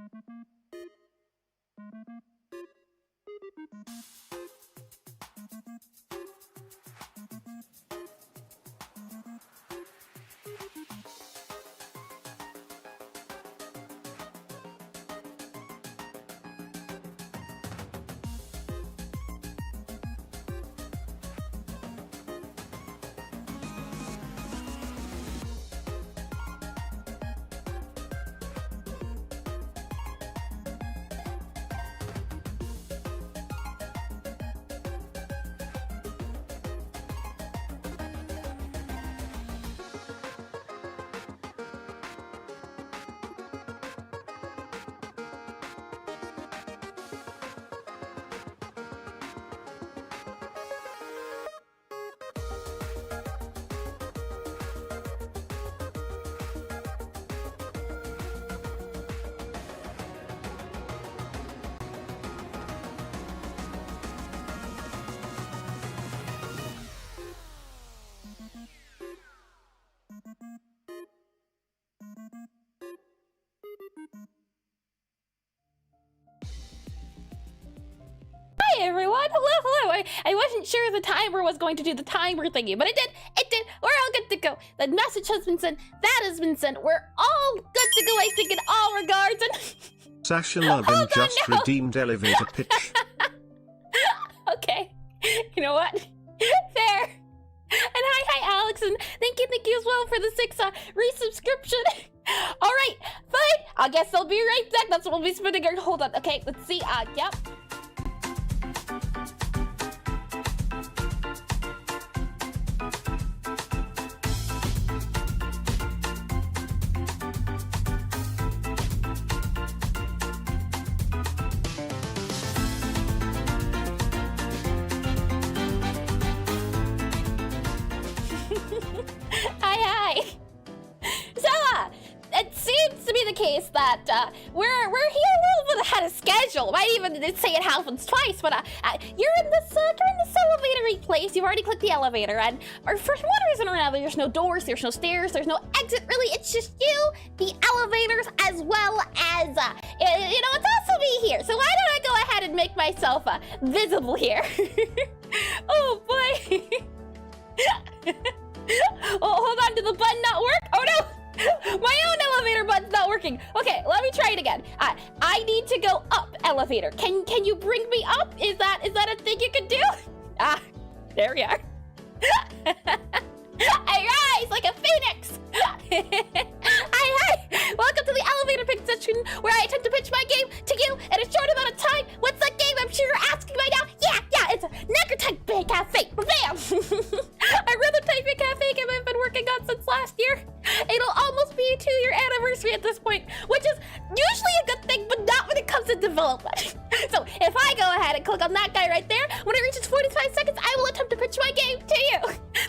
Hi everyone, hello. I wasn't sure the timer was going to do the timer thingy, but it did. We're all good to go. The message has been sent, that has been sent. We're all good to go, I think, in all regards. And Sasha Lovin just redeemed elevator pitch. okay, you know what? Fair. And hi Alex, and thank you as well for the 6 resubscription. All right, fine. I guess I'll be right back. That's what we'll be spending our, hold on. Okay, let's see. Yep. Hi. So, it seems to be the case that we're here a little bit ahead of schedule. Might even say it happens twice, but you're in this elevator-y place. You've already clicked the elevator, and for one reason or another, there's no doors, there's no stairs, there's no exit. Really, it's just you, the elevators, as well as it's also me here. So why don't I go ahead and make myself visible here? Oh boy. Oh, hold on, did the button not work? Oh no! My own elevator button's not working. Okay, let me try it again. I need to go up elevator. Can you bring me up? Is that a thing you can do? There we are. I rise like a phoenix. Hi. Welcome to the elevator pitch session where I attempt to pitch my game to you in a short amount of time. What's that game? I'm sure you're asking right now. Yeah, it's a Necrotype Cafe. Bam! A Necrotype Cafe game I've been working on since last year. It'll almost be a 2-year anniversary at this point, which is usually a good thing, but not when it comes to development. So if I go ahead and click on that guy right there, when it reaches 45 seconds, I will attempt to pitch my game to you.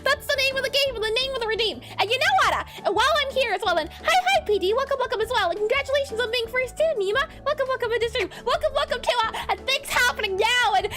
That's the name of the game and the name of the redeem. And you know what? While I'm here as well, and hi PD, welcome as well, and congratulations on being first too, Nima. Welcome in the stream. Welcome to things happening now, and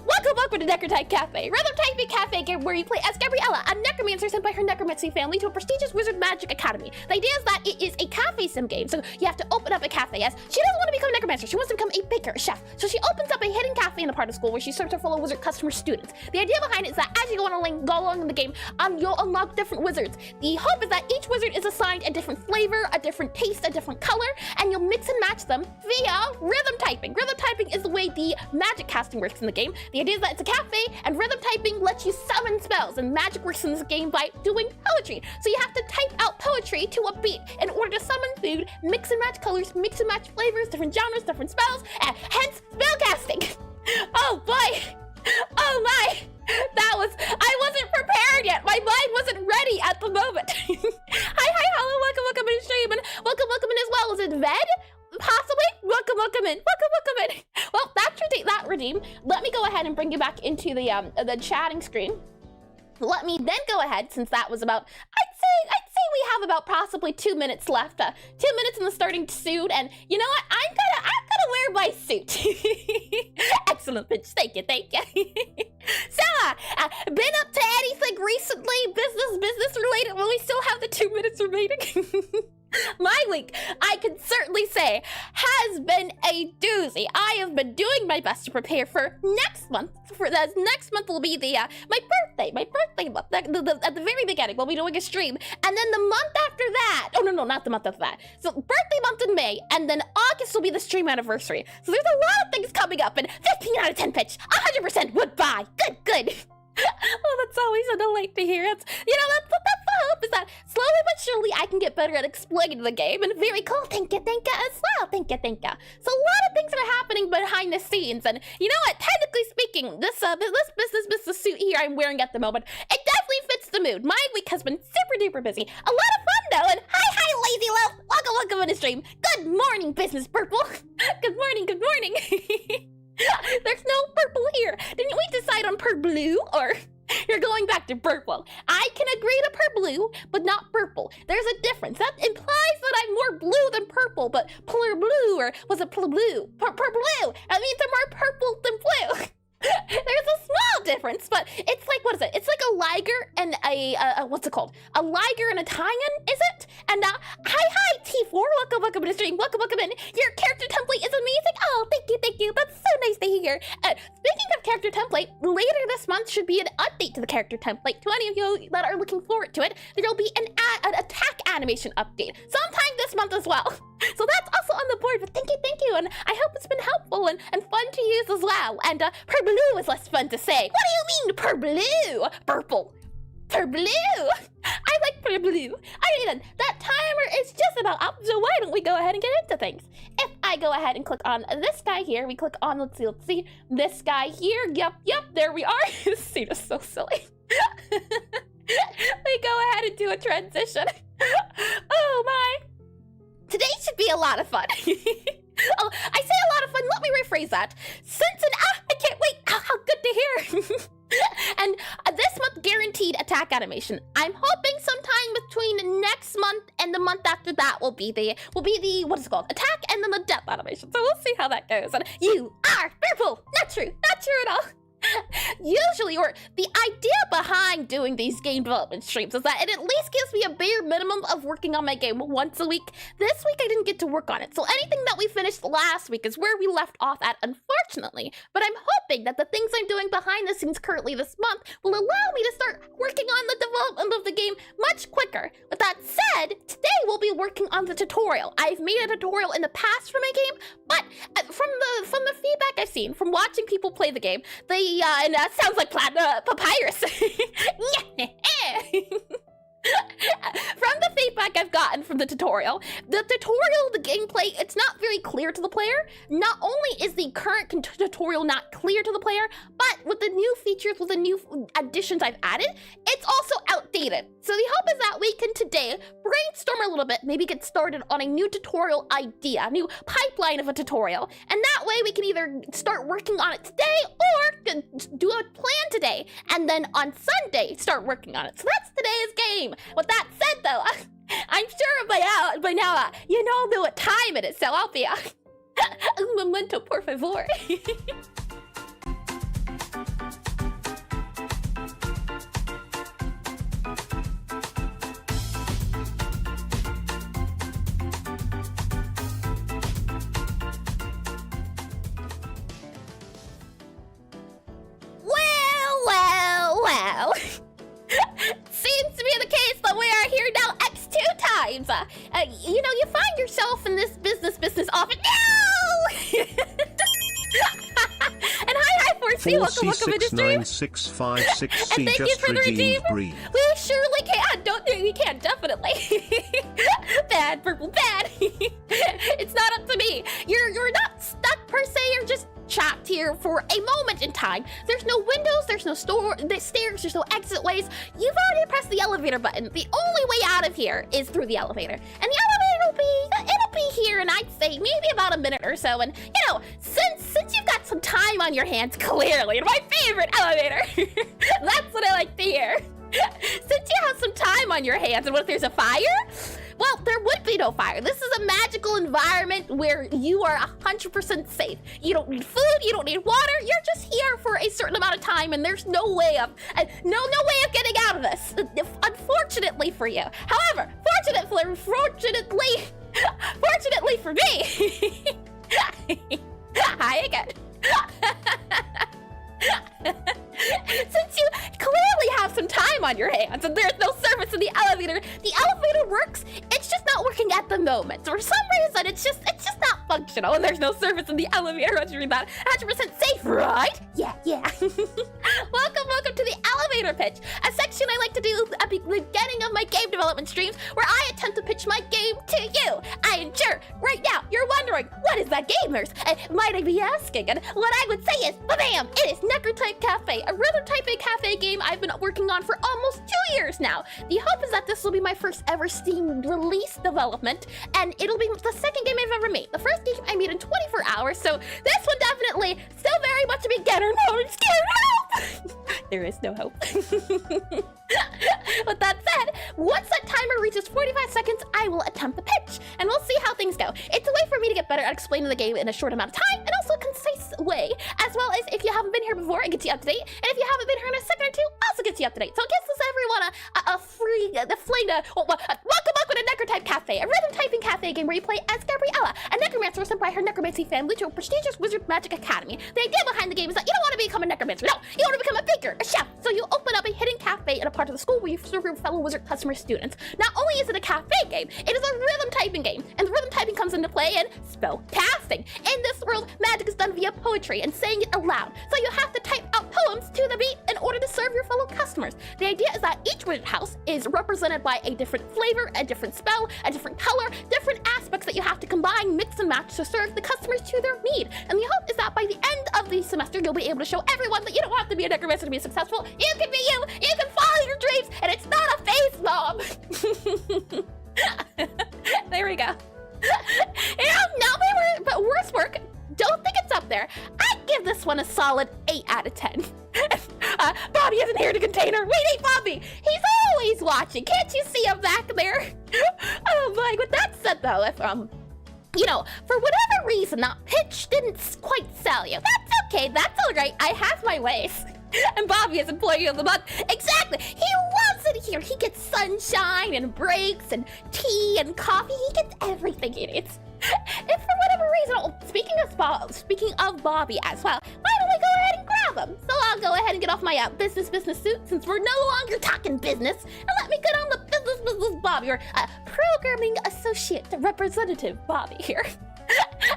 welcome to Necrotype Cafe, Rhythm Typing Cafe game where you play as Gabriella, a necromancer sent by her necromancy family to a prestigious wizard magic academy. The idea is that it is a cafe sim game, so you have to open up a cafe. As she doesn't want to become a necromancer, she wants to become a baker, a chef. So she opens up a hidden cafe in the part of school where she serves her fellow wizard customer students. The idea behind it is that as you go along in the game, you'll unlock different wizards. The hope is that each wizard is assigned a different flavor, a different taste, a different color, and you'll mix and match them via rhythm typing. Rhythm typing is the way the magic casting works in the game. The idea is that it's a cafe, and rhythm typing lets you summon spells, and magic works in this game by doing poetry. So you have to type out poetry to a beat in order to summon food, mix and match colors, mix and match flavors, different genres, different spells, and hence spellcasting. Oh boy! Oh my! I wasn't prepared yet. My mind wasn't ready at the moment. Hi, hello, welcome in stream, and welcome in as well. Is it Ved? Possibly? Welcome in. Well, that's that redeem. Let me go ahead and bring you back into the chatting screen. Let me then go ahead, since that was about, I'd say we have about possibly 2 minutes left. 2 minutes in the starting suit, and you know what? I'm gonna wear my suit. Excellent pitch. Thank you. So, been up to anything recently? Business related? Well, we still have the 2 minutes remaining. My week, I can certainly say, has been a doozy. I have been doing my best to prepare for next month. Next month will be the my birthday month. At the very beginning, we'll be doing a stream, and then the month after that. Oh no, not the month after that. So birthday month in May, and then August will be the stream anniversary. So there's a lot of things coming up, and 15 out of 10 pitch, 100% would buy. Good. Oh, that's always a delight to hear. That's the hope, is that slowly but surely I can get better at explaining the game, and very cool, thank you as well, thank you. So a lot of things are happening behind the scenes, and you know what, technically speaking, this business suit here I'm wearing at the moment, it definitely fits the mood. My week has been super duper busy, a lot of fun though, and hi Lazy Love, welcome in the stream. Good morning, Business Purple. Good morning. There's no purple here. Didn't we decide on blue, or you're going back to purple? I can agree to blue, but not purple. There's a difference. That implies that I'm more blue than purple, but blue, or was it blue? Blue. That means I'm more purple than blue. There's a small difference, but it's like, what is it? It's like a liger and a what's it called? A liger and a tie-in, is it? And hi T4, welcome to the stream, welcome in. Your character template is amazing. Oh, thank you. That's so nice to hear. Speaking of character template, later this month should be an update to the character template. To any of you that are looking forward to it, there'll be an attack animation update sometime this month as well. So that's also on the board, but thank you, and I hope it's been helpful and fun to use as well. And per blue is less fun to say. What do you mean per blue? Purple. Per blue. I like per blue. Alright then, that timer is just about up, so why don't we go ahead and get into things? If I go ahead and click on this guy here, we click on, let's see, this guy here, yep, there we are. This suit is so silly. We go ahead and do a transition. Oh my. Today should be a lot of fun. Oh, I say a lot of fun, let me rephrase that. I can't wait, how good to hear. And this month, guaranteed attack animation. I'm hoping sometime between next month and the month after that will be the, what is it called? Attack and then the death animation. So we'll see how that goes. And you are purple. Not true at all. Usually, or the idea behind doing these game development streams is that it at least gives me a bare minimum of working on my game once a week. This week I didn't get to work on it, so anything that we finished last week is where we left off at, unfortunately. But I'm hoping that the things I'm doing behind the scenes currently this month will allow me to start working on the development of the game much quicker. With that said, today we'll be working on the tutorial. I've made a tutorial in the past for my game, but from the feedback I've seen from watching people play the game, and that sounds like papyrus. From the feedback I've gotten from the tutorial, the gameplay, it's not very clear to the player. Not only is the current tutorial not clear to the player, but with the new features, with the new additions I've added, it's also outdated. So the hope is that we can today brainstorm a little bit, maybe get started on a new tutorial idea, a new pipeline of a tutorial, and that way we can either start working on it today or do a plan today, and then on Sunday start working on it. So that's today's game. With that said though, I'm sure by now you all know what time it is, so I'll be un momento por favor. Well. Seems to be the case that we are here now X2 times. You find yourself in this business office. No! And hi 4C, welcome to the stream. 4C696556C, and thank you for the redeem. Breathe. We surely can. We can, definitely. Bad, purple, bad. It's not up to me. You're not stuck per se, you're just trapped here for a moment in time. There's no windows, there's no stairs, there's no exit ways. You've already pressed the elevator button. The only way out of here is through the elevator. And the elevator it'll be here in, I'd say, maybe about a minute or so. And since you've got some time on your hands, clearly, my favorite elevator. That's what I like to hear. Since you have some time on your hands, and what if there's a fire? Well, there would be no fire. This is a magical environment where you are 100% safe. You don't need food, you don't need water, you're just here for a certain amount of time and there's no way of getting out of this. Unfortunately for you. However, fortunately for me. Hi again. Since you clearly have some time on your hands and there's no service in the elevator works, it's just not working at the moment. For some reason, it's just not functional and there's no service in the elevator. You're not 100% safe, right? Yeah. Welcome to the elevator pitch, a section I like to do at the beginning of my game development streams where I attempt to pitch my game to you. I am sure right now you're wondering, what is that, gamers? Might I be asking? And what I would say is, bam! It is Necrotype Cafe, a rhythm typing cafe game I've been working on for almost 2 years now. The hope is that this will be my first ever Steam release development, and it'll be the second game I've ever made. The first game I made in 24 hours, so this one definitely still very much a beginner mode. I'm scared. Help! There is no hope. With that said, once that timer reaches 45 seconds, I will attempt the pitch, and we'll see how things go. It's a way for me to get better at explaining the game in a short amount of time, and also a concise way, as well as if you haven't been here before, it gets you up to date, and if you haven't been here in a second or two, also gets you up to date. So it gives everyone a free, welcome to Necrotype Cafe, a rhythm typing cafe game where you play as Gabriella, a necromancer sent by her necromancy family to a prestigious wizard magic academy. The idea behind the game is that you don't want to become a necromancer, no, you want to become a baker, a chef. So you open up a hidden cafe in a part of the school where you serve your fellow wizard customer students. Not only is it a cafe game, it is a rhythm typing game, and the rhythm typing comes into play in spell casting. In this world, magic is done via poetry and saying it aloud, so you have to type out poems to the beat in order to serve your fellow customers. The idea is that each wizard house is represented by a different flavor, a different spell, a different color, different aspects that you have to combine, mix and match to serve the customers to their need. And the hope is that by the end of the semester, you'll be able to show everyone that you don't have to be a necromancer to be successful. You can be you can follow your dreams, and it's not a face bomb. There we go. But worse work, don't think it's up there. I'd give this one a solid 8 out of 10. Bobby isn't here to contain her. Wait, hey, Bobby! He's always watching. Can't you see him back there? Oh my, with that said though, if, for whatever reason, that pitch didn't quite sell you, that's okay, that's alright, I have my ways. And Bobby is Employee of the Month. Exactly! He loves it here! He gets sunshine and breaks and tea and coffee. He gets everything he needs. If for whatever reason, speaking of Bobby as well, why don't we go ahead and grab him? So I'll go ahead and get off my business suit since we're no longer talking business, and let me get on the business Bobby, or programming associate representative Bobby here.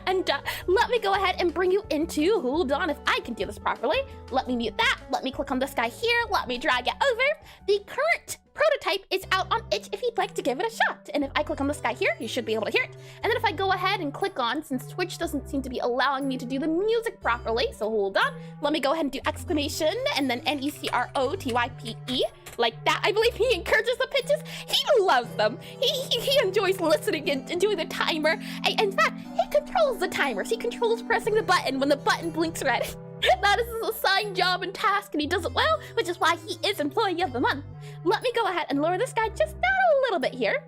And let me go ahead and bring you into, hold on, if I can do this properly. Let me mute that. Let me click on this guy here. Let me drag it over. The current prototype is out on itch if you'd like to give it a shot. And if I click on this guy here, you should be able to hear it. And then if I go ahead and click on, since Twitch doesn't seem to be allowing me to do the music properly, so hold on. Let me go ahead and do exclamation and then Necrotype, like that. I believe he encourages the pitches. He loves them. He enjoys listening and doing the timer. In fact, he controls the timers. He controls pressing the button when the button blinks red. That is his assigned job and task, and he does it well, which is why he is Employee of the Month. Let me go ahead and lower this guy just down a little bit here.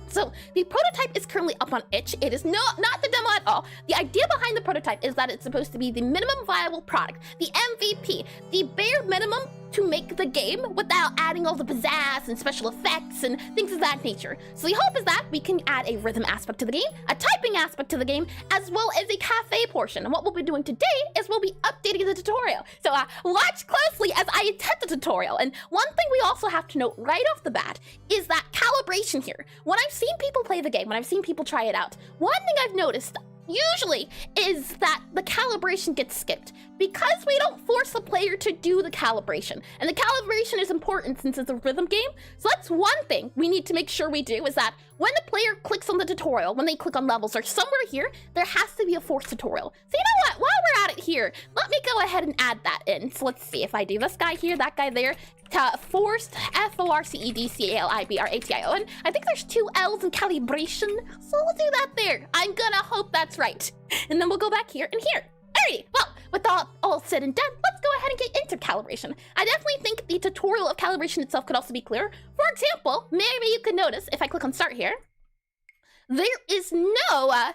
So the prototype is currently up on itch. It is not the demo at all. The idea behind the prototype is that it's supposed to be the minimum viable product, the MVP, the bare minimum to make the game without adding all the pizzazz and special effects and things of that nature. So the hope is that we can add a rhythm aspect to the game, a typing aspect to the game, as well as a cafe portion. And what we'll be doing today is we'll be updating the tutorial. So watch closely as I attempt the tutorial. And one thing we also have to note right off the bat is that calibration here. When I've seen people play the game, when I've seen people try it out, one thing I've noticed usually is that the calibration gets skipped because we don't force the player to do the calibration. And the calibration is important since it's a rhythm game. So that's one thing we need to make sure we do, is that when the player clicks on the tutorial, when they click on levels or somewhere here, there has to be a forced tutorial. So you know what, while we're at it here, let me go ahead and add that in. So let's see if I do this guy here, that guy there, forced, FORCEDCALIBRATION. I think there's 2 L's in calibration, so we'll do that there. I'm gonna hope that's right. And then we'll go back here and here. Alrighty, well, with all said and done, let's go ahead and get into calibration. I definitely think the tutorial of calibration itself could also be clearer. For example, maybe you could notice if I click on start here, there is no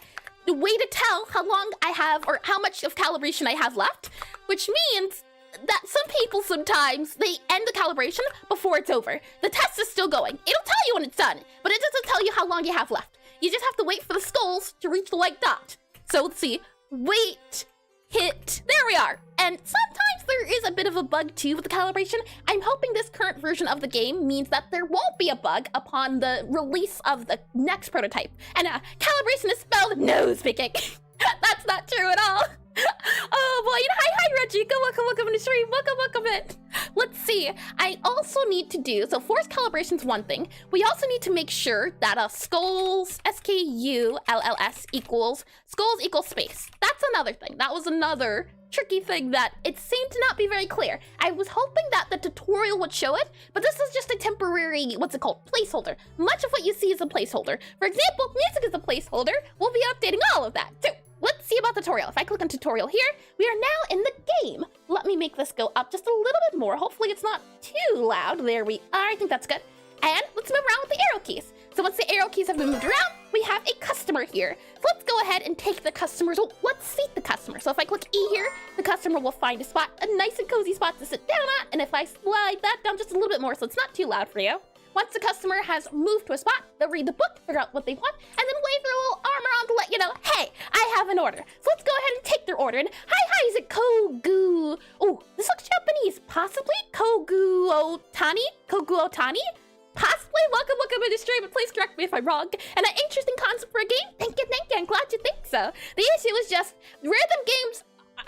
way to tell how long I have or how much of calibration I have left, which means that some people sometimes, they end the calibration before it's over. The test is still going. It'll tell you when it's done, but it doesn't tell you how long you have left. You just have to wait for the skulls to reach the white dot. So let's see, wait, hit, there we are. And sometimes there is a bit of a bug too with the calibration. I'm hoping this current version of the game means that there won't be a bug upon the release of the next prototype. And calibration is spelled nose picking. That's not true at all. Oh boy, hi Reggie, welcome to the stream, welcome in. Let's see, I also need to do, so force calibration's one thing. We also need to make sure that skulls, S-K-U-L-L-S equals, skulls equals space. That's another thing. That was another tricky thing that it seemed to not be very clear. I was hoping that the tutorial would show it, but this is just a temporary, what's it called, placeholder. Much of what you see is a placeholder. For example, music is a placeholder. We'll be updating all of that too. Let's see about tutorial. If I click on tutorial here, we are now in the game. Let me make this go up just a little bit more. Hopefully it's not too loud. There we are. I think that's good. And let's move around with the arrow keys. So once the arrow keys have been moved around, we have a customer here. So let's go ahead and take the customers. Oh, let's seat the customer. So if I click E here, the customer will find a spot, a nice and cozy spot to sit down at. And if I slide that down just a little bit more so it's not too loud for you. Once the customer has moved to a spot, they'll read the book, figure out what they want, and then wave their little arm around to let you know, hey, I have an order. So let's go ahead and take their order. And hi, is it Kogu? Oh, this looks Japanese. Possibly Kogu Otani? Kogu Otani? Possibly. Welcome to the stream, but please correct me if I'm wrong. And an interesting concept for a game. Thank you. I'm glad you think so. The issue is just rhythm games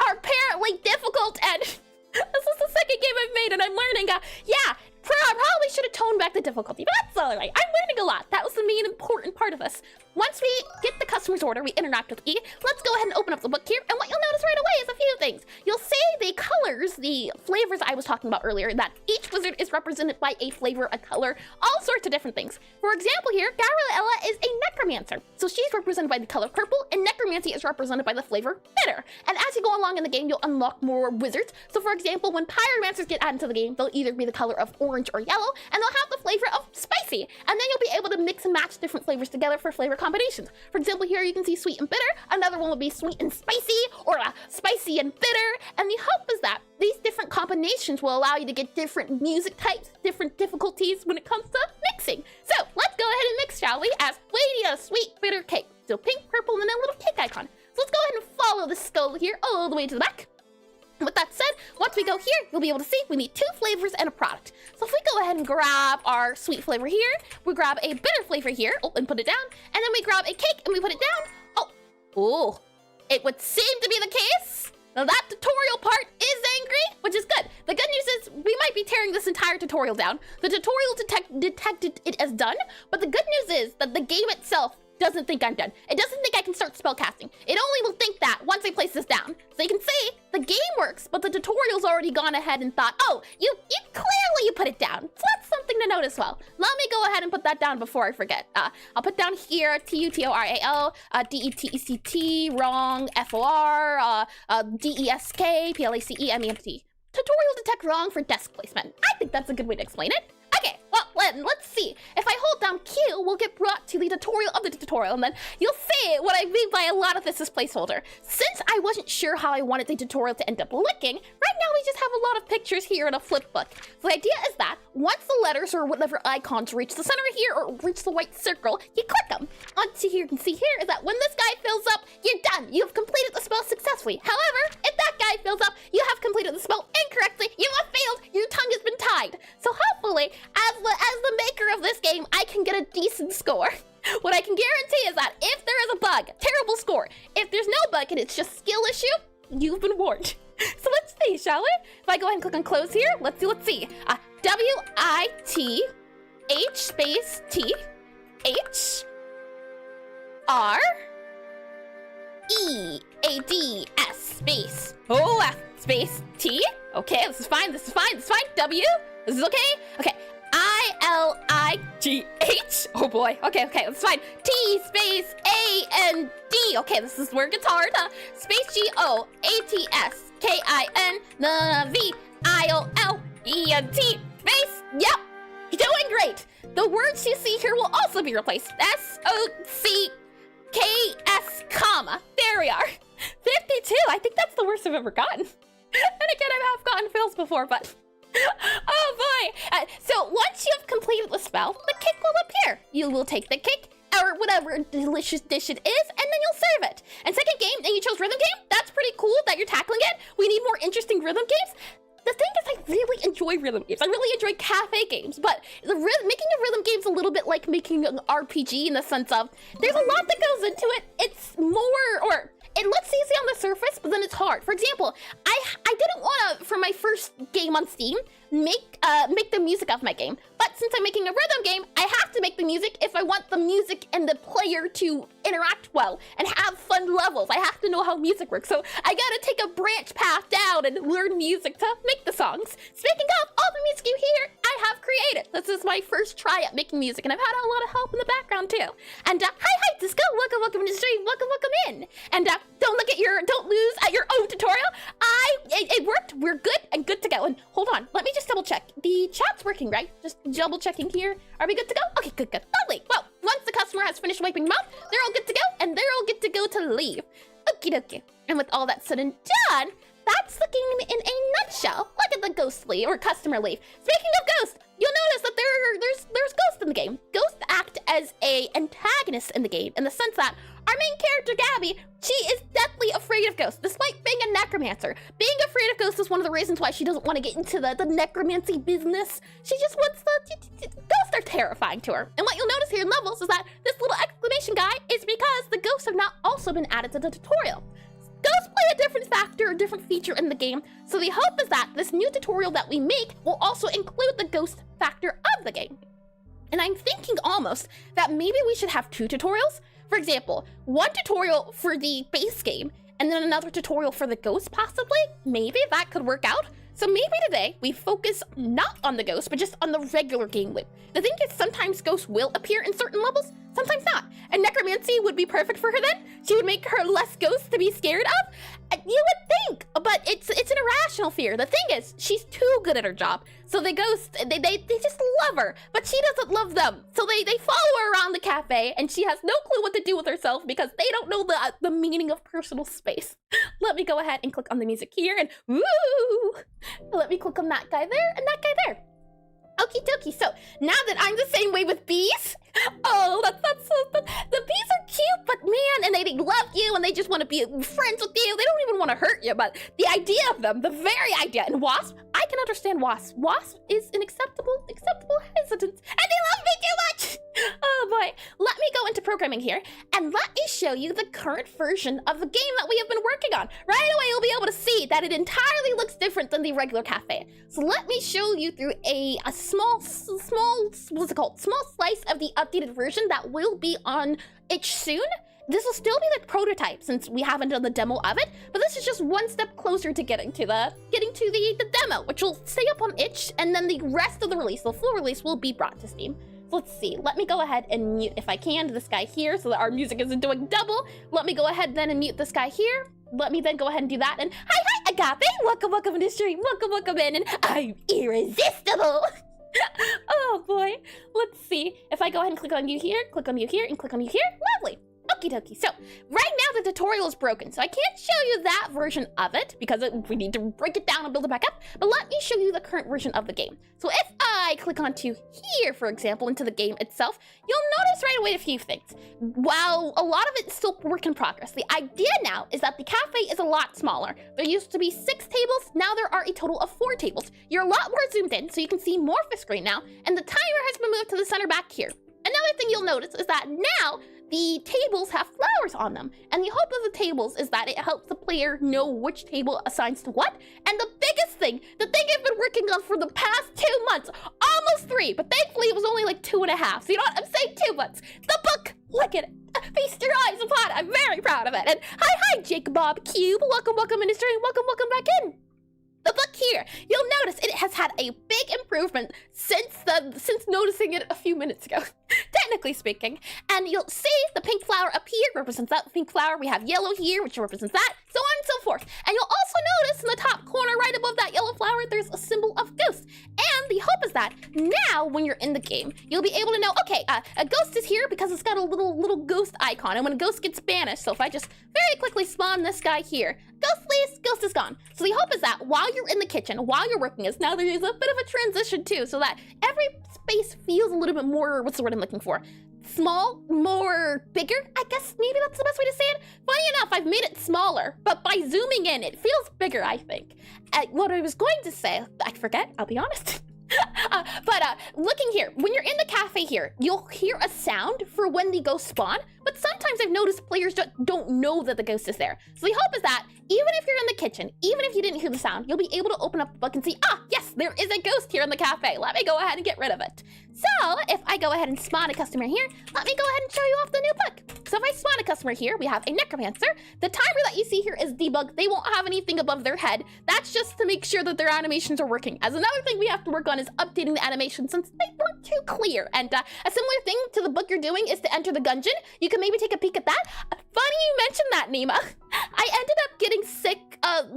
are apparently difficult, and this is the second game I've made, and I'm learning. Yeah. I probably should have toned back the difficulty, but that's all right. I'm learning a lot. That was the main important part of this. Once we get the customer's order, we interact with E. Let's go ahead and open up the book here, and what you'll notice right away is a few things. You'll see the colors, the flavors I was talking about earlier, that each wizard is represented by a flavor, a color, all sorts of different things. For example here, Gabriella is a Necromancer, so she's represented by the color purple, and Necromancy is represented by the flavor bitter. And as you go along in the game, you'll unlock more wizards. So for example, when Pyromancers get added into the game, they'll either be the color of orange or yellow, and they'll have the flavor of spicy. And then you'll be able to mix and match different flavors together for flavor combinations. For example, here you can see sweet and bitter. Another one will be sweet and spicy, or spicy and bitter. And the hope is that these different combinations will allow you to get different music types, different difficulties when it comes to mixing. So let's go ahead and mix, shall we? As we need a sweet bitter cake. So pink, purple, and then a little cake icon. So let's go ahead and follow the skull here all the way to the back. With that said, once we go here, you'll be able to see we need 2 flavors and a product. So if we go ahead and grab our sweet flavor here, we grab a bitter flavor here, and put it down, and then we grab a cake and we put it down. Oh, it would seem to be the case. Now that tutorial part is angry, which is good. The good news is we might be tearing this entire tutorial down. The tutorial detected it as done, but the good news is that the game itself doesn't think I'm done. It doesn't think I can start spellcasting. It only will think that once I place this down. So you can see the game works, but the tutorial's already gone ahead and thought, oh, you clearly put it down. So that's something to note as well. Let me go ahead and put that down before I forget. I'll put down here Tutorial, DETECT, wrong, FOR, DESK, PLACEMENT. Tutorial detect wrong for desk placement. I think that's a good way to explain it. Okay, well, let's see. If I hold down Q, we'll get brought to the tutorial of the tutorial, and then you'll see what I mean by a lot of this is placeholder. Since I wasn't sure how I wanted the tutorial to end up looking, right now we just have a lot of pictures here in a flip book. So the idea is that once the letters or whatever icons reach the center here or reach the white circle, you click them. Onto here, you can see here is that when this guy fills up, you're done. You have completed the spell successfully. However, if that guy fills up, you have completed the spell incorrectly. You have failed. Your tongue has been tied. So hopefully, as the maker of this game, I can get a decent score. What I can guarantee is that if there is a bug, terrible score. If there's no bug and it's just skill issue, you've been warned. So let's see, shall we? If I go ahead and click on close here, let's see. WITH space T H R EADS space OF space T. Okay, this is fine. W. This is okay. Okay. ILIGH. Oh boy. Okay, that's fine. T space AND. Okay, this is where it gets hard. Space GOATSKIN space. Yep. You're doing great. The words you see here will also be replaced. SOCK KS comma. There we are. 52. I think that's the worst I've ever gotten. And again, I have gotten fails before, but oh boy. So once you have completed the spell, the cake will appear. You will take the cake or whatever delicious dish it is, and then you'll serve it. And second game, and you chose rhythm game. That's pretty cool that you're tackling it. We need more interesting rhythm games. The thing is, I really enjoy rhythm games. I really enjoy cafe games, but making a rhythm game is a little bit like making an RPG in the sense of there's a lot that goes into it. It's more, or it looks easy on the surface, but then it's hard. For example, I didn't want to, for my first game on Steam, make the music of my game. But since I'm making a rhythm game, I have to make the music if I want the music and the player to interact well and have fun levels. I have to know how music works. So I gotta take a branch path down and learn music to make the songs. Speaking of, all the music you hear, I have created. This is my first try at making music, and I've had a lot of help in the background too. And hi, Disco, welcome into the stream, welcome in. And don't lose at your own tutorial. It worked, we're good and good to go. And hold on, let me just double check. The chat's working, right? Just double checking here. Are we good to go? Okay, good. Lovely. Well, once the customer has finished wiping them out, they're all good to go, and they're all good to go to leave. Okie dokie. And with all that said and done, that's the game in a nutshell. Look at the ghost leave, or customer leave. Speaking of ghosts, you'll notice that there's ghosts in the game. Ghosts act as a antagonist in the game, in the sense that our main character, Gabby, she is deathly afraid of ghosts, despite being a necromancer. Being afraid of ghosts is one of the reasons why she doesn't want to get into the necromancy business. She just wants ghosts are terrifying to her. And what you'll notice here in levels is that this little exclamation guy is because the ghosts have not also been added to the tutorial. Ghosts play a different factor, a different feature in the game, so the hope is that this new tutorial that we make will also include the ghost factor of the game. And I'm thinking almost that maybe we should have 2 tutorials. For example, one tutorial for the base game, and then another tutorial for the ghost, possibly? Maybe that could work out. So maybe today we focus not on the ghost, but just on the regular game loop. The thing is, sometimes ghosts will appear in certain levels, sometimes not. And necromancy would be perfect for her then. She would make her less ghosts to be scared of. You would think, but it's an irrational fear. The thing is, she's too good at her job. So the ghosts, they just love her, but she doesn't love them. So they follow her around the cafe, and she has no clue what to do with herself because they don't know the meaning of personal space. Let me go ahead and click on the music here, and woo! Let me click on that guy there and that guy there. Okie dokie. So now that I'm the same way with bees, oh, that's so, the bees are cute, but man, and they love you and they just want to be friends with you. They don't even want to hurt you, but the idea of them, the very idea, and wasp, I can understand wasp. Wasp is an acceptable hesitance, and they love me too much. Oh boy. Let me go into programming here, and let me show you the current version of the game that we have been working on. Right away, you'll be able to see that it entirely looks different than the regular cafe. So let me show you through a small, what's it called? Small slice of the updated version that will be on itch soon. This will still be the prototype since we haven't done the demo of it, but this is just one step closer to getting to the demo, which will stay up on itch, and then the rest of the release, the full release, will be brought to Steam. So let's see. Let me go ahead and mute, if I can, this guy here so that our music isn't doing double. Let me go ahead then and mute this guy here. Let me then go ahead and do that. And hi, Agape. Welcome in the stream. Welcome in. And I'm irresistible. Oh boy. Let's see. If I go ahead and click on you here, and click on you here. Lovely. Okie dokie. So right now the tutorial is broken, so I can't show you that version of it because we need to break it down and build it back up. But let me show you the current version of the game. So if I click onto here, for example, into the game itself, you'll notice right away a few things. While a lot of it's still work in progress, the idea now is that the cafe is a lot smaller. There used to be 6 tables, now there are a total of 4 tables. You're a lot more zoomed in, so you can see more of the screen now, and the timer has been moved to the center back here. Another thing you'll notice is that now the tables have flowers on them, and the hope of the tables is that it helps the player know which table assigns to what. And the biggest thing, the thing I've been working on for the past 2 months, almost 3, but thankfully it was only like 2.5, so you know what, I'm saying 2 months. The book, look at it, feast your eyes upon it, I'm very proud of it. And hi, Jake Bob Cube, welcome in the stream, welcome back in. The book here, you'll notice it has had a big improvement since noticing it a few minutes ago, technically speaking. And you'll see the pink flower up here represents that pink flower. We have yellow here, which represents that, so on and so forth. And you'll also notice in the top corner right above that yellow flower, there's a symbol of ghost. And the hope is that now when you're in the game, you'll be able to know, okay, a ghost is here because it's got a little ghost icon. And when a ghost gets banished, so if I just very quickly spawn this guy here, ghost leaves, ghost is gone. So the hope is that while you're in the kitchen, while you're working, is now there is a bit of a transition too, so that every space feels a little bit more, what's the word I'm looking for? Small, more bigger, I guess maybe that's the best way to say it. Funny enough, I've made it smaller, but by zooming in, it feels bigger, I think. What I was going to say, I forget, I'll be honest. But looking here, when you're in the cafe here, you'll hear a sound for when the ghosts spawn, but sometimes I've noticed players don't know that the ghost is there. So the hope is that even if you're in the kitchen, even if you didn't hear the sound, you'll be able to open up the book and see, yes, there is a ghost here in the cafe. Let me go ahead and get rid of it. So if I go ahead and spawn a customer here, let me go ahead and show you off the new book. So if I spawn a customer here, we have a Necromancer. The timer that you see here is debug. They won't have anything above their head. That's just to make sure that their animations are working. As another thing we have to work on is updating the animation since they weren't too clear. And a similar thing to the book you're doing is to enter the dungeon. You can maybe take a peek at that. Funny you mentioned that, Nima. I ended up getting sick,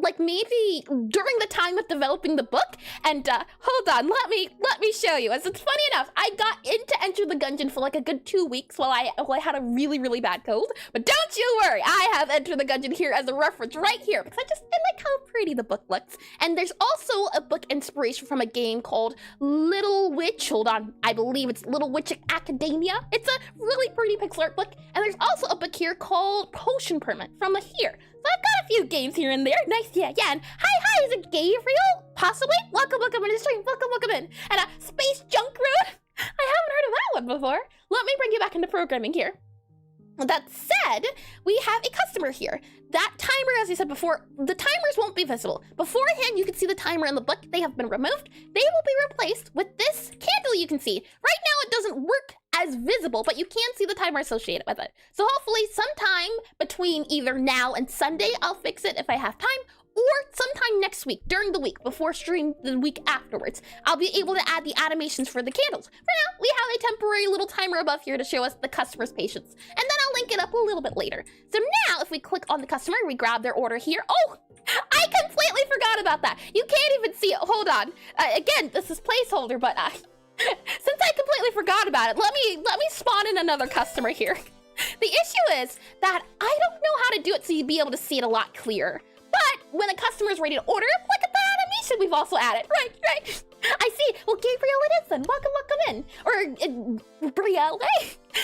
like maybe during the time of developing the book. And hold on, let me show you. As it's funny enough, I got into Enter the Gungeon for like a good 2 weeks while I had a really bad cold. But don't you worry, I have Enter the Gungeon here as a reference right here because I like how pretty the book looks. And there's also a book inspiration from a game called Little Witch. Hold on, I believe it's Little Witch Academia. It's a really pretty pixel art book. And there's also a book here called Potion Permit from here. So I've got a few games here and there. Nice, yeah. And hi, is it Gabriel? Possibly? Welcome in the stream. Welcome in. And Space Junk Road. I haven't heard of that one before. Let me bring you back into programming here. That said, we have a customer here. That timer, as I said before, the timers won't be visible. Beforehand, you can see the timer in the book. They have been removed. They will be replaced with this candle you can see. Right now, it doesn't work as visible, but you can see the timer associated with it. So hopefully sometime between either now and Sunday, I'll fix it if I have time, or sometime next week, during the week, before stream the week afterwards, I'll be able to add the animations for the candles. For now, we have a temporary little timer above here to show us the customer's patience, and then I'll link it up a little bit later. So now, if we click on the customer, we grab their order here. Oh, I completely forgot about that. You can't even see it. Hold on. Again, this is placeholder, but since I completely forgot about it, let me spawn in another customer here. The issue is that I don't know how to do it so you'd be able to see it a lot clearer. But when a customer is ready to order, look at the animation we've also added. Right. I see. Well, Gabriel it is then. Welcome in. Or Brielle.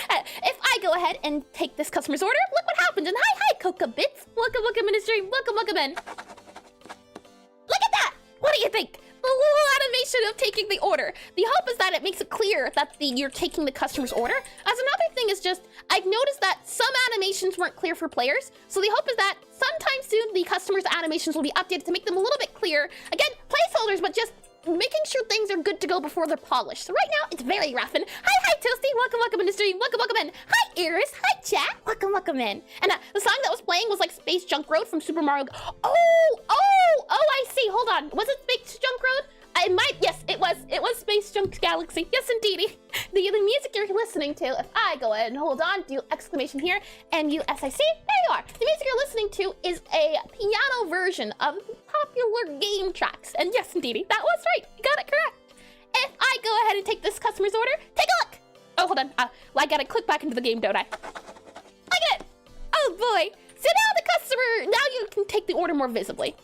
If I go ahead and take this customer's order, look what happens. And hi, Coca Bits. Welcome in the stream. Welcome in. Look at that. What do you think? A little animation of taking the order. The hope is that it makes it clear that you're taking the customer's order. As another thing is just, I've noticed that some animations weren't clear for players. So the hope is that sometime soon the customer's animations will be updated to make them a little bit clearer. Again, placeholders, but just making sure things are good to go before they're polished. So right now, it's very rough. And hi, Toasty. Welcome in the stream. Welcome in. Hi, Iris. Hi, chat. Welcome in. And the song that was playing was like Space Junk Road from Super Mario. Oh, I see. Hold on. Was it Space Junk Road? Yes, it was Space Junk Galaxy. Yes, indeedy. The music you're listening to, if I go ahead and hold on, do exclamation here, and USIC, there you are. The music you're listening to is a piano version of popular game tracks. And yes, indeedy, that was right. You got it correct. If I go ahead and take this customer's order, take a look. Oh, hold on. Well, I gotta click back into the game, don't I? Look at it. Oh, boy. So now you can take the order more visibly.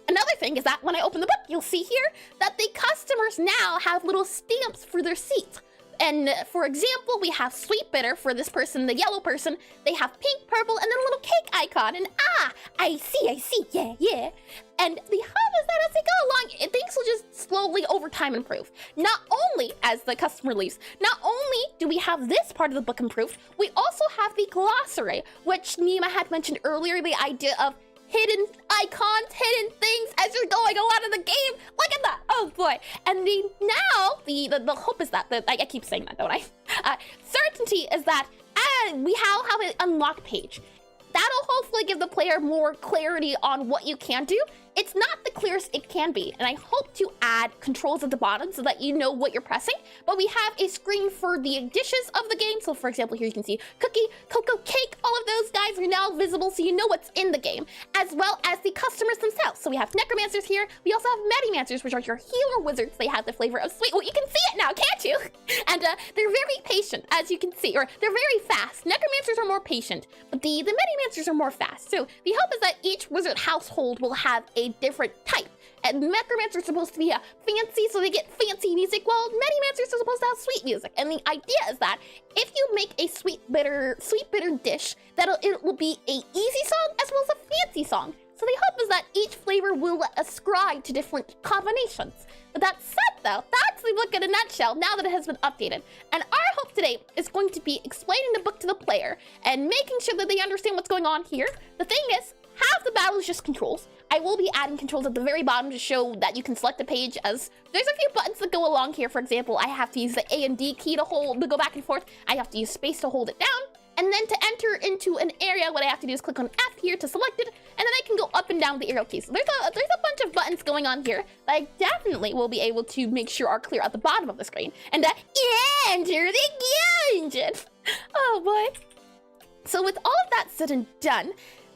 Another thing is that when I open the book, you'll see here that the customers now have little stamps for their seats. And for example, we have sweet bitter for this person, the yellow person. They have pink, purple, and then a little cake icon. And I see, yeah. And the hope is that as they go along, things will just slowly over time improve. Not only, as the customer leaves, not only do we have this part of the book improved, we also have the glossary, which Nima had mentioned earlier, the idea of hidden icons, hidden things as you're going along in the game. Look at that. Oh boy. And the hope is that, I keep saying that, don't I? Certainty is that we have an unlock page. That'll hopefully give the player more clarity on what you can do. it's not the clearest it can be, and I hope to add controls at the bottom so that you know what you're pressing. But we have a screen for the dishes of the game. So for example, here you can see cookie, cocoa, cake, all of those guys are now visible so you know what's in the game, as well as the customers themselves. So we have Necromancers here. We also have Medimancers, which are your healer wizards. They have the flavor of sweet. Well, you can see it now, can't you? And they're very patient, as you can see, or they're very fast. Necromancers are more patient, but the Medimancers are more fast. So the hope is that each wizard household will have a different type. And Necromancers are supposed to be fancy, so they get fancy music, while Medimancers are supposed to have sweet music. And the idea is that if you make a sweet bitter dish, it will be a easy song as well as a fancy song. So the hope is that each flavor will ascribe to different combinations. But that said though, that's the book in a nutshell now that it has been updated. And our hope today is going to be explaining the book to the player and making sure that they understand what's going on here. The thing is, half the battle is just controls. I will be adding controls at the very bottom to show that you can select a page, as there's a few buttons that go along here. For example, I have to use the A and D key to go back and forth. I have to use space to hold it down. And then to enter into an area, what I have to do is click on F here to select it, and then I can go up and down the arrow keys. So there's a bunch of buttons going on here that I definitely will be able to make sure are clear at the bottom of the screen. And enter the dungeon! Oh boy. So with all of that said and done,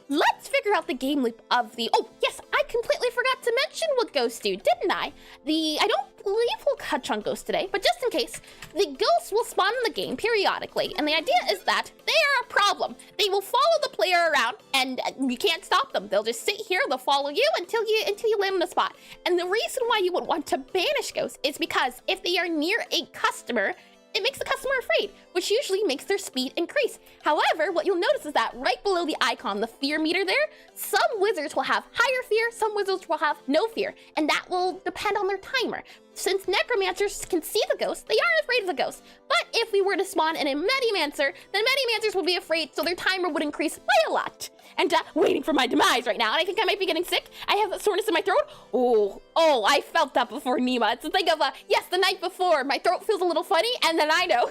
let's figure out the game loop of the... Oh, yes, I completely forgot to mention what ghosts do, didn't I? I don't believe we'll touch on ghosts today, but just in case, the ghosts will spawn in the game periodically, and the idea is that they are a problem. They will follow the player around, and you can't stop them. They'll just sit here, they'll follow you until you land in a spot. And the reason why you would want to banish ghosts is because if they are near a customer, it makes the customer afraid, which usually makes their speed increase. However, what you'll notice is that right below the icon, the fear meter there, some wizards will have higher fear, some wizards will have no fear, and that will depend on their timer. Since Necromancers can see the ghost, they aren't afraid of the ghost. But if we were to spawn in a Medimancer, then Medimancers would be afraid, so their timer would increase by a lot. And waiting for my demise right now, and I think I might be getting sick. I have a soreness in my throat. Oh, I felt that before, Nima. It's a thing of, yes, the night before, my throat feels a little funny, and then I know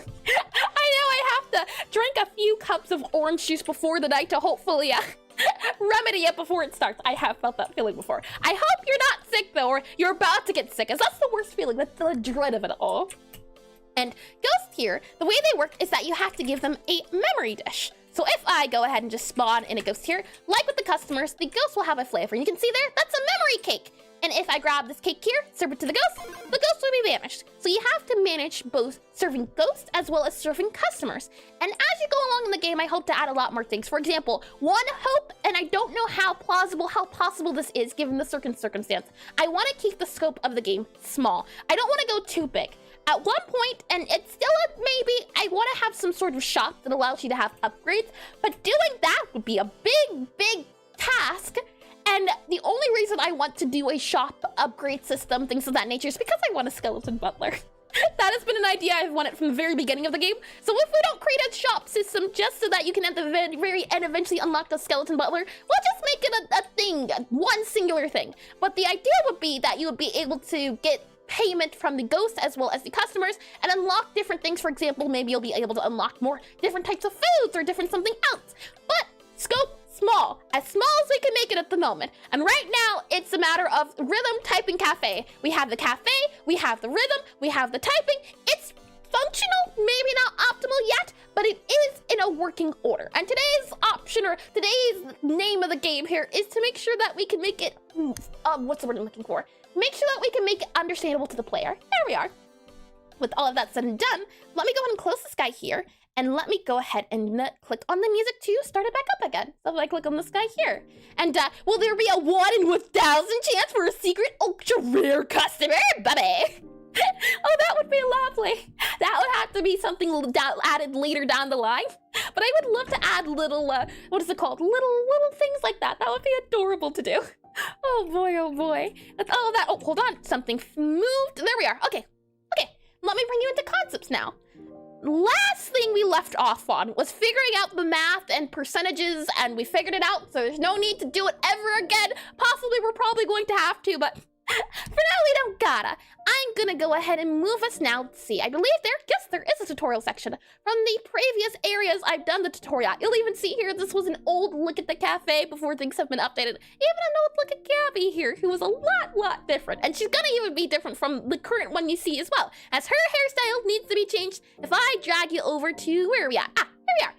I have to drink a few cups of orange juice before the night to hopefully, remedy it before it starts. I have felt that feeling before. I hope you're not sick though, or you're about to get sick, as that's the worst feeling. That's the dread of it all. And ghosts here, the way they work is that you have to give them a memory dish. So if I go ahead and just spawn in a ghost here, like with the customers, the ghost will have a flavor. You can see there, that's a memory cake. And if I grab this cake here, serve it to the ghost will be banished. So you have to manage both serving ghosts as well as serving customers. And as you go along in the game, I hope to add a lot more things. For example, one hope, and I don't know how possible this is given the circumstance, I want to keep the scope of the game small. I don't want to go too big. At one point, and it's still a maybe, I want to have some sort of shop that allows you to have upgrades, but doing that would be a big task. And the only reason I want to do a shop upgrade system, things of that nature, is because I want a skeleton butler. That has been an idea I've wanted from the very beginning of the game. So if we don't create a shop system just so that you can at the very end eventually unlock the skeleton butler, we'll just make it a thing, one singular thing. But the idea would be that you would be able to get payment from the ghosts as well as the customers and unlock different things. For example, maybe you'll be able to unlock more different types of foods or different something else. But scope small as we can make it at the moment. And right now it's a matter of rhythm typing cafe. We have the cafe, we have the rhythm, we have the typing. It's functional, maybe not optimal yet, but it is in a working order. And today's option, or today's name of the game here, is to make sure that we can make it what's the word I'm looking for? Make sure that we can make it understandable to the player. There we are. With all of that said and done, let me go ahead and close this guy here, and let me go ahead and click on the music to start it back up again. So if I click on this guy here, and will there be a 1 in 1,000 chance for a secret ultra rare customer, baby? Oh, that would be lovely. That would have to be something added later down the line. But I would love to add little, what is it called? Little things like that. That would be adorable to do. Oh boy, oh boy. That's all that. Oh, hold on. Something moved. There we are. Okay. Let me bring you into concepts now. Last thing we left off on was figuring out the math and percentages, and we figured it out, so there's no need to do it ever again. Possibly we're probably going to have to, but For now, we don't gotta. I'm gonna go ahead and move us now. Let's see, I believe there is a tutorial section. From the previous areas, I've done the tutorial. You'll even see here, this was an old look at the cafe before things have been updated. Even an old look at Gabby here, who was a lot different. And she's gonna even be different from the current one you see as well, as her hairstyle needs to be changed. If I drag you over to, where are we at? Here we are.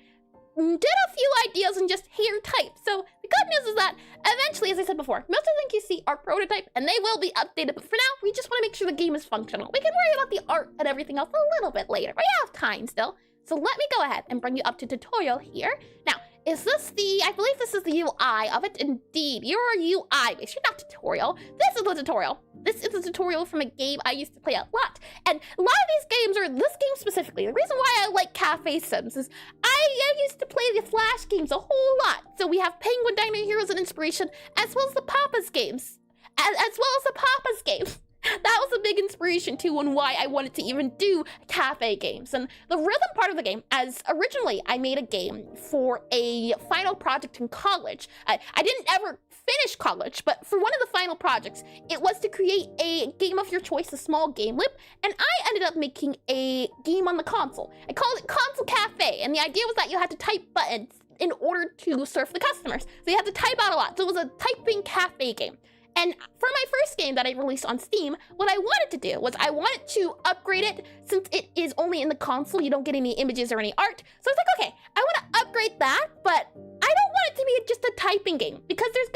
Did a few ideas on just hair type. So the good news is that eventually, as I said before, most of the things you see are prototype and they will be updated. But for now, we just want to make sure the game is functional. We can worry about the art and everything else a little bit later. We have time still. So let me go ahead and bring you up to tutorial here. Now, is this I believe this is the UI of it. Indeed, you're UI based. You're not tutorial. This is the tutorial. This is a tutorial from a game I used to play a lot. And a lot of these games, or this game specifically, the reason why I like Cafe Sims is I used to play the Flash games a whole lot. So we have Penguin Diner Heroes and Inspiration, as well as the Papa's games. As well as the Papa's games. That was a big inspiration too on why I wanted to even do cafe games. And the rhythm part of the game, as originally I made a game for a final project in college. I didn't ever finish college, but for one of the final projects, it was to create a game of your choice, a small game loop, and I ended up making a game on the console. I called it Console Cafe, and the idea was that you had to type buttons in order to serve the customers. So you had to type out a lot. So it was a typing cafe game. And for my first game that I released on Steam, what I wanted to do was I wanted to upgrade it. Since it is only in the console, you don't get any images or any art. So I was like, okay, I want to upgrade that, but I don't want it to be just a typing game, because there's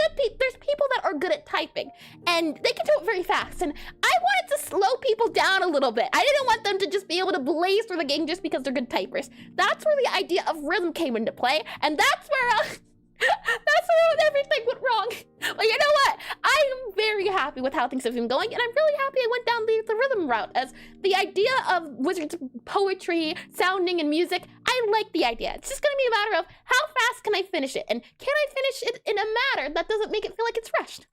people that are good at typing and they can do it very fast. And I wanted to slow people down a little bit. I didn't want them to just be able to blaze through the game just because they're good typers. That's where the idea of rhythm came into play, and that's where that's where everything went wrong. But you know what? I am very happy with how things have been going, and I'm really happy I went down the rhythm route, as the idea of wizards poetry, sounding, and music, I like the idea. It's just gonna be a matter of how fast can I finish it, and can I finish it in a manner that doesn't make it feel like it's rushed.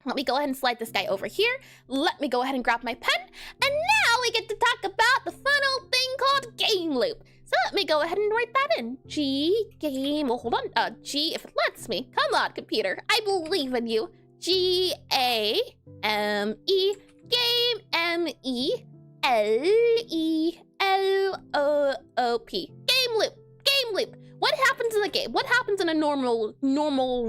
Let me go ahead and slide this guy over here. Let me go ahead and grab my pen, and now we get to talk about the fun old thing called game loop. So let me go ahead and write that in. Game, oh, hold on, G, if it lets me. Come on, computer, I believe in you. G-A-M-E, game, M-E-L-E-L-O-O-P. Game loop, game loop. What happens in the game? What happens in a normal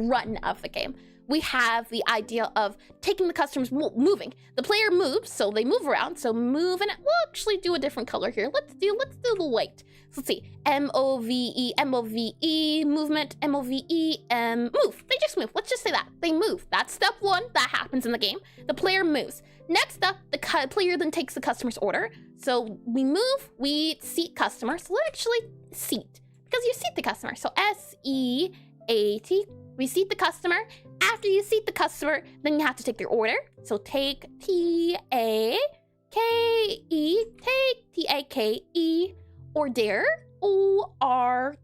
run of the game? We have the idea of taking the customers moving. The player moves, so they move around. So move, and we'll actually do a different color here. Let's do the white. So let's see, M-O-V-E, M-O-V-E, movement, M-O-V-E, move. They just move. Let's just say that they move. That's step one. That happens in the game. The player moves. Next up, the player then takes the customer's order. So we move, we seat customer. So let's actually seat, because you seat the customer. So S-E-A-T. We seat the customer. After you seat the customer, then you have to take their order. So take T-A-K-E, take T-A-K-E, order, O-R-D-D-E-R.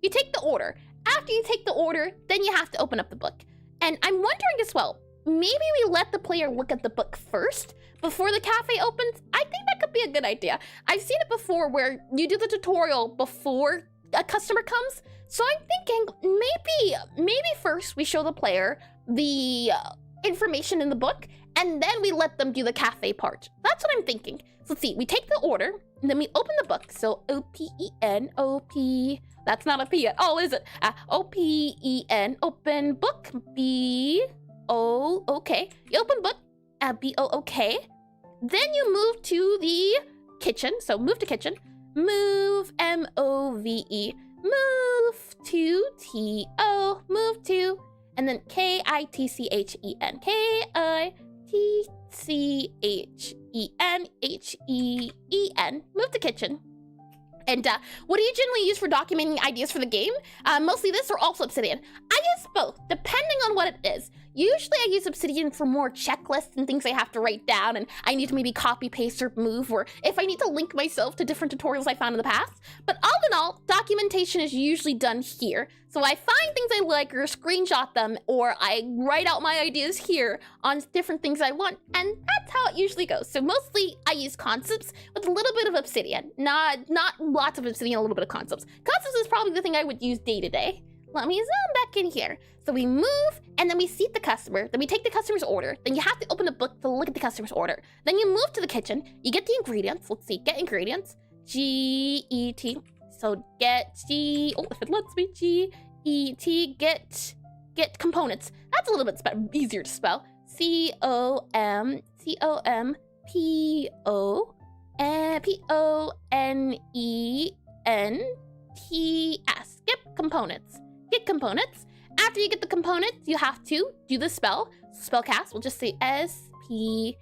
You take the order. After you take the order, then you have to open up the book. And I'm wondering as well, maybe we let the player look at the book first before the cafe opens? I think that could be a good idea. I've seen it before where you do the tutorial before a customer comes. So I'm thinking maybe first we show the player the information in the book, and then we let them do the cafe part. That's what I'm thinking. So let's see, we take the order, and then we open the book. So O-P-E-N, O-P, that's not a P at all, is it? O-P-E-N, open book, B-O-O-K. You open book, B-O-O-K. Then you move to the kitchen, so move to kitchen. Move, M-O-V-E, move to T-O, move to, and then K-I-T-C-H-E-N, K-I-T-C-H-E-N-H-E-E-N, move to kitchen. And what do you generally use for documenting ideas for the game? Mostly this, or also Obsidian. I use both, depending on what it is. Usually I use Obsidian for more checklists and things I have to write down, and I need to maybe copy, paste, or move, or if I need to link myself to different tutorials I found in the past. But all in all, documentation is usually done here. So I find things I like, or screenshot them, or I write out my ideas here on different things I want, and that's how it usually goes. So mostly I use concepts with a little bit of Obsidian. Not lots of Obsidian, a little bit of concepts. Concepts is probably the thing I would use day to day. Let me zoom back in here. So we move, and then we seat the customer, then we take the customer's order, then you have to open the book to look at the customer's order. Then you move to the kitchen, you get the ingredients. Let's see, get ingredients, G-E-T. So get if it lets me, G-E-T, get components. That's a little bit easier to spell. C-O-M-P-O-N-E-N-T-S. Get components. Get components. After you get the components, you have to do the spellcast. We'll just say S-P-E-L-L.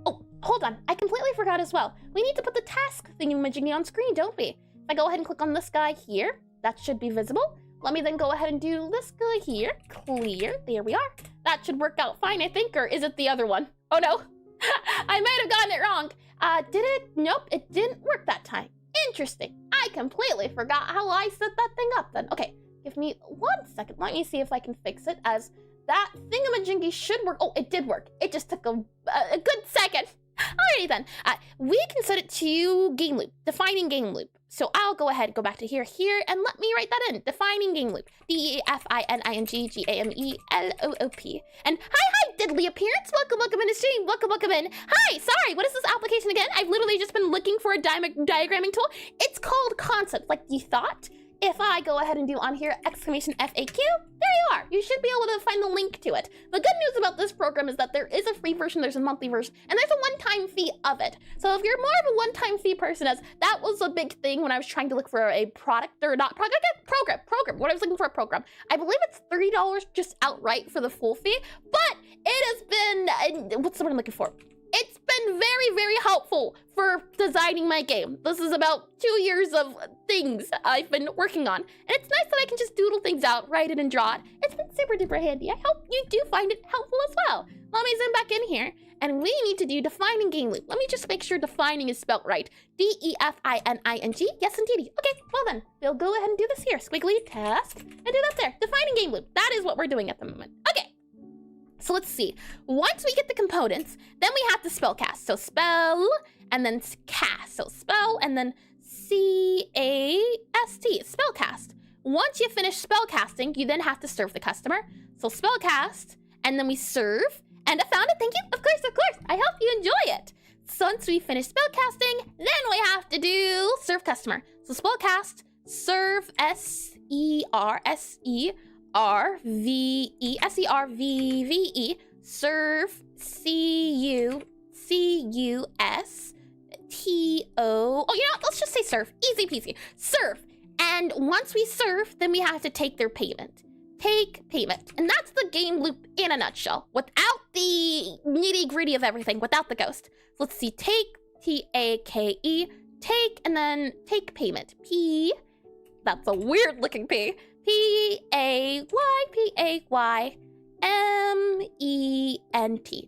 Oh, hold on. I completely forgot as well. We need to put the task thingamajiggy on screen, don't we? If I go ahead and click on this guy here, that should be visible. Let me then go ahead and do this guy here. Clear. There we are. That should work out fine, I think. Or is it the other one? Oh, no. I might have gotten it wrong. Did it? Nope, it didn't work that time. Interesting. I completely forgot how I set that thing up then. Okay, give me 1 second. Let me see if I can fix it, as that thingamajiggy should work. Oh, it did work. It just took a good second. Alrighty then. We can set it to game loop, defining game loop. So I'll go ahead, go back to here, and let me write that in. Defining game loop. D-E-F-I-N-I-N-G-G-A-M-E-L-O-O-P. And hi, diddly appearance. Welcome in the stream. Welcome in. Hi, sorry, what is this application again? I've literally just been looking for a diagramming tool. It's called Concept, like you thought. If I go ahead and do on here, exclamation FAQ, there you are. You should be able to find the link to it. The good news about this program is that there is a free version, there's a monthly version, and there's a one-time fee of it. So if you're more of a one-time fee person, as that was a big thing when I was trying to look for a product, or not product, program, when I was looking for a program. I believe it's $30 just outright for the full fee, but it has been, what's the word I'm looking for? It's been very, very helpful for designing my game. This is about 2 years of things I've been working on. And it's nice that I can just doodle things out, write it and draw it. It's been super duper handy. I hope you do find it helpful as well. Let me zoom back in here, and we need to do defining game loop. Let me just make sure defining is spelled right. D-E-F-I-N-I-N-G. Yes, indeedy. Okay, well then, we'll go ahead and do this here. Squiggly task, and do that there. Defining game loop. That is what we're doing at the moment. Okay. So let's see. Once we get the components, then we have to spellcast. So spell and then cast. So spell and then C-A-S-T. Spellcast. Once you finish spellcasting, you then have to serve the customer. So spellcast, and then we serve. And I found it. Thank you. Of course. I hope you enjoy it. So once we finish spellcasting, then we have to do serve customer. So spellcast, serve, S-E-R-S-E. R-V-E-S-E-R-V-V-E, serve, C-U-C-U-S-T-O, oh, you know what, let's just say serve, easy peasy, serve. And once we serve, then we have to take their payment. Take payment, and that's the game loop in a nutshell, without the nitty-gritty of everything, without the ghost. So let's see, take, T-A-K-E, take, and then take payment, P, that's a weird looking P, P-A-Y-M-E-N-T.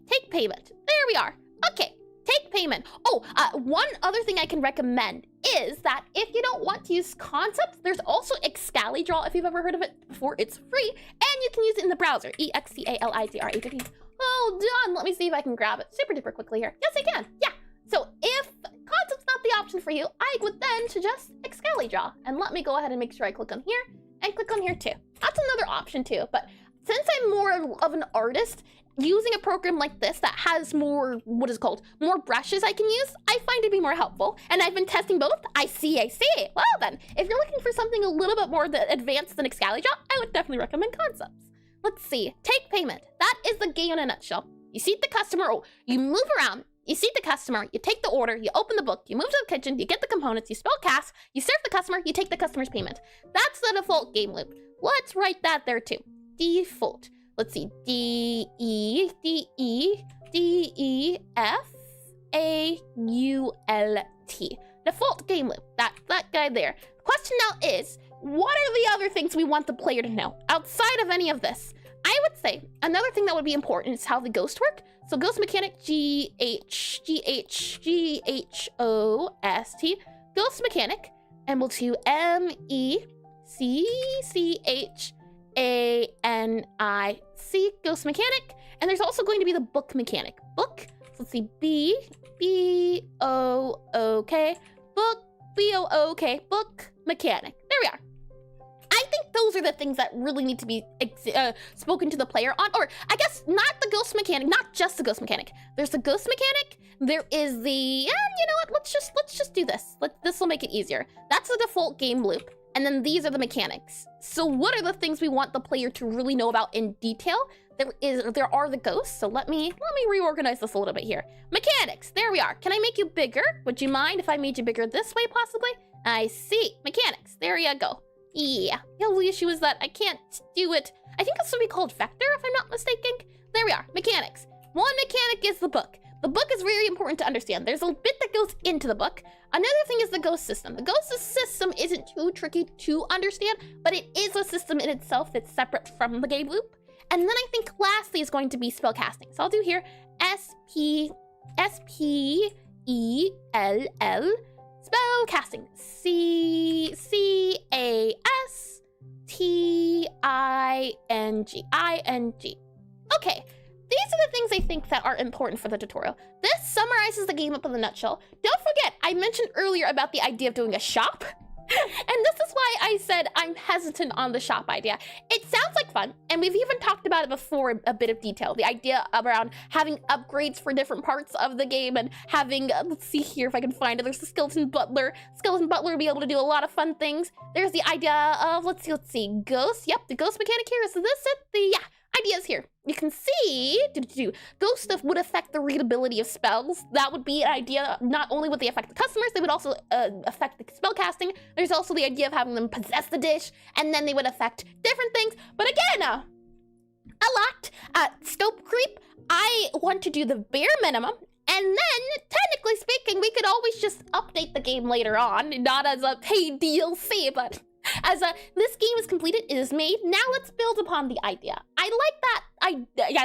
Take payment. There we are. Okay, take payment. Oh, one other thing I can recommend is that if you don't want to use Concept, there's also Excalidraw, if you've ever heard of it before. It's free, and you can use it in the browser. E-X-C-A-L-I-D-R-A-W. Hold on, let me see if I can grab it super duper quickly here. Yes, I can. Yeah. So if Concept's not the option for you, I would then suggest Excalidraw. And let me go ahead and make sure I click on here. And click on here too. That's another option too, but since I'm more of an artist, using a program like this that has more, more brushes I can use, I find to be more helpful. And I've been testing both. I see. Well then, if you're looking for something a little bit more advanced than Excalidraw, I would definitely recommend Concepts. Let's see, take payment. That is the game in a nutshell. You seat the customer, you move around, you seat the customer, you take the order, you open the book, you move to the kitchen, you get the components, you spellcast, you serve the customer, you take the customer's payment. That's the default game loop. Let's write that there too. Default. Let's see. D-E-F-A-U-L-T. Default game loop. That guy there. Question now is, what are the other things we want the player to know outside of any of this? I would say another thing that would be important is how the ghosts work. So ghost mechanic, G-H-G-H-G-H-O-S-T, ghost mechanic, and we'll do M-E-C-C-H-A-N-I-C, ghost mechanic. And there's also going to be the book mechanic. Book, so let's see, B-O-O-K, book, B-O-O-K, book mechanic. There we are. I think those are the things that really need to be spoken to the player on. Or I guess not the ghost mechanic, not just the ghost mechanic. There's the ghost mechanic. There is the, you know what? Let's just do this. This will make it easier. That's the default game loop. And then these are the mechanics. So what are the things we want the player to really know about in detail? There are the ghosts. So let me reorganize this a little bit here. Mechanics, there we are. Can I make you bigger? Would you mind if I made you bigger this way possibly? I see, mechanics, there you go. Yeah, the only issue is that I can't do it. I think this would be called vector if I'm not mistaken. There we are, mechanics. One mechanic is the book. The book is very important to understand. There's a bit that goes into the book. Another thing is the ghost system. The ghost system isn't too tricky to understand, but it is a system in itself that's separate from the game loop. And then I think lastly is going to be spellcasting. So I'll do here S-P-E-L-L, spellcasting, C-A-S-T-I-N-G. Okay. These are the things I think that are important for the tutorial. This summarizes the game up in a nutshell. Don't forget, I mentioned earlier about the idea of doing a shop. And this is why I said I'm hesitant on the shop idea. It sounds like fun, and we've even talked about it before in a bit of detail. The idea around having upgrades for different parts of the game and having, let's see here if I can find it. There's the skeleton butler. Skeleton butler will be able to do a lot of fun things. There's the idea of, let's see, ghost. Yep, the ghost mechanic here. Is this it? Ideas here. You can see, ghost stuff would affect the readability of spells. That would be an idea. Not only would they affect the customers, they would also affect the spellcasting. There's also the idea of having them possess the dish, and then they would affect different things. But again, a lot. Scope creep, I want to do the bare minimum. And then, technically speaking, we could always just update the game later on, not as a paid DLC, but as this game is completed, it is made. Now let's build upon the idea. I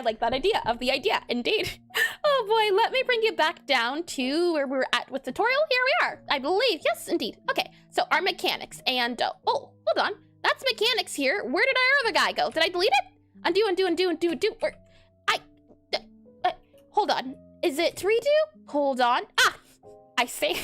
like that idea of the idea, indeed. Oh boy, let me bring you back down to where we were at with tutorial. Here we are, I believe. Yes, indeed. Okay, so our mechanics and, oh, hold on. That's mechanics here. Where did our other guy go? Did I delete it? Undo. Where? Hold on. Is it to redo? Hold on. Ah, I see.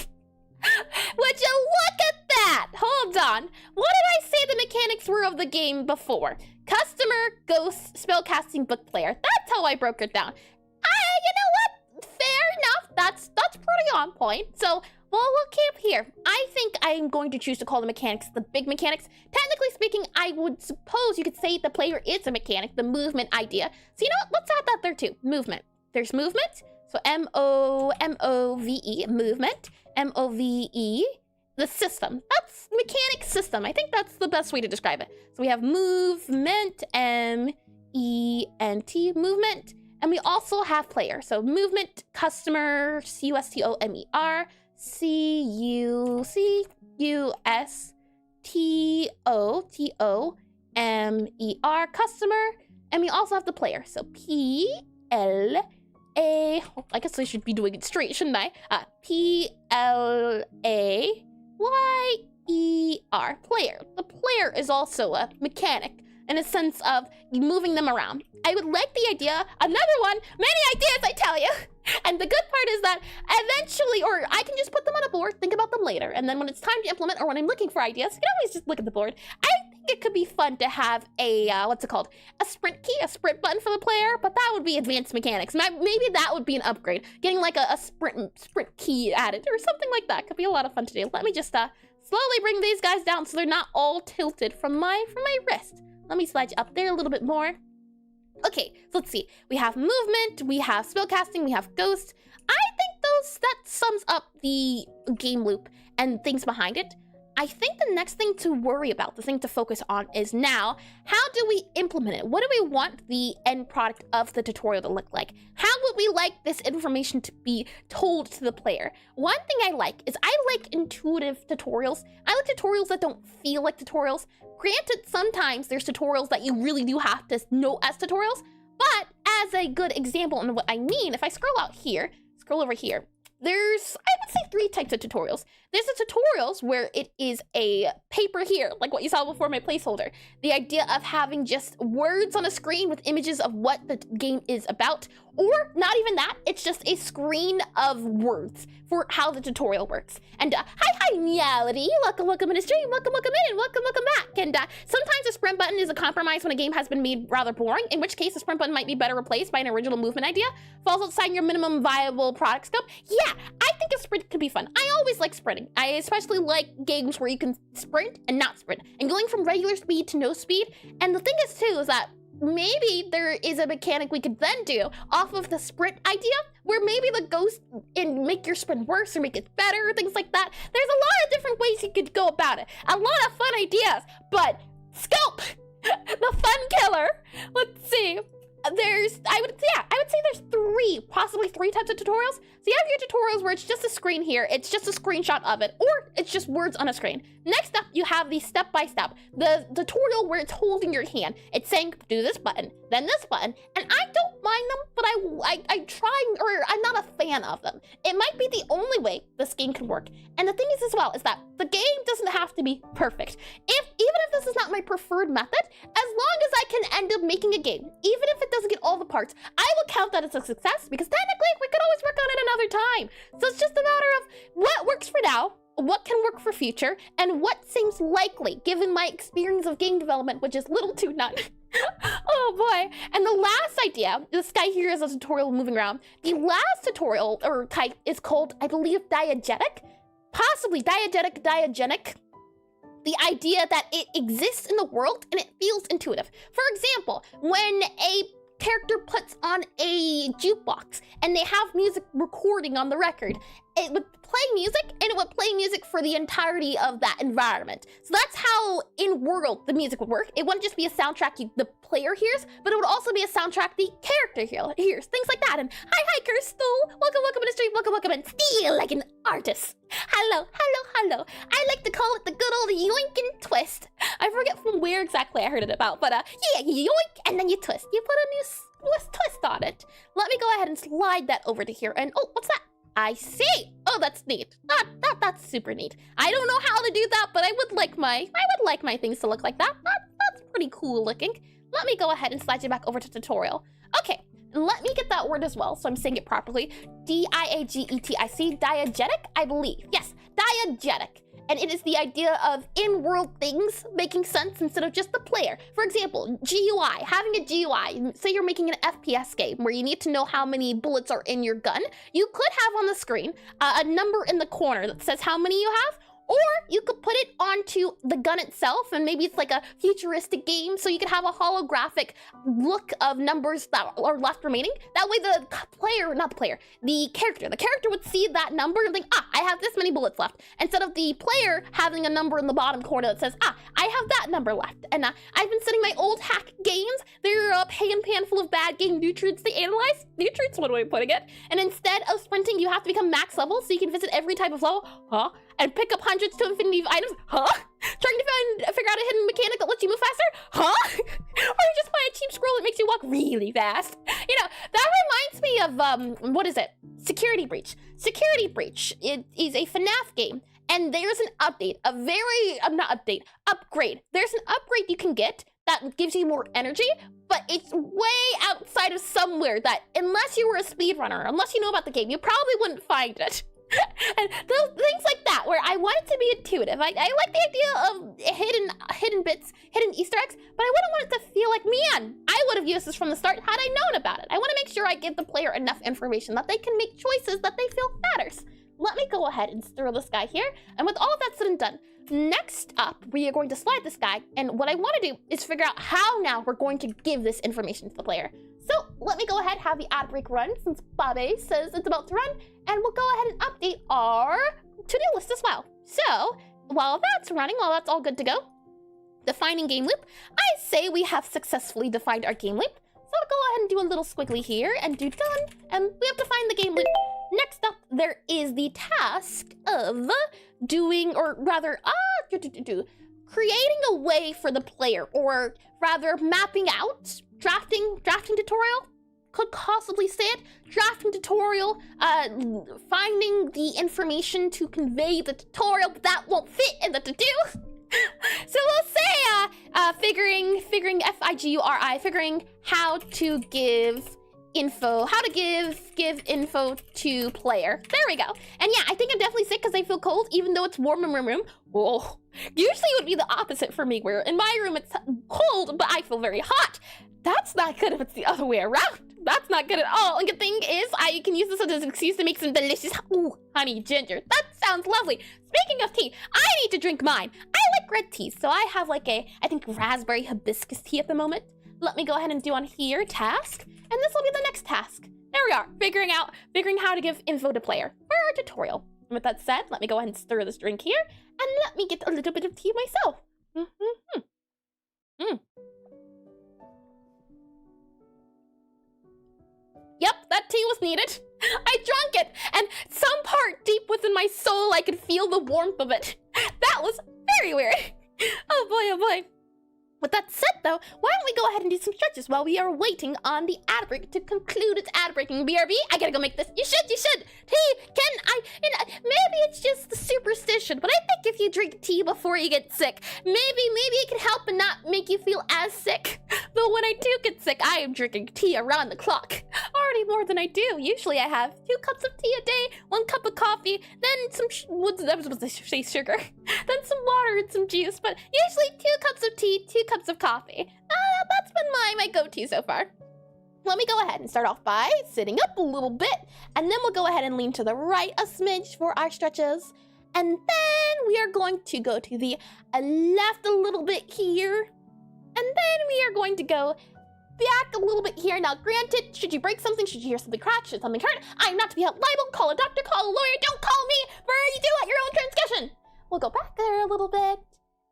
Would you look at that? Hold on. What did I say the mechanics were of the game before? Customer, ghost, spellcasting, book player. That's how I broke it down. You know what? Fair enough. That's pretty on point. So, we'll keep here. I think I'm going to choose to call the mechanics the big mechanics. Technically speaking, I would suppose you could say the player is a mechanic, the movement idea. So you know what? Let's add that there too. Movement. There's movement. So M-O-V-E, movement. M-O-V-E, the system. That's mechanic system. I think that's the best way to describe it. So we have movement, M-E-N-T, movement. And we also have player. So movement, customer, C-U-S-T-O-M-E-R, C-U-C-U-S-T-O-T-O-M-E-R, customer. And we also have the player. So P-L-A, I guess I should be doing it straight, shouldn't I? P-L-A-Y-E-R, player. The player is also a mechanic in a sense of moving them around. I would like the idea, another one, many ideas I tell you. And the good part is that eventually, or I can just put them on a board, think about them later. And then when it's time to implement or when I'm looking for ideas, you can always just look at the board. I think it could be fun to have a, what's it called? A sprint key, a sprint button for the player, but that would be advanced mechanics. Maybe that would be an upgrade. Getting like a sprint key added or something like that could be a lot of fun to do. Let me just slowly bring these guys down so they're not all tilted from my wrist. Let me slide you up there a little bit more. Okay, so let's see. We have movement, we have spellcasting, we have ghost. I think that sums up the game loop and things behind it. I think the next thing to worry about, the thing to focus on is now, how do we implement it? What do we want the end product of the tutorial to look like? How would we like this information to be told to the player? One thing I like is I like intuitive tutorials. I like tutorials that don't feel like tutorials. Granted, sometimes there's tutorials that you really do have to know as tutorials, but as a good example on what I mean, if I scroll over here, there's, I would say 3 types of tutorials. There's the tutorials where it is a paper here, like what you saw before my placeholder. The idea of having just words on a screen with images of what the game is about, or not even that, it's just a screen of words for how the tutorial works. And hi Meowity, welcome in the stream, welcome in, welcome back. And sometimes a sprint button is a compromise when a game has been made rather boring, in which case the sprint button might be better replaced by an original movement idea. Falls outside your minimum viable product scope. Yeah, I think a sprint can be fun. I always like sprinting. I especially like games where you can sprint and not sprint, and going from regular speed to no speed. And the thing is too, is that maybe there is a mechanic we could then do off of the sprint idea, where maybe the ghost and make your sprint worse or make it better, things like that. There's a lot of different ways you could go about it. A lot of fun ideas, but scope, the fun killer. Let's see. I would say there's 3, possibly 3 types of tutorials. So you have your tutorials where it's just a screen here, it's just a screenshot of it, or it's just words on a screen. Next up, you have the step-by-step, the tutorial where it's holding your hand. It's saying, do this button, then this button, and I don't mind them, but I try, or I'm not a fan of them. It might be the only way this game can work. And the thing is as well, is that the game doesn't have to be perfect. Even if this is not my preferred method, as long as I can end up making a game, even if it doesn't get all the parts, I will count that as a success, because technically we could always work on it another time. So it's just a matter of what works for now, what can work for future, and what seems likely given my experience of game development, which is little to none. Oh boy. And the last idea, this guy here is a tutorial moving around. The last tutorial or type is called, I believe, diegetic, possibly diagenic. The idea that it exists in the world and it feels intuitive. For example, when a character puts on a jukebox and they have music recording on the record, it would play music, and it would play music for the entirety of that environment. So that's how in-world the music would work. It wouldn't just be a soundtrack the player hears, but it would also be a soundtrack the character hears, things like that. And hi Crystal, welcome in the stream, welcome in, feel like an artist. Hello. I like to call it the good old yoink and twist. I forget from where exactly I heard it about, but yeah, yoink, and then you twist. You put a new twist on it. Let me go ahead and slide that over to here, and oh, what's that? I see. Oh, that's neat. That's super neat. I don't know how to do that, but I would like my things to look like that. That's pretty cool looking. Let me go ahead and slide you back over to tutorial. Okay, let me get that word as well, so I'm saying it properly. D-I-A-G-E-T-I-C, diegetic, I believe. Yes, diegetic. And it is the idea of in-world things making sense instead of just the player. For example, GUI, having a GUI, say you're making an FPS game where you need to know how many bullets are in your gun. You could have on the screen a number in the corner that says how many you have, or you could put it onto the gun itself, and maybe it's like a futuristic game, so you could have a holographic look of numbers that are left remaining. That way the character would see that number and think, I have this many bullets left, instead of the player having a number in the bottom corner that says, I have that number left. And I've been sending my old hack games. They're a pan full of bad game nutrients to analyze. Nutrients, one way of putting it. And instead of sprinting, you have to become max level, so you can visit every type of level. And pick up hundreds to infinity of items. Trying to figure out a hidden mechanic that lets you move faster? Or you just buy a cheap scroll that makes you walk really fast. You know, that reminds me of, what is it? Security Breach. Security Breach, it is a FNAF game, and there's an update, upgrade. There's an upgrade you can get that gives you more energy, but it's way outside of somewhere that, unless you were a speedrunner, unless you know about the game, you probably wouldn't find it. And those things like that, where I want it to be intuitive. I like the idea of hidden bits, hidden Easter eggs, but I wouldn't want it to feel like, man, I would have used this from the start had I known about it. I want to make sure I give the player enough information that they can make choices that they feel matters. Let me go ahead and stir this guy here, and with all of that said and done, next up, we are going to slide this guy, and what I want to do is figure out how now we're going to give this information to the player. So let me go ahead, have the ad break run, since Bobby says it's about to run, and we'll go ahead and update our to-do list as well. So while that's running, while that's all good to go, defining game loop, I say we have successfully defined our game loop. So I'll go ahead and do a little squiggly here and do done, and we have defined the game loop. Next up, there is the task of doing, or rather, creating a way for the player, or rather mapping out, drafting tutorial. could possibly say it, drafting tutorial, finding the information to convey the tutorial, but that won't fit in the to-do. So we'll say, figuring F-I-G-U-R-I, figuring how to give info, give info to player. There we go. And yeah, I think I'm definitely sick because I feel cold, even though it's warm in my room. Whoa. Usually it would be the opposite for me, where in my room it's cold, but I feel very hot. That's not good if it's the other way around. That's not good at all. And the thing is, I can use this as an excuse to make some delicious honey ginger. That sounds lovely. Speaking of tea, I need to drink mine. I like red tea, so I have like I think raspberry hibiscus tea at the moment. Let me go ahead and do on here, task, and this will be the next task. There we are, figuring how to give info to player for our tutorial. And with that said, let me go ahead and stir this drink here, and let me get a little bit of tea myself. Yep, that tea was needed. I drank it, and some part deep within my soul, I could feel the warmth of it. That was very weird. Oh boy, oh boy. With that said, though, why don't we go ahead and do some stretches while we are waiting on the ad break to conclude its ad breaking. BRB, I gotta go make this. You should. Tea, maybe it's just the superstition, but I think if you drink tea before you get sick, maybe it can help and not make you feel as sick. But when I do get sick, I am drinking tea around the clock. Already more than I do. Usually I have 2 cups of tea a day, 1 cup of coffee, then some, sugar, then some water and some juice, but usually 2 cups of tea, 2 cups of coffee. That's been my go-to so far. Let me go ahead and start off by sitting up a little bit, and then we'll go ahead and lean to the right a smidge for our stretches. And then we are going to go to the left a little bit here. And then we are going to go back a little bit here. Now, granted, should you break something, should you hear something crack, should something hurt, I'm not to be held liable. Call a doctor, call a lawyer, don't call me, for you do at your own transgression. We'll go back there a little bit,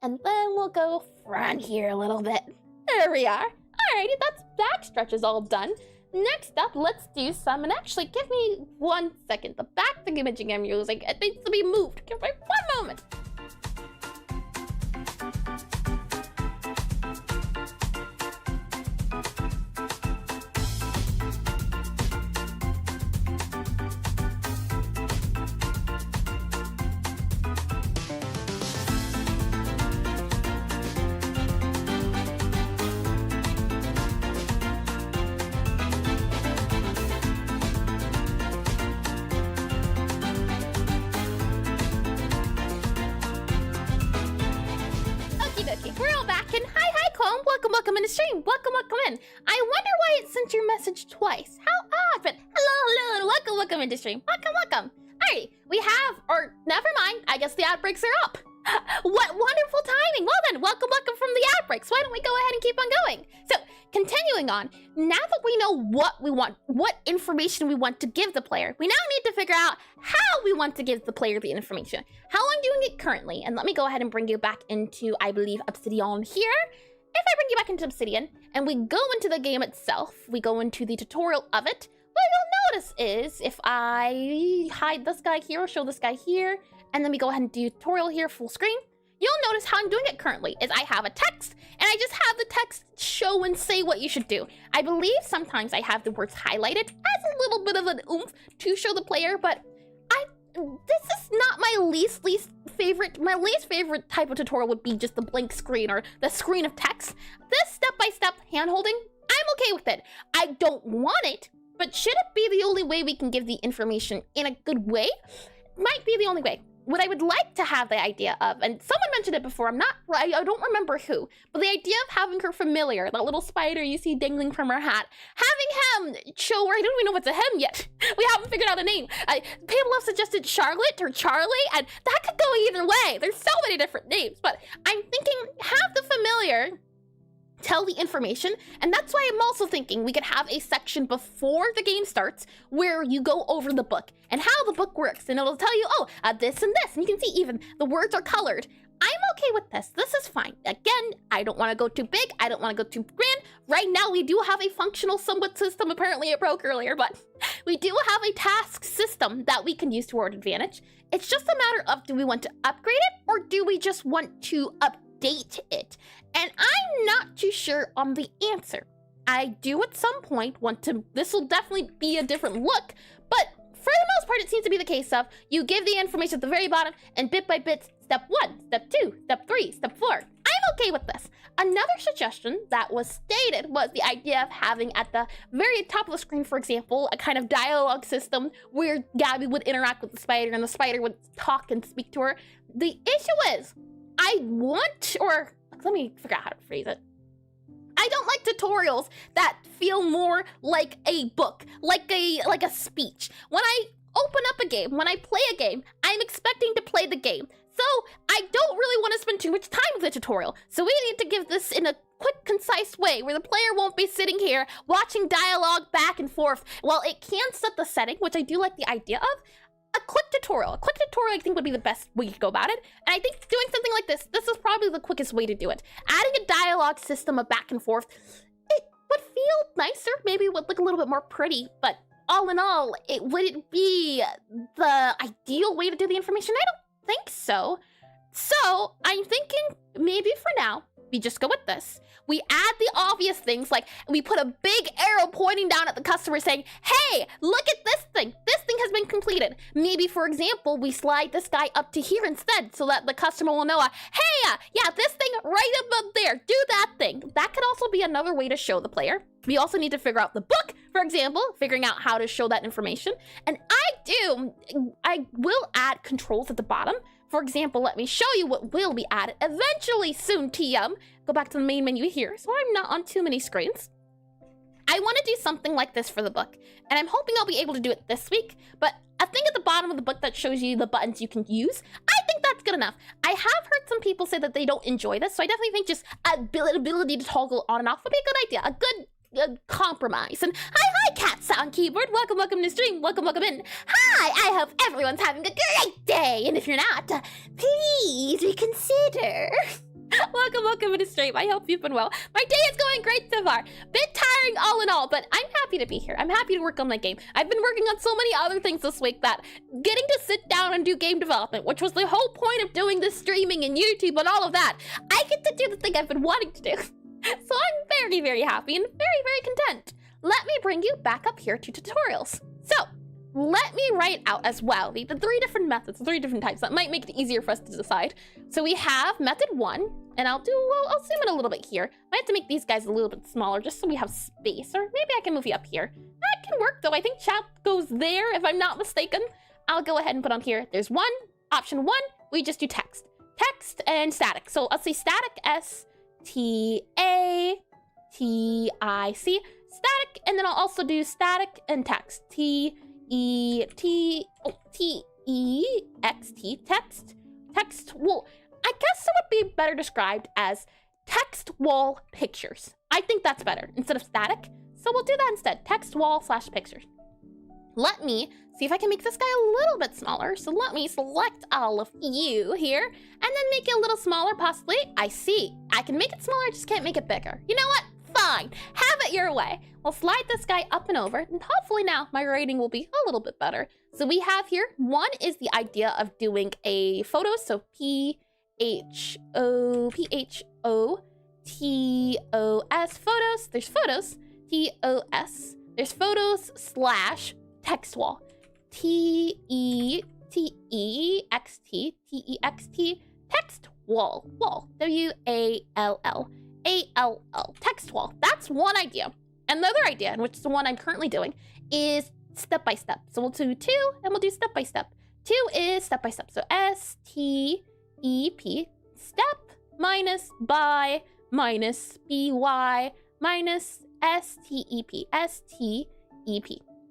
and then we'll go front here a little bit. There we are. Alrighty, that's back stretches all done. Next up, let's do some, and actually, give me 1 second. The back imaging I'm using, it needs to be moved. Give me 1 moment. We're all back, and hi, Clone. Welcome in the stream. Welcome in. I wonder why it sent your message twice. How odd, but hello, welcome in the stream. Welcome. Alrighty, we have, or never mind, I guess the ad breaks are up. What wonderful timing. Well then, welcome from the ad breaks. Why don't we go ahead and keep on going? So, continuing on, now that we know what we want, what information we want to give the player, we now need to figure out how we want to give the player the information. How I'm doing it currently, and let me go ahead and bring you back into, I believe, Obsidian here. If I bring you back into Obsidian, and we go into the game itself, we go into the tutorial of it, what you'll notice is, if I hide this guy here, or show this guy here, and then we go ahead and do tutorial here, full screen, you'll notice how I'm doing it currently is I have a text, and I just have the text show and say what you should do. I believe sometimes I have the words highlighted as a little bit of an oomph to show the player, but this is not my least favorite. My least favorite type of tutorial would be just the blank screen or the screen of text. This step-by-step hand-holding, I'm okay with it. I don't want it, but should it be the only way we can give the information in a good way? Might be the only way. What I would like to have the idea of, and someone mentioned it before, I don't remember who, but the idea of having her familiar, that little spider you see dangling from her hat, having him show her, I don't even know if it's a him yet. We haven't figured out a name. People have suggested Charlotte or Charlie, and that could go either way. There's so many different names, but I'm thinking have the familiar tell the information, and that's why I'm also thinking we could have a section before the game starts where you go over the book and how the book works, and it'll tell you, this and this, and you can see even the words are colored. I'm okay with this. This is fine. Again, I don't want to go too big. I don't want to go too grand. Right now, we do have a functional somewhat system. Apparently, it broke earlier, but we do have a task system that we can use to our advantage. It's just a matter of, do we want to upgrade it, or do we just want to update it? And I'm not too sure on the answer. I do at some point want to, this will definitely be a different look, but for the most part, it seems to be the case of you give the information at the very bottom and bit by bit, step 1, step 2, step 3, step 4. I'm okay with this. Another suggestion that was stated was the idea of having at the very top of the screen, for example, a kind of dialogue system where Gabby would interact with the spider and the spider would talk and speak to her. The issue is, I want, or let me figure out how to phrase it. I don't like tutorials that feel more like a book, like a speech. When I open up a game, when I play a game, I'm expecting to play the game. So I don't really want to spend too much time with the tutorial. So we need to give this in a quick, concise way where the player won't be sitting here watching dialogue back and forth. While it can set the setting, which I do like the idea of, a quick tutorial I think would be the best way to go about it. And I think doing something like this is probably the quickest way to do it. Adding a dialogue system of back and forth, it would feel nicer, maybe it would look a little bit more pretty, but all in all, would it be the ideal way to do the information? I don't think so. So I'm thinking maybe for now, we just go with this. We add the obvious things, like we put a big arrow pointing down at the customer saying, hey, look at this thing. This thing has been completed. Maybe, for example, we slide this guy up to here instead so that the customer will know, hey, yeah, this thing right above there, do that thing. That could also be another way to show the player. We also need to figure out the book, for example, figuring out how to show that information. And I will add controls at the bottom. For example, let me show you what will be added eventually soon, TM. Go back to the main menu here, so I'm not on too many screens. I want to do something like this for the book, and I'm hoping I'll be able to do it this week, but a thing at the bottom of the book that shows you the buttons you can use, I think that's good enough. I have heard some people say that they don't enjoy this, so I definitely think just ability to toggle on and off would be a good idea, a good compromise. And hi Cat Sound Keyboard, welcome to the stream, welcome in. Hi, I hope everyone's having a great day, and if you're not, please reconsider. welcome to the stream. I hope you've been well. My day is going great so far. Bit tiring all in all, but I'm happy to be here. I'm happy to work on my game. I've been working on so many other things this week that getting to sit down and do game development, which was the whole point of doing this streaming and YouTube and all of that, I get to do the thing I've been wanting to do. So I'm very, very happy and very, very content. Let me bring you back up here to tutorials. So let me write out as well the 3 different methods, 3 different types. That might make it easier for us to decide. So we have method 1, and I'll zoom in a little bit here. I have to make these guys a little bit smaller just so we have space, or maybe I can move you up here. That can work though. I think chat goes there if I'm not mistaken. I'll go ahead and put on here. There's option 1, we just do text and static. So I'll say static STATIC, static, and then I'll also do static and text, text. Well, I guess it would be better described as text wall pictures. I think that's better instead of static, so we'll do that instead, text wall / pictures. Let me see if I can make this guy a little bit smaller. So let me select all of you here and then make it a little smaller, possibly. I see. I can make it smaller, I just can't make it bigger. You know what? Fine. Have it your way. We'll slide this guy up and over, and hopefully now my rating will be a little bit better. So we have here, 1 is the idea of doing a photo. So PHOTOS, photos. There's photos. TOS. There's photos / text wall. TEXT, text wall. WALL, text wall. That's one idea. Another idea, and which is the one I'm currently doing, is step by step. So we'll do 2 and we'll do step by step. 2 is step by step. So STEP, step minus by minus BY minus STEP,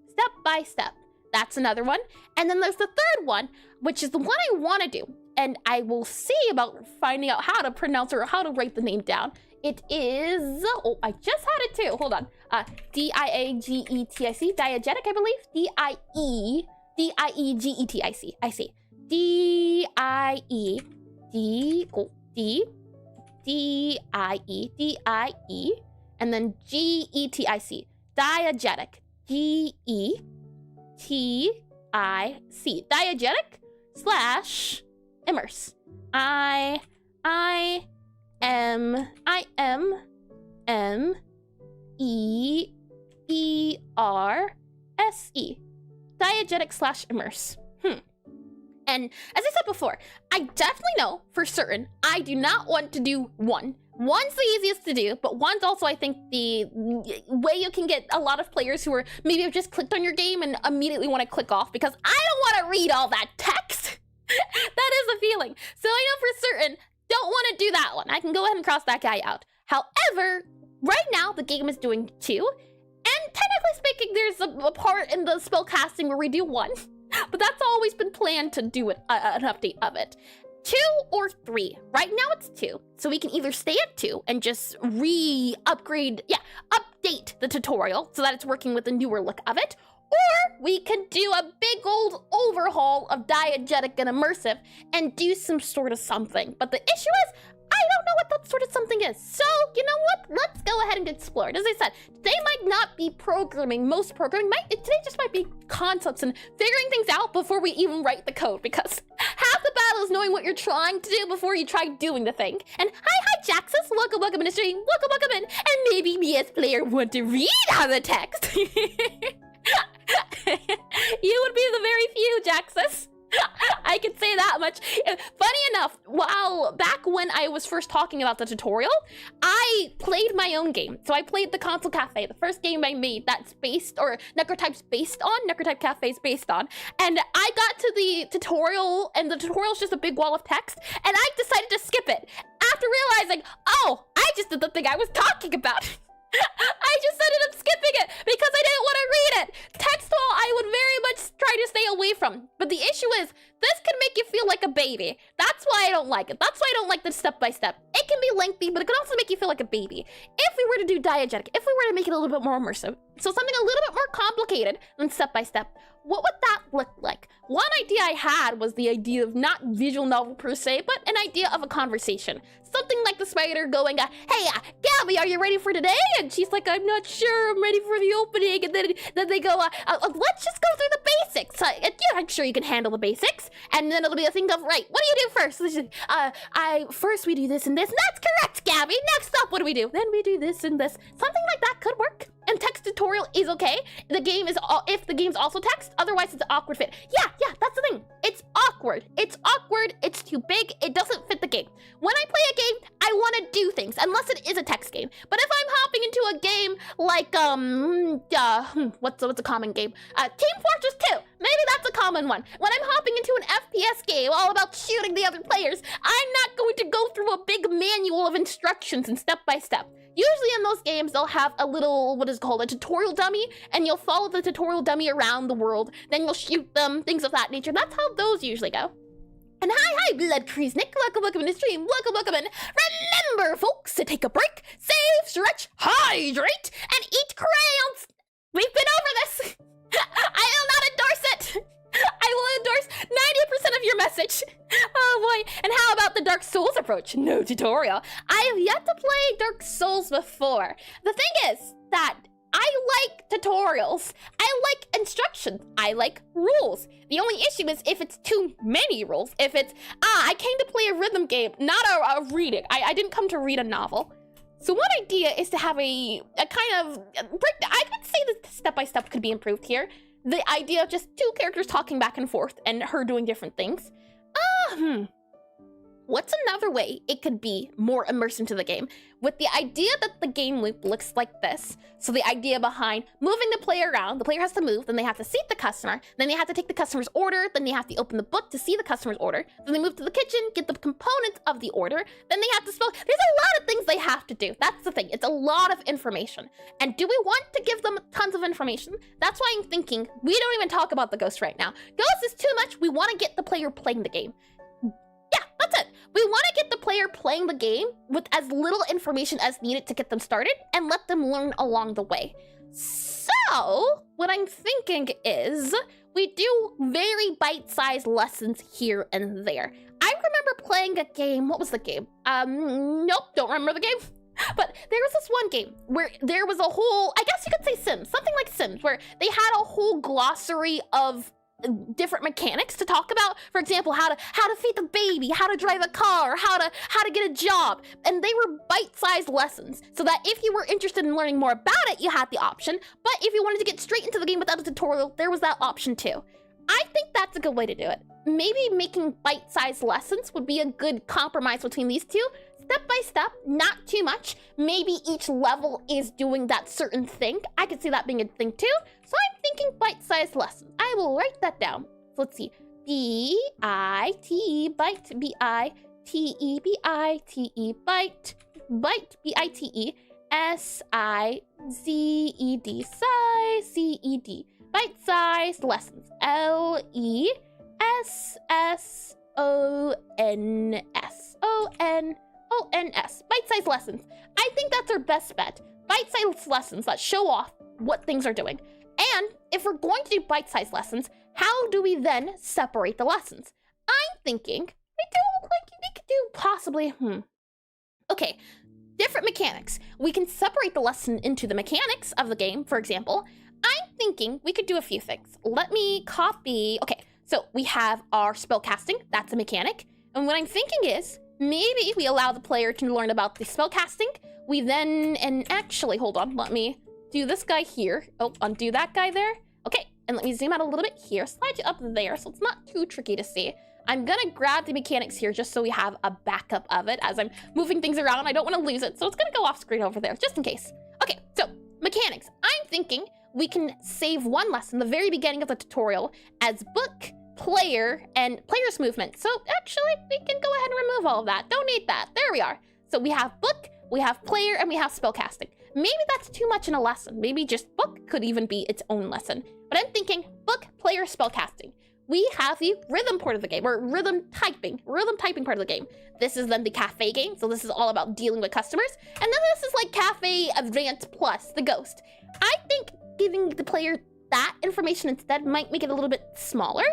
step by step. That's another one. And then there's the third one, which is the one I want to do. And I will see about finding out how to pronounce or how to write the name down. It is, oh, I just had it too. Hold on. DIAGETIC, diegetic, I believe. DIEGETIC. I see. DIE, and then GETIC, diegetic. GETIC, diegetic / immerse. I am Diegetic/immerse. And as I said before, I definitely know for certain I do not want to do one. One's the easiest to do, but one's also, I think, the way you can get a lot of players who are maybe have just clicked on your game and immediately want to click off because I don't want to read all that text. That is a feeling. So I know for certain, don't want to do that one. I can go ahead and cross that guy out. However, right now the game is doing 2, and technically speaking, there's a part in the spell casting where we do 1. But that's always been planned to do an update of it. 2 or 3. Right now it's 2. So we can either stay at 2 and just update the tutorial so that it's working with the newer look of it. Or we can do a big old overhaul of diegetic and immersive and do some sort of something. But the issue is, I don't know what that sort of something is. So, you know what? Let's go ahead and explore it. As I said, today might not be programming. Most programming today just might be concepts and figuring things out before we even write the code, because half the battle is knowing what you're trying to do before you try doing the thing. And hi, Jaxus. Welcome in the stream. Welcome in. And maybe me as player want to read out the text. You would be the very few, Jaxus. I can say that much. Funny enough, back when I was first talking about the tutorial, I played my own game. So I played the Console Cafe, the first game I made that's based, or Necrotype's based on, Necrotype Cafe is based on. And I got to the tutorial, and the tutorial's just a big wall of text, and I decided to skip it after realizing, oh, I just did the thing I was talking about. I just ended up skipping it because I didn't want to read it. Text wall I would very much try to stay away from. But the issue is, this can make you feel like a baby. That's why I don't like it. That's why I don't like the step-by-step. It can be lengthy, but it can also make you feel like a baby. If we were to do diegetic, if we were to make it a little bit more immersive, so something a little bit more complicated than step-by-step, what would that look like? One idea I had was the idea of not visual novel per se, but an idea of a conversation. Something like the spider going, hey, Gabby, are you ready for today? And she's like, I'm not sure, I'm ready for the opening. And then they go, let's just go through the basics. Yeah, I'm sure you can handle the basics. And then it'll be a thing of, right, what do you do first? First we do this and this. And that's correct, Gabby. Next up, what do we do? Then we do this and this. Something like that could work. And text tutorial is okay. The game is if the game's also text, otherwise it's an awkward fit. Yeah, that's the thing. It's awkward. It's too big. It doesn't fit the game. When I play a game, I want to do things, unless it is a text game. But if I'm hopping into a game like what's a common game? Team Fortress 2. Maybe that's a common one. When I'm hopping into an FPS game all about shooting the other players, I'm not going to go through a big manual of instructions and step by step. Usually in those games, they'll have a little, what is called a tutorial dummy, and you'll follow the tutorial dummy around the world, then you'll shoot them, things of that nature. That's how those usually go. And hi, Blood Crease Nick. Welcome in the stream. Welcome in. Remember, folks, to take a break, save, stretch, hydrate, and eat crayons. We've been over this. I will not endorse it. I will endorse 90% of your message. Oh boy. And how about the Dark Souls approach? No tutorial. I have yet to play Dark Souls before. The thing is that I like tutorials. I like instructions. I like rules. The only issue is if it's too many rules. If it's, I came to play a rhythm game, not a reading. I didn't come to read a novel. So one idea is to have a kind of break. I could say that step-by-step could be improved here. The idea of just 2 characters talking back and forth and her doing different things. What's another way it could be more immersive into the game? With the idea that the game loop looks like this. So the idea behind moving the player around, the player has to move, then they have to seat the customer, then they have to take the customer's order, then they have to open the book to see the customer's order, then they move to the kitchen, get the components of the order, then they have to spell. There's a lot of things they have to do. That's the thing. It's a lot of information. And do we want to give them tons of information? That's why I'm thinking we don't even talk about the ghost right now. Ghost is too much. We want to get the player playing the game. Yeah, that's it. We want to get the player playing the game with as little information as needed to get them started and let them learn along the way. So, what I'm thinking is we do very bite-sized lessons here and there. I remember playing a game. What was the game? Nope, don't remember the game. But there was this one game where there was a whole, I guess you could say Sims, something like Sims, where they had a whole glossary of different mechanics to talk about. For example, how to feed the baby, how to drive a car, how to get a job. And they were bite-sized lessons, so that if you were interested in learning more about it, you had the option. But if you wanted to get straight into the game without a tutorial, there was that option too. I think that's a good way to do it. Maybe making bite-sized lessons would be a good compromise between these two. Step by step, not too much. Maybe each level is doing that certain thing. I could see that being a thing too. So I'm thinking bite-sized lessons. I will write that down. So let's see. B-I-T-E, bite, B-I-T-E, B-I-T-E, bite, bite, B-I-T-E, S-I-Z-E-D, C-E-D. Bite-sized lessons. L-E-S-S-O-N-S. O-N-O-N-S. Bite-sized lessons. I think that's our best bet. Bite-sized lessons that show off what things are doing. And if we're going to do bite-sized lessons, how do we then separate the lessons? I'm thinking we could do possibly, okay, different mechanics. We can separate the lesson into the mechanics of the game, for example. I'm thinking we could do a few things. Let me copy. Okay, so we have our spell casting. That's a mechanic. And what I'm thinking is maybe we allow the player to learn about the spell casting. We then, and actually, hold on, let me do this guy here. Oh, undo that guy there. Okay, and let me zoom out a little bit here. Slide you up there so it's not too tricky to see. I'm gonna grab the mechanics here just so we have a backup of it as I'm moving things around. I don't want to lose it, so it's gonna go off screen over there just in case. Okay, so mechanics. I'm thinking we can save one lesson, the very beginning of the tutorial, as book, player, and player's movement. So actually, we can go ahead and remove all of that. Don't need that. There we are. So we have book, we have player, and we have spellcasting. Maybe that's too much in a lesson. Maybe just book could even be its own lesson. But I'm thinking book, player, spellcasting. We have the rhythm part of the game, or rhythm typing part of the game. This is then the cafe game, so this is all about dealing with customers. And then this is like Cafe Advanced Plus, the ghost. I think giving the player that information instead might make it a little bit smaller.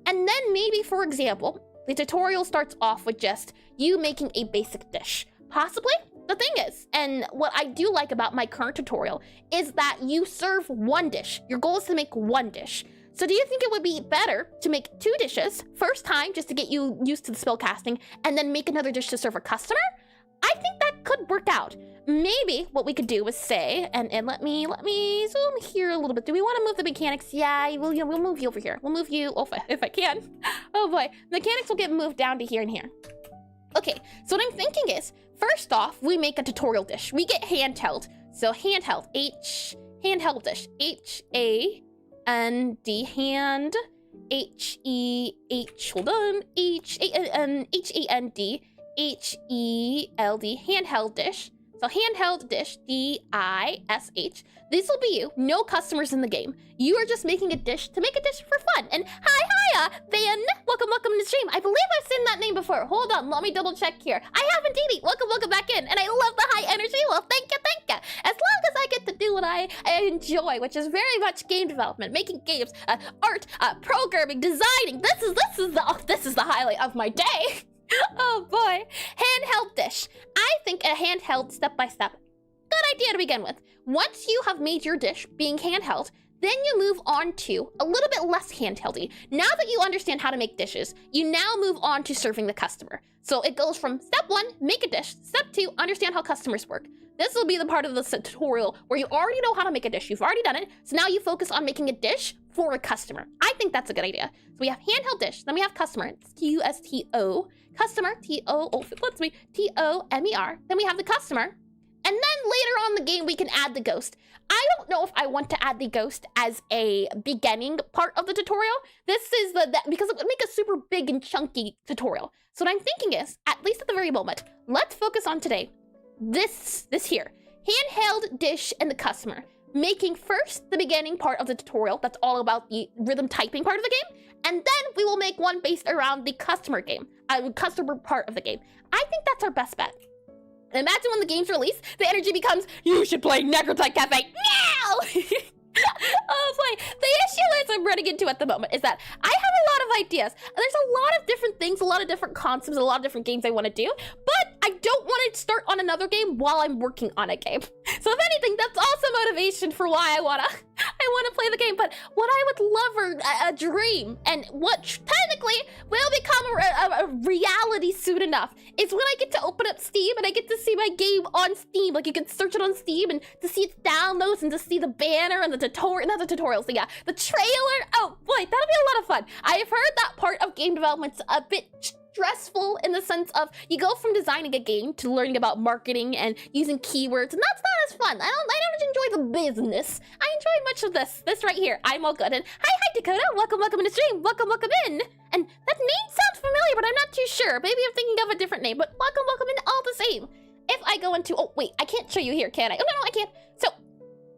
And then maybe, for example, the tutorial starts off with just you making a basic dish. Possibly. The thing is, and what I do like about my current tutorial, is that you serve one dish. Your goal is to make one dish. So do you think it would be better to make 2 dishes, first time, just to get you used to the spellcasting, and then make another dish to serve a customer? I think that could work out. Maybe what we could do is say, and let me zoom here a little bit. Do we want to move the mechanics? Yeah, we'll move you over here. We'll move you, if I can. Oh boy, mechanics will get moved down to here and here. Okay, so what I'm thinking is, first off, we make a tutorial dish. We get handheld. So handheld, handheld dish, H-A-N-D, hand, H-E-H, hold on, H-A-N-D, H-E-L-D, handheld dish. So handheld dish, D-I-S-H. This will be you, no customers in the game. You are just making a dish to make a dish for fun. And hiya, Van, welcome to the stream. I believe I've seen that name before. Hold on, let me double check here. I have indeed. Welcome back in. And I love the high energy. Well, thank you. As long as I get to do what I enjoy, which is very much game development, making games, art, programming, designing. This is the highlight of my day. Oh boy. Handheld dish. I think a handheld step-by-step. Good idea to begin with. Once you have made your dish being handheld, then you move on to a little bit less handheldy. Now that you understand how to make dishes, you now move on to serving the customer. So it goes from step 1, make a dish. Step 2, understand how customers work. This will be the part of the tutorial where you already know how to make a dish. You've already done it. So now you focus on making a dish for a customer. I think that's a good idea. So we have handheld dish, then we have customer. It's Q-U-S-T-O. Customer, T-O-M-E-R. Then we have the customer. And then later on in the game, we can add the ghost. I don't know if I want to add the ghost as a beginning part of the tutorial. This is because it would make a super big and chunky tutorial. So what I'm thinking is, at least at the very moment, let's focus on today. This here. Handheld dish and the customer. Making first the beginning part of the tutorial. That's all about the rhythm typing part of the game. And then we will make one based around the customer customer part of the game. I think that's our best bet. Imagine when the game's released, the energy becomes, you should play Necrotype Cafe now! Oh boy, the issue is I'm running into at the moment is that I have a lot of ideas. There's a lot of different things, a lot of different concepts, a lot of different games I want to do, but I don't want to start on another game while I'm working on a game. So if anything, that's also motivation for why I wanna I want to play the game, but what I would love for a dream, and what technically will become a reality soon enough, is when I get to open up Steam and I get to see my game on Steam. Like, you can search it on Steam and to see its downloads and to see the banner and the tutorial, not the tutorials, yeah, the trailer. Oh boy, that'll be a lot of fun. I have heard that part of game development's a bit stressful in the sense of you go from designing a game to learning about marketing and using keywords, and that's not as fun. I don't enjoy the business. I enjoy much of this right here. I'm all good. And hi Dakota, welcome in the stream, welcome in. And that name sounds familiar, but I'm not too sure. Maybe I'm thinking of a different name, but welcome in all the same. If I go into, oh wait, I can't show you here, can I? Oh no, I can't. So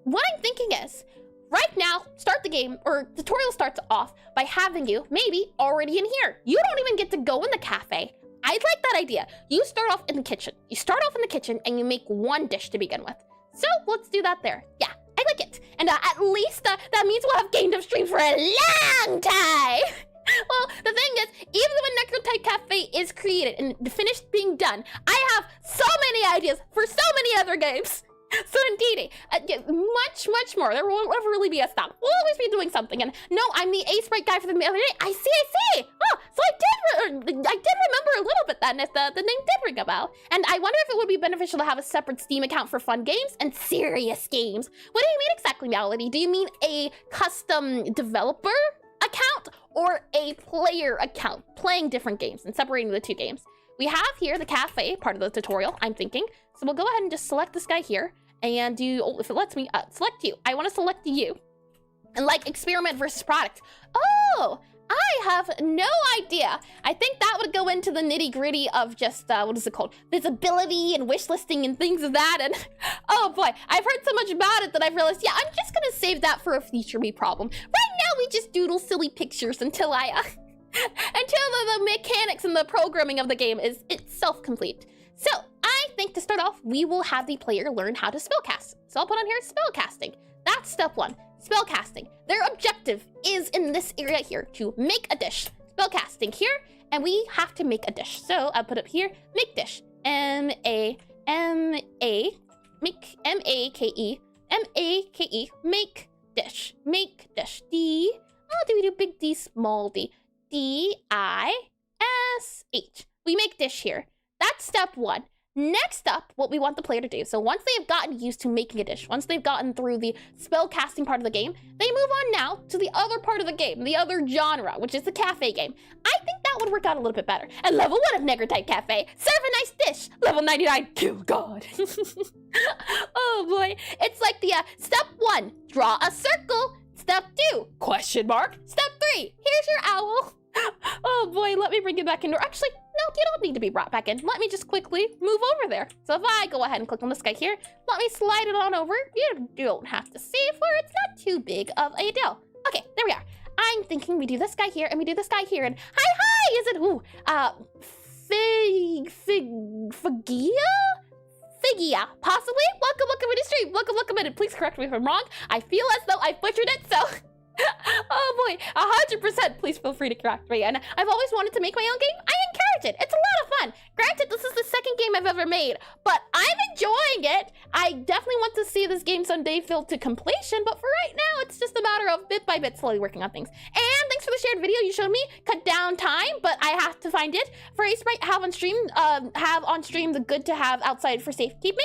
what I'm thinking is, right now, start the game, or tutorial starts off by having you maybe already in here. You don't even get to go in the cafe. I like that idea. You start off in the kitchen. You start off in the kitchen and you make one dish to begin with. So let's do that there. Yeah, I like it. And at least that means we'll have game dev streams for a long time. Well, the thing is, even when Necrotype Cafe is created and finished being done, I have so many ideas for so many other games. So indeedy, much more. There won't ever really be a stop. We'll always be doing something. And no, I'm the A sprite guy for the other day. I see. Oh, so I did remember a little bit then if the name did ring a bell. And I wonder if it would be beneficial to have a separate Steam account for fun games and serious games. What do you mean exactly, Malady? Do you mean a custom developer account or a player account playing different games and separating the two games? We have here the cafe, part of the tutorial, I'm thinking. So we'll go ahead and just select this guy here and do, oh, if it lets me, select you. I want to select you. And like experiment versus product. Oh, I have no idea. I think that would go into the nitty gritty of just, what is it called? Visibility and wish listing and things of that. And oh boy, I've heard so much about it that I've realized, yeah, I'm just gonna save that for a future me problem. Right now, we just doodle silly pictures until until the mechanics and the programming of the game is itself complete. So I think to start off, we will have the player learn how to spellcast. So I'll put on here spellcasting. That's step one, spellcasting. Their objective is in this area here to make a dish. Spellcasting here, and we have to make a dish. So I'll put up here, make dish. M-A-K-E, make dish. Make dish. D, oh, do we do big D, small d? D-I-S-H. We make dish here. That's step one. Next up, what we want the player to do. So once they've gotten used to making a dish, once they've gotten through the spell casting part of the game, they move on now to the other part of the game, the other genre, which is the cafe game. I think that would work out a little bit better. And level 1 of Necrotype Cafe, serve a nice dish. Level 99, kill God. Oh boy, it's like the step 1, draw a circle. Step 2, question mark. Step 3, here's your owl. Oh boy, let me bring you back in. Or actually, no, you don't need to be brought back in. Let me just quickly move over there. So if I go ahead and click on this guy here, let me slide it on over. You don't have to save for it. It's not too big of a deal. Okay, there we are. I'm thinking we do this guy here and we do this guy here. And hi, is it, Figia, possibly? Welcome in the stream. Welcome in. And please correct me if I'm wrong. I feel as though I butchered it, so... Oh boy, 100%, please feel free to correct me. And I've always wanted to make my own game. I encourage it. It's a lot of fun. Granted, this is the second game I've ever made, but I'm enjoying it. I definitely want to see this game someday filled to completion, but for right now, it's just a matter of bit by bit slowly working on things. And thanks for the shared video you showed me. Cut down time, but I have to find it. For A Sprite, have on stream the good to have outside for safekeeping.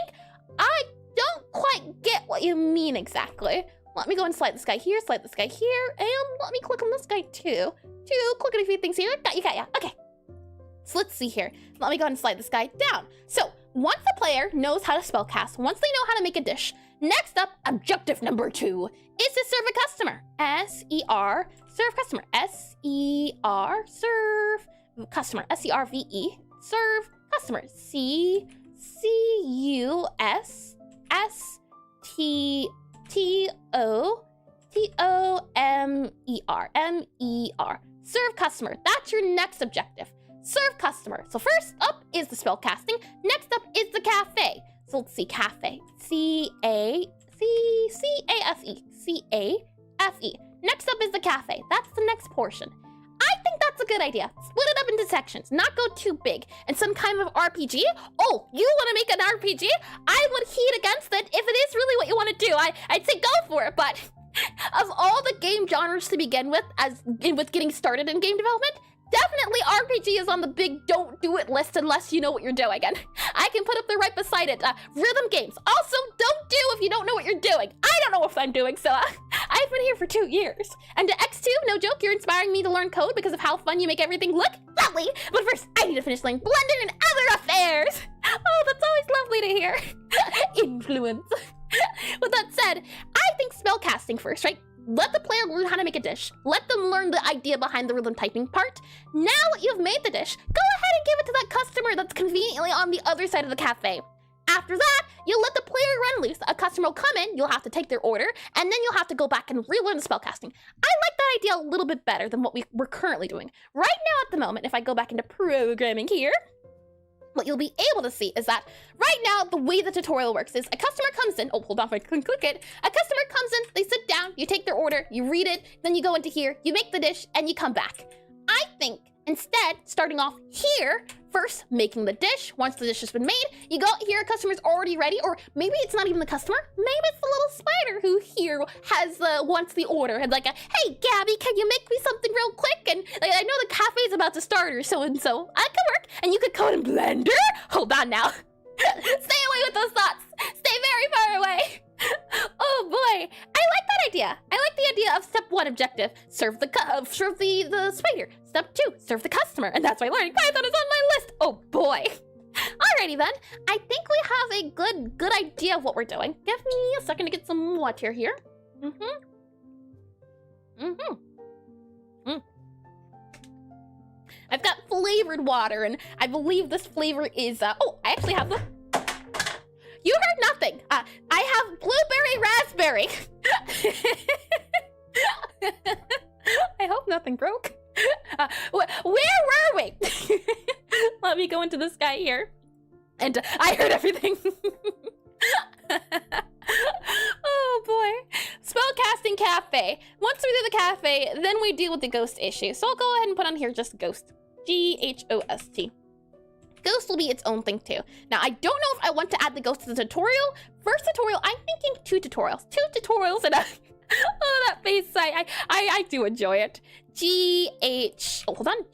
I don't quite get what you mean exactly. Let me go and slide this guy here, and let me click on this guy too. Click on a few things here. Got ya. Okay. So let's see here. Let me go and slide this guy down. So once the player knows how to spellcast, once they know how to make a dish, next up, objective number 2 is to serve a customer. S-E-R, serve customer. S-E-R, serve customer. S-E-R-V-E, serve customer. C-U-S-T-O-M-E-R. Serve customer. That's your next objective. Serve customer. So first up is the spell casting. Next up is the cafe. So let's see, cafe. C-A-F-E. C-A-F-E. Next up is the cafe. That's the next portion. I think that's a good idea. Split it up into sections, not go too big. And some kind of RPG? Oh, you want to make an RPG? I would heat against it if it is really what you want to do. I'd say go for it, but of all the game genres to begin with, with getting started in game development, definitely RPG is on the big don't do it list unless you know what you're doing. And I can put up there right beside it. Rhythm games. Also, don't do if you don't know what you're doing. I don't know what I'm doing, so I've been here for 2 years. And to X2, no joke, you're inspiring me to learn code because of how fun you make everything look lovely. But first, I need to finish learning Blender and other affairs. Oh, that's always lovely to hear. Influence. With that said, I think spellcasting first, right? Let the player learn how to make a dish. Let them learn the idea behind the rhythm typing part. Now that you've made the dish, go ahead and give it to that customer that's conveniently on the other side of the cafe. After that, you'll let the player run loose. A customer will come in, you'll have to take their order, and then you'll have to go back and relearn the spellcasting. I like that idea a little bit better than what we're currently doing. Right now at the moment, if I go back into programming here, what you'll be able to see is that right now, the way the tutorial works is a customer comes in, oh, hold on, if I can click it. A customer comes in, they sit down, you take their order, you read it, then you go into here, you make the dish, and you come back. I think instead, starting off here, first making the dish, once the dish has been made, you go here, a customer's already ready, or maybe it's not even the customer, maybe it's the little spider who here has wants the order, and like, hey Gabby, can you make me something real quick? And like, I know the cafe's about to start or so-and-so, I can work, and you could code in Blender? Hold on now. Stay away with those thoughts, stay very far away. Oh boy, I like that idea. I like the idea of step 1 objective, serve the spider. Step 2, serve the customer, and that's why learning Python is on my list. Oh boy. Alrighty then, I think we have a good idea of what we're doing. Give me a second to get some water here. I've got flavored water, and I believe this flavor is, oh, I actually have the... You heard nothing. I have blueberry raspberry. I hope nothing broke. Where were we? Let me go into this guy here. And I heard everything. Oh boy. Spellcasting cafe. Once we do the cafe, then we deal with the ghost issue. So I'll go ahead and put on here just ghost. Ghost. Ghost will be its own thing too. Now, I don't know if I want to add the ghost to the tutorial. First tutorial, I'm thinking 2 tutorials. 2 tutorials and oh, that face, I do enjoy it. Hold on,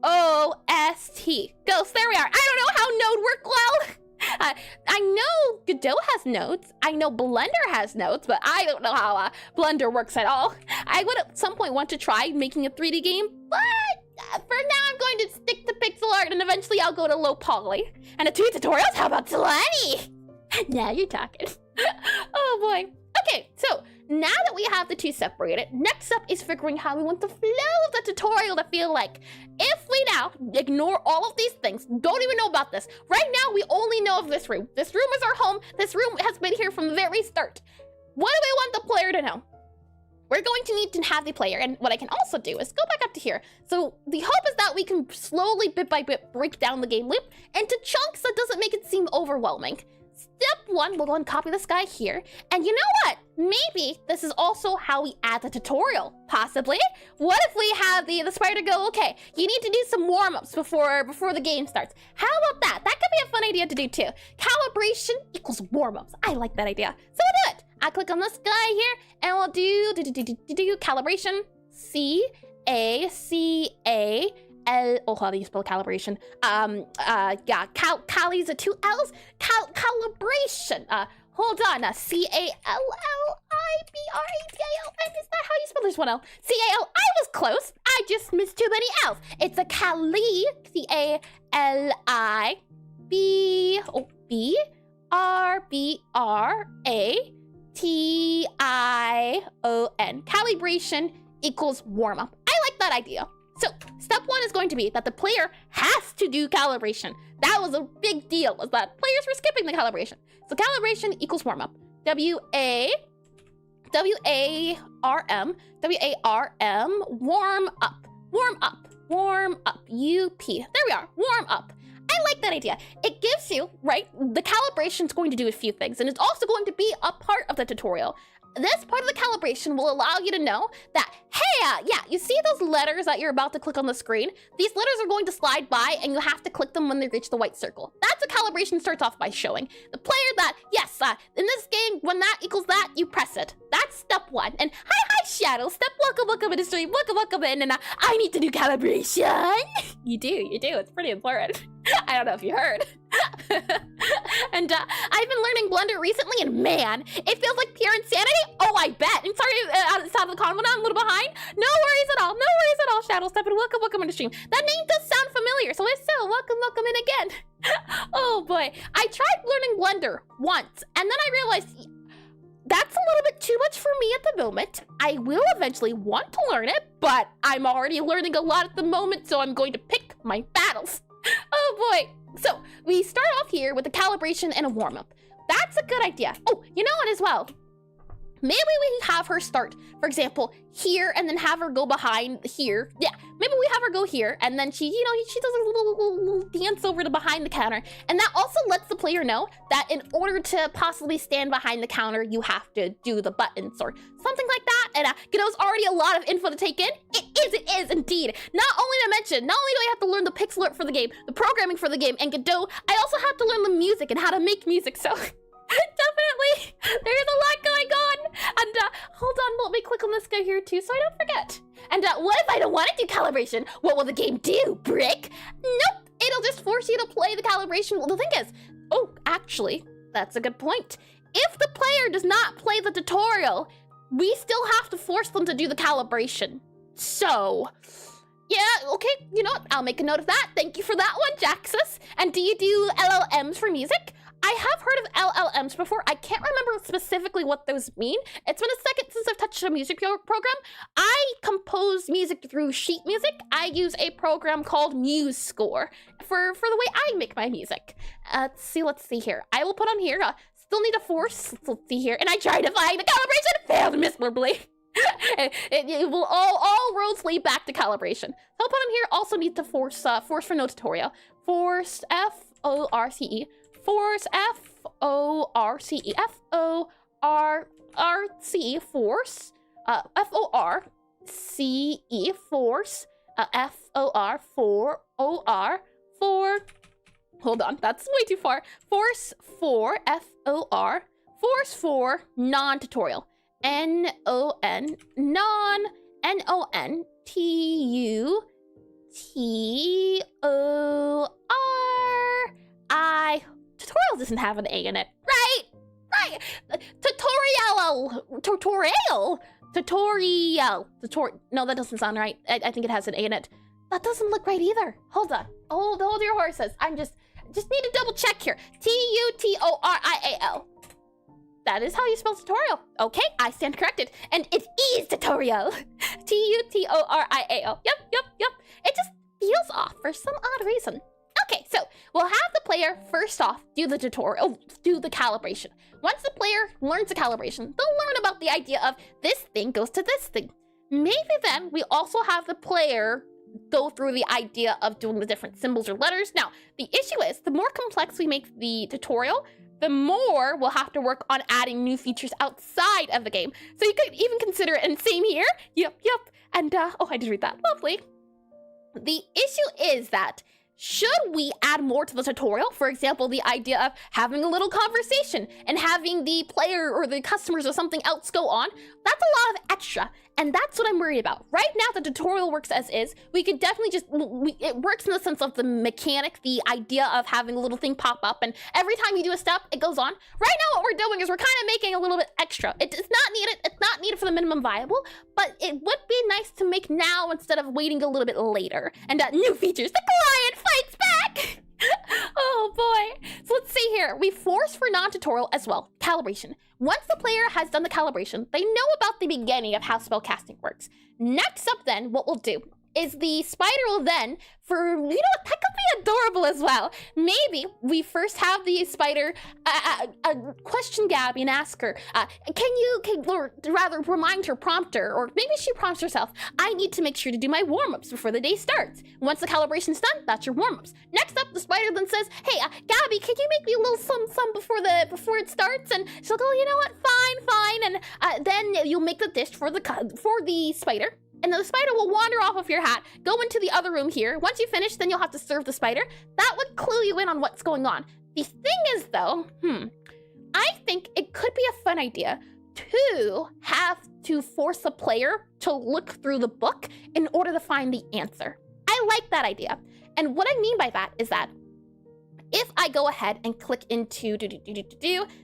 O-S-T. Ghost, there we are. I don't know how Node work well. I know Godot has nodes. I know Blender has nodes, but I don't know how Blender works at all. I would at some point want to try making a 3D game, but for now, I'm going to stick to pixel art, and eventually I'll go to low poly. And a 2 tutorials? How about 20? Now you're talking. Oh boy. Okay, so now that we have the 2 separated, next up is figuring how we want the flow of the tutorial to feel like. If we now ignore all of these things, don't even know about this. Right now, we only know of this room. This room is our home. This room has been here from the very start. What do we want the player to know? We're going to need to have the player, and what I can also do is go back up to here. So the hope is that we can slowly, bit by bit, break down the game loop into chunks that doesn't make it seem overwhelming. Step 1, we'll go and copy this guy here. And you know what? Maybe this is also how we add the tutorial, possibly. What if we have the spider go, okay, you need to do some warm-ups before the game starts. How about that? That could be a fun idea to do too. Calibration equals warm-ups. I like that idea. So we'll do it. I click on this guy here, and we'll do calibration. C-A-C-A-L. Oh, how do you spell calibration? Yeah, Cali's 2 L's. Calibration. Hold on. C-A-L-L-I-B-R-A-T-I-O-N. Is that how you spell? There's 1 L. C-A-L. I was close. I just missed too many L's. It's a Cali. C-A-L-I-B-R-B-R-A-T-I-O-N. Calibration equals warm-up. I like that idea. So, step 1 is going to be that the player has to do calibration. That was a big deal, was that players were skipping the calibration. So, calibration equals warm-up. W-A-R-M, warm up, U-P. There we are, warm up. I like that idea. It gives you, right, the calibration is going to do a few things, and it's also going to be a part of the tutorial. this part of the calibration will allow you to know that, hey, yeah, you see those letters that you're about to click on the screen? These letters are going to slide by and you have to click them when they reach the white circle. That's what calibration starts off by showing. The player that, yes, in this game, when that equals that, you press it. That's step one. And hi, Shadow. Step welcome in the stream. Welcome in. And I need to do calibration. You do. It's pretty important. I don't know if you heard. And I've been learning Blender recently, and man, it feels like pure insanity. Oh, I bet. And sorry, it's out of the comment, I'm a little behind. No worries at all. Shadow Step, and welcome in the stream. That name does sound familiar, so if so, welcome in again. Oh boy, I tried learning Blender once, and then I realized that's a little bit too much for me at the moment. I will eventually want to learn it, but I'm already learning a lot at the moment, so I'm going to pick my battles. Oh boy. So we start off here with a calibration and a warm-up. That's a good idea. Oh, you know what as well? Maybe we have her start, for example, here, and then have her go behind here. Yeah, maybe we have her go here, and then she does a little dance over to behind the counter. And that also lets the player know that in order to possibly stand behind the counter, you have to do the buttons or something like that. And Godot's already a lot of info to take in. It is indeed. Not only do I have to learn the pixel art for the game, the programming for the game, and Godot, I also have to learn the music and how to make music, so... Definitely, there's a lot going on. And hold on, let me click on this guy here too so I don't forget. And what if I don't want to do calibration? What will the game do, Brick? Nope, it'll just force you to play the calibration. Well, the thing is, oh, actually, that's a good point. If the player does not play the tutorial, we still have to force them to do the calibration. So, yeah, okay, you know what? I'll make a note of that. Thank you for that one, Jaxus. And do you do LLMs for music? I have heard of LLMs before. I can't remember specifically what those mean. It's been a second since I've touched a music program. I compose music through sheet music. I use a program called MuseScore for the way I make my music. Let's see here. I will put on here, still need a force. Let's see here. And I tried to find the calibration, failed miserably. It will all roads lead back to calibration. So I'll put on here, also need to force for no tutorial. Force F-O-R-C-E. Force F-O-R-C-E. F-O-R-C-E. Force. F-O-R-C-E. Force. F-O-R. For. Hold on, that's way too far. Force for. F-O-R. Force for non-tutorial. N-O-N. Non. N-O-N-T-U-T-O-R-I. Tutorial doesn't have an A in it, right? Tutorial. No, that doesn't sound right. I think it has an A in it. That doesn't look right either. Hold on. Hold your horses. I just need to double check here. T-U-T-O-R-I-A-L. That is how you spell tutorial. Okay, I stand corrected. And it is tutorial. T-U-T-O-R-I-A-L. Yep. It just feels off for some odd reason. Okay, so we'll have the player first off do the tutorial, do the calibration. Once the player learns the calibration, they'll learn about the idea of this thing goes to this thing. Maybe then we also have the player go through the idea of doing the different symbols or letters. Now, the issue is the more complex we make the tutorial, the more we'll have to work on adding new features outside of the game. So you could even consider it, and same here. Yep. And, oh, I did read that. Lovely. The issue is that should we add more to the tutorial? For example, the idea of having a little conversation and having the player or the customers or something else go on, that's a lot of extra. And that's what I'm worried about. Right now, the tutorial works as is. We could definitely it works in the sense of the mechanic, the idea of having a little thing pop up, and every time you do a step, it goes on. Right now, what we're doing is we're kind of making a little bit extra. It's not needed for the minimum viable, but it would be nice to make now instead of waiting a little bit later. And new features, the client fights back! Oh boy. So let's see here. We force for non-tutorial as well. Calibration. Once the player has done the calibration, they know about the beginning of how spellcasting works. Next up then, what we'll do is the spider will then, for, you know what, that could be adorable as well. Maybe we first have the spider question Gabby and ask her, or rather remind her, prompt her, or maybe she prompts herself, I need to make sure to do my warm-ups before the day starts. Once the calibration's done, that's your warm-ups. Next up, the spider then says, hey, Gabby, can you make me a little some before it starts? And she'll go, you know what, fine. And then you'll make the dish for the spider. And the spider will wander off of your hat, go into the other room here. Once you finish, then you'll have to serve the spider. That would clue you in on what's going on. The thing is, though, I think it could be a fun idea to have to force a player to look through the book in order to find the answer. I like that idea. And what I mean by that is that if I go ahead and click into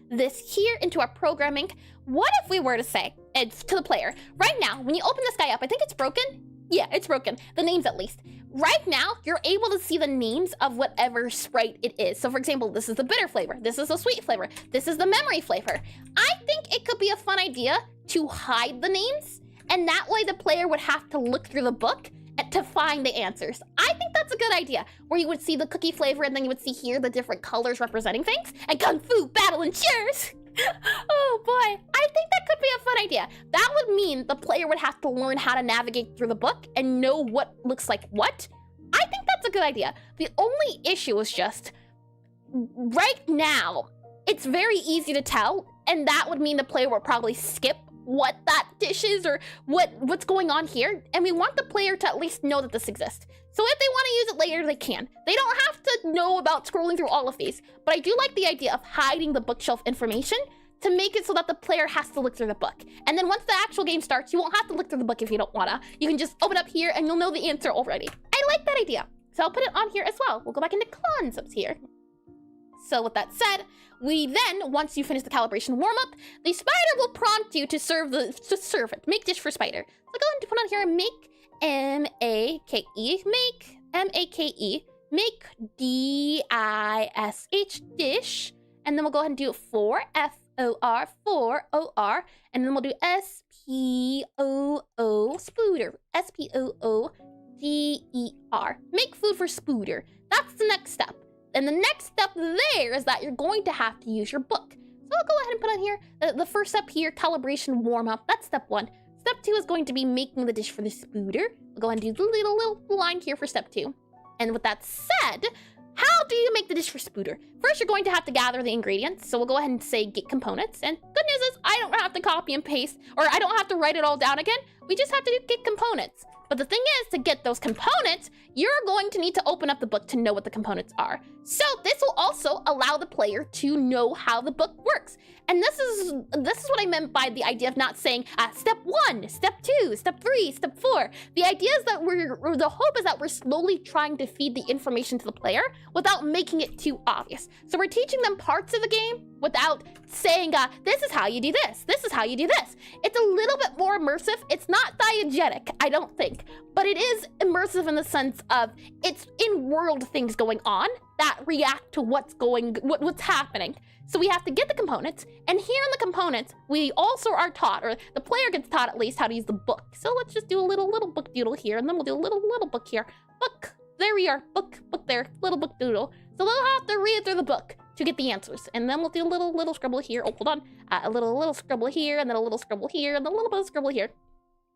this here into our programming, what if we were to say, it's to the player, right now, when you open this guy up, I think it's broken. Yeah, it's broken. The names at least. Right now, you're able to see the names of whatever sprite it is. So for example, this is the bitter flavor. This is the sweet flavor. This is the memory flavor. I think it could be a fun idea to hide the names. And that way the player would have to look through the book to find the answers. I think that's a good idea, where you would see the cookie flavor and then you would see here the different colors representing things, and kung fu, battle, and cheers. Oh boy, I think that could be a fun idea. That would mean the player would have to learn how to navigate through the book and know what looks like what. I think that's a good idea. The only issue is just, right now, it's very easy to tell, and that would mean the player would probably skip what that dish is or what's going on here, and we want the player to at least know that this exists. So if they want to use it later, they can. They don't have to know about scrolling through all of these, but I do like the idea of hiding the bookshelf information to make it so that the player has to look through the book. And then once the actual game starts, you won't have to look through the book if you don't wanna. You can just open up here and you'll know the answer already. I like that idea. So I'll put it on here as well. We'll go back into concepts here. So with that said, we then, once you finish the calibration warm-up, the spider will prompt you to serve it. Make dish for spider. So go ahead and put on here, make M-A-K-E, make D-I-S-H, dish, and then we'll go ahead and do for F-O-R, and then we'll do S-P-O-O, spooder, S-P-O-O-D-E-R, make food for spooder. That's the next step. And the next step there is that you're going to have to use your book. So I'll go ahead and put on here, the first step here, calibration warm-up, that's step 1. Step 2 is going to be making the dish for the spooder. We'll go ahead and do the little line here for step 2. And with that said, how do you make the dish for spooder? First, you're going to have to gather the ingredients. So we'll go ahead and say get components. And good news is I don't have to copy and paste, or I don't have to write it all down again. We just have to do get components. But the thing is, to get those components, you're going to need to open up the book to know what the components are. So this will also allow the player to know how the book works. And this is what I meant by the idea of not saying step 1, step 2, step 3, step 4. The idea is that the hope is that we're slowly trying to feed the information to the player without making it too obvious. So we're teaching them parts of the game without saying, this is how you do this, this is how you do this. It's a little bit more immersive. It's not diegetic, I don't think, but it is immersive in the sense of it's in-world things going on that react to what's happening. So we have to get the components, and here in the components, we also are taught, or the player gets taught at least, how to use the book. So let's just do a little book doodle here, and then we'll do a little book here. Book, there we are, book there, little book doodle. So they'll have to read through the book to get the answers. And then we'll do a little scribble here. Oh, hold on. A little scribble here, and then a little scribble here, and then a little bit of scribble here.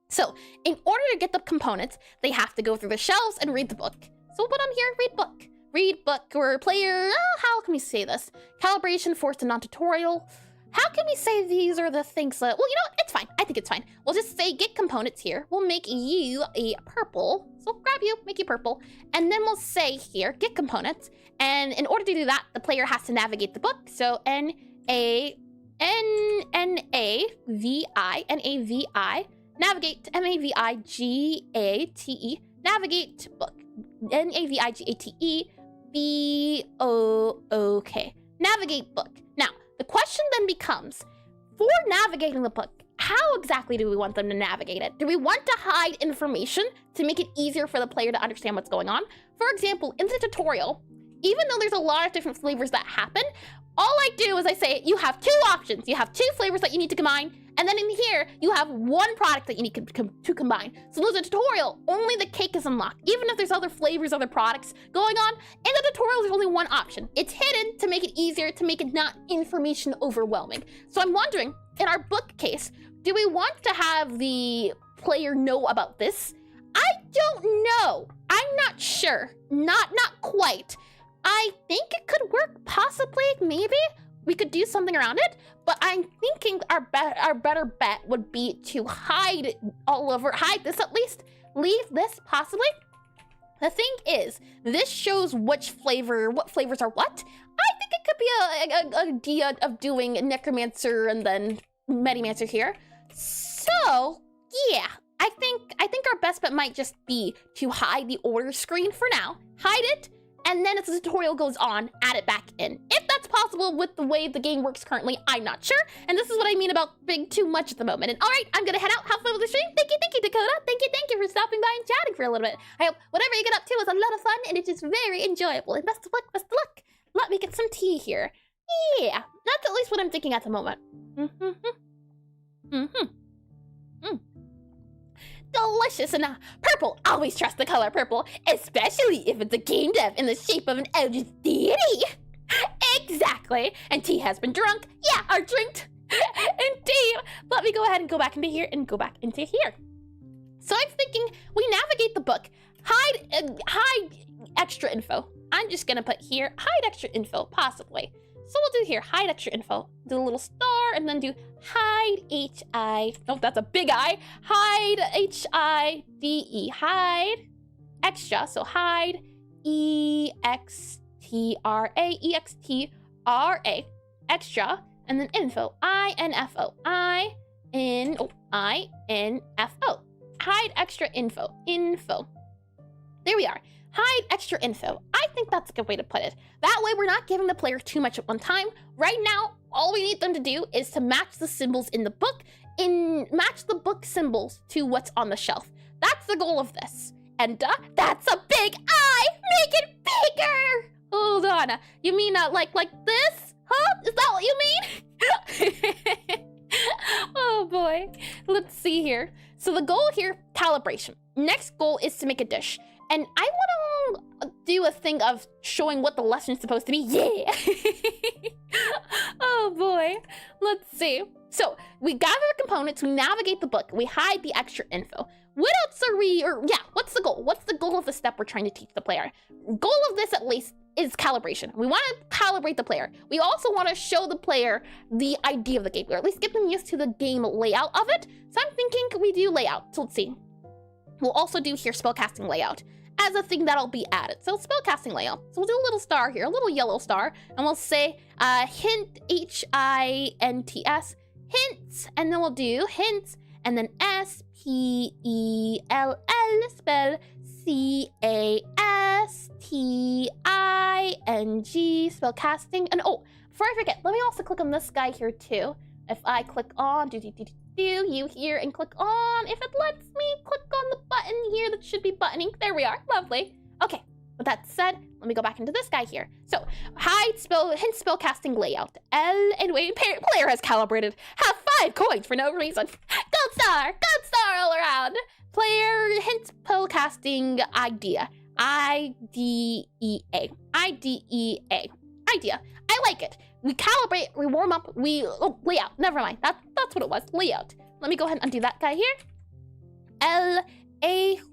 So in order to get the components, they have to go through the shelves and read the book. So we'll put on here, read book. Read book or player, how can we say this? Calibration, forced and non-tutorial. How can we say these are the things that, well, you know what, it's fine. I think it's fine. We'll just say get components here. We'll make you a purple. So grab you, make you purple. And then we'll say here, get components. And in order to do that, the player has to navigate the book. So N-A-V-I, navigate to M-A-V-I-G-A-T-E, navigate to book. N-A-V-I-G-A-T-E, B-O-O-K. Navigate book. Now, the question then becomes, for navigating the book, how exactly do we want them to navigate it? Do we want to hide information to make it easier for the player to understand what's going on? For example, in the tutorial, even though there's a lot of different flavors that happen, all I do is I say, you have 2 options. You have 2 flavors that you need to combine, And then in here, you have one product that you need to combine. So there's a tutorial, only the cake is unlocked. Even if there's other flavors, other products going on, in the tutorial, there's only one option. It's hidden to make it easier, to make it not information overwhelming. So I'm wondering, in our book case, do we want to have the player know about this? I don't know. I'm not sure. Not quite. I think it could work, possibly, maybe. We could do something around it, but I'm thinking our better bet would be to hide this at least, leave this possibly. The thing is, this shows what flavors are what. I think it could be an idea of doing Necromancer and then Medimancer here. So yeah, I think our best bet might just be to hide the order screen for now, hide it, and then as the tutorial goes on, add it back in. If that's possible with the way the game works currently, I'm not sure. And this is what I mean about being too much at the moment. And all right, I'm gonna head out, have fun with the stream. Thank you, Dakota. Thank you for stopping by and chatting for a little bit. I hope whatever you get up to is a lot of fun and it's just very enjoyable. And best of luck. Let me get some tea here. Yeah, that's at least what I'm thinking at the moment. Delicious and purple. Always trust the color purple, especially if it's a game dev in the shape of an eldritch deity. Exactly. And tea has been drunk. Yeah, or drinked. Indeed. Let me go ahead and go back into here and go back into here. So I'm thinking we navigate the book, hide extra info. I'm just gonna put here hide extra info, possibly. So we'll do here, hide extra info, do a little star, and then do hide H-I, oh, that's a big I, hide H-I-D-E, hide extra, so hide E-X-T-R-A, extra, and then info, I-N-F-O, I-N-F-O, hide extra info. There we are. Hide extra info. I think that's a good way to put it. That way we're not giving the player too much at one time. Right now, all we need them to do is to match the symbols in the book, match the book symbols to what's on the shelf. That's the goal of this. And that's a big I! Make it bigger! Hold on. You mean like this? Huh? Is that what you mean? Oh boy. Let's see here. So the goal here, calibration. Next goal is to make a dish. And I want to do a thing of showing what the lesson's supposed to be. Yeah! Oh boy. Let's see. So we gather the components, we navigate the book, we hide the extra info. What else are what's the goal? What's the goal of the step we're trying to teach the player? Goal of this, at least, is calibration. We want to calibrate the player. We also want to show the player the idea of the game, or at least get them used to the game layout of it. So I'm thinking we do layout. So let's see. We'll also do here spellcasting layout as a thing that'll be added. So spellcasting layout. So we'll do a little star here, a little yellow star, and we'll say hint, H-I-N-T-S, hints, and then we'll do hints, and then S-P-E-L-L, spell C-A-S-T-I-N-G, spellcasting, and oh, before I forget, let me also click on this guy here too. If I click on, you here and click on, if it lets me, click on the button here that should be buttoning. There we are, lovely. Okay, with that said, let me go back into this guy here. So, hint spellcasting layout. Anyway, player has calibrated. Have 5 coins for no reason. Gold star all around. Player hint spellcasting idea. I-D-E-A. Idea. I like it. We calibrate, we warm up, layout. Never mind. That's what it was. Layout. Let me go ahead and undo that guy here. L-A-Y,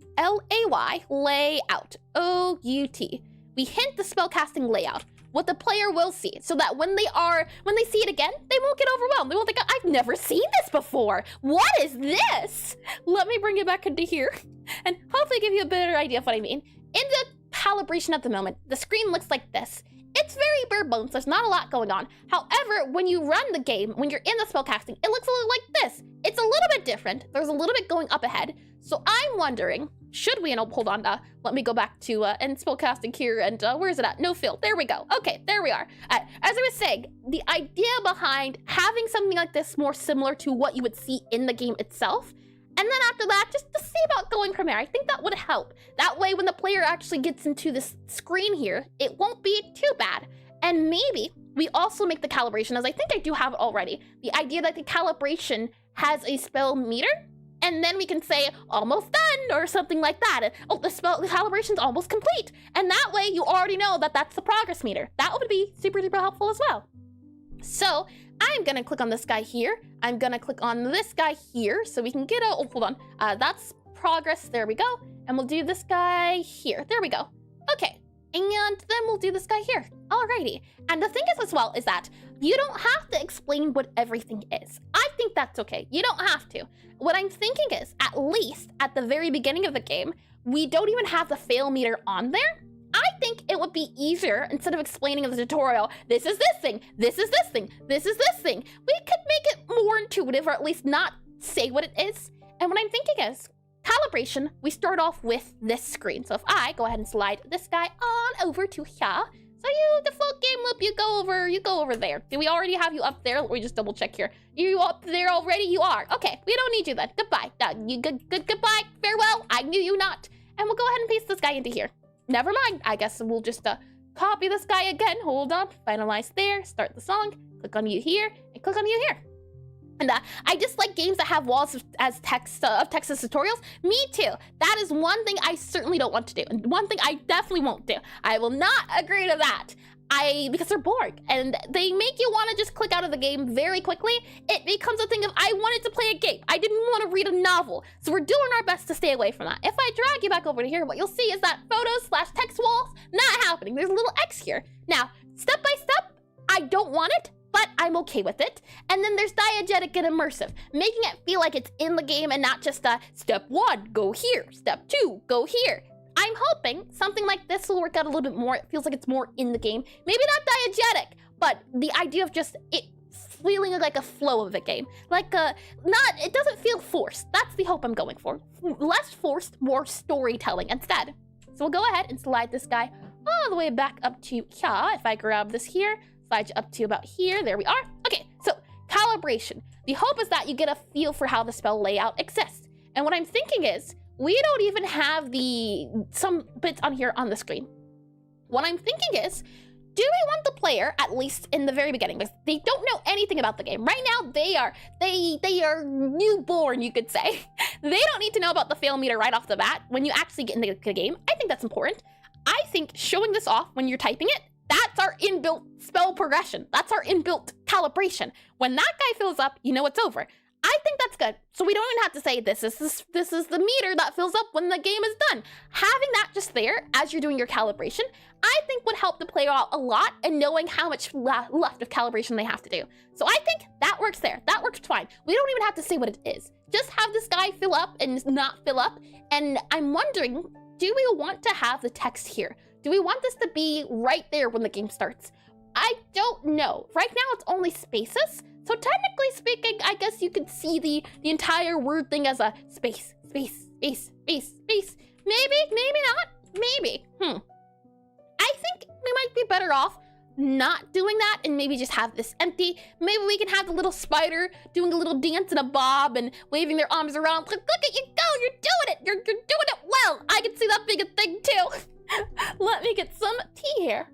layout. O-U-T. We hint the spellcasting layout, what the player will see, so that when they see it again, they won't get overwhelmed. They won't think, I've never seen this before. What is this? Let me bring it back into here and hopefully give you a better idea of what I mean. In the calibration at the moment, the screen looks like this. It's very bare bones, there's not a lot going on. However, when you run the game, when you're in the spellcasting, it looks a little like this. It's a little bit different. There's a little bit going up ahead. So I'm wondering, should we, and hold on, let me go back to end spellcasting here, and where is it at? No fill, there we go. Okay, there we are. As I was saying, the idea behind having something like this more similar to what you would see in the game itself, and then after that, just to see about going from there. I think that would help. That way, when the player actually gets into this screen here, it won't be too bad. And maybe we also make the calibration, as I think I do have it already, the idea that the calibration has a spell meter, and then we can say almost done or something like that. And, oh, the calibration's almost complete. And that way you already know that that's the progress meter. That would be super, super helpful as well. So I'm gonna click on this guy here. I'm gonna click on this guy here so we can get a, oh, hold on. That's progress, there we go. And we'll do this guy here, there we go. Okay, and then we'll do this guy here. Alrighty, and the thing is as well is that you don't have to explain what everything is. I think that's okay, you don't have to. What I'm thinking is, at least at the very beginning of the game, we don't even have the fail meter on there. I think it would be easier, instead of explaining in the tutorial, this is this thing, this is this thing, this is this thing, we could make it more intuitive, or at least not say what it is. And what I'm thinking is, calibration, we start off with this screen. So if I go ahead and slide this guy on over to here, so you default game loop, you go over there. Do we already have you up there? Let me just double check here. You up there already? You are. Okay, we don't need you then. Goodbye. Goodbye. Farewell. I knew you not. And we'll go ahead and paste this guy into here. Never mind. I guess we'll just copy this guy again. Hold on. Finalize there. Start the song. Click on you here and click on you here. And I just like games that have walls as text of text as tutorials. Me too. That is one thing I certainly don't want to do, and one thing I definitely won't do. I will not agree to that. Because they're boring and they make you want to just click out of the game very quickly. It becomes a thing of, I wanted to play a game. I didn't want to read a novel. So we're doing our best to stay away from that. If I drag you back over to here, what you'll see is that photos/text walls, not happening. There's a little X here. Now, step by step, I don't want it, but I'm okay with it. And then there's diegetic and immersive, making it feel like it's in the game and not just step 1, go here, step 2, go here. I'm hoping something like this will work out a little bit more. It feels like it's more in the game. Maybe not diegetic, but the idea of just it feeling like a flow of the game. Like, it doesn't feel forced. That's the hope I'm going for. Less forced, more storytelling instead. So we'll go ahead and slide this guy all the way back up to here. If I grab this here, slide you up to about here. There we are. Okay, so calibration. The hope is that you get a feel for how the spell layout exists. And what I'm thinking is, we don't even have some bits on here on the screen. What I'm thinking is, do we want the player, at least in the very beginning, because they don't know anything about the game. Right now, they are newborn, you could say. They don't need to know about the fail meter right off the bat when you actually get into the game. I think that's important. I think showing this off when you're typing it, that's our inbuilt spell progression. That's our inbuilt calibration. When that guy fills up, you know it's over. I think that's good. So we don't even have to say this is the meter that fills up when the game is done. Having that just there as you're doing your calibration, I think would help the player out a lot in knowing how much left of calibration they have to do. So I think that works there. That works fine. We don't even have to say what it is. Just have this guy fill up and not fill up. And I'm wondering, do we want to have the text here? Do we want this to be right there when the game starts? I don't know. Right now it's only spaces. So technically speaking, I guess you could see the entire word thing as a space, space, space, space, space. Maybe, maybe not, maybe. I think we might be better off not doing that and maybe just have this empty. Maybe we can have the little spider doing a little dance in a bob and waving their arms around. Look at you go, you're doing it. You're doing it well. I can see that being a thing too. Let me get some tea here.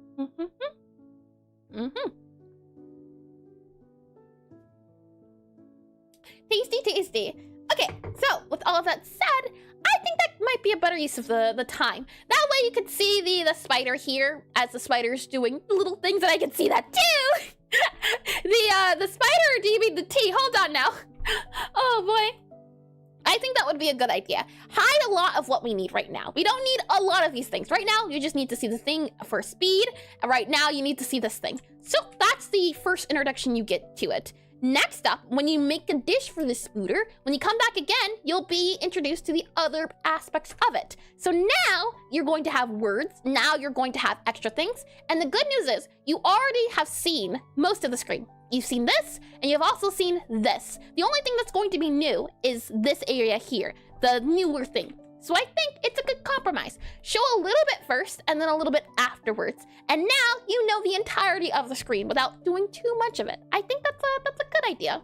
Tasty, tasty. Okay, so with all of that said, I think that might be a better use of the time. That way you could see the spider here as the spider's doing little things, and I can see that too. The spider, or do you mean the tea? Hold on now. Oh boy. I think that would be a good idea. Hide a lot of what we need right now. We don't need a lot of these things. Right now, you just need to see the thing for speed. And right now, you need to see this thing. So that's the first introduction you get to it. Next up, when you make a dish for the spooter, when you come back again, you'll be introduced to the other aspects of it. So now you're going to have words. Now you're going to have extra things. And the good news is you already have seen most of the screen. You've seen this, and you've also seen this. The only thing that's going to be new is this area here, the newer thing. So I think it's a good compromise. Show a little bit first, and then a little bit afterwards. And now you know the entirety of the screen without doing too much of it. I think that's a good idea.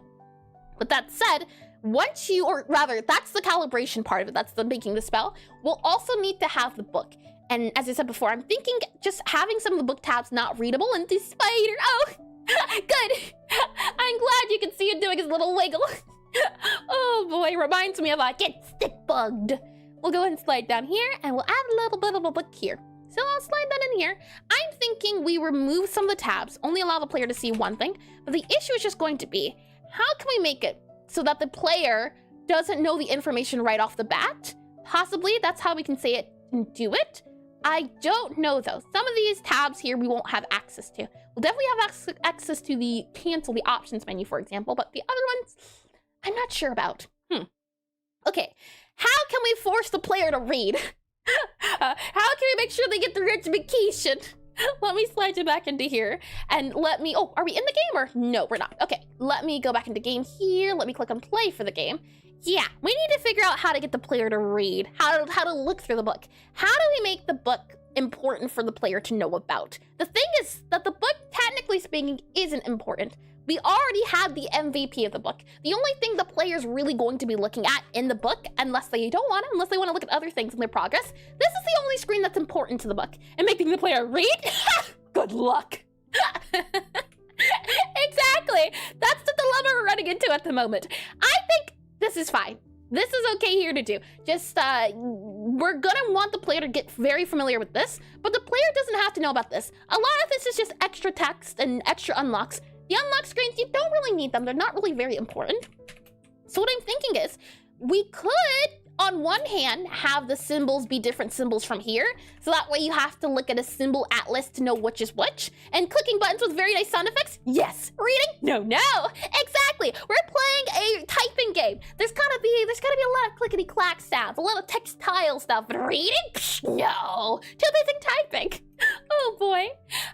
With that said, once you, or rather, that's the calibration part of it. That's the making the spell. We'll also need to have the book. And as I said before, I'm thinking just having some of the book tabs not readable and the spider. Oh, Good. I'm glad you can see it doing his little wiggle. Oh boy, reminds me of get stick bugged. We'll go ahead and slide down here, and we'll add a little bit of a book here. So I'll slide that in here. I'm thinking we remove some of the tabs, only allow the player to see one thing, but the issue is just going to be, how can we make it so that the player doesn't know the information right off the bat? Possibly that's how we can say it and do it. I don't know though. Some of these tabs here we won't have access to. We'll definitely have access to the cancel the options menu, for example, but the other ones, I'm not sure about. Okay, how can we force the player to read? How can we make sure they get the education? Let me slide you back into here and let me, oh, are we in the game or? No, we're not. Okay, let me go back into game here. Let me click on play for the game. Yeah, we need to figure out how to get the player to read, how to look through the book. How do we make the book important for the player to know about? The thing is that the book, technically speaking, isn't important. We already have the MVP of the book. The only thing the player's really going to be looking at in the book, unless they don't want to, unless they want to look at other things in their progress, this is the only screen that's important to the book. And making the player read? Good luck. Exactly. That's the dilemma we're running into at the moment. I think this is fine. This is okay here to do. Just, we're gonna want the player to get very familiar with this, but the player doesn't have to know about this. A lot of this is just extra text and extra unlocks. The unlock screens, you don't really need them. They're not really very important. So what I'm thinking is, we could, on one hand, have the symbols be different symbols from here. So that way you have to look at a symbol atlas to know which is which. And clicking buttons with very nice sound effects? Yes. Reading? No. Exactly. We're playing a typing game. There's gotta be a lot of clickety-clack sounds, a lot of textile stuff, but reading? Psh, no. Too busy typing. Oh boy.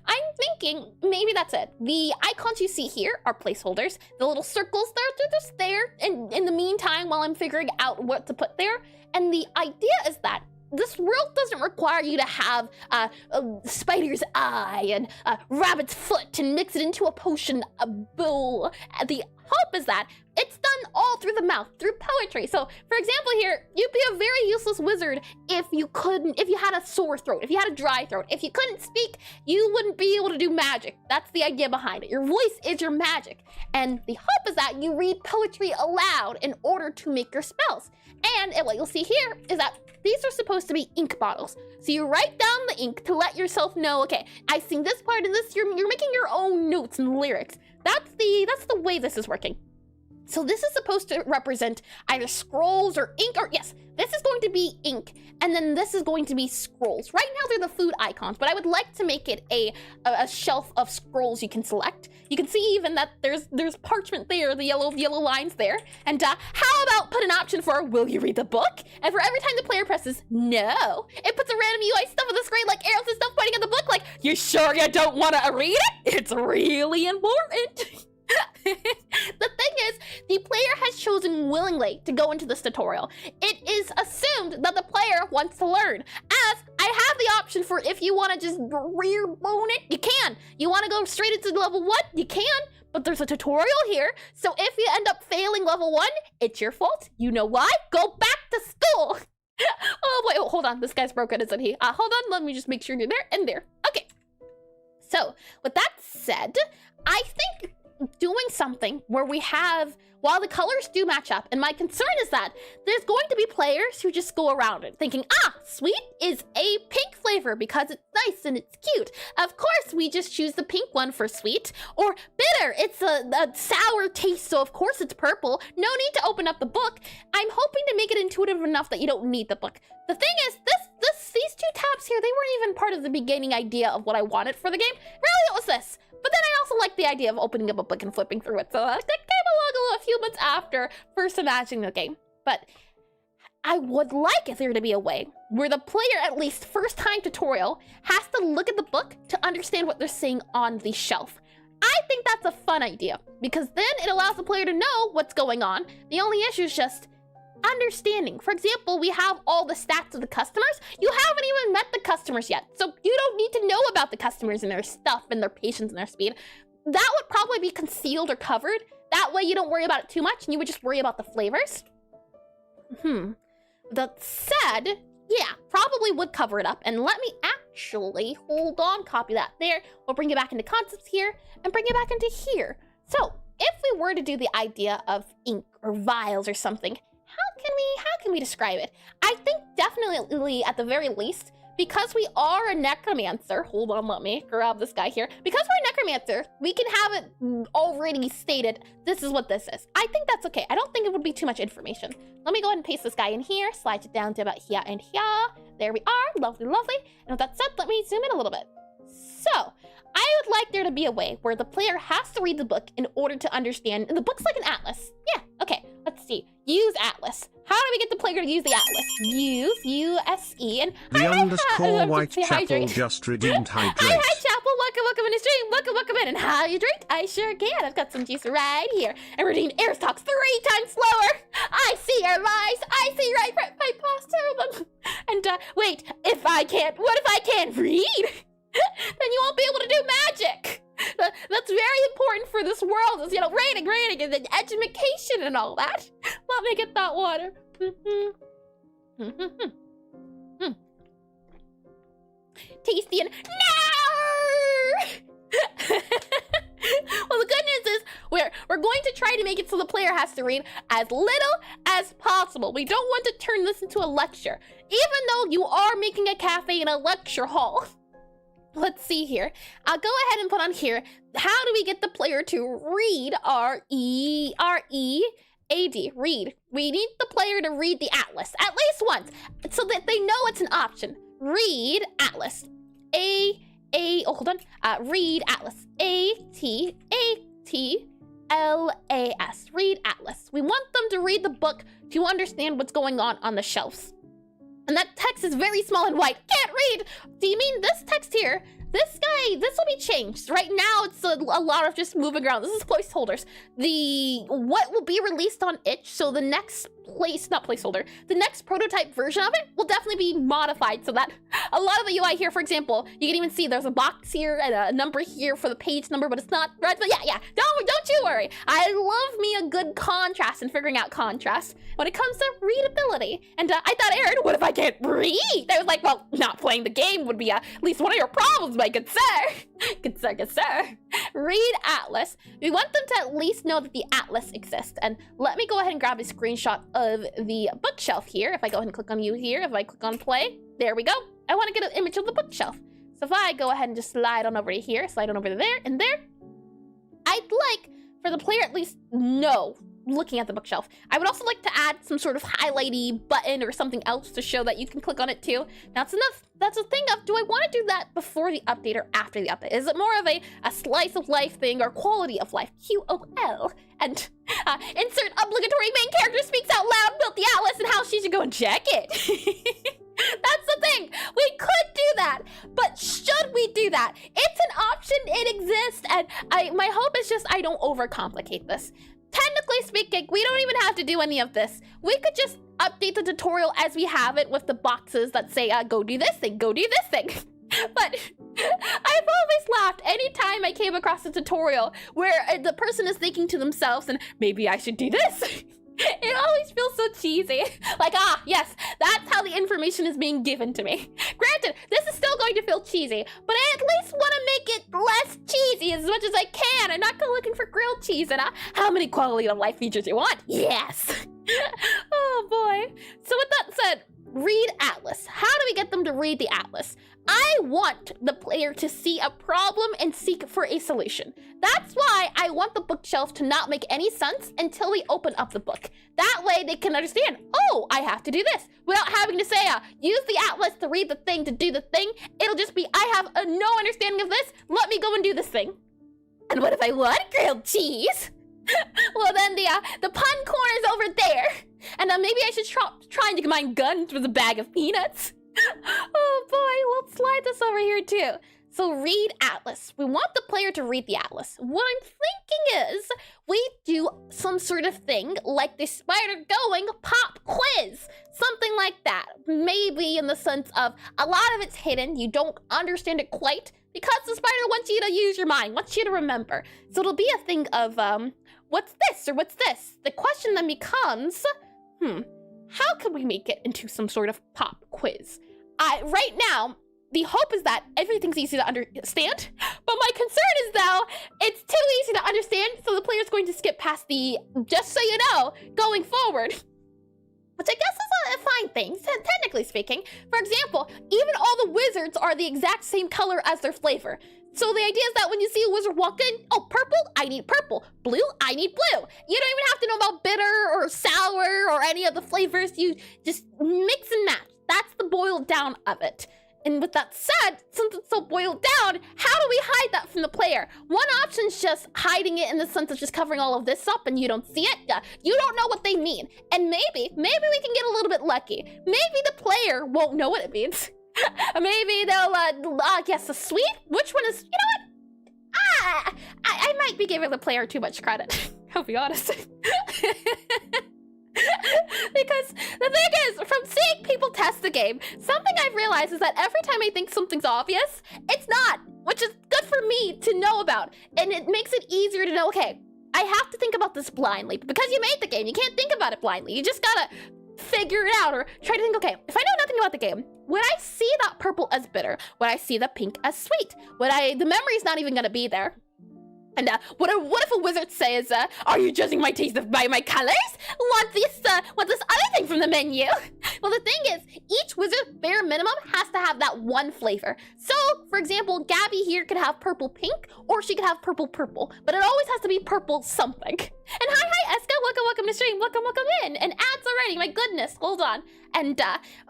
I'm thinking maybe that's it. The icons you see here are placeholders. The little circles, they're just there in the meantime while I'm figuring out what to put there. And the idea is that this world doesn't require you to have a spider's eye and a rabbit's foot and mix it into a potion, a bowl. The hope is that it's done all through the mouth, through poetry. So, for example here, you'd be a very useless wizard if you had a sore throat, if you had a dry throat. If you couldn't speak, you wouldn't be able to do magic. That's the idea behind it. Your voice is your magic. And the hope is that you read poetry aloud in order to make your spells. And what you'll see here is that these are supposed to be ink bottles. So you write down the ink to let yourself know, okay, I sing this part of this, you're making your own notes and lyrics. That's the way this is working. So this is supposed to represent either scrolls or ink, or yes, this is going to be ink, and then this is going to be scrolls. Right now they're the food icons, but I would like to make it a shelf of scrolls you can select. You can see even that there's parchment there, the yellow lines there. And how about put an option for will you read the book? And for every time the player presses no, it puts a random UI stuff on the screen like arrows and stuff pointing at the book like, you sure you don't want to read it? It's really important. The thing is, the player has chosen willingly to go into this tutorial. It is assumed that the player wants to learn, as I have the option for if you want to just rear bone it, you can. You want to go straight into level 1, you can, but there's a tutorial here, so if you end up failing level 1, it's your fault. You know why? Go back to school. Oh boy, oh, hold on, this guy's broken, isn't he? Hold on, let me just make sure you're there and there. Okay, so with that said, I think doing something where we have, while the colors do match up, and my concern is that there's going to be players who just go around it thinking, sweet is a pink flavor because it's nice and it's cute. Of course, we just choose the pink one for sweet. Or bitter, it's a sour taste, so of course it's purple. No need to open up the book. I'm hoping to make it intuitive enough that you don't need the book. The thing is, these two tabs here, they weren't even part of the beginning idea of what I wanted for the game. Really, it was this. But then I also like the idea of opening up a book and flipping through it, so that came along a few months after first imagining the game. But I would like there to be a way where the player, at least first time tutorial, has to look at the book to understand what they're saying on the shelf. I think that's a fun idea, because then it allows the player to know what's going on. The only issue is just understanding. For example, we have all the stats of the customers. You haven't even met the customers yet, so you don't need to know about the customers and their stuff and their patience and their speed. That would probably be concealed or covered. That way you don't worry about it too much and you would just worry about the flavors. That said, yeah, probably would cover it up. And let me actually. Hold on, copy that there. We'll bring it back into concepts here and bring it back into here. So if we were to do the idea of ink or vials or something, how can we describe it? I think definitely at the very least, because we are a necromancer, hold on, let me grab this guy here. Because we're a necromancer, we can have it already stated, this is what this is. I think that's okay. I don't think it would be too much information. Let me go ahead and paste this guy in here, slide it down to about here and here. There we are, lovely, lovely. And with that said, let me zoom in a little bit. So, I would like there to be a way where the player has to read the book in order to understand. The book's like an atlas. Yeah, okay, let's see. Use atlas. How do we get the player to use the atlas? Use, U-S-E, and the underscore Whitechapel just redeemed hydrate. Hi, Chapel, welcome in the stream, welcome in, and hydrate, I sure can. I've got some juice right here, and redeemed air stocks 3 times slower. I see your lies, I see right past them. And wait, what if I can't read? Then you won't be able to do magic. That's very important for this world, is, you know, rating, and then education and all that. Let me get that water. Tasty and no! Well, the good news is we're going to try to make it so the player has to read as little as possible. We don't want to turn this into a lecture, even though you are making a cafe in a lecture hall. Let's see here. I'll go ahead and put on here, how do we get the player to read, R-E-A-D, read. We need the player to read the atlas, at least once, so that they know it's an option. Read atlas. Read atlas. A-T-A-T-L-A-S. Read atlas. We want them to read the book to understand what's going on the shelves. And that text is very small and white. Can't read! Do you mean this text here? This will be changed. Right now, it's a lot of just moving around. This is placeholders. What will be released on itch, so the next the next prototype version of it will definitely be modified so that a lot of the UI here, for example, you can even see there's a box here and a number here for the page number, but it's not right. But yeah, don't you worry. I love me a good contrast and figuring out contrast when it comes to readability. And I thought, Aaron, what if I can't read? I was like, well, not playing the game would be at least one of your problems, my good sir. Good sir. Read atlas. We want them to at least know that the atlas exists. And let me go ahead and grab a screenshot of the bookshelf here. If I go ahead and click on you here, if I click on play, there we go. I want to get an image of the bookshelf. So if I go ahead and just slide on over to here, slide on over to there and there, I'd like for the player at least know, looking at the bookshelf. I would also like to add some sort of highlighty button or something else to show that you can click on it too. Now that's a thing of, do I want to do that before the update or after the update? Is it more of a slice of life thing or quality of life? QOL. And insert obligatory main character speaks out loud, built the atlas and how she should go and check it. That's the thing. We could do that, but should we do that? It's an option, it exists, and my hope is just I don't overcomplicate this. Technically speaking, we don't even have to do any of this. We could just update the tutorial as we have it with the boxes that say, go do this thing, go do this thing. But I've always laughed anytime I came across a tutorial where the person is thinking to themselves, and maybe I should do this. It always feels so cheesy. Like, yes, that's how the information is being given to me. Granted, this is still going to feel cheesy, but I at least want to make it less cheesy as much as I can. I'm not looking for grilled cheese and how many quality of life features you want. Yes. Oh boy. So with that said, read atlas. How do we get them to read the atlas? I want the player to see a problem and seek for a solution. That's why I want the bookshelf to not make any sense until we open up the book. That way they can understand, oh, I have to do this, without having to say, use the atlas to read the thing to do the thing. It'll just be, I have no understanding of this, let me go and do this thing. And what if I want grilled cheese? Well, then the pun corner's over there. And maybe I should try and combine guns with a bag of peanuts. Oh boy, we'll slide this over here too. So read atlas. We want the player to read the atlas. What I'm thinking is we do some sort of thing like the spider going pop quiz. Something like that. Maybe in the sense of a lot of it's hidden. You don't understand it quite because the spider wants you to use your mind, wants you to remember. So it'll be a thing of, what's this or what's this? The question then becomes, how can we make it into some sort of pop quiz? Right now, the hope is that everything's easy to understand, but my concern is now it's too easy to understand, so the player's going to skip past the just so you know going forward. Which I guess is a fine thing, technically speaking. For example, even all the wizards are the exact same color as their flavor. So the idea is that when you see a wizard walk in, oh, purple, I need purple. Blue, I need blue. You don't even have to know about bitter or sour or any of the flavors. You just mix and match. That's the boiled down of it. And with that said, since it's so boiled down, how do we hide that from the player? One option is just hiding it in the sense of just covering all of this up and you don't see it. You don't know what they mean. And maybe we can get a little bit lucky. Maybe the player won't know what it means. Maybe they'll, guess a sweet? Which one is, you know what? I might be giving the player too much credit. I'll be honest. Because the thing is, from seeing people test the game, something I've realized is that every time I think something's obvious, it's not, which is good for me to know about. And it makes it easier to know, okay, I have to think about this blindly. Because you made the game, you can't think about it blindly. You just gotta figure it out or try to think, okay, if I know nothing about the game, would I see that purple as bitter? Would I see the pink as sweet? The memory's not even gonna be there. And what if a wizard says, are you judging my taste by my colors? Want this other thing from the menu? Well, the thing is, each wizard, bare minimum, has to have that one flavor. So, for example, Gabby here could have purple pink, or she could have purple purple, but it always has to be purple something. And hi, Eska, welcome to stream, welcome in. And ads already, my goodness, hold on. And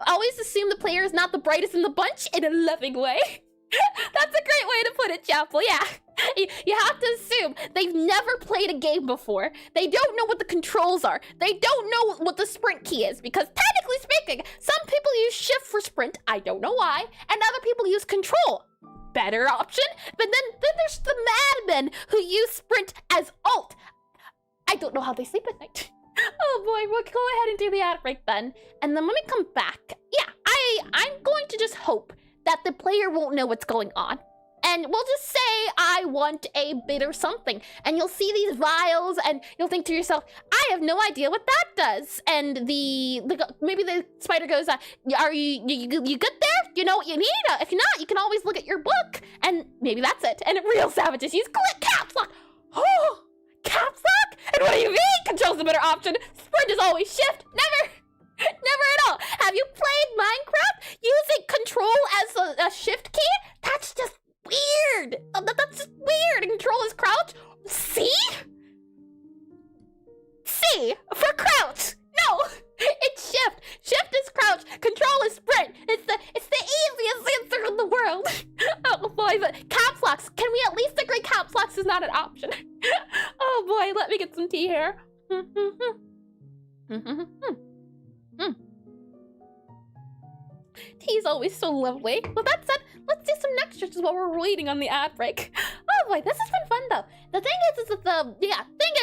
always assume the player is not the brightest in the bunch in a loving way. That's a great way to put it, Chapel, yeah. You have to assume they've never played a game before. They don't know what the controls are. They don't know what the sprint key is, because technically speaking, some people use shift for sprint, I don't know why, and other people use control. Better option, but then there's the madmen who use sprint as alt. I don't know how they sleep at night. Oh boy, we'll go ahead and do the ad break then. And then when we come back, yeah, I'm going to just hope that the player won't know what's going on. And we'll just say, I want a bitter something. And you'll see these vials and you'll think to yourself, I have no idea what that does. And maybe the spider goes, are you good there? You know what you need? If you're not, you can always look at your book. And maybe that's it. And real savages use caps lock. Oh, caps lock? And what do you mean? Control's the better option. Sprint is always shift. Never at all. Have you played Minecraft using control as a shift key? That's just weird. That's just weird. Control is crouch. C for crouch. No, it's shift. Shift is crouch. Control is sprint. It's the easiest answer in the world. Oh boy, but caps locks. Can we at least agree caps locks is not an option? Oh boy, let me get some tea here. Tea's always so lovely. With that said, let's do some next stretches while we're waiting on the ad break. Oh boy, this has been fun though. The thing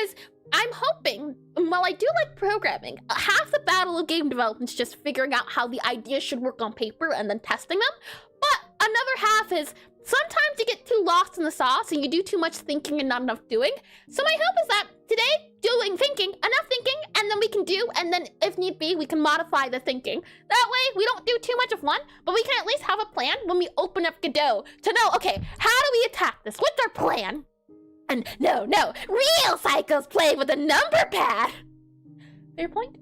is I'm hoping, while I do like programming, half the battle of game development is just figuring out how the ideas should work on paper and then testing them. But another half is sometimes you get too lost in the sauce and you do too much thinking and not enough doing. So my hope is that today, enough thinking, and then we can do, and then if need be, we can modify the thinking. That way, we don't do too much of one, but we can at least have a plan when we open up Godot to know, okay, how do we attack this? What's our plan? And no, real psychos play with a number pad. Fair point.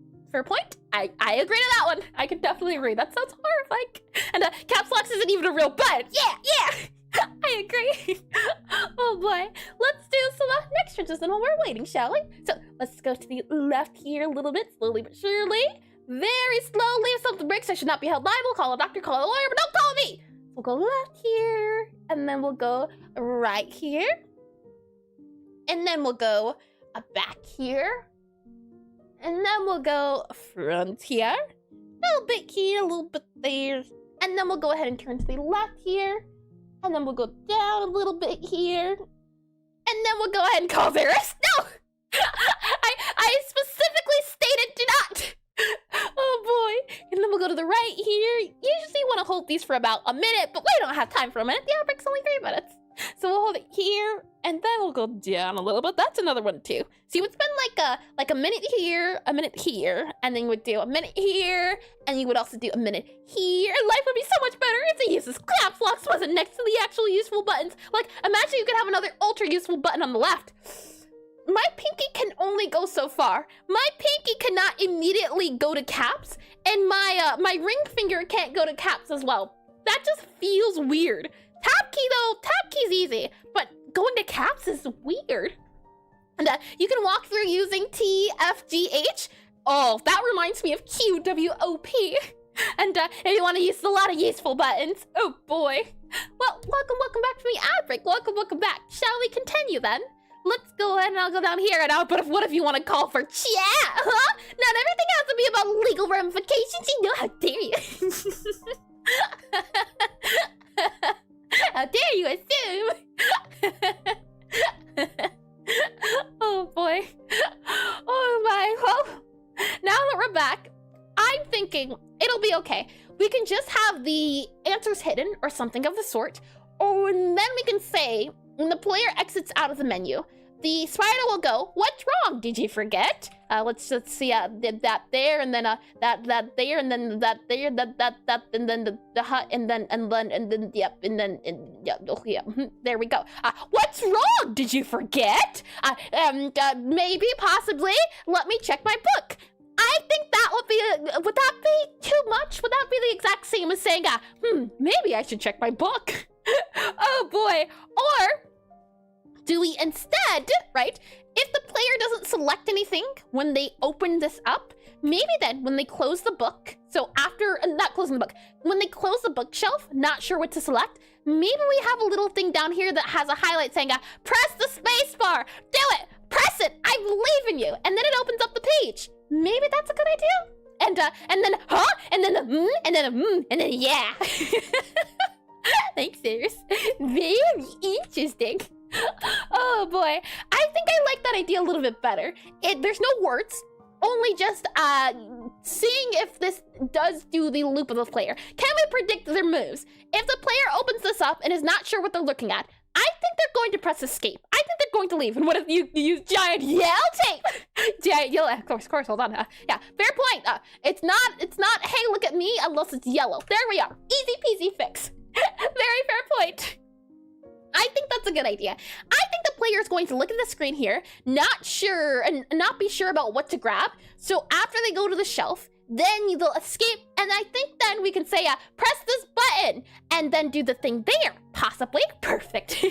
I agree to that one. I can definitely agree. That sounds horrifying. And caps locks isn't even a real button. Yeah. I agree. Oh boy. Let's do some next stretches then while we're waiting, shall we? So let's go to the left here a little bit, slowly but surely. Very slowly. If something breaks, I should not be held liable. Call a doctor, call a lawyer, but don't call me. We'll go left here, and then we'll go right here. And then we'll go back here. And then we'll go front here. A little bit here, a little bit there. And then we'll go ahead and turn to the left here. And then we'll go down a little bit here. And then we'll go ahead and call Varus. No! I specifically stated do not. Oh boy. And then we'll go to the right here. Usually you want to hold these for about a minute, but we don't have time for a minute. The outbreak's only 3 minutes. So we'll hold it here. and then we'll go down a little bit. That's another one too. See, it's been like a minute here, and then you would do a minute here, and you would also do a minute here. Life would be so much better if the uses caps locks wasn't next to the actual useful buttons. Like, imagine you could have another ultra useful button on the left. My pinky can only go so far. My pinky cannot immediately go to caps, and my ring finger can't go to caps as well. That just feels weird. Tab key though, tab key's easy, but going to caps is weird. And you can walk through using T, F, G, H. Oh, that reminds me of Q, W, O, P. And if you want to use a lot of useful buttons, oh boy. Well, welcome back to the ad break. Welcome back. Shall we continue then? Let's go ahead and I'll go down here and out, but what if you want to call for chat, huh? Not everything has to be about legal ramifications, you know, how dare you? How dare you assume? Oh boy. Oh my. Well, now that we're back, I'm thinking it'll be okay. We can just have the answers hidden or something of the sort, and then we can say, when the player exits out of the menu, the spider will go, "What's wrong? Did you forget?" Let's see, did that there, and then that there, and then that there, that, and then the hut, and then yep, and then yeah, there we go. What's wrong? Did you forget? Maybe, possibly. Let me check my book. I think that would be, would that be too much? Would that be the exact same as saying, maybe I should check my book? Oh boy. Or do we instead, right, if the player doesn't select anything when they open this up, maybe then when they close the book, so after, not closing the book, when they close the bookshelf, not sure what to select, maybe we have a little thing down here that has a highlight saying, press the space bar, do it, press it, I believe in you, and then it opens up the page. Maybe that's a good idea. And then, huh? And then, and then, and then, yeah. Thanks, Iris. Very interesting. Oh boy, I think I like that idea a little bit better. There's no words, only just seeing if this does do the loop of the player. Can we predict their moves? If the player opens this up and is not sure what they're looking at, I think they're going to press escape. I think they're going to leave. And what if you use giant yell tape? Giant yell, of course, hold on. Yeah, fair point. It's not, hey, look at me, unless it's yellow. There we are. Easy peasy fix. Very fair point. I think that's a good idea. I think the player is going to look at the screen here, not sure, and not be sure about what to grab. So after they go to the shelf, then they'll escape, and I think then we can say, press this button, and then do the thing there, possibly. Perfect.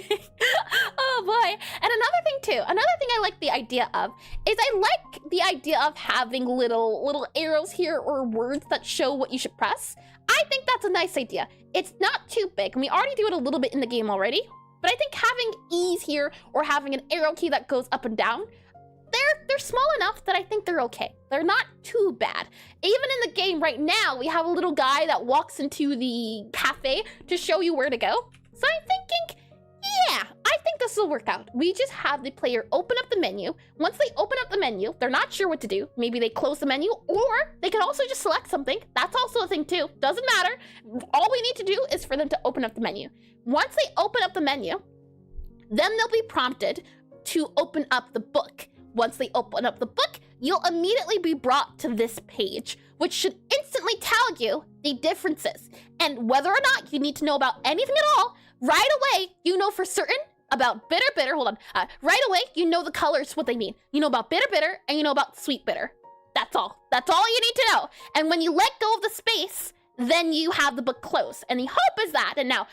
Oh boy. And another thing I like the idea of is I like the idea of having little arrows here or words that show what you should press. I think that's a nice idea. It's not too big, and we already do it a little bit in the game already, but I think having ease here or having an arrow key that goes up and down, they're small enough that I think they're okay. They're not too bad. Even in the game right now, we have a little guy that walks into the cafe to show you where to go. So I'm thinking, yeah, I think this will work out. We just have the player open up the menu. Once they open up the menu, they're not sure what to do. Maybe they close the menu, or they can also just select something. That's also a thing too. Doesn't matter. All we need to do is for them to open up the menu. Once they open up the menu, then they'll be prompted to open up the book. Once they open up the book, you'll immediately be brought to this page, which should instantly tell you the differences. And whether or not you need to know about anything at all, right away, you know for certain about bitter, hold on. Right away, you know the colors, what they mean. You know about bitter, and you know about sweet bitter. That's all. That's all you need to know. And when you let go of the space, then you have the book closed. And the hope is that, and now,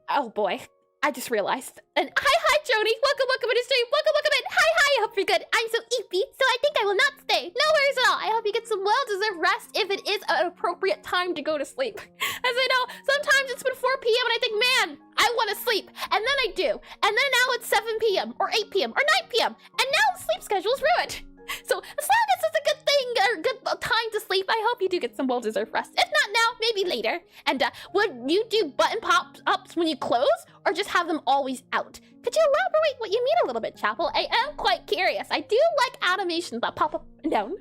oh boy, I just realized. And hi, Joni. Welcome into stream. Welcome in. Hi, I hope you're good. I'm so eepy, so I think I will not stay. No worries at all. I hope you get some well-deserved rest if it is an appropriate time to go to sleep. As I know, sometimes it's been 4 p.m. and I think, man, I want to sleep. And then I do. And then now it's 7 p.m. or 8 p.m. or 9 p.m. And now the sleep schedule is ruined. So as long as it's a good thing or good time to sleep, I hope you do get some well-deserved rest. If not now, maybe later. And would you do button pop-ups when you close, or just have them always out? Could you elaborate what you mean a little bit, Chapel? I am quite curious. I do like animations that pop up and down.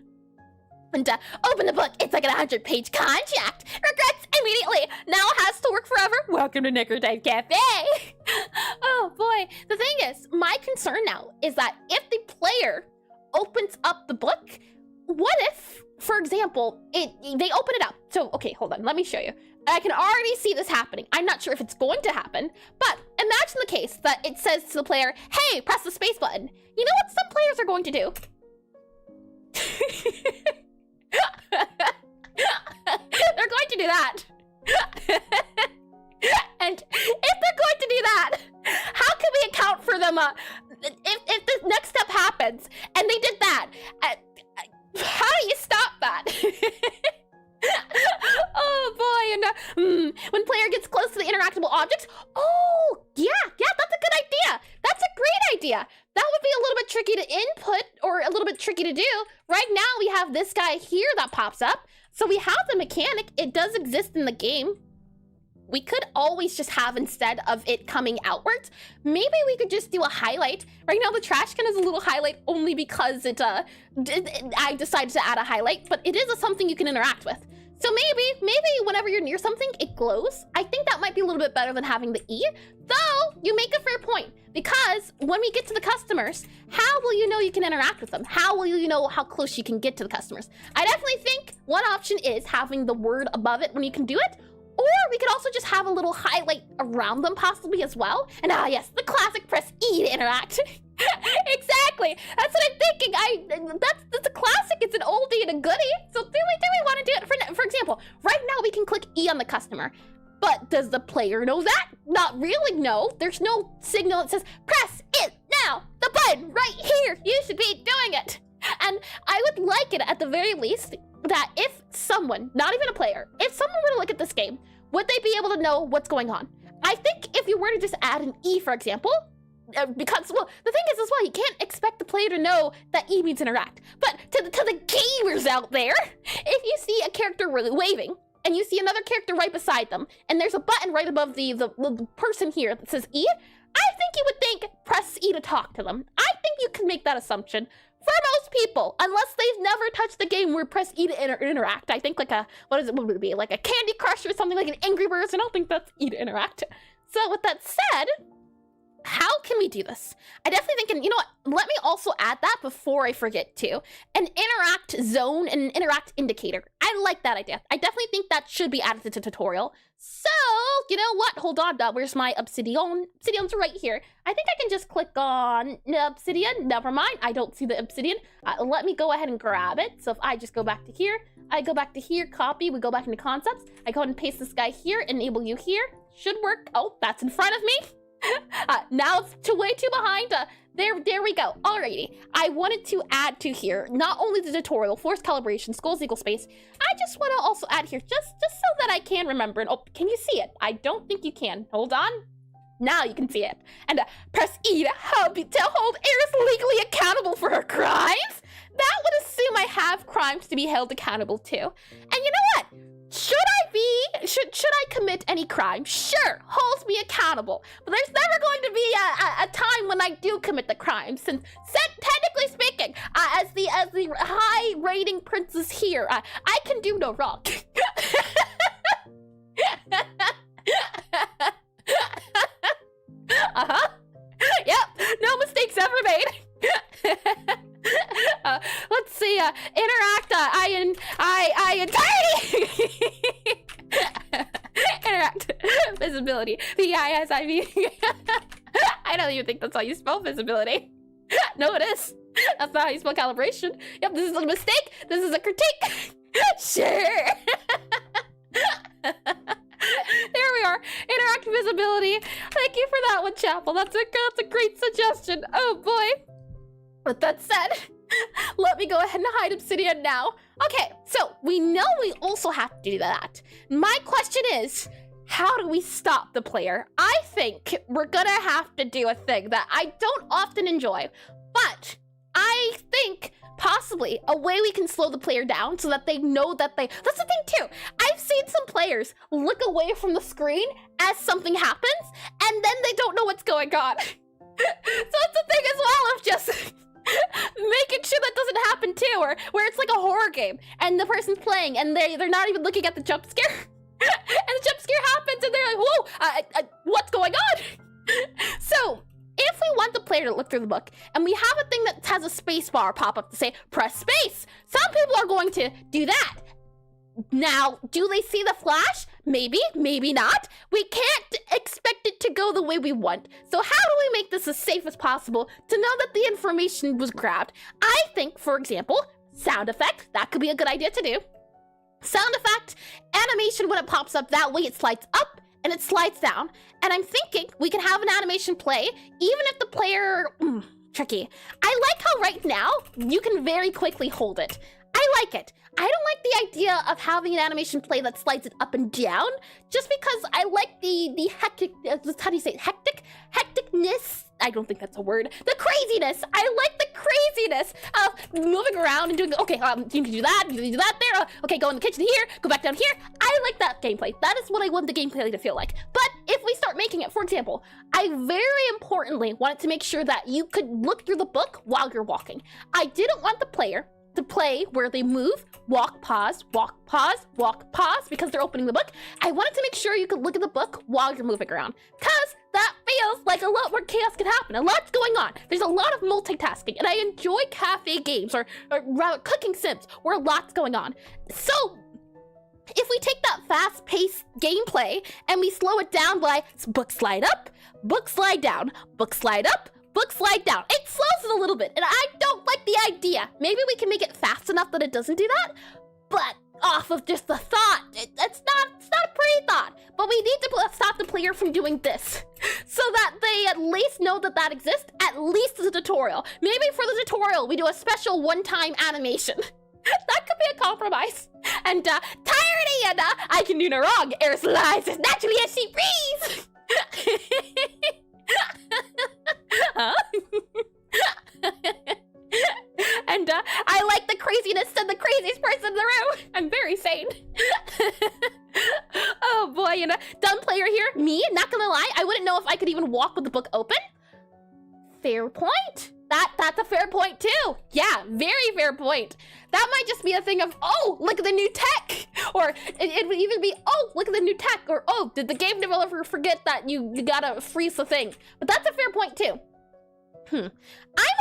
And open the book. It's like a 100-page contract. Regrets immediately. Now has to work forever. Welcome to Necrotype Cafe. Oh boy. The thing is, my concern now is that if the player opens up the book, what if, for example, they open it up? So, okay, hold on. Let me show you. I can already see this happening. I'm not sure if it's going to happen, but imagine the case that it says to the player, hey, press the space button. You know what some players are going to do? They're going to do that. And if they're going to do that, how can we account for them? If the next step happens and they did that, how do you stop that? Oh boy, and when player gets close to the interactable objects, oh yeah, that's a good idea. That's a great idea. That would be a little bit tricky to input or a little bit tricky to do. Right now we have this guy here that pops up. So we have the mechanic, it does exist in the game. We could always just have, instead of it coming outwards, maybe we could just do a highlight. Right now the trash can is a little highlight only because I decided to add a highlight, but it is something you can interact with. So maybe whenever you're near something, it glows. I think that might be a little bit better than having the E, though you make a fair point, because when we get to the customers, how will you know you can interact with them? How will you know how close you can get to the customers? I definitely think one option is having the word above it when you can do it, or we could also just have a little highlight around them possibly as well. And yes, the classic press E to interact. Exactly, that's what I'm thinking. That's a classic, it's an oldie and a goodie. So do we want to do it? For example, right now we can click E on the customer, but does the player know that? Not really, no. There's no signal that says, press it now, the button right here, you should be doing it. And I would like it at the very least that if someone, not even a player, if someone were to look at this game, would they be able to know what's going on? I think if you were to just add an E, for example, because, well, the thing is as well, you can't expect the player to know that E means interact. But to the gamers out there, if you see a character waving, and you see another character right beside them, and there's a button right above the person here that says E, I think you would think, press E to talk to them. I think you can make that assumption. For most people, unless they've never touched the game where press E to interact. I think like what would it be? Like a Candy Crush or something, like an Angry Birds, and I don't think that's E to interact. So with that said, how can we do this? I definitely think, and you know what, let me also add that before I forget to, an interact zone and an interact indicator. I like that idea. I definitely think that should be added to the tutorial. So, you know what, hold on, where's my obsidian? Obsidian's right here. I think I can just click on obsidian. Never mind, I don't see the obsidian. Let me go ahead and grab it. So if I just go back to here, I go back to here, copy, we go back into concepts. I go ahead and paste this guy here, enable you here. Should work. Oh, that's in front of me. Now it's way too behind. There we go. Alrighty. I wanted to add to here not only the tutorial, force calibration, skulls equal space. I just want to also add here just so that I can remember. And oh, can you see it? I don't think you can. Hold on. Now you can see it. And press E to hold Eris legally accountable for her crimes. That would assume I have crimes to be held accountable to. And you know what? Should I commit any crime? Sure, holds me accountable. But there's never going to be a time when I do commit the crime, since technically speaking, as the high rating princess here, I can do no wrong. Yep, no mistakes ever made. Let's see, interact, interact, visibility, V-I-S-I-V. I don't even think that's how you spell visibility. No, it is. That's not how you spell calibration. Yep, this is a mistake. This is a critique. Sure. There we are. Interact visibility. Thank you for that one, Chapel. That's a great suggestion. Oh boy. With that said, let me go ahead and hide obsidian now. Okay, so we know we also have to do that. My question is, how do we stop the player? I think we're gonna have to do a thing that I don't often enjoy, but I think possibly a way we can slow the player down so that they know that that's the thing too. I've seen some players look away from the screen as something happens, and then they don't know what's going on. So it's a thing as well of just Making sure that doesn't happen too, or where it's like a horror game and the person's playing and they're not even looking at the jump scare. And the jump scare happens and they're like, whoa, what's going on? So if we want the player to look through the book and we have a thing that has a space bar pop up to say, press space, some people are going to do that. Now, do they see the flash? Maybe, maybe not. We can't expect it to go the way we want. So how do we make this as safe as possible to know that the information was grabbed? I think, for example, sound effect, that could be a good idea to do. Sound effect, animation when it pops up, that way it slides up and it slides down. And I'm thinking we can have an animation play, even if the player, tricky. I like how right now you can very quickly hold it. I like it. I don't like the idea of having an animation play that slides it up and down, just because I like the hectic, how do you say it? Hecticness? I don't think that's a word. The craziness. I like the craziness of moving around and doing, okay, you can do that there. Okay, go in the kitchen here, go back down here. I like that gameplay. That is what I want the gameplay to feel like. But if we start making it, for example, I very importantly wanted to make sure that you could look through the book while you're walking. I didn't want the player to play where they move, walk, pause, because they're opening the book. I wanted to make sure you could look at the book while you're moving around, because that feels like a lot more chaos can happen. A lot's going on. There's a lot of multitasking, and I enjoy cafe games, or rather cooking sims, where a lot's going on. So if we take that fast-paced gameplay and we slow it down by book slide up, book slide down, book slide up, book slide down. It slows it a little bit, and I don't like the idea. Maybe we can make it fast enough that it doesn't do that, but off of just the thought, it's not a pretty thought. But we need to stop the player from doing this, so that they at least know that that exists, at least as a tutorial. Maybe for the tutorial, we do a special one-time animation. That could be a compromise. And Tyranny and I can do no wrong. Air slides as naturally as she breathes. Huh? And I like the craziness and the craziest person in the room. I'm very sane. Oh boy, you know, dumb player here. Me, not gonna lie, I wouldn't know if I could even walk with the book open. Fair point. That's a fair point too. Yeah, very fair point. That might just be a thing of, oh, look at the new tech. Or it would even be, oh, look at the new tech. Or, oh, did the game developer forget that you gotta freeze the thing? But that's a fair point too. I'm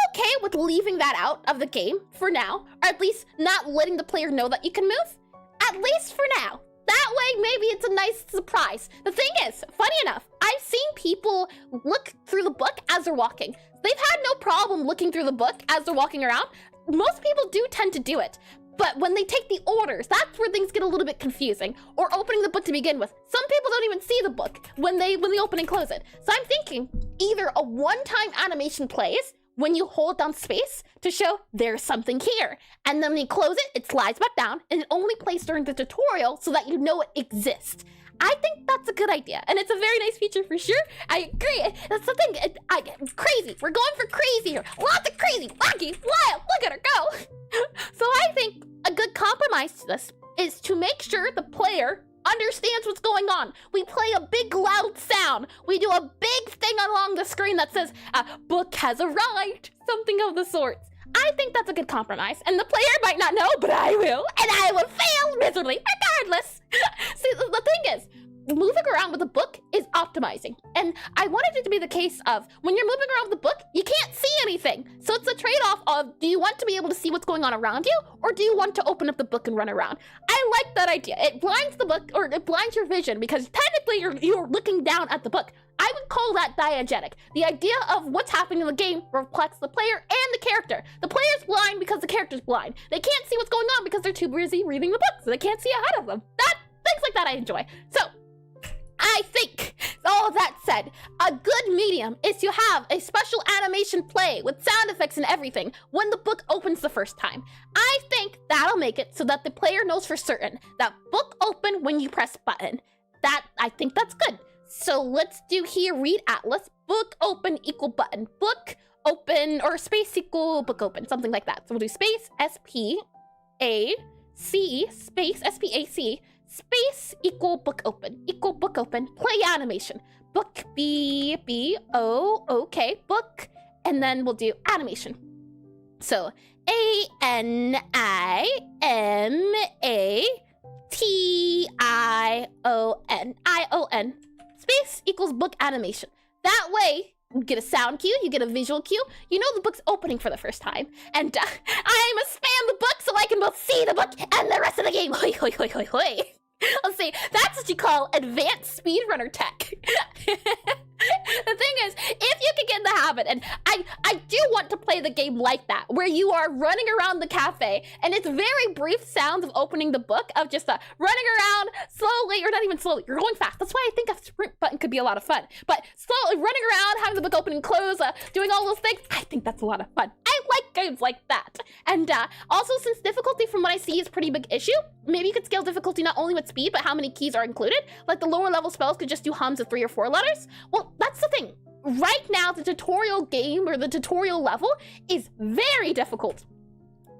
okay with leaving that out of the game for now, or at least not letting the player know that you can move, at least for now. That way, maybe it's a nice surprise. The thing is, funny enough, I've seen people look through the book as they're walking. They've had no problem looking through the book as they're walking around. Most people do tend to do it. But when they take the orders, that's where things get a little bit confusing. Or opening the book to begin with. Some people don't even see the book when they open and close it. So I'm thinking either a one-time animation plays when you hold down space to show there's something here. And then when you close it, it slides back down and it only plays during the tutorial so that you know it exists. I think that's a good idea, and it's a very nice feature for sure. I agree. That's the thing. Crazy. We're going for crazy here. Lots of crazy, wacky, wild. Look at her go. So I think a good compromise to this is to make sure the player understands what's going on. We play a big loud sound. We do a big thing along the screen that says, book has arrived. Something of the sorts. I think that's a good compromise, and the player might not know, but I will, and I will fail miserably regardless. See, the thing is, moving around with a book is optimizing, and I wanted it to be the case of when you're moving around with a book, you can't see anything. So it's a trade-off of, do you want to be able to see what's going on around you, or do you want to open up the book and run around? I like that idea. It blinds the book, or it blinds your vision, because technically you're looking down at the book. I would call that diegetic. The idea of what's happening in the game reflects the player and the character. The player's blind because the character's blind. They can't see what's going on because they're too busy reading the book, so they can't see ahead of them. Things like that I enjoy. So, I think, all of that said, a good medium is to have a special animation play with sound effects and everything when the book opens the first time. I think that'll make it so that the player knows for certain that book open when you press button. I think that's good. So let's do here, read atlas, book open equal button, book open, or space equal book open, something like that. So we'll do space SPAC, space SPAC, space equal book open, play animation, book B O, okay, book, and then we'll do animation. So ANIMATION space equals book animation. That way, you get a sound cue, you get a visual cue, you know the book's opening for the first time. And I must spam the book so I can both see the book and the rest of the game. Hoi, hoi, hoi, hoi, hoi. Let's see, that's what you call advanced speedrunner tech. The thing is, if you can get in the habit, and I do want to play the game like that, where you are running around the cafe, and it's very brief sounds of opening the book, of just running around slowly, or not even slowly, you're going fast. That's why I think a sprint button could be a lot of fun. But slowly running around, having the book open and close, doing all those things, I think that's a lot of fun. I like games like that. And also, since difficulty from what I see is a pretty big issue, maybe you could scale difficulty not only with speed, but how many keys are included. Like the lower level spells could just do hums of 3 or 4 letters. Well, that's the thing. Right now, the tutorial game, or the tutorial level, is very difficult.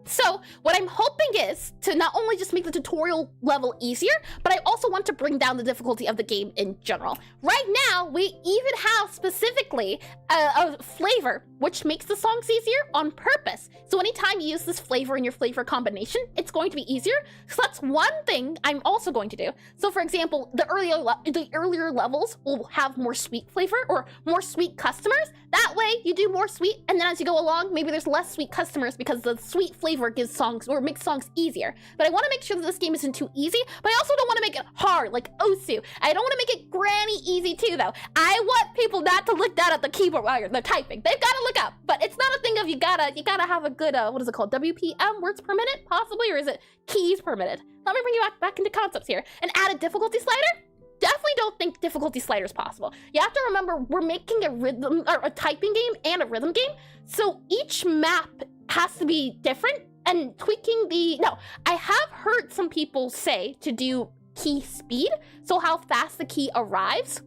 So what I'm hoping is to not only just make the tutorial level easier, but I also want to bring down the difficulty of the game in general. Right now, we even have specifically a flavor, which makes the songs easier on purpose. So anytime you use this flavor in your flavor combination, it's going to be easier. So that's one thing I'm also going to do. So for example, the earlier levels will have more sweet flavor or more sweet customers. That way you do more sweet, and then as you go along, maybe there's less sweet customers because the sweet flavor gives songs or makes songs easier. But I want to make sure that this game isn't too easy, but I also don't want to make it hard like Osu. I don't want to make it granny easy too though. I want people not to look down at the keyboard while they're typing. They've got to look up, but it's not a thing of you gotta have a good what is it called, WPM, words per minute possibly, or is it keys per minute? Let me bring you back into concepts here and add a difficulty slider. Definitely don't think difficulty slider is possible. You have to remember we're making a rhythm or a typing game and a rhythm game, so each map has to be different. And tweaking I have heard some people say to do key speed, so how fast the key arrives.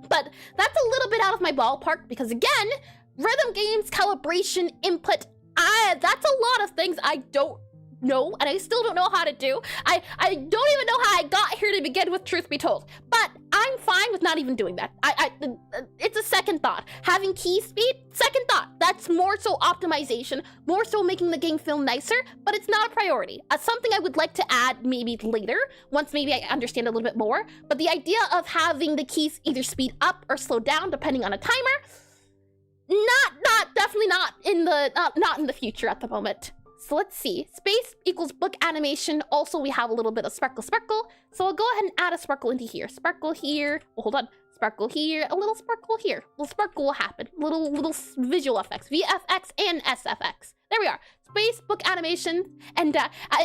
But that's a little bit out of my ballpark because again, rhythm games, calibration, input, that's a lot of things I don't know, and I still don't know how to do. I don't even know how I got here to begin with, truth be told. But I'm fine with not even doing that. It's a second thought. Having key speed, second thought. That's more so optimization, more so making the game feel nicer, but it's not a priority. Something I would like to add maybe later, once maybe I understand a little bit more. But the idea of having the keys either speed up or slow down depending on a timer, definitely not in the future at the moment. So let's see, space equals book animation. Also, we have a little bit of sparkle. So I'll go ahead and add a sparkle into here. Sparkle here, oh, hold on. Sparkle here, a little sparkle here. A little sparkle will happen. Little visual effects, VFX and SFX. There we are, space, book animation. And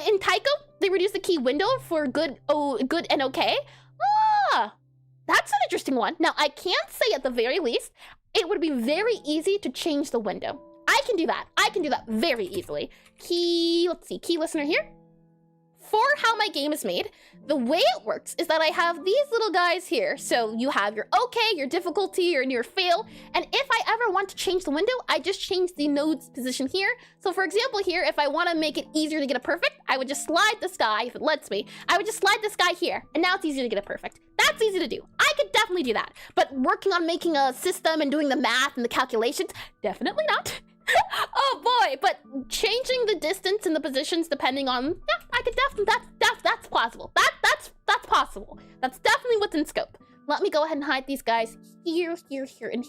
in Taiko, they reduced the key window for good and okay. That's an interesting one. Now, I can't say at the very least, it would be very easy to change the window. I can do that. I can do that very easily. Let's see, key listener here. For how my game is made, the way it works is that I have these little guys here. So you have your okay, your difficulty, and your fail. And if I ever want to change the window, I just change the node's position here. So for example here, if I want to make it easier to get a perfect, I would just slide this guy, if it lets me, I would just slide this guy here. And now it's easier to get a perfect. That's easy to do. I could definitely do that. But working on making a system and doing the math and the calculations, definitely not. Oh boy, but changing the distance and the positions depending on, yeah, I could definitely, that's possible. That's possible. That's definitely within scope. Let me go ahead and hide these guys here, and here, and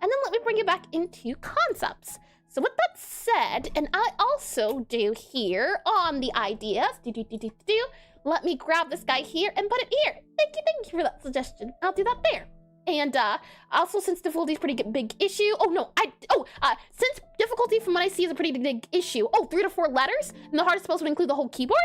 then let me bring you back into concepts. So with that said, and I also do here on the ideas, let me grab this guy here and put it here. Thank you for that suggestion. I'll do that there. And also, since difficulty is a pretty big issue, since difficulty from what I see is a pretty big issue, 3 to 4 letters, and the hardest spells would include the whole keyboard.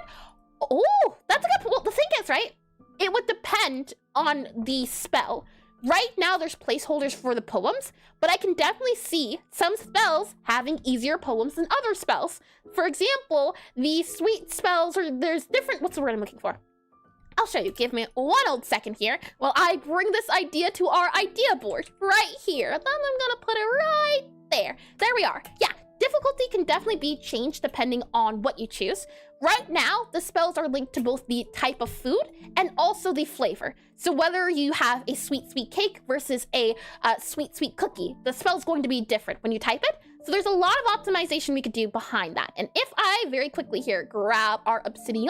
Oh, that's a good, well, the thing is, right, it would depend on the spell. Right now, there's placeholders for the poems, but I can definitely see some spells having easier poems than other spells. For example, the sweet spells, or there's different, what's the word I'm looking for? I'll show you. Give me one old second here while I bring this idea to our idea board right here. Then I'm gonna put it right there. There we are. Yeah, difficulty can definitely be changed depending on what you choose. Right now, the spells are linked to both the type of food and also the flavor. So whether you have a sweet cake versus a sweet cookie, the spell's going to be different when you type it. So there's a lot of optimization we could do behind that. And if I very quickly here grab our Obsidian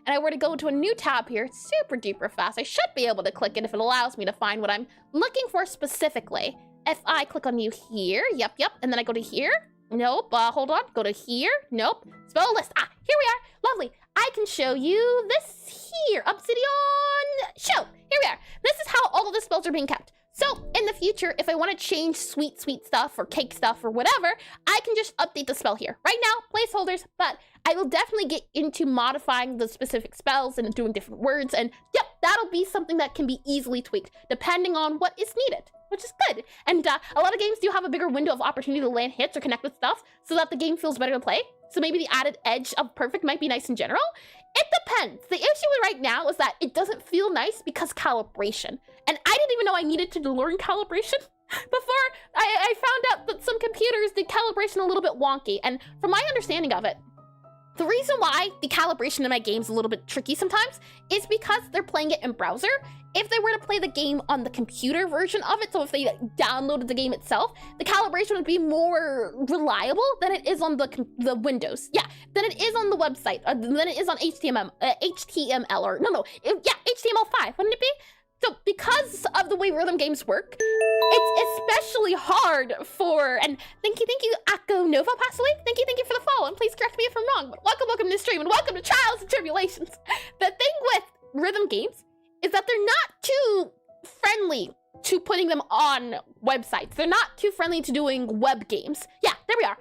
and I were to go to a new tab here, super duper fast, I should be able to click it if it allows me to find what I'm looking for specifically. If I click on you here, yep, and then I go to here, nope, hold on, go to here, nope, spell list, here we are, lovely. I can show you this here, Obsidian show, here we are. This is how all of the spells are being kept. So in the future, if I want to change sweet stuff or cake stuff or whatever, I can just update the spell here. Right now, placeholders, but I will definitely get into modifying the specific spells and doing different words. And yep, that'll be something that can be easily tweaked depending on what is needed, which is good. And a lot of games do have a bigger window of opportunity to land hits or connect with stuff so that the game feels better to play. So maybe the added edge of perfect might be nice in general. It depends. The issue right now is that it doesn't feel nice because calibration. And I didn't even know I needed to learn calibration before I found out that some computers did calibration a little bit wonky. And from my understanding of it, the reason why the calibration in my game is a little bit tricky sometimes is because they're playing it in browser. If they were to play the game on the computer version of it, so if they downloaded the game itself, the calibration would be more reliable than it is on the Windows. Yeah, than it is on the website, than it is on HTML or HTML5, wouldn't it be? So because of the way rhythm games work, it's especially hard for, and thank you, Akko Nova Passway. Thank you for the follow, and please correct me if I'm wrong, but welcome to the stream, and welcome to Trials and Tribulations. The thing with rhythm games is that they're not too friendly to putting them on websites. They're not too friendly to doing web games. Yeah, there we are.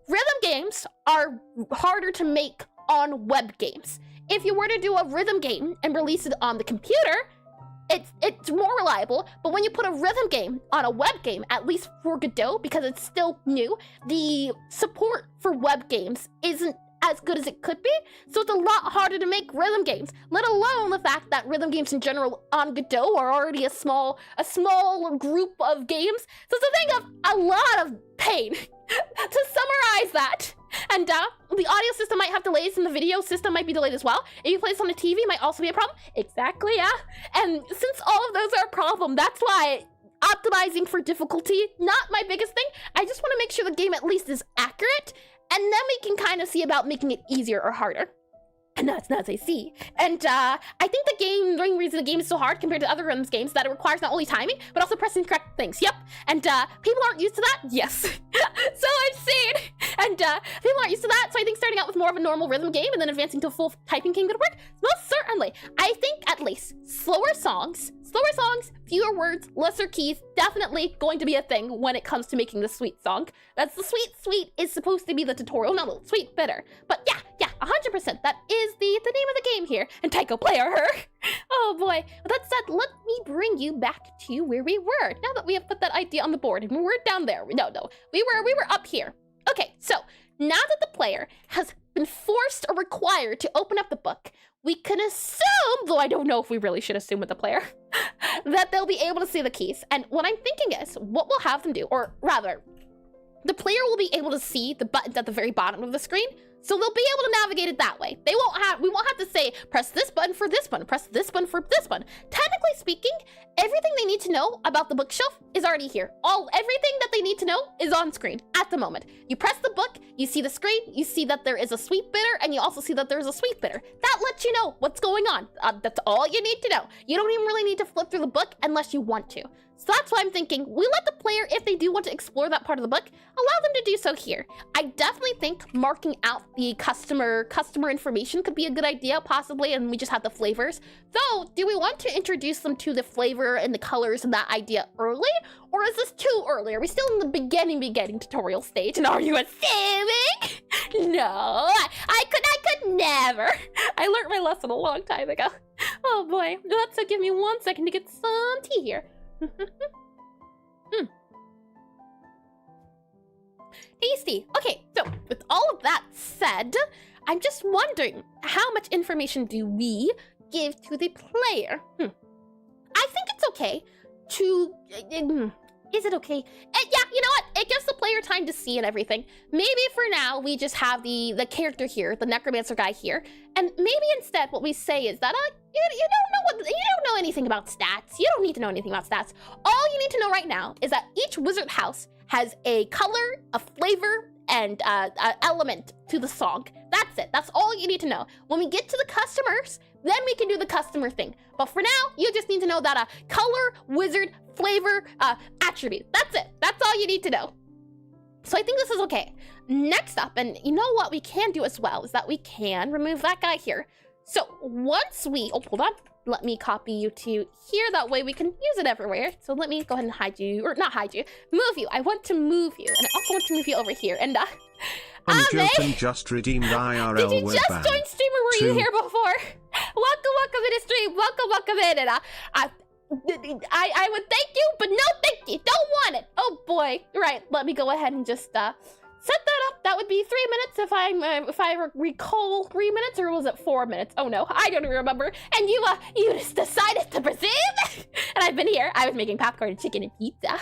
Rhythm games are harder to make on web games. If you were to do a rhythm game and release it on the computer, it's more reliable, but when you put a rhythm game on a web game, at least for Godot, because it's still new, the support for web games isn't as good as it could be, so it's a lot harder to make rhythm games, let alone the fact that rhythm games in general on Godot are already a small group of games, so it's a thing of a lot of pain. To summarize that, and the audio system might have delays and the video system might be delayed as well. If you play this on a TV, it might also be a problem. Exactly, yeah. And since all of those are a problem, that's why optimizing for difficulty, not my biggest thing. I just want to make sure the game at least is accurate, and then we can kind of see about making it easier or harder. And that's not as I see. And I think the main reason the game is so hard compared to other rhythms games that it requires not only timing, but also pressing correct things. Yep. And people aren't used to that? Yes. So I've seen. And people aren't used to that, so I think starting out with more of a normal rhythm game and then advancing to a full typing game would work. Most certainly. I think at least slower songs, fewer words, lesser keys, definitely going to be a thing when it comes to making the sweet song. That's the sweet is supposed to be the tutorial, not the sweet bitter. But yeah, 100%, that is the name of the game here. And Tycho player her. Oh boy. With that said, let me bring you back to where we were. Now that we have put that idea on the board, and we're down there. No, we were up here. Okay, so now that the player has been forced or required to open up the book, we can assume, though I don't know if we really should assume with the player, that they'll be able to see the keys. And what I'm thinking is, what we'll have them do, or rather, the player will be able to see the buttons at the very bottom of the screen, so they'll be able to navigate it that way. We won't have to say, press this button for this one, press this button for this one. Technically speaking, everything they need to know about the bookshelf is already here. Everything that they need to know is on screen at the moment. You press the book, you see the screen, you see that there is a sweet bitter, and you also see that there's a sweet bitter. That lets you know what's going on. That's all you need to know. You don't even really need to flip through the book unless you want to. So that's why I'm thinking we let the player, if they do want to explore that part of the book, allow them to do so here. I definitely think marking out the customer information could be a good idea, possibly, and we just have the flavors. Though, do we want to introduce them to the flavor and the colors and that idea early? Or is this too early? Are we still in the beginning tutorial stage? And are you assuming? No, I could never. I learned my lesson a long time ago. Oh boy, let's give me 1 second to get some tea here. Tasty. Okay, so with all of that said, I'm just wondering, how much information do we give to the player? I think it's okay to... Is it okay? Yeah, you know what? it gives the player time to see and everything. Maybe for now, we just have the character here, the Necromancer guy here. And maybe instead what we say is that, you don't know anything about stats. You don't need to know anything about stats. All you need to know right now is that each wizard house has a color, a flavor, and element to the song. That's it. That's all you need to know. When we get to the customers, then we can do the customer thing. But for now, you just need to know that color, wizard, flavor, attribute. That's it. That's all you need to know. So I think this is okay. Next up, and you know what we can do as well, is that we can remove that guy here. So once we, oh, hold on. Let me copy you to here. That way we can use it everywhere. So let me go ahead and hide you, or not hide you, move you. I want to move you. And I also want to move you over here. And just redeemed IRL. Did you just join stream or were you here before? Welcome to the stream. Welcome in. And I would thank you, but no thank you. Don't want it. Oh boy. Right. Let me go ahead and just set that up. That would be 3 minutes if I recall 3 minutes, or was it 4 minutes? Oh no, I don't remember. And you just decided to presume. And I've been here. I was making popcorn and chicken and pizza.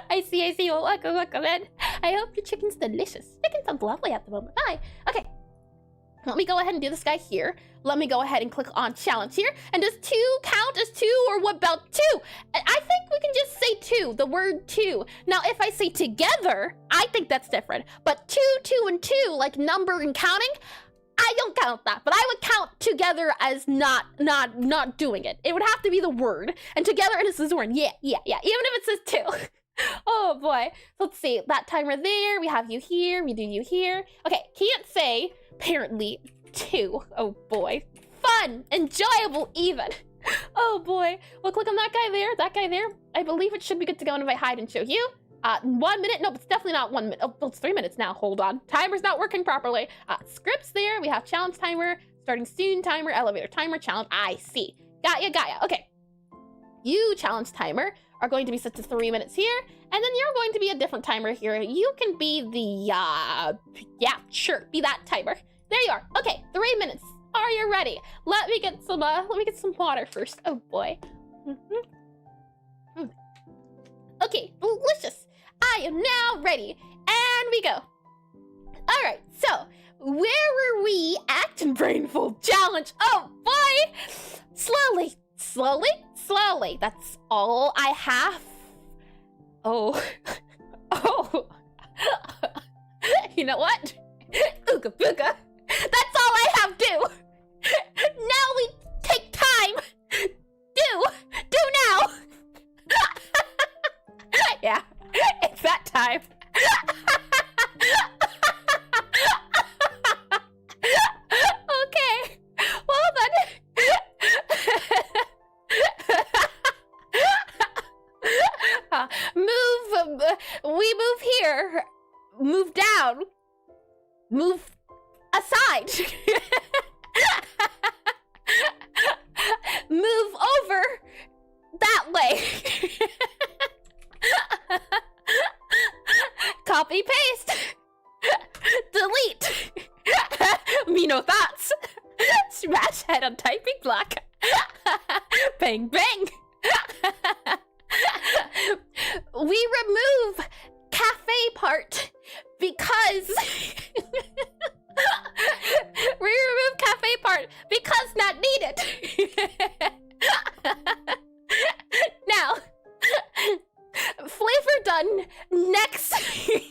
I see. Well, welcome in. I hope your chicken's delicious. Chicken sounds lovely at the moment. Bye. Okay. Let me go ahead and do this guy here. Let me go ahead and click on challenge here. And does 2 count as 2, or what about 2? I think we can just say 2, the word 2. Now, if I say together, I think that's different. But 2, 2, and 2, like number and counting, I don't count that. But I would count together as not doing it. It would have to be the word. And together, and this is the word. Yeah. Even if it says 2. Oh boy. Let's see. That timer there. We have you here. We do you here. Okay. Can't say, apparently, 2. Oh boy. Fun. Enjoyable even. Oh boy. We'll click on that guy there. I believe it should be good to go. And if I hide and show you. 1 minute. No, it's definitely not 1 minute. Oh, it's 3 minutes now. Hold on. Timer's not working properly. Scripts there. We have challenge timer. Starting soon timer. Elevator timer. Challenge. I see. Got ya. Okay. You challenge timer are going to be set to 3 minutes here, and then you're going to be a different timer here. You can be the, yeah, sure, be that timer. There you are. Okay, 3 minutes. Are you ready? Let me get some water first. Oh boy. Okay, delicious. I am now ready, and we go. All right, so where were we at? Brainful challenge. Oh boy. Slowly. That's all I have. Oh. You know what? Ooga booga. That's all I have to. Now we take time. Do now. Yeah, it's that time. Okay. Well then. We move here, move down, move aside, move over that way, copy paste, delete, me no thoughts, smash head on typing block, bang bang. We remove cafe part because not needed. Now, flavor done. Next. Did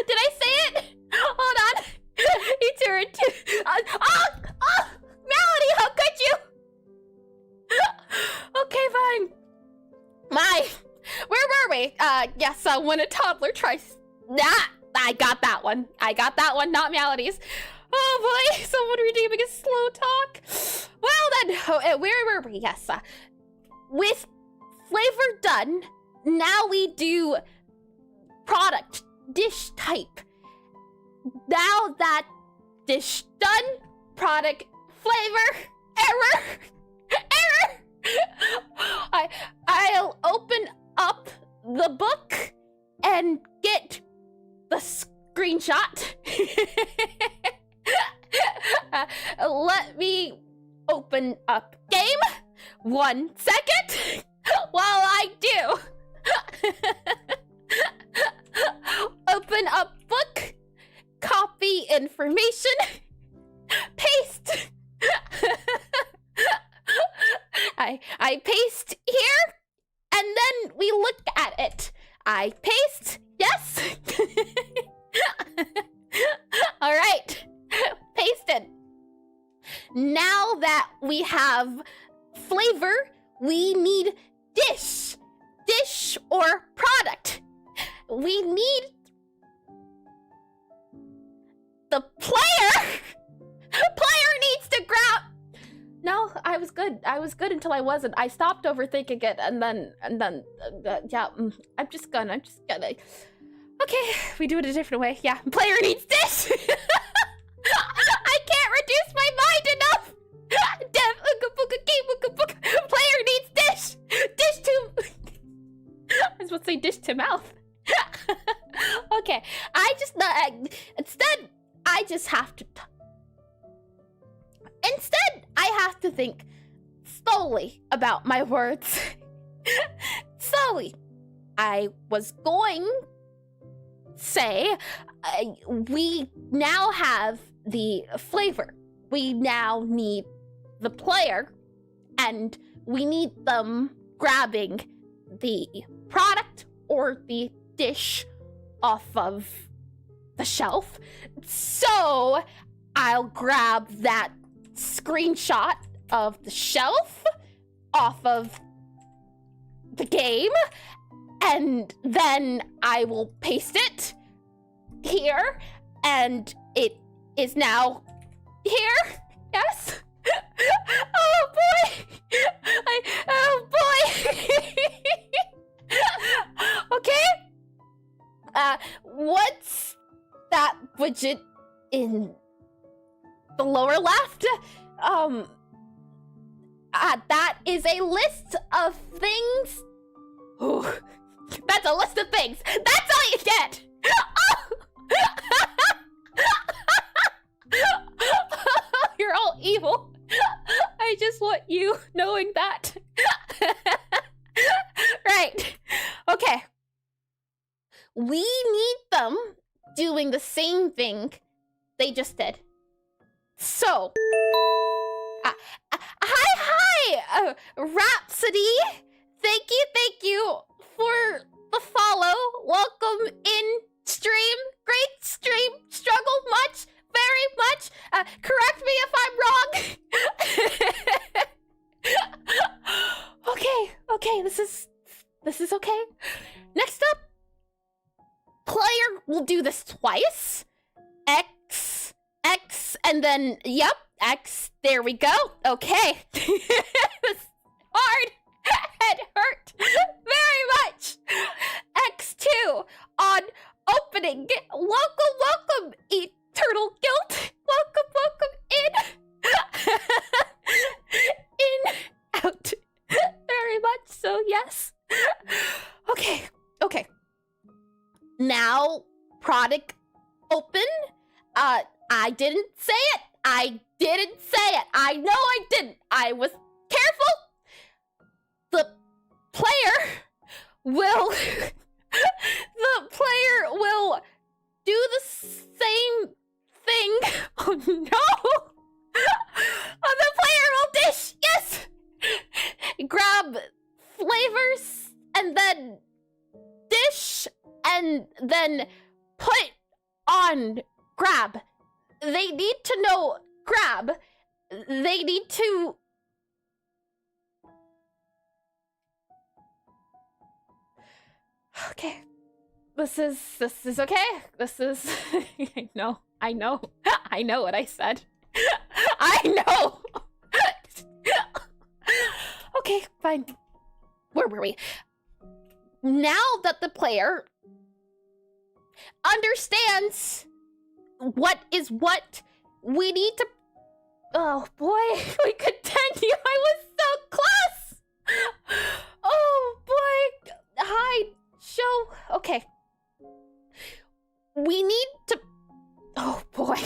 I say it? Hold on. It's your Melody, how could you? Okay, fine. Where were we? Yes, when a toddler tries. I got that one. Not Melody's. Oh boy, someone redeeming a slow talk. Well then, where were we? Yes, with flavor done, now we do product, dish type. Now that dish done, product, flavor, error. I'll open up the book and get the screenshot. Let me open up game. 1 second while I do. Open up book, copy information, paste. I paste here, and then we look at it. I paste, yes. All right, pasted. Now that we have flavor, we need dish or product. We need the player. Player needs to grab. No, I was good. I was good until I wasn't. I stopped overthinking it, and then, yeah. I'm just gonna. Okay, we do it a different way. Yeah, player needs dish. I can't reduce my mind enough. Player needs dish. Dish to. I was about to say dish to mouth. Okay, instead I have to think slowly about my words. Slowly. I was going to say, we now have the flavor. We now need the player, and we need them grabbing the product or the dish off of the shelf. So I'll grab that screenshot of the shelf off of the game, and then I will paste it here, and it is now here. Yes. Oh boy. Oh boy. Okay. What's that widget in the lower left? That is a list of things. Ooh, that's a list of things. That's all you get. You're all evil. I just want you knowing that. Right. Okay. We need them doing the same thing they just did. So, hi, Rhapsody. Thank you for the follow. Welcome in stream. Great stream. Struggled much, very much. Correct me if I'm wrong. Okay, this is okay. Next up, player will do this twice. X, and then, yep, X, there we go. Okay. It's hard. It hurt very much. X2 on opening. Welcome, eternal guilt. Welcome in. In, out. Very much so, yes. Okay. Now, product open. I didn't say it. I know I didn't. I was careful. The player will do the same thing. Oh no. The player will dish. Yes. Grab flavors and then dish and then put on grab. They need to know grab. They need to. Okay. This is okay. This is I know what I said. I know. Okay, fine. Where were we? Now that the player understands what is what, we need to. Oh boy, we continue. I was so close. Oh boy, hide, show. Okay. We need to. Oh boy.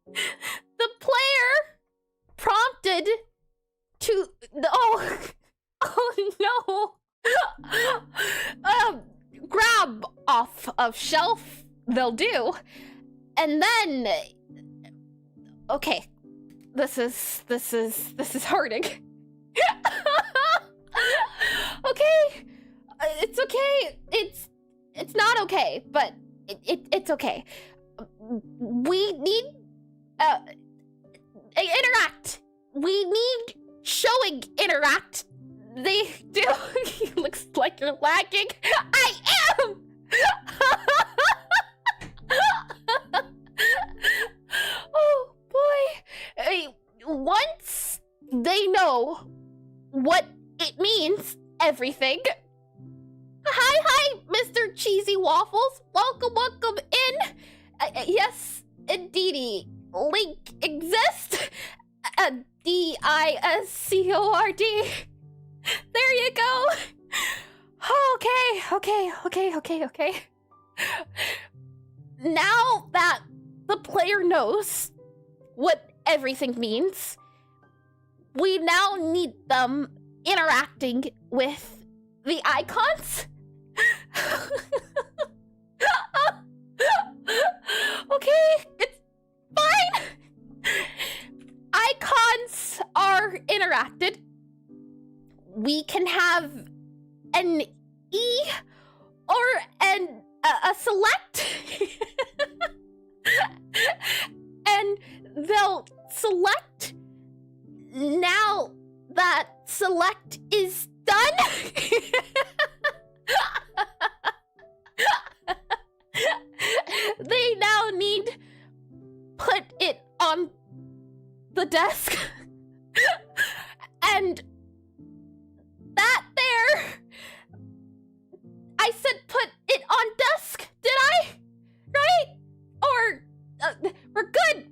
The player prompted to. Oh no. of shelf, they'll do. And then, okay, this is hurting. Okay, it's okay. It's not okay, but it's okay. We need interact. We need showing interact. They do. Looks like you're lagging. I am. Oh boy. Once they know what it means, everything. Hi, Mr. Cheesy Waffles. Welcome in. Yes, indeedy. Link exists. Discord. There you go. Okay. Now that the player knows what everything means, we now need them interacting with the icons. Okay, it's fine. Icons are interacted. We can have an E or a select. And they'll select. Now that select is done. They now need put it on the desk. And that there, I said put it on desk, did I? Right? Or we're good.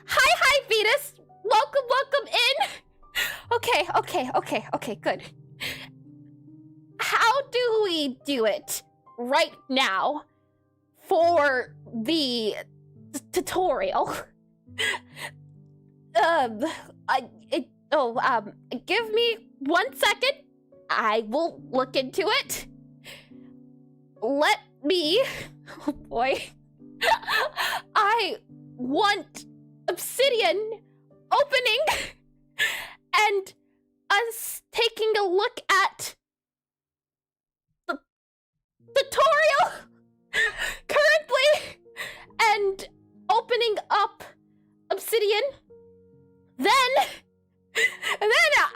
Hi Venus. Welcome in. Okay, good. How do we do it right now for the tutorial? Give me 1 second. I will look into it. Let me, oh boy. I want Obsidian opening and us taking a look at the tutorial currently and opening up Obsidian. Then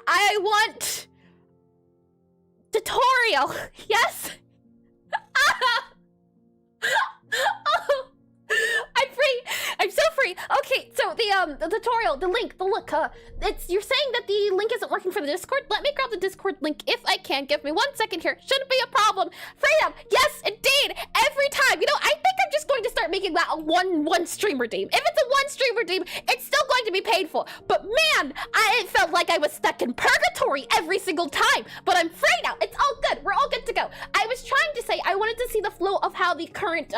I want tutorial. Yes. Oh, I'm free. I'm so free. Okay, so the tutorial, the link, you're saying that the link isn't working for the Discord? Let me grab the Discord link if I can. Give me 1 second here. Shouldn't be a problem. Freedom. Yes, indeed. Every time. You know, I think I'm just going to start making that a one stream redeem. If it's a one stream redeem, it's still going to be painful. But man, it felt like I was stuck in purgatory every single time. But I'm free now. It's all good. We're all good to go. I was trying to say I wanted to see the flow of how the current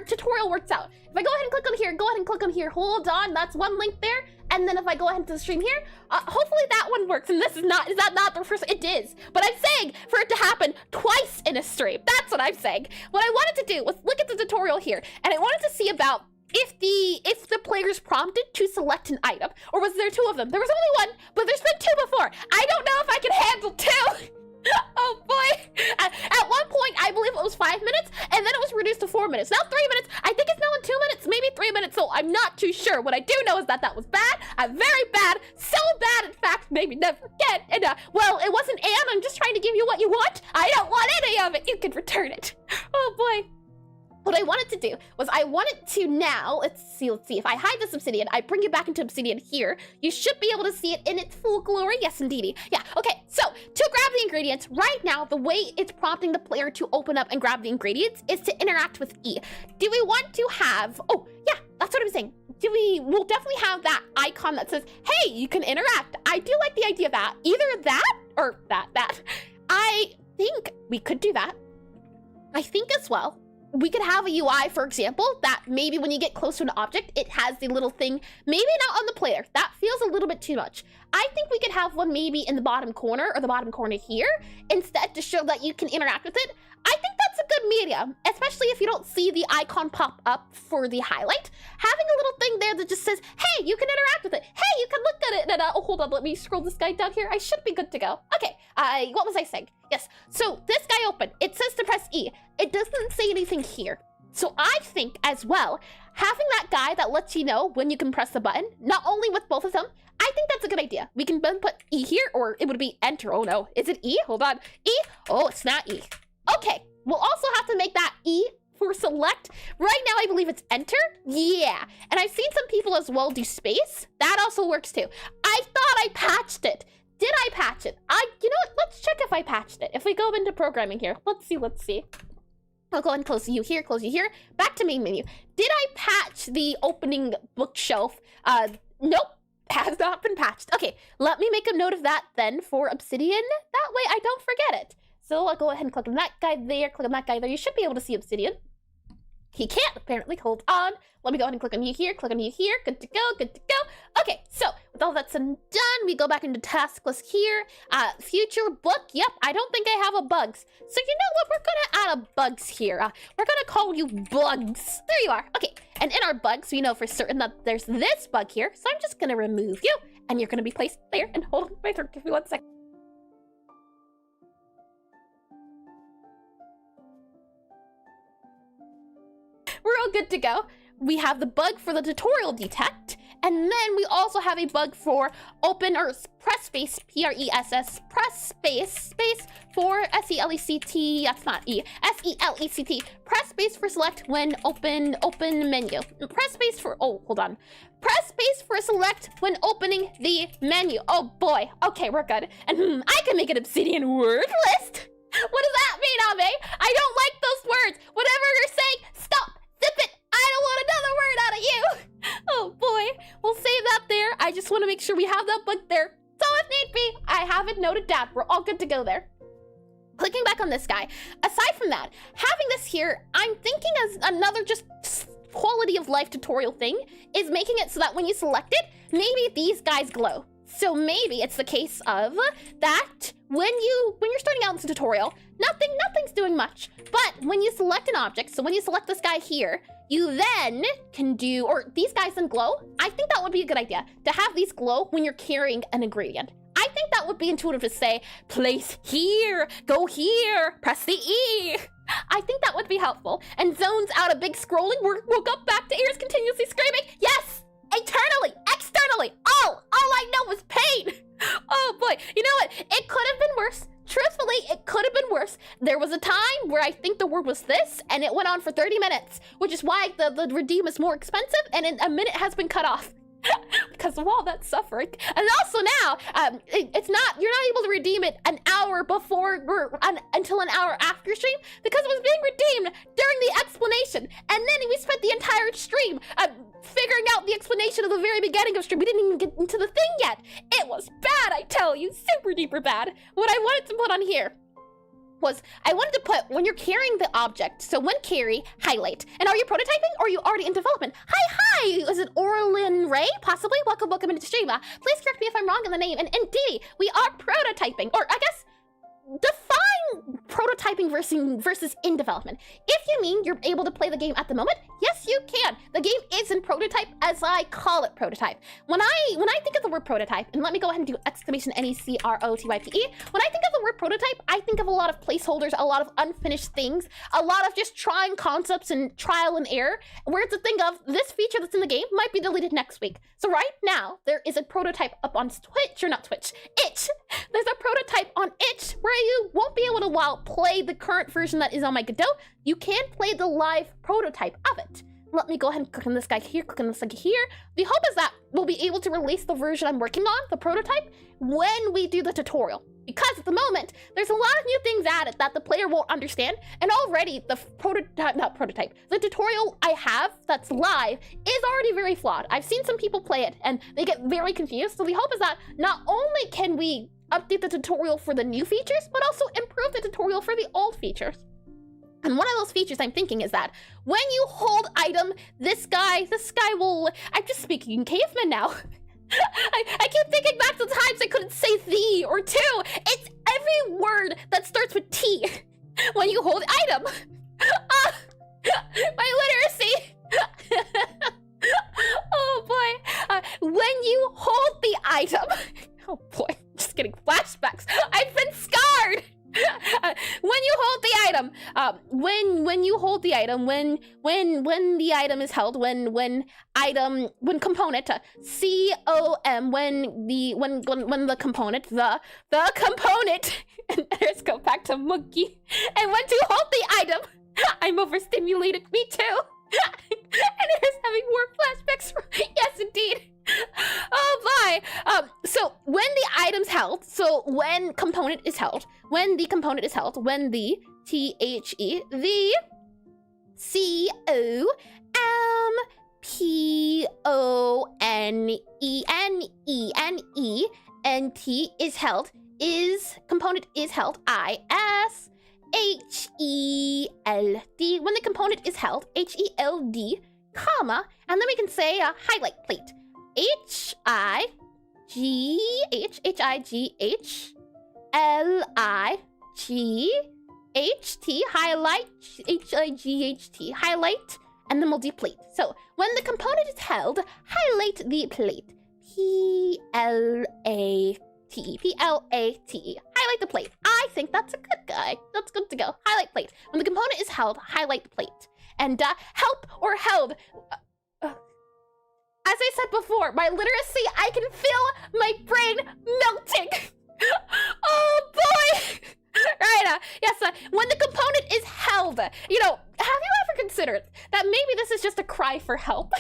tutorial works out. If I go ahead and click on here, go ahead and click on here. Hold on, that's one link there. And then if I go ahead to the stream here, hopefully that one works. And is that not the first? It is. But I'm saying for it to happen twice in a stream. That's what I'm saying. What I wanted to do was look at the tutorial here, and I wanted to see about if the players prompted to select an item, or was there 2 of them? There was only 1, but there's been 2 before. I don't know if I can handle 2. Oh boy. At one point, I believe it was 5 minutes, and then it was reduced to 4 minutes. Now 3 minutes. I think it's now in 2 minutes, maybe 3 minutes, so I'm not too sure. What I do know is that was bad. Very bad. So bad, in fact, maybe never again. And, well, it wasn't Anne. I'm just trying to give you what you want. I don't want any of it. You can return it. Oh boy. What I wanted to do was I wanted to now, let's see, if I hide this Obsidian, I bring you back into Obsidian here, you should be able to see it in its full glory. Yes, indeedy. Yeah, okay, so to grab the ingredients, right now, the way it's prompting the player to open up and grab the ingredients is to interact with E. Do we want to have, oh, yeah, that's what I'm saying. We'll definitely have that icon that says, hey, you can interact. I do like the idea of that. Either that or that. I think we could do that. I think as well, we could have a UI, for example, that maybe when you get close to an object, it has the little thing, maybe not on the player. That feels a little bit too much. I think we could have one maybe in the bottom corner or the bottom corner here instead to show that you can interact with it. I think that's that's a good medium, especially if you don't see the icon pop up for the highlight. Having a little thing there that just says, hey, you can interact with it. Hey, you can look at it. And oh, hold on, let me scroll this guy down here. I should be good to go. Okay, what was I saying? Yes, so this guy opened. It says to press E. It doesn't say anything here. So I think as well, having that guy that lets you know when you can press the button, not only with both of them, I think that's a good idea. We can then put E here, or it would be enter. Oh no, is it E? Hold on. E? Oh, it's not E. Okay, we'll also have to make that E for select. Right now, I believe it's enter. Yeah, and I've seen some people as well do space. That also works too. I thought I patched it. Did I patch it? You know what? Let's check if I patched it. If we go into programming here, let's see. I'll go ahead and close you here, close you here. Back to main menu. Did I patch the opening bookshelf? Nope, has not been patched. Okay, let me make a note of that then for Obsidian. That way I don't forget it. So I'll go ahead and click on that guy there, click on that guy there. You should be able to see Obsidian. He can't, apparently. Hold on. Let me go ahead and click on you here, click on you here. Good to go, good to go. Okay, so with all that said and done, we go back into task list here. Future book. Yep, I don't think I have a bugs. So you know what? We're gonna add a bugs here. We're gonna call you bugs. There you are. Okay, and in our bugs, we know for certain that there's this bug here. So I'm just gonna remove you, and you're gonna be placed there. And hold on, my throat. Give me 1 second. We're all good to go. We have the bug for the tutorial detect, and then we also have a bug for open or press space, P-R-E-S-S, press space for S-E-L-E-C-T, that's not E, S-E-L-E-C-T, press space for select when open menu. Press space for, oh, hold on. Press space for select when opening the menu. Oh boy, okay, we're good. And I can make an Obsidian word list. What does that mean, Ame? I don't like those words. Whatever you're saying, stop. Zip it! I don't want another word out of you! Oh boy, we'll save that there. I just want to make sure we have that book there. So if need be, I have it noted down. We're all good to go there. Clicking back on this guy, aside from that, having this here, I'm thinking as another just quality of life tutorial thing is making it so that when you select it, maybe these guys glow. So maybe it's the case of that when you're starting out in the tutorial, nothing's doing much. But when you select an object, so when you select this guy here, you then can do, or these guys then glow. I think that would be a good idea to have these glow when you're carrying an ingredient. I think that would be intuitive to say, place here, go here, press the E. I think that would be helpful. And zones out a big scrolling, we'll go back to ears continuously screaming, yes! Internally, externally, all I know is pain. Oh boy, you know what? It could have been worse. Truthfully, it could have been worse. There was a time where I think the word was this, and it went on for 30 minutes, which is why the redeem is more expensive, and a minute has been cut off. Because of all that suffering. And also now, you're not able to redeem it an hour before or until an hour after stream, because it was being redeemed during the explanation. And then we spent the entire stream figuring out the explanation of the very beginning of stream. We didn't even get into the thing yet. It was bad, I tell you, super duper bad. What I wanted to put on here was I wanted to put when you're carrying the object, so when carry, highlight. And are you prototyping or are you already in development? Hi, is it Orlin Ray? Possibly? Welcome into the stream. Please correct me if I'm wrong in the name. And indeed, we are prototyping, or I guess define prototyping versus in development. If you mean you're able to play the game at the moment, yes, you can. The game is in prototype, as I call it prototype. When I think of the word prototype, and let me go ahead and do exclamation Necrotype. When I think of the word prototype, I think of a lot of placeholders, a lot of unfinished things, a lot of just trying concepts and trial and error, where to think of this feature that's in the game might be deleted next week. So right now, there is a prototype up on Twitch, or not Twitch, Itch. There's a prototype on Itch where you won't be able to, while play the current version that is on my Godot, you can play the live prototype of it. Let me go ahead and click on this guy here, click on this guy here. The hope is that we'll be able to release the version I'm working on, the prototype, when we do the tutorial. Because at the moment, there's a lot of new things added that the player won't understand, and already the the tutorial I have that's live is already very flawed. I've seen some people play it, and they get very confused, so the hope is that not only can we update the tutorial for the new features, but also improve the tutorial for the old features. And one of those features I'm thinking is that when you hold item, this guy will, I'm just speaking in caveman now. I keep thinking back to the times I couldn't say the or two. It's every word that starts with T. when you hold the item. My literacy. Oh boy. When you hold the item. Oh boy, just getting flashbacks. I've been scarred. When you hold the item, when you hold the item, when the item is held, when component COM, when the component the component, and let's go back to monkey, and when to hold the item, I'm overstimulated. Me too. And it is having more flashbacks. Yes, indeed. Oh my! So when the item's held, so when component is held, when the component is held, when the THE, the COMPONENENENT is held, is component is held, ISHELD, when the component is held, HELD, comma, and then we can say highlight plate. HIGHLIGHT, highlight, HIGHT, highlight, and then we'll do plate. So when the component is held, highlight the plate. PLATE, highlight the plate. I think that's a good guy. That's good to go. Highlight plate. When the component is held, highlight the plate. And help or held. As I said before, my literacy, I can feel my brain melting. Oh boy! Right, yes, when the component is held, you know, have you ever considered that maybe this is just a cry for help?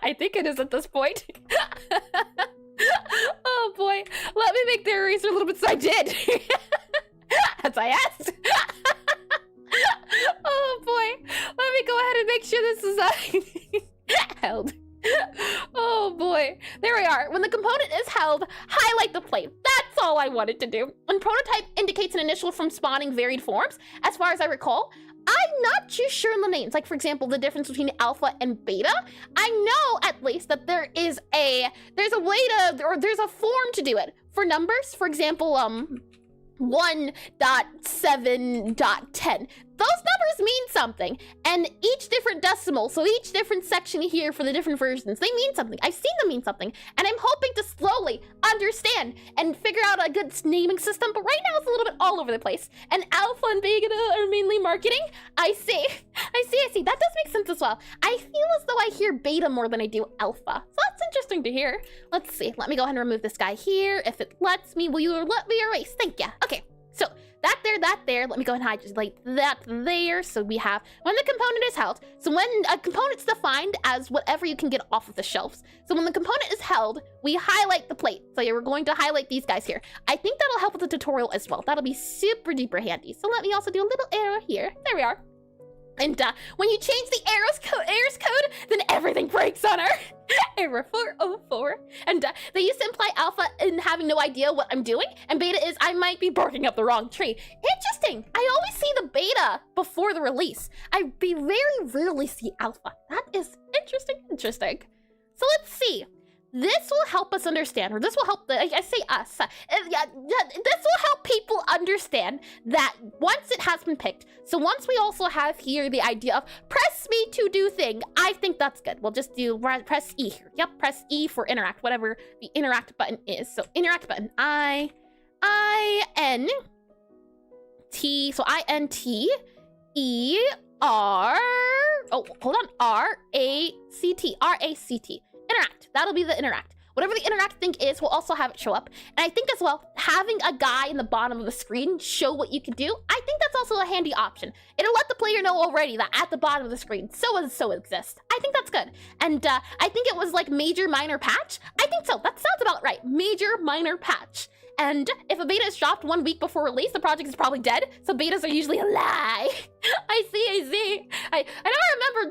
I think it is at this point. Oh boy, let me make the eraser a little bit so I did. As I asked. Oh boy, let me go ahead and make sure this is held. Oh boy, there we are. When the component is held, highlight the plate. That's all I wanted to do. When prototype indicates an initial from spawning varied forms, as far as I recall, I'm not too sure in the names. Like for example, the difference between alpha and beta. I know at least that there's a way to, or there's a form to do it. For numbers, for example, 1.7.10. Those numbers mean something, and each different decimal, so each different section here for the different versions, they mean something. I've seen them mean something, and I'm hoping to slowly understand and figure out a good naming system, but right now it's a little bit all over the place. And alpha and beta are mainly marketing. I see. That does make sense as well. I feel as though I hear beta more than I do alpha, so that's interesting to hear. Let's see. Let me go ahead and remove this guy here. If it lets me, will you let me erase? Thank you. Okay, so that there. Let me go ahead and highlight that there. So we have when the component is held. So when a component's defined as whatever you can get off of the shelves. So when the component is held, we highlight the plate. So we're going to highlight these guys here. I think that'll help with the tutorial as well. That'll be super duper handy. So let me also do a little arrow here. There we are. And when you change the errors code, then everything breaks on her. Error 404. And they used to imply alpha in having no idea what I'm doing, and beta is I might be barking up the wrong tree. Interesting. I always see the beta before the release. I very rarely see alpha. That is interesting. So let's see. This will help us understand, or this will help I say us. This will help people understand that once it has been picked, so once we also have here the idea of press me to do thing, I think that's good. We'll just do press E here. Yep, press E for interact, whatever the interact button is. So interact button, I-N-T, so I-N-T-E-R, oh, hold on, R-A-C-T, R-A-C-T. Interact. That'll be the interact. Whatever the interact thing is, we'll also have it show up. And I think as well, having a guy in the bottom of the screen show what you can do, I think that's also a handy option. It'll let the player know already that at the bottom of the screen, so exists. I think that's good. And I think it was like major minor patch. I think so. That sounds about right. Major minor patch. And if a beta is dropped 1 week before release, the project is probably dead. So betas are usually a lie. I see. I don't remember,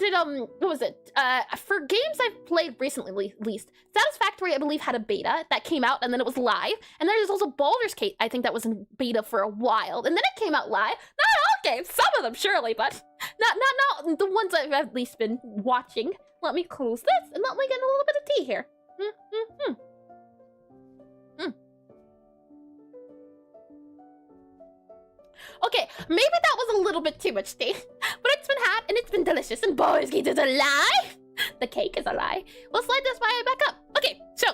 what was it? For games I've played recently, at least, Satisfactory, I believe, had a beta that came out and then it was live. And there's also Baldur's Gate, I think that was in beta for a while. And then it came out live. Not all games, some of them surely, but not the ones I've at least been watching. Let me close this and let me get a little bit of tea here. Okay, maybe that was a little bit too much steak, but it's been had and it's been delicious. And Boris Gate is a lie. The cake is a lie. We'll slide this fire back up. Okay, so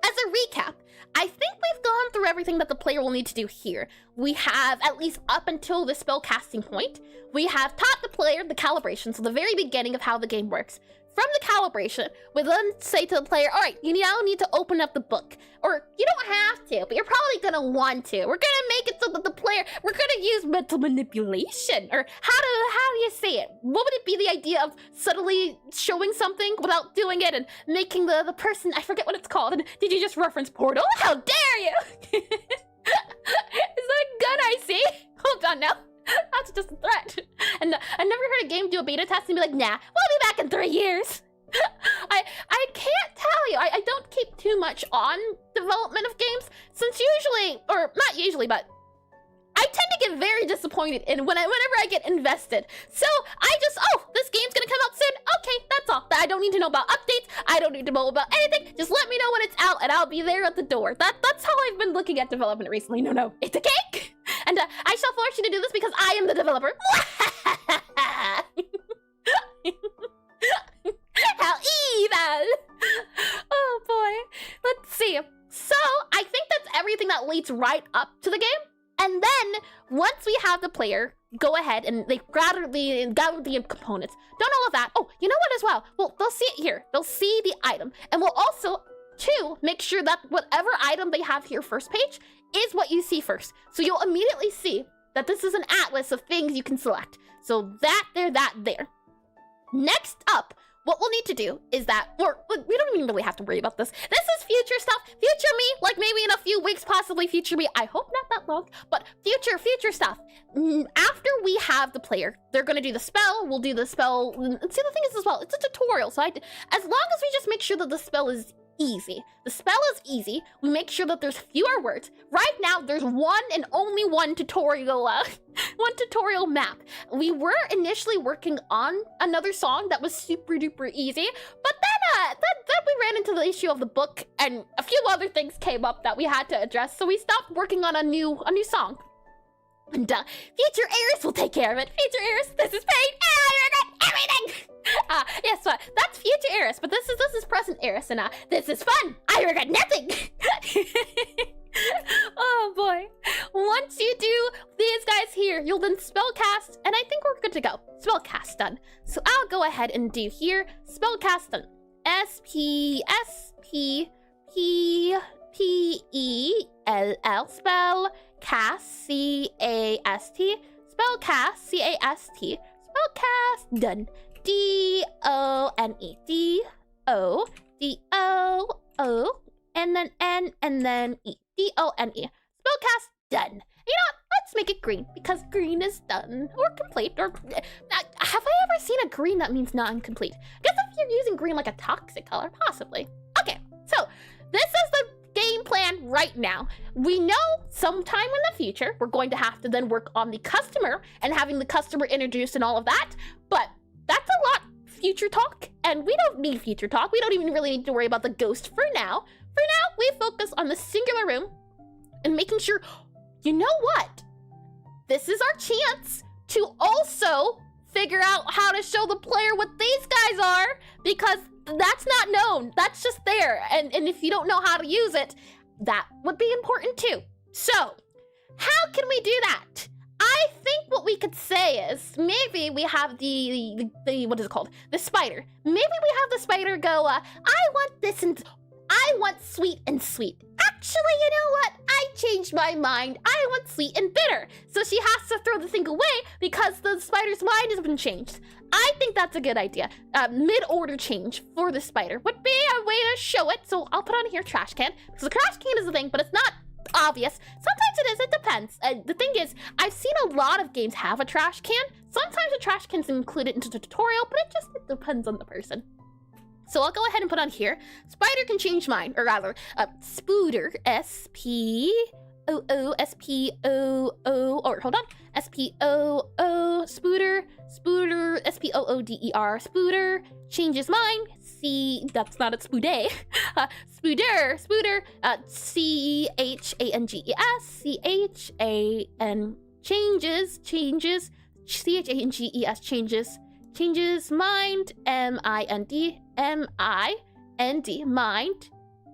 as a recap, I think we've gone through everything that the player will need to do here. We have, at least up until the spell casting point, we have taught the player the calibration, so the very beginning of how the game works. From the calibration, we then say to the player, all right, you now need to open up the book. Or you don't have to, but you're probably gonna want to. We're gonna make it so that the player, we're gonna use mental manipulation. Or how do you say it? What would it be, the idea of subtly showing something without doing it and making the person, I forget what it's called. And did you just reference Portal? How dare you? Is that a gun I see? Hold on now. That's just a threat. And I never heard a game do a beta test and be like, nah, we'll be back in 3 years. I can't tell you. I don't keep too much on development of games, since usually, or not usually, but I tend to get very disappointed whenever I get invested. So I just, this game's gonna come out soon. Okay, that's all. I don't need to know about updates. I don't need to know about anything. Just let me know when it's out and I'll be there at the door. That's how I've been looking at development recently. No, it's a cake. And I shall force you to do this because I am the developer. How evil! Oh boy. Let's see. So I think that's everything that leads right up to the game. And then once we have the player go ahead and they gather the components, done all of that. Oh, you know what as well? Well, they'll see it here. They'll see the item. And we'll also, too, make sure that whatever item they have here first page is what you see first. So you'll immediately see that this is an atlas of things you can select. So that there. Next up, what we'll need to do is that, or we don't even really have to worry about this. This is future stuff. Future me, like maybe in a few weeks, possibly future me. I hope not that long, but future stuff. After we have the player, they're gonna do the spell. We'll do the spell. See, the thing is as well, it's a tutorial. So as long as we just make sure that the spell is easy. The spell is easy. We make sure that there's fewer words. Right now, there's one and only one tutorial, tutorial map. We were initially working on another song that was super duper easy, but then we ran into the issue of the book and a few other things came up that we had to address, so we stopped working on a new song. And future Eris will take care of it. Future Eris, this is pain. I regret everything. Yes, that's future Eris, but this is present Eris, and this is fun. I regret nothing. Oh boy. Once you do these guys here, you'll then spellcast, and I think we're good to go. Spellcast done. So I'll go ahead and do here, spellcast done. S-P-S-P-P-E-L-L, spell cast, C-A-S-T, spellcast, C-A-S-T, spellcast done. D-O-N-E, D-O, D-O-O, and then N, and then E, D-O-N-E, spellcast done. You know what? Let's make it green, because green is done, or complete, or... have I ever seen a green that means not incomplete? I guess if you're using green like a toxic color, possibly. Okay, so this is the game plan right now. We know sometime in the future, we're going to have to then work on the customer and having the customer introduced and all of that, but that's a lot future talk, and we don't need future talk. We don't even really need to worry about the ghost for now. For now, we focus on the singular room and making sure, you know what? This is our chance to also figure out how to show the player what these guys are, because that's not known. That's just there. And if you don't know how to use it, that would be important too. So, how can we do that? I think what we could say is maybe we have the what is it called? The spider. Maybe we have the spider go, I want this and I want sweet and sweet. Actually, you know what? I changed my mind. I want sweet and bitter. So she has to throw the thing away because the spider's mind has been changed. I think that's a good idea. Mid-order change for the spider would be a way to show it. So I'll put on here trash can. So the trash can is the thing, but it's not obvious. Sometimes it is, it depends. The thing is, I've seen a lot of games have a trash can. Sometimes a trash can's included into the tutorial, but it depends on the person. So I'll go ahead and put on here, spider can change mind, or rather, spooder, S-P-O-O, S-P-O-O, or hold on, S-P-O-O, spooder, S-P-O-O-D-E-R, spooder, changes mind, that's not a spooday, spooder, C-H-A-N-G-E-S, C-H-A-N, changes, changes, changes mind, M-I-N-D, mind,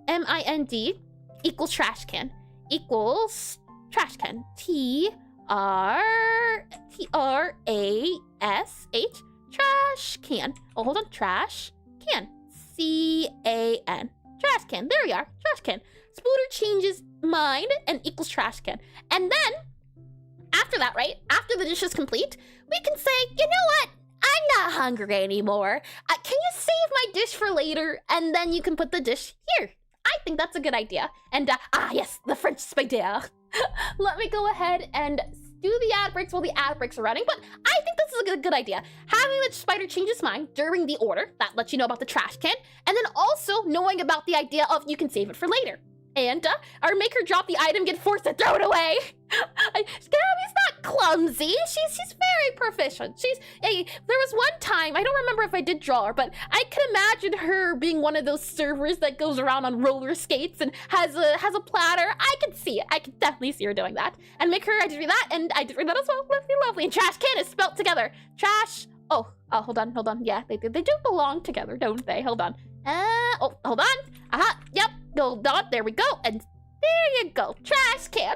M-I-N-D, equals trash can, equals trash can, T-R-A-S-H, trash can. Oh, hold on, trash can, C-A-N, trash can, there we are, trash can. Spooter changes mind and equals trash can. And then, after that, right, after the dish is complete, we can say, you know what? I'm not hungry anymore. Can you save my dish for later? And then you can put the dish here. I think that's a good idea. And, yes, the French spaghetti. Let me go ahead and do the ad breaks while the ad breaks are running, but I think this is a good idea. Having the spider change its mind during the order, that lets you know about the trash can, and then also knowing about the idea of you can save it for later. And our maker drop the item, get forced to throw it away. Gabby's not clumsy. She's very proficient. There was one time, I don't remember if I did draw her, but I can imagine her being one of those servers that goes around on roller skates and has a platter. I can see it. I can definitely see her doing that. And maker, I did read that, and I did read that as well. Lovely, lovely. And trash can is spelt together. Trash. Oh, hold on. Yeah, they do belong together, don't they? Hold on. Hold on. Yep. Hold on, there we go, and there you go, trash can.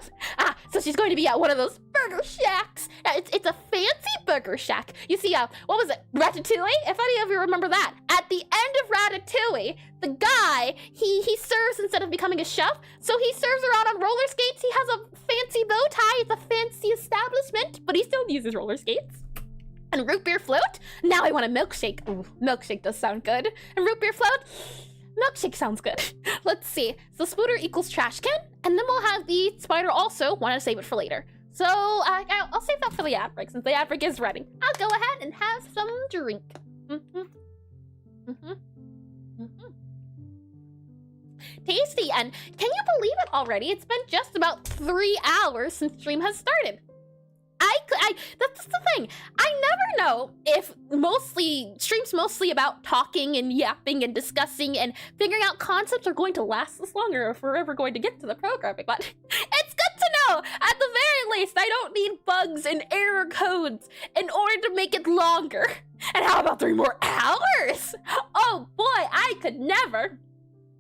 So she's going to be at one of those burger shacks. It's a fancy burger shack. You see, what was it, Ratatouille? If any of you remember that. At the end of Ratatouille, the guy, he serves instead of becoming a chef, so he serves around on roller skates. He has a fancy bow tie, it's a fancy establishment, but he still uses roller skates. And root beer float, now I want a milkshake. Ooh, milkshake does sound good. And root beer float, milkshake sounds good. Let's see. So spooter equals trash can, and then we'll have the spider also want to save it for later. So I'll save that for the ad break since the ad break is ready. I'll go ahead and have some drink. Tasty, and can you believe it already? It's been just about 3 hours since stream has started. That's the thing. I never know if streams mostly about talking and yapping and discussing and figuring out concepts are going to last this long or if we're ever going to get to the programming, but it's good to know. At the very least, I don't need bugs and error codes in order to make it longer. And how about 3 more hours? Oh boy, I could never.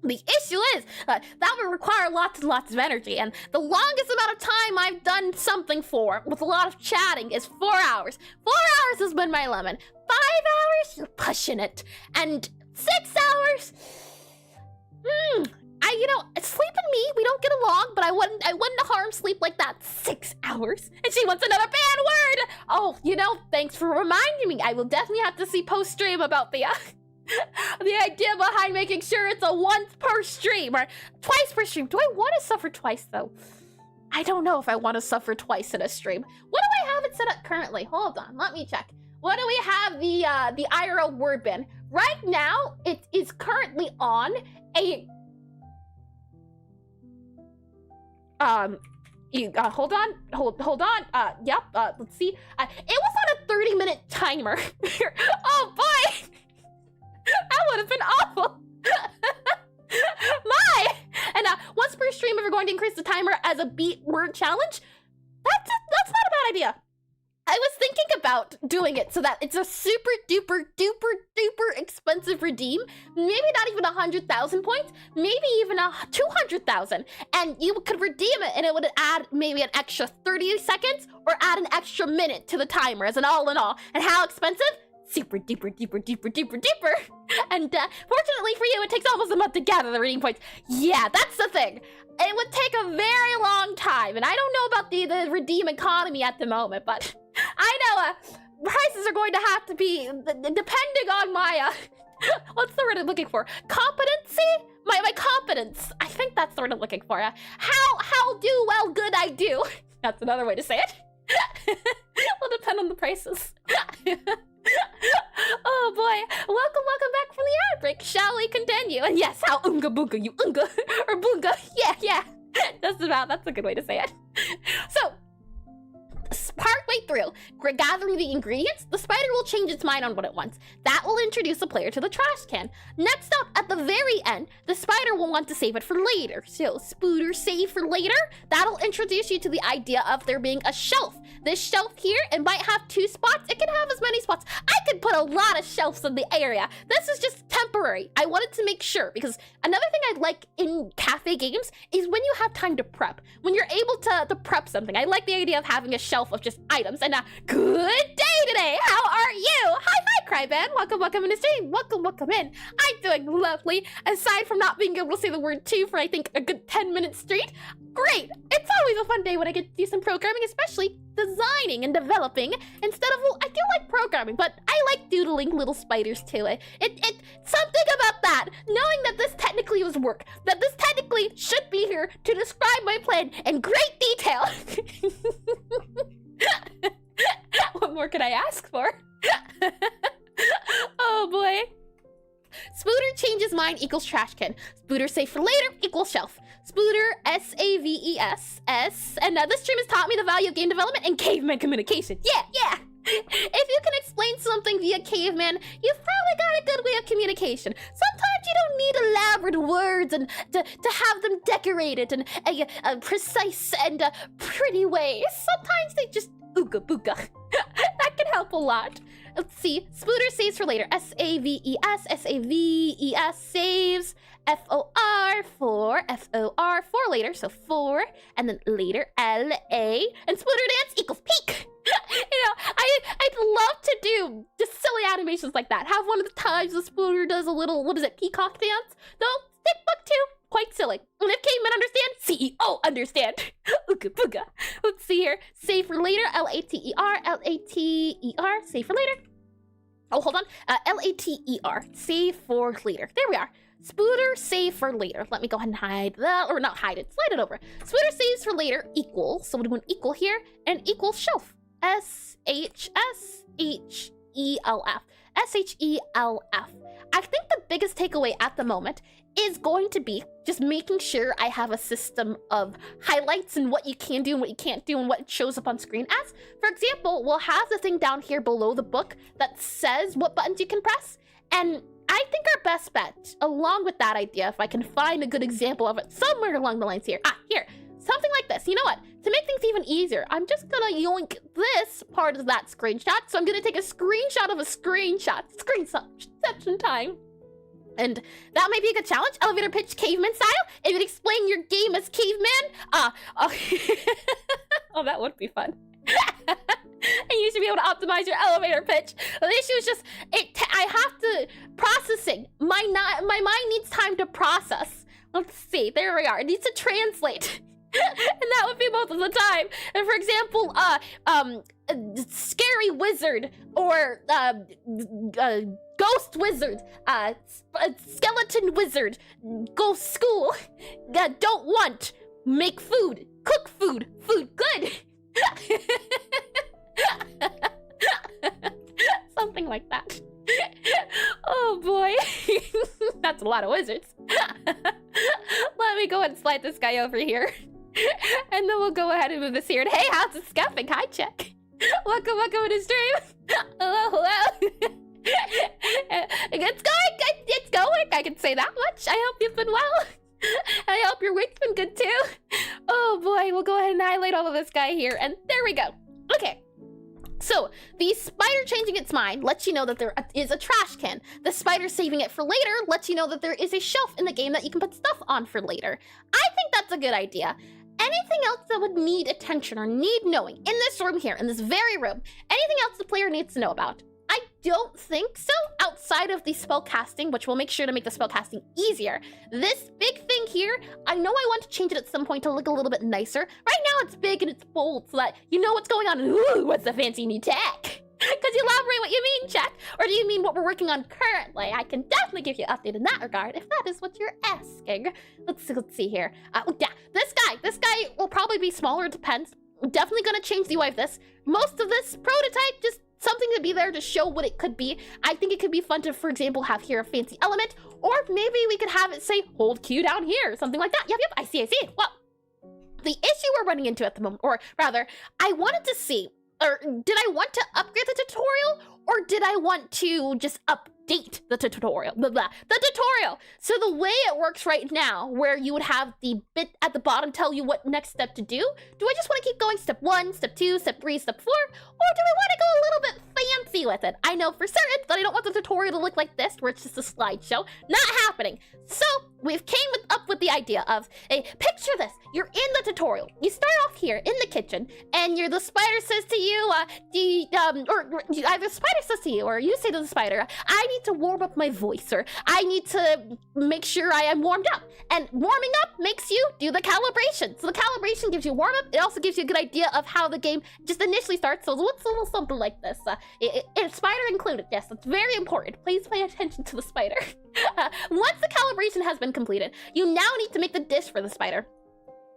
The issue is that would require lots and lots of energy, and the longest amount of time I've done something for, with a lot of chatting, is 4 hours. 4 hours has been my limit. 5 hours? You're pushing it. And 6 hours? Sleep and me, we don't get along, but I wouldn't harm sleep like that. 6 hours? And she wants another bad word! Oh, thanks for reminding me. I will definitely have to see post-stream about the idea behind making sure it's a once per stream or twice per stream. Do I want to suffer twice though? I don't know if I want to suffer twice in a stream. What do I have it set up currently? Hold on, let me check. What do we have the IRL word bin? Right now, it is currently on a hold on. Yep, let's see. It was on a 30-minute timer. Oh boy! That would have been awful. My! And once per stream, if we're going to increase the timer as a beat word challenge, that's not a bad idea. I was thinking about doing it so that it's a super duper expensive redeem. Maybe not even 100,000 points, maybe even 200,000. And you could redeem it and it would add maybe an extra 30 seconds or add an extra minute to the timer as an all in all. And how expensive? Super duper. And fortunately for you, it takes almost a month to gather the redeem points. Yeah, that's the thing. It would take a very long time, and I don't know about the redeem economy at the moment, but I know prices are going to have to be depending on my what's the word I'm looking for? Competency? My competence. I think that's the word I'm looking for. How good I do. That's another way to say it. Will depend on the prices. Oh boy, welcome back from the ad break. Shall we continue? And yes, how unga boonga you unga or boonga, yeah, that's a good way to say it. So partway through gathering the ingredients, the spider will change its mind on what it wants. That will introduce the player to the trash can. Next up, at the very end, the spider will want to save it for later. So Spooter save for later, that'll introduce you to the idea of there being a shelf. This shelf here, it might have 2 spots. It can have as many spots. I could put a lot of shelves in the area. This is just temporary. I wanted to make sure, because another thing I like in cafe games is when you have time to prep. When you're able to prep something. I like the idea of having a shelf of just items. And good day today. How are you? Hi, Cryban. Welcome in the stream. Welcome in. I'm doing lovely. Aside from not being able to say the word 2 for I think a good 10 minutes straight. Great. It's always a fun day when I get to do some programming, especially designing and developing instead of, well, I do like programming, but I like doodling little spiders too. It something about that, knowing that this technically was work, that this technically should be here to describe my plan in great detail. What more could I ask for? Oh boy. Spooter changes mind equals trash can. Spooter save for later equals shelf. Spooter S-A-V-E-S, S. And this stream has taught me the value of game development and caveman communication. Yeah. If you can explain something via caveman, you've probably got a good way of communication. Sometimes you don't need elaborate words and to have them decorated in a precise and pretty way. Sometimes they just ooga booga. That can help a lot. Let's see. Spooter saves for later. S-A-V-E-S, S-A-V-E-S, saves. F-O-R, for later. So 4, and then later, L-A. And Spooter dance equals peak. You know, I'd love to do just silly animations like that. Have one of the times the Spooter does a little, what is it, peacock dance? Though, stick book 2, quite silly. And if cavemen understand, CEO understand. Ooga booga. Let's see here. Save for later, L-A-T-E-R, L-A-T-E-R, save for later. Oh, hold on. L-A-T-E-R, save for later. There we are. Spooter save for later. Let me go ahead and hide that, or not hide it, slide it over. Spooter saves for later equals, so we'll do an equal here, and equals shelf. S-H-S-H-E-L-F. S-H-E-L-F. I think the biggest takeaway at the moment is going to be just making sure I have a system of highlights and what you can do and what you can't do and what shows up on screen as. For example, we'll have the thing down here below the book that says what buttons you can press, and I think our best bet, along with that idea, if I can find a good example of it somewhere along the lines here. Here, something like this. You know what? To make things even easier, I'm just gonna yoink this part of that screenshot. So I'm gonna take a screenshot of a screenshot. Screenshot time. And that might be a good challenge. Elevator pitch caveman style. If you explain your game as caveman, oh, that would be fun. And you should be able to optimize your elevator pitch. The issue is just, I have to, processing. My mind needs time to process. Let's see, there we are. It needs to translate. And that would be most of the time. And for example, scary wizard, or ghost wizard, skeleton wizard, go school, don't want, make food, cook food, food good. Something like that. Oh boy. That's a lot of wizards. Let me go ahead and slide this guy over here. And then we'll go ahead and move this here. And hey, how's it scuffing? Hi, Check. Welcome to the stream. Hello. It's going. I can say that much. I hope you've been well. I hope your week's been good too. Oh boy, we'll go ahead and highlight all of this guy here. And there we go. Okay. So, the spider changing its mind lets you know that there is a trash can. The spider saving it for later lets you know that there is a shelf in the game that you can put stuff on for later. I think that's a good idea. Anything else that would need attention or need knowing in this room here, in this very room, anything else the player needs to know about? I don't think so, outside of the spell casting, which we'll make sure to make the spell casting easier. This big thing here, I know I want to change it at some point to look a little bit nicer. Right now it's big and it's bold so that you know what's going on. Ooh, what's the fancy new tech? Could you elaborate what you mean, Jack? Or do you mean what we're working on currently? I can definitely give you an update in that regard, if that is what you're asking. Let's see here. Yeah, this guy will probably be smaller, it depends. Definitely gonna change the UI of this. Most of this prototype, just something to be there to show what it could be. I think it could be fun to, for example, have here a fancy element, or maybe we could have it say, hold Q down here, something like that. Yep, I see. Well, the issue we're running into at the moment, or rather, I wanted to see, or did I want to upgrade the tutorial, or did I want to just update the tutorial? The tutorial! So the way it works right now, where you would have the bit at the bottom tell you what next step to do I just want to keep going step 1, step 2, step 3, step 4, or do I want to go a little bit fancy with it? I know for certain that I don't want the tutorial to look like this, where it's just a slideshow. Not happening. So we've came up with the idea of, picture this, you're in the tutorial. You start off here in the kitchen, and the spider says to you, either the spider says to you, or you say to the spider, I need to warm up my voice, or I need to make sure I am warmed up. And warming up makes you do the calibration. So the calibration gives you warm up. It also gives you a good idea of how the game just initially starts. So it's a little something like this. Spider included. Yes, that's very important. Please pay attention to the spider. Once the calibration has been completed, you now need to make the dish for the spider.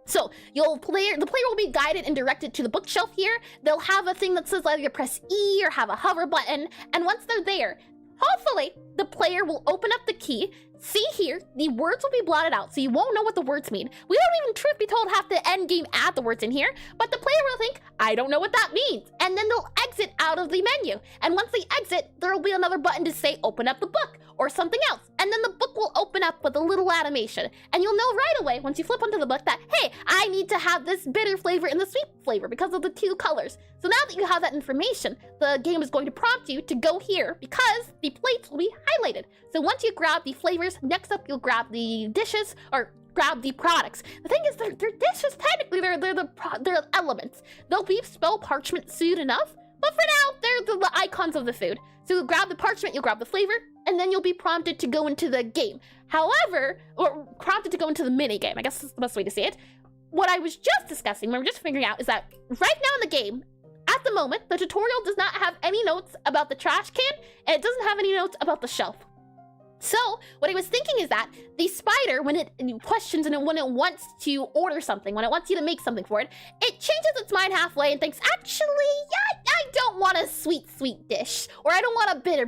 So the player will be guided and directed to the bookshelf here. They'll have a thing that says either press E or have a hover button. And once they're there, hopefully the player will open up the key. See here, the words will be blotted out, so you won't know what the words mean. We don't even, truth be told, have to end game add the words in here, but the player will think, I don't know what that means. And then they'll exit out of the menu. And once they exit, there will be another button to say, open up the book, or something else. And then the book will open up with a little animation. And you'll know right away, once you flip onto the book, that, hey, I need to have this bitter flavor and the sweet flavor because of the 2 colors. So now that you have that information, the game is going to prompt you to go here because the plates will be highlighted. So once you grab the flavors, next up you'll grab the dishes, or grab the products. The thing is, they're dishes, technically, they're elements. They'll be spell parchment soon enough, but for now, they're the icons of the food. So you'll grab the parchment, you'll grab the flavor, and then you'll be prompted to go into the game. However, or prompted to go into the mini game, I guess that's the best way to say it. What I was just discussing, we were just figuring out, is that right now in the game, at the moment, the tutorial does not have any notes about the trash can, and it doesn't have any notes about the shelf. So what I was thinking is that the spider, when it questions and when it wants to order something, when it wants you to make something for it, it changes its mind halfway and thinks, actually, yeah, I don't want a sweet dish, or I don't want a bitter.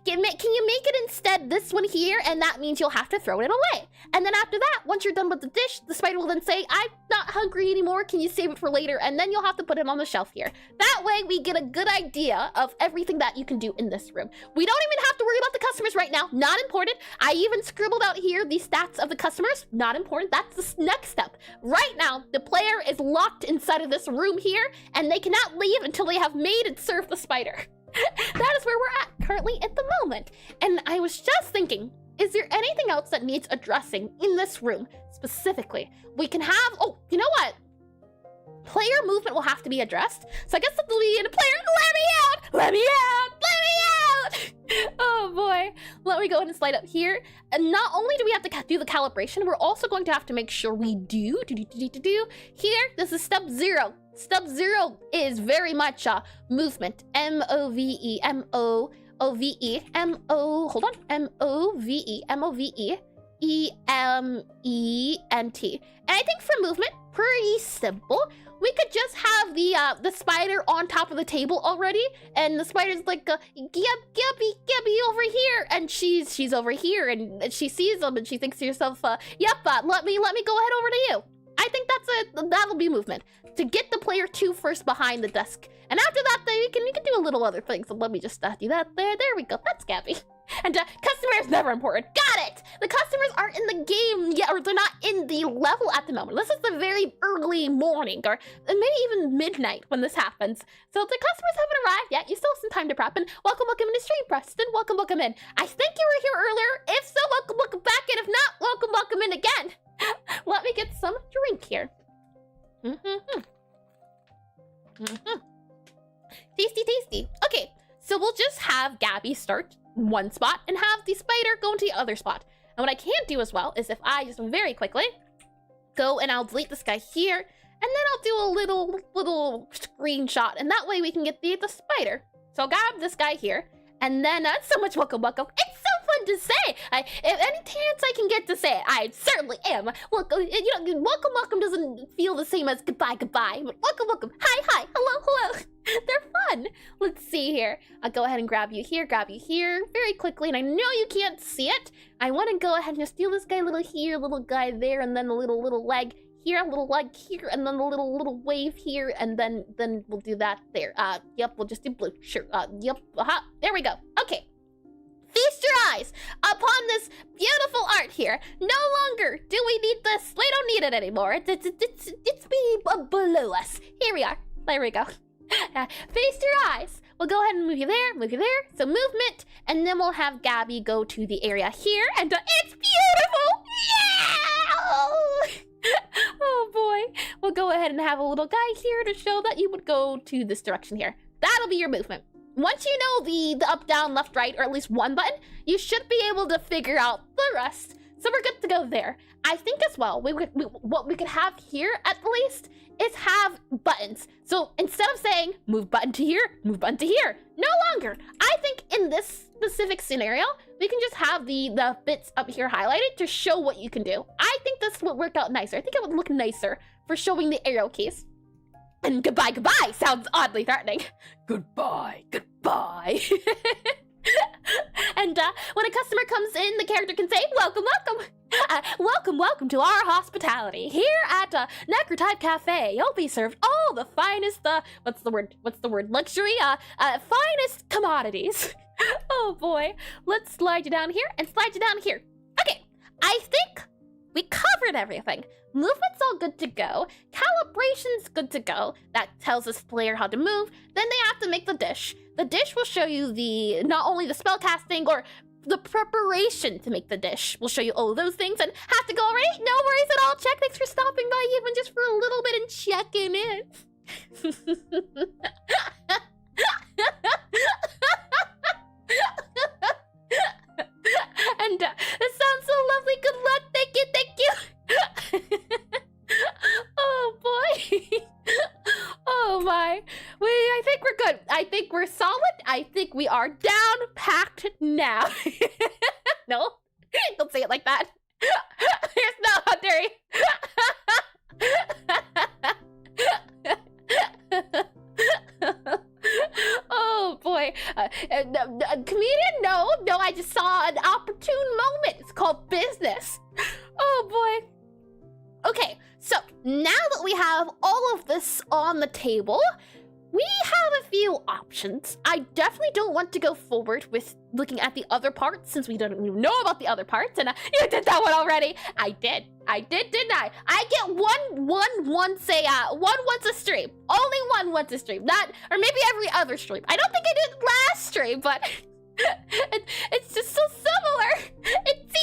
Can you make it instead this one here? And that means you'll have to throw it away. And then after that, once you're done with the dish, the spider will then say, I'm not hungry anymore. Can you save it for later? And then you'll have to put it on the shelf here. That way we get a good idea of everything that you can do in this room. We don't even have to worry about the customers right now. Not important. I even scribbled out here the stats of the customers. Not important. That's the next step. Right now, the player is locked inside of this room here, and they cannot leave until they have made and served the spider. That is where we're at currently at the moment. And I was just thinking, is there anything else that needs addressing in this room specifically? We can have, oh, you know what? Player movement will have to be addressed. So I guess that will be in a player. Let me out! Let me out! Let me out! Oh boy. Let me go ahead and slide up here. And not only do we have to do the calibration, we're also going to have to make sure we do here. This is step 0. Step 0 is very much movement. M-O-V-E, M-O-O-V-E, M-O, hold on, M-O-V-E, M-O-V-E, E-M-E-N-T. And I think for movement, pretty simple. We could just have the spider on top of the table already, and the spider's like, Gabby over here, and she's over here, and she sees them, and she thinks to herself, yep, let me go ahead over to you. I think that'll be movement. To get the player 2 first behind the desk. And after that, you can do a little other thing. So let me just do that there. There we go. That's Gabby. And customer is never important. Got it! The customers aren't in the game yet, or they're not in the level at the moment. This is the very early morning, or maybe even midnight when this happens. So the customers haven't arrived yet. You still have some time to prep. And welcome into stream, Preston. Welcome in. I think you were here earlier. If so, welcome back. And if not, welcome in again. Let me get some drink here. Tasty. Okay, so we'll just have Gabby start one spot and have the spider go into the other spot. And what I can't do as well is if I just very quickly go and I'll delete this guy here, and then I'll do a little screenshot, and that way we can get the spider. So I'll grab this guy here, and then so much welcome. It's so fun to say. If any chance I can get to say it, I certainly am. Look, welcome doesn't feel the same as goodbye. But welcome. Hi, hello. They're fun. Let's see here. I'll go ahead and grab you here very quickly, and I know you can't see it. I want to go ahead and just do this guy, little here, little guy there, and then a little leg here, a little leg here, and then a little wave here, and then we'll do that there. Yep, we'll just do blue. Sure. Yep. There we go. Okay. Feast your eyes upon this beautiful art here. No longer do we need this. We don't need it anymore. It's below us. Here we are. There we go. Feast your eyes. We'll go ahead and move you there. So movement, and then we'll have Gabby go to the area here, and it's beautiful. Yeah! Oh boy. We'll go ahead and have a little guy here to show that you would go to this direction here. That'll be your movement. Once you know the up, down, left, right, or at least one button, you should be able to figure out the rest. So we're good to go there. I think as well, what we could have here at least is have buttons. So instead of saying move button to here, move button to here, no longer. I think in this specific scenario, we can just have the bits up here highlighted to show what you can do. I think this would work out nicer. I think it would look nicer for showing the arrow keys. And goodbye sounds oddly threatening. Goodbye. And when a customer comes in, the character can say, welcome to our hospitality. Here at Necrotype Cafe, you'll be served all the finest, what's the word, luxury, finest commodities. Oh boy, let's slide you down here and slide you down here. Okay, I think we covered everything. Movement's all good to go. Calibration's good to go. That tells this player how to move. Then they have to make the dish. The dish will show you not only the spell casting or the preparation to make the dish. We'll show you all of those things and have to go already? No worries at all. Check, thanks for stopping by even just for a little bit and checking in. And that sounds so lovely. Good luck. Thank you. Oh boy. Oh my. I think we're good. I think we're solid. I think we are down packed now. No, don't say it like that. Here's no, how dare you. Oh boy. Comedian? No, I just saw an opportune moment. It's called business. Oh boy. Okay, so now that we have all of this on the table, we have a few options. I definitely don't want to go forward with looking at the other parts since we don't even know about the other parts, and you did that one already. I did, didn't I? I get one once a stream. Only one once a stream. Not, or maybe every other stream. I don't think I did last stream, but it's just so similar. It's easy.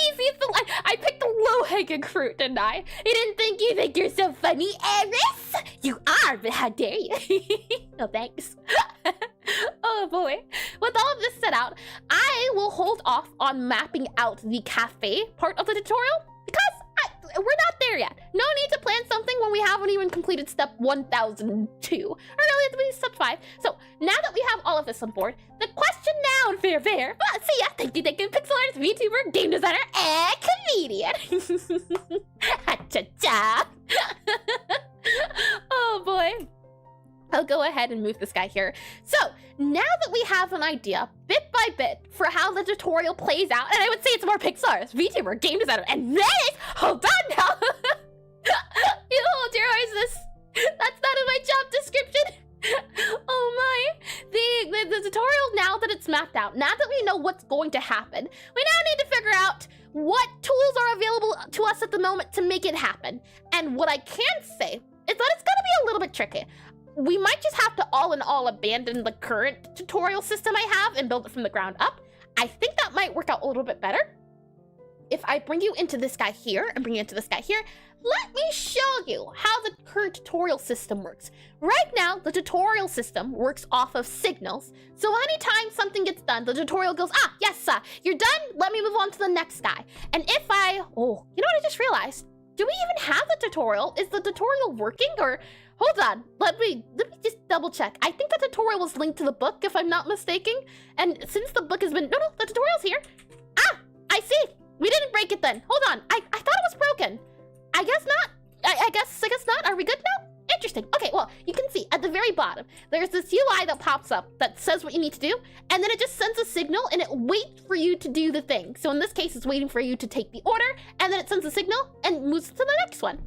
I picked the low-hanging fruit, didn't I? You think you're so funny, Eris? You are, but how dare you? No thanks. Oh boy. With all of this set out, I will hold off on mapping out the cafe part of the tutorial because we're not there yet. No need to plan something when we haven't even completed step 1002. Or no, we have to be step 5. So now that we have all of this on board, the question now in fair. See ya. Thank you, pixel artist, VTuber, game designer, and comedian. Ha-cha-cha. Oh boy. I'll go ahead and move this guy here. So now that we have an idea, bit by bit, for how the tutorial plays out, and I would say it's more Pixar artist, VTuber, game designer, and then hold on now. You hold your horses. That's not in my job description. Oh my. The tutorial, now that it's mapped out, now that we know what's going to happen, we now need to figure out what tools are available to us at the moment to make it happen. And what I can say is that it's gonna be a little bit tricky. We might just have to all in all abandon the current tutorial system I have and build it from the ground up. I think that might work out a little bit better. If I bring you into this guy here and bring you into this guy here, let me show you how the current tutorial system works. Right now, the tutorial system works off of signals. So anytime something gets done, the tutorial goes, yes, you're done. Let me move on to the next guy. And if you know what I just realized? Do we even have the tutorial? Is the tutorial working or... Hold on, let me just double check. I think the tutorial was linked to the book, if I'm not mistaken. And since the book has been, no, the tutorial's here. I see. We didn't break it then. Hold on, I thought it was broken. I guess not. I guess not. Are we good now? Interesting. Okay, well, you can see at the very bottom, there's this UI that pops up that says what you need to do, and then it just sends a signal and it waits for you to do the thing. So in this case, it's waiting for you to take the order, and then it sends a signal and moves to the next one.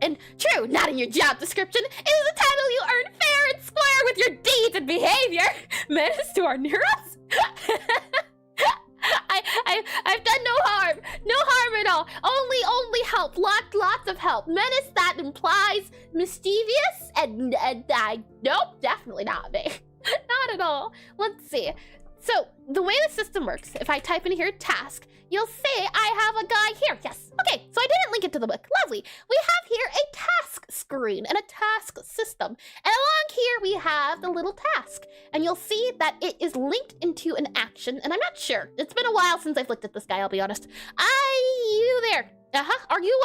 And true, not in your job description. It is a title you earn fair and square with your deeds and behavior. Menace to our neurons? I've done no harm. No harm at all. Only help. Lots of help. Menace that implies mischievous and I nope, definitely not me. Not at all. Let's see. So the way the system works, if I type in here task, you'll see I have a guy here. Yes. Okay, so I didn't link it to the book. Lovely. We have here a task screen and a task system. And along here we have the little task. And you'll see that it is linked into an action. And I'm not sure. It's been a while since I've looked at this guy, I'll be honest. You there? Are you?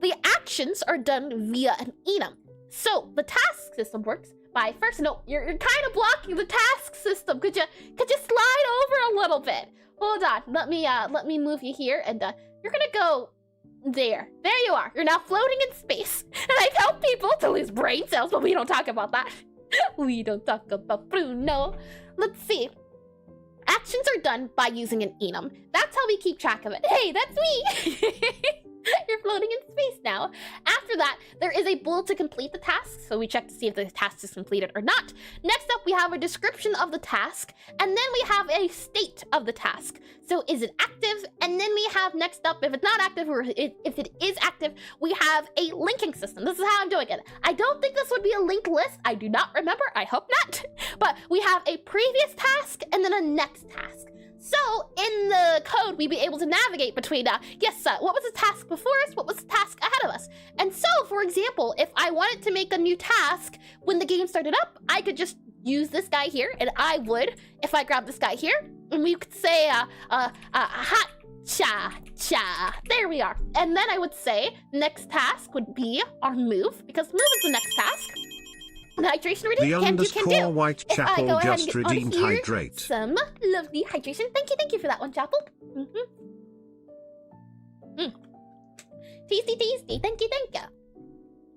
The actions are done via an enum. So the task system works by first. No, you're kind of blocking the task system. Could you slide over a little bit? Hold on. Let me move you here, and you're gonna go there. There you are. You're now floating in space. And I tell people to lose brain cells, but we don't talk about that. We don't talk about Bruno. Let's see. Actions are done by using an enum. That's how we keep track of it. Hey, that's me! You're floating in space now. After that, there is a bullet to complete the task, so we check to see if the task is completed or not. Next up, we have a description of the task, and then we have a state of the task. So is it active? And then we have next up, if it's not active or if it is active, we have a linking system. This is how I'm doing it. I don't think this would be a linked list. I do not remember. I hope not. But we have a previous task and then a next task. So in the code, we'd be able to navigate between, what was the task before us? What was the task ahead of us? And so, for example, if I wanted to make a new task when the game started up, I could just use this guy here, and I would, if I grab this guy here, and we could say, hot cha. There we are. And then I would say, next task would be our move, because move is the next task. The hydration reading, the underscore Whitechapel just redeemed hydrate. Some lovely hydration. Thank you for that one, Chapel. Tasty. Thank you.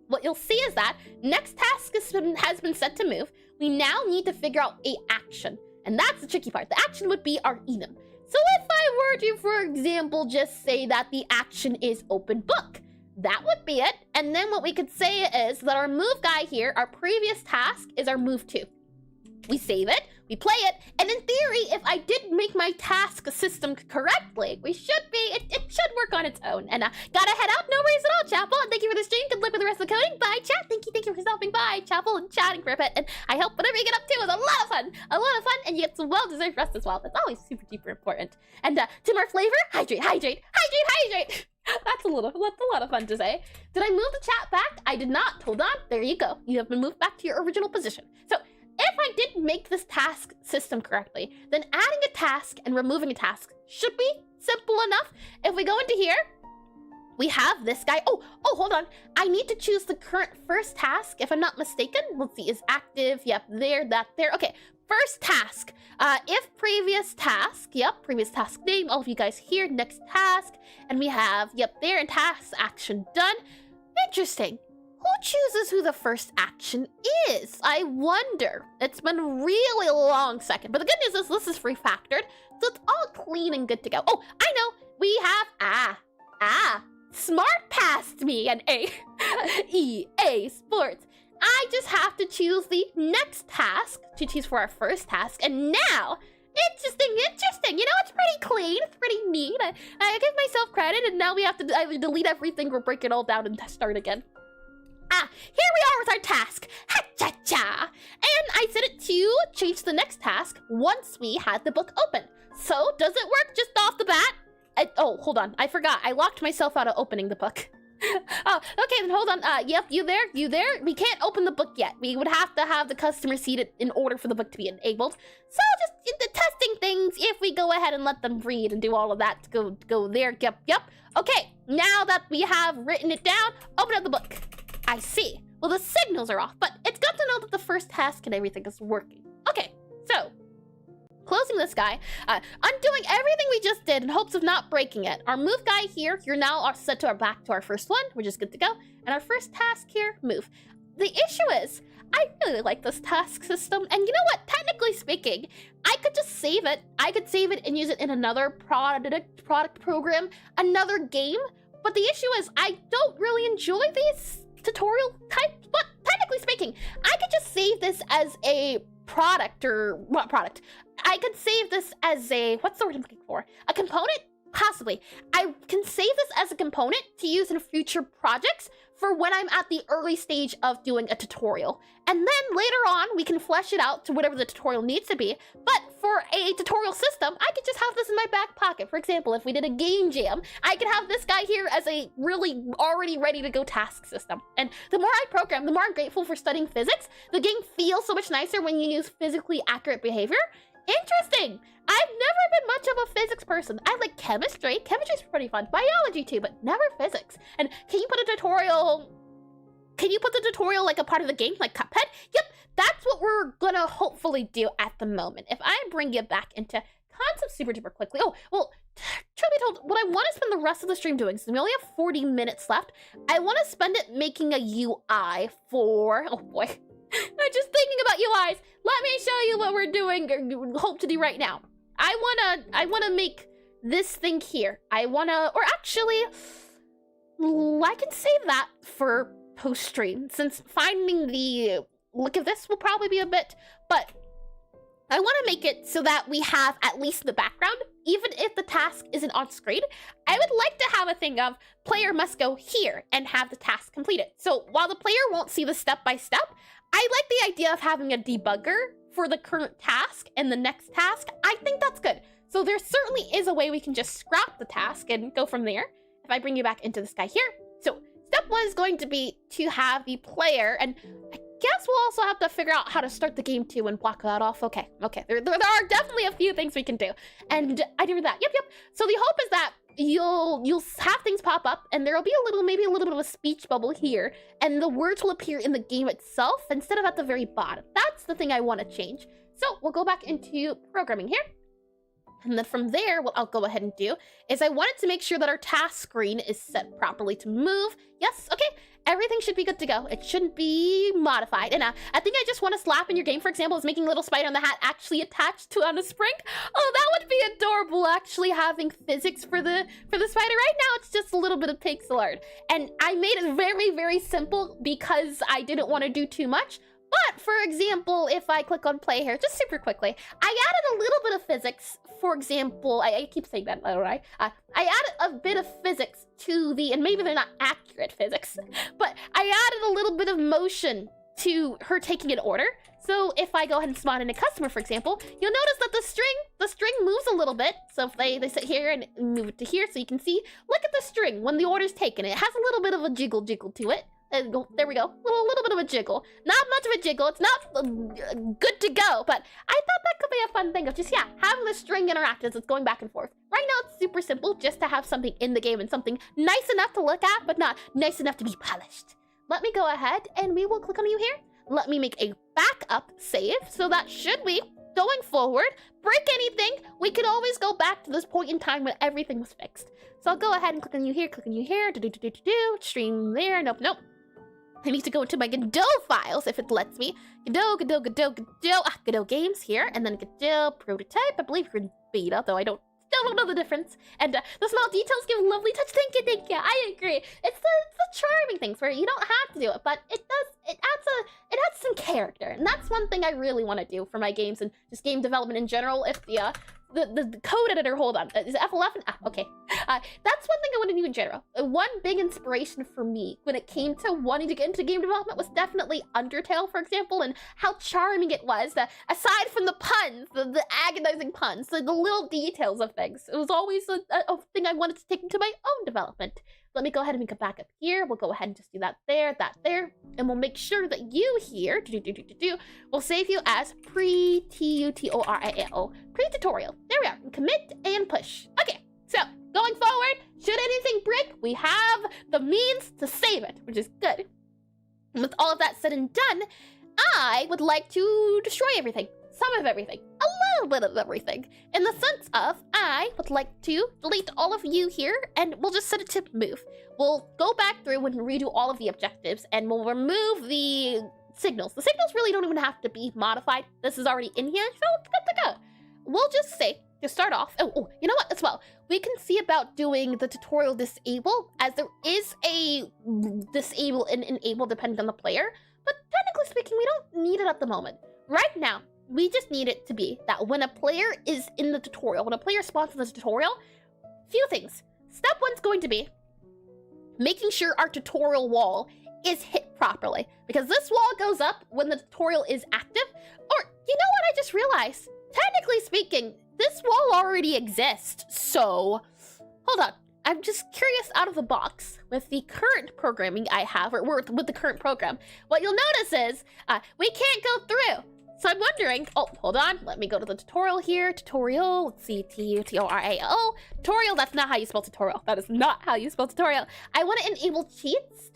What you'll see is that next task has been set to move. We now need to figure out a action. And that's the tricky part. The action would be our enum. So if I were to, for example, just say that the action is open book, that would be it. And then what we could say is that our move guy here, our previous task, is our move 2. We save it, we play it, and in theory, if I did make my task system correctly, it should work on its own. And gotta head out, no worries at all, Chapel. And thank you for the stream. Good luck with the rest of the coding. Bye, chat. Thank you for stopping by, Chapel, and chatting for a bit. And I hope whatever you get up to is a lot of fun, and you get some well-deserved rest as well. That's always super duper important. And to more flavor, hydrate. That's a lot of fun to say. Did I move the chat back? I did not. Hold on. There you go. You have been moved back to your original position. So if I did make this task system correctly, then adding a task and removing a task should be simple enough. If we go into here, we have this guy. Oh, hold on. I need to choose the current first task, if I'm not mistaken. Let's see, is active. Yep, there. Okay, first task. If previous task, previous task name, all of you guys here, next task. And we have, there, and task action done. Interesting. Who chooses who the first action is? I wonder. It's been a really long second. But the good news is this is refactored, so it's all clean and good to go. Oh, I know. We have, Smart passed me an A. EA Sports. I just have to choose the next task to choose for our first task. And now, interesting. You know, it's pretty clean. It's pretty neat. I give myself credit, and now we have to either delete everything or break it all down and start again. Here we are with our task. Ha-cha-cha. And I set it to change the next task once we had the book open. So, does it work just off the bat? Oh, hold on. I forgot. I locked myself out of opening the book. Oh, okay, then hold on. Yep, you there? We can't open the book yet. We would have to have the customer seated in order for the book to be enabled. So, just testing things. If we go ahead and let them read and do all of that, go there. Yep. Okay, now that we have written it down, open up the book. I see. Well, the signals are off, but it's good to know that the first task and everything is working. Okay, so closing this guy, undoing everything we just did in hopes of not breaking it. Our move guy here, you're now set to back to our first one, which is good to go. And our first task here, move. The issue is, I really like this task system, and you know what? Technically speaking, I could just save it. I could save it and use it in another product program, another game. But the issue is I don't really enjoy these tutorial types, but technically speaking, I could just save this as a product or what product? I could save this as a, what's the word I'm looking for? A component? Possibly. I can save this as a component to use in future projects for when I'm at the early stage of doing a tutorial. And then later on, we can flesh it out to whatever the tutorial needs to be. But for a tutorial system, I could just have this in my back pocket. For example, if we did a game jam, I could have this guy here as a really already ready to go task system. And the more I program, the more I'm grateful for studying physics. The game feels so much nicer when you use physically accurate behavior. Interesting. I've never been much of a physics person. I like chemistry. Chemistry's pretty fun. Biology too, but never physics. And can you put a tutorial? Can you put the tutorial like a part of the game, like Cuphead? Yep, that's what we're gonna hopefully do at the moment. If I bring you back into concepts super duper quickly. Oh, well, truth be told, what I want to spend the rest of the stream doing, so we only have 40 minutes left. I want to spend it making a UI for, oh boy. I'm just thinking about UIs. Let me show you what we're doing, or hope to do right now. I wanna make this thing here. Or actually, I can save that for post-stream, since finding the look of this will probably be a bit, but I want to make it so that we have at least the background, even if the task isn't on screen. I would like to have a thing of player must go here and have the task completed. So while the player won't see the step-by-step, I like the idea of having a debugger for the current task and the next task. I think that's good. So there certainly is a way we can just scrap the task and go from there. If I bring you back into this guy here. So step 1 is going to be to have the player, and I guess we'll also have to figure out how to start the game too and block that off. Okay. There are definitely a few things we can do. And I do that. Yep. So the hope is that you'll have things pop up and there'll be maybe a little bit of a speech bubble here, and the words will appear in the game itself instead of at the very bottom. That's the thing I want to change. So we'll go back into programming here. And then from there, what I'll go ahead and do is I wanted to make sure that our task screen is set properly to move. Yes, okay. Everything should be good to go. It shouldn't be modified. And I think I just want to slap in your game, for example, is making a little spider on the hat actually attached to on a spring. Oh, that would be adorable, actually having physics for the spider. Right now, it's just a little bit of pixel art. And I made it very, very simple because I didn't want to do too much. But, for example, if I click on play here, just super quickly, I added a little bit of physics. For example, I keep saying that, don't I? I added a bit of physics to and maybe they're not accurate physics, but I added a little bit of motion to her taking an order. So if I go ahead and spawn in a customer, for example, you'll notice that the string moves a little bit. So if they sit here and move it to here so you can see, look at the string when the order's taken. It has a little bit of a jiggle to it. There we go. A little bit of a jiggle. Not much of a jiggle. It's not good to go, but I thought that could be a fun thing of just, having the string interact as it's going back and forth. Right now, it's super simple just to have something in the game and something nice enough to look at, but not nice enough to be polished. Let me go ahead and we will click on you here. Let me make a backup save so that should we, going forward, break anything, we can always go back to this point in time when everything was fixed. So I'll go ahead and click on you here, stream there, nope. I need to go into my Godot files if it lets me. Godot games here, and then Godot prototype. I believe you're in beta, though still don't know the difference. And the small details give a lovely touch. Thank you. I agree. It's the charming things where you don't have to do it, but it adds some character, and that's one thing I really want to do for my games and just game development in general. If the code editor, hold on, is it F11? Okay. That's one thing I want to do in general. One big inspiration for me when it came to wanting to get into game development was definitely Undertale, for example, and how charming it was. Aside from the puns, the agonizing puns, the little details of things, it was always a thing I wanted to take into my own development. Let me go ahead and make a backup here. We'll go ahead and just do that there, and we'll make sure that you here will save you as pre-tutorial. Pre-tutorial. There we are. Commit and push. Okay, so going forward, should anything break, we have the means to save it, which is good. And with all of that said and done, I would like to destroy everything. Some of everything. A little bit of everything. In the sense of, I would like to delete all of you here, and we'll just set it to move. We'll go back through and redo all of the objectives, and we'll remove the signals. The signals really don't even have to be modified. This is already in here, so it's good to go. We'll just say, to start off, you know what, as well, we can see about doing the tutorial disable, as there is a disable and enable depending on the player, but technically speaking, we don't need it at the moment. Right now, we just need it to be that when a player is in the tutorial, when a player spawns in the tutorial, few things. Step one's going to be making sure our tutorial wall is hit properly, because this wall goes up when the tutorial is active. Or, you know what I just realized? Technically speaking, this wall already exists, so hold on. I'm just curious out of the box with the current programming I have, or with the current program. What you'll notice is we can't go through. So I'm wondering, oh, hold on, let me go to the tutorial here. Tutorial, let's see, T-U-T-O-R-A-L. Tutorial, that's not how you spell tutorial. That is not how you spell tutorial. I want to enable cheats.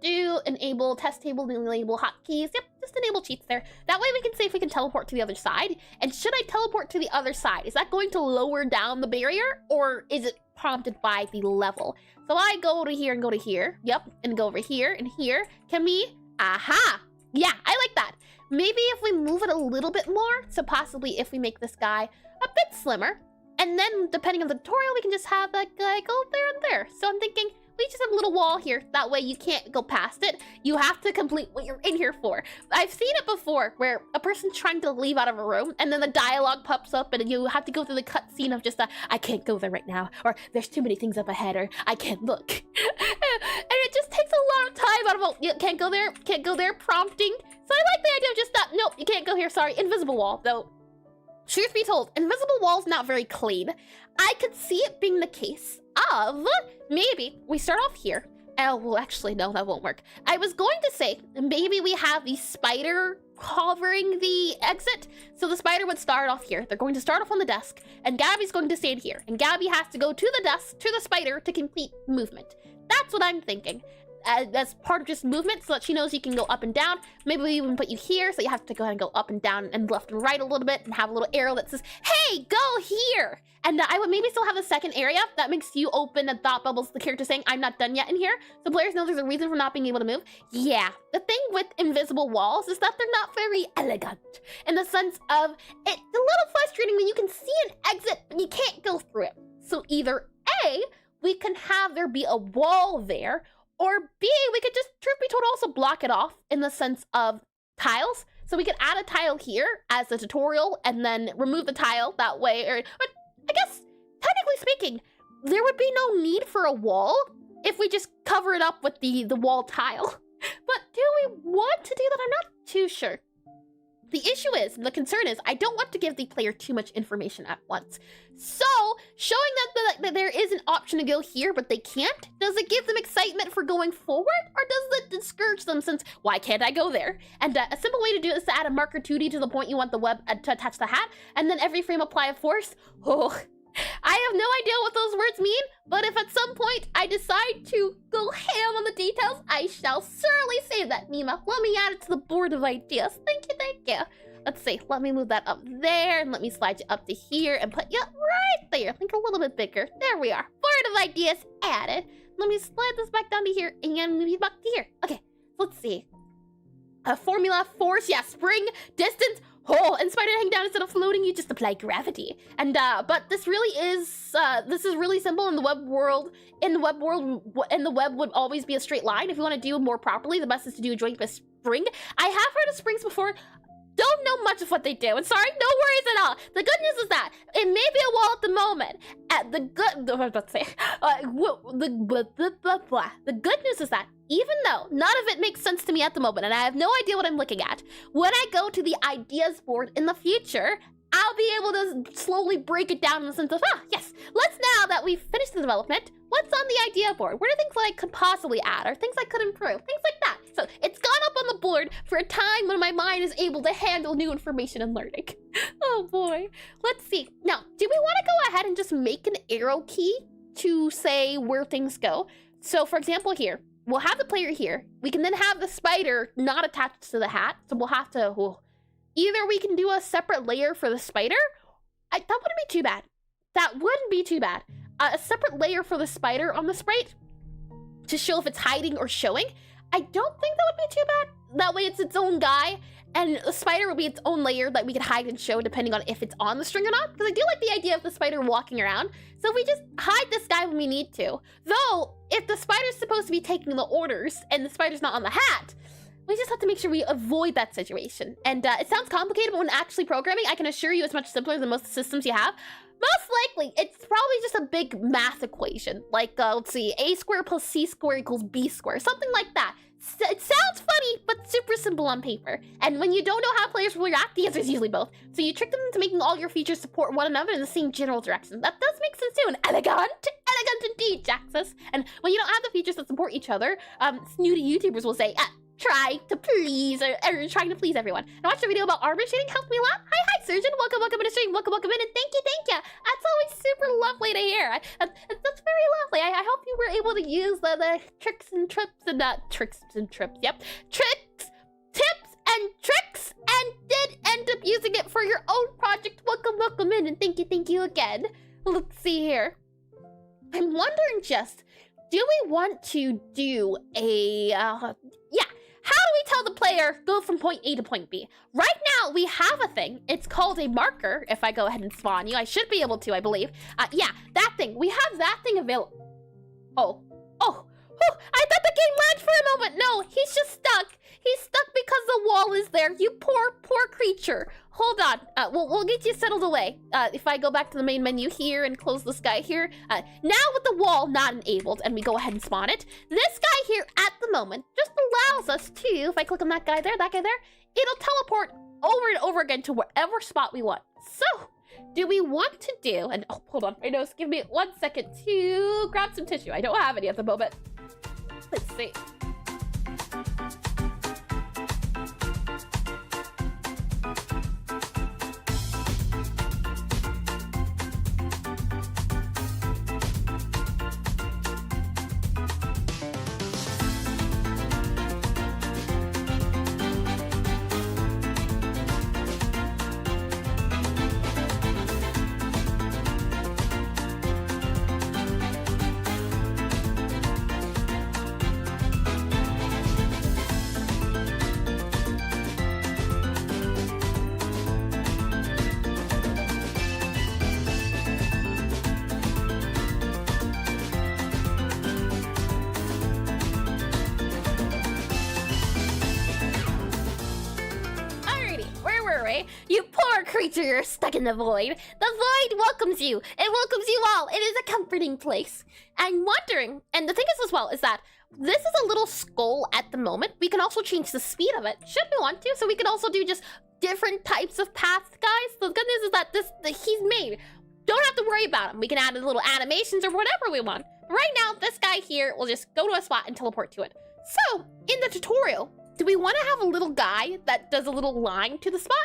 Enable test table, enable hotkeys. Yep, just enable cheats there. That way we can see if we can teleport to the other side. And should I teleport to the other side? Is that going to lower down the barrier, or is it prompted by the level? So I go to here and go to here. Yep, and go over here and here. Can we? Aha! Yeah, I like that. Maybe if we move it a little bit more, so possibly if we make this guy a bit slimmer, and then depending on the tutorial, we can just have that guy go there and there. So I'm thinking we just have a little wall here. That way you can't go past it. You have to complete what you're in here for. I've seen it before where a person's trying to leave out of a room and then the dialogue pops up and you have to go through the cutscene of just I can't go there right now, or there's too many things up ahead, or I can't look. And it just takes a lot of time out of you can't go there prompting. So I like the idea of just that. Nope, you can't go here. Sorry, invisible wall. Though, truth be told, invisible wall's not very clean. I could see it being the case of maybe we start off here. Oh, well, actually, no, that won't work. I was going to say maybe we have the spider covering the exit. So the spider would start off here. They're going to start off on the desk, and Gabby's going to stand here. And Gabby has to go to the desk, to the spider, to complete movement. That's what I'm thinking. As part of just movement, so that she knows you can go up and down. Maybe we even put you here, so you have to go ahead and go up and down and left and right a little bit, and have a little arrow that says, hey, go here! And I would maybe still have a second area that makes you open and thought bubbles, the character saying, I'm not done yet in here, so players know there's a reason for not being able to move. Yeah, the thing with invisible walls is that they're not very elegant, in the sense of, it's a little frustrating when you can see an exit, but you can't go through it. So either A, we can have there be a wall there, or B, we could just, truth be told, also block it off in the sense of tiles. So we could add a tile here as a tutorial and then remove the tile that way. But I guess, technically speaking, there would be no need for a wall if we just cover it up with the wall tile. But do we want to do that? I'm not too sure. The issue is, the concern is, I don't want to give the player too much information at once. So, showing that there is an option to go here, but they can't, does it give them excitement for going forward? Or does it discourage them since, why can't I go there? And a simple way to do it is to add a marker 2D to the point you want the web to attach the hat, and then every frame apply a force. Oh, I have no idea what those words mean, but if at some point I decide to go ham on the details, I shall surely say that, Nima. Let me add it to the board of ideas. Thank you, thank you. Let's see, let me move that up there, and let me slide you up to here, and put you right there. Think a little bit bigger. There we are. Board of ideas added. Let me slide this back down to here, and move you back to here. Okay, let's see. Formula, force, yeah, spring, distance. Oh, and spider hang down instead of floating, you just apply gravity. And but this really is this is really simple in the web world. In the web would always be a straight line. If you want to do it more properly, the best is to do a joint with spring. I have heard of springs before. Don't know much of what they do. And sorry, no worries at all. The good news is that it may be a wall at the moment. The good news is that even though none of it makes sense to me at the moment, and I have no idea what I'm looking at, when I go to the ideas board in the future, I'll be able to slowly break it down in the sense of, yes, let's, now that we've finished the development, what's on the idea board? What are things that I could possibly add, or things I could improve? Things like that. So it's gone up on the board for a time when my mind is able to handle new information and learning. Oh boy. Let's see. Now, do we want to go ahead and just make an arrow key to say where things go? So for example here, we'll have the player here. We can then have the spider not attached to the hat. So we'll have to, either we can do a separate layer for the spider. That wouldn't be too bad. That wouldn't be too bad. A separate layer for the spider on the sprite to show if it's hiding or showing. I don't think that would be too bad. That way it's its own guy. and the spider will be its own layer that we can hide and show depending on if it's on the string or not. Because I do like the idea of the spider walking around. So if we just hide this guy when we need to. Though, if the spider's supposed to be taking the orders and the spider's not on the hat, we just have to make sure we avoid that situation. And it sounds complicated, but when actually programming, I can assure you it's much simpler than most systems you have. Most likely, it's probably just a big math equation. Like, let's see, a squared plus c squared equals b squared. Something like that. It sounds funny, but super simple on paper. And when you don't know how players will react, the answer is usually both. So you trick them into making all your features support one another in the same general direction. That does make sense too. And elegant indeed, Jaxus. And when you don't have the features that support each other, snooty YouTubers will say, try to please, or trying to please everyone. And I watched a video about armor shading, helped me a lot. Hi, Surgeon. Welcome in the stream. Welcome in, and thank you. That's always super lovely to hear. That's very lovely. I hope you were able to use the tricks and trips and tricks and trips. Yep, tricks, tips, and tricks, and did end up using it for your own project. Welcome in, and thank you again. Let's see here. I'm wondering just, do we want to do a how do we tell the player, go from point A to point B? Right now, we have a thing. It's called a marker. If I go ahead and spawn you, I should be able to, I believe. Yeah, that thing. We have that thing available. Oh, I thought the game lagged for a moment. No, he's just stuck. He's stuck because the wall is there. You poor creature. Hold on. We'll get you settled away. If I go back to the main menu here and close this guy here. Now with the wall not enabled and we go ahead and spawn it, this guy here at the moment just allows us to, if I click on that guy there, it'll teleport over and over again to wherever spot we want. So, do we want to do, and hold on, my nose, give me 1 second to grab some tissue. I don't have any at the moment. Let's see. You poor creature, you're stuck in the void. The void welcomes you. It welcomes you all. It is a comforting place. I'm wondering, and the thing is as well, is that this is a little skull at the moment. We can also change the speed of it, should we want to. So we can also do just different types of paths, guys. The good news is that he's made. Don't have to worry about him. We can add little animations or whatever we want. Right now, this guy here will just go to a spot and teleport to it. So, in the tutorial, do we want to have a little guy that does a little line to the spot?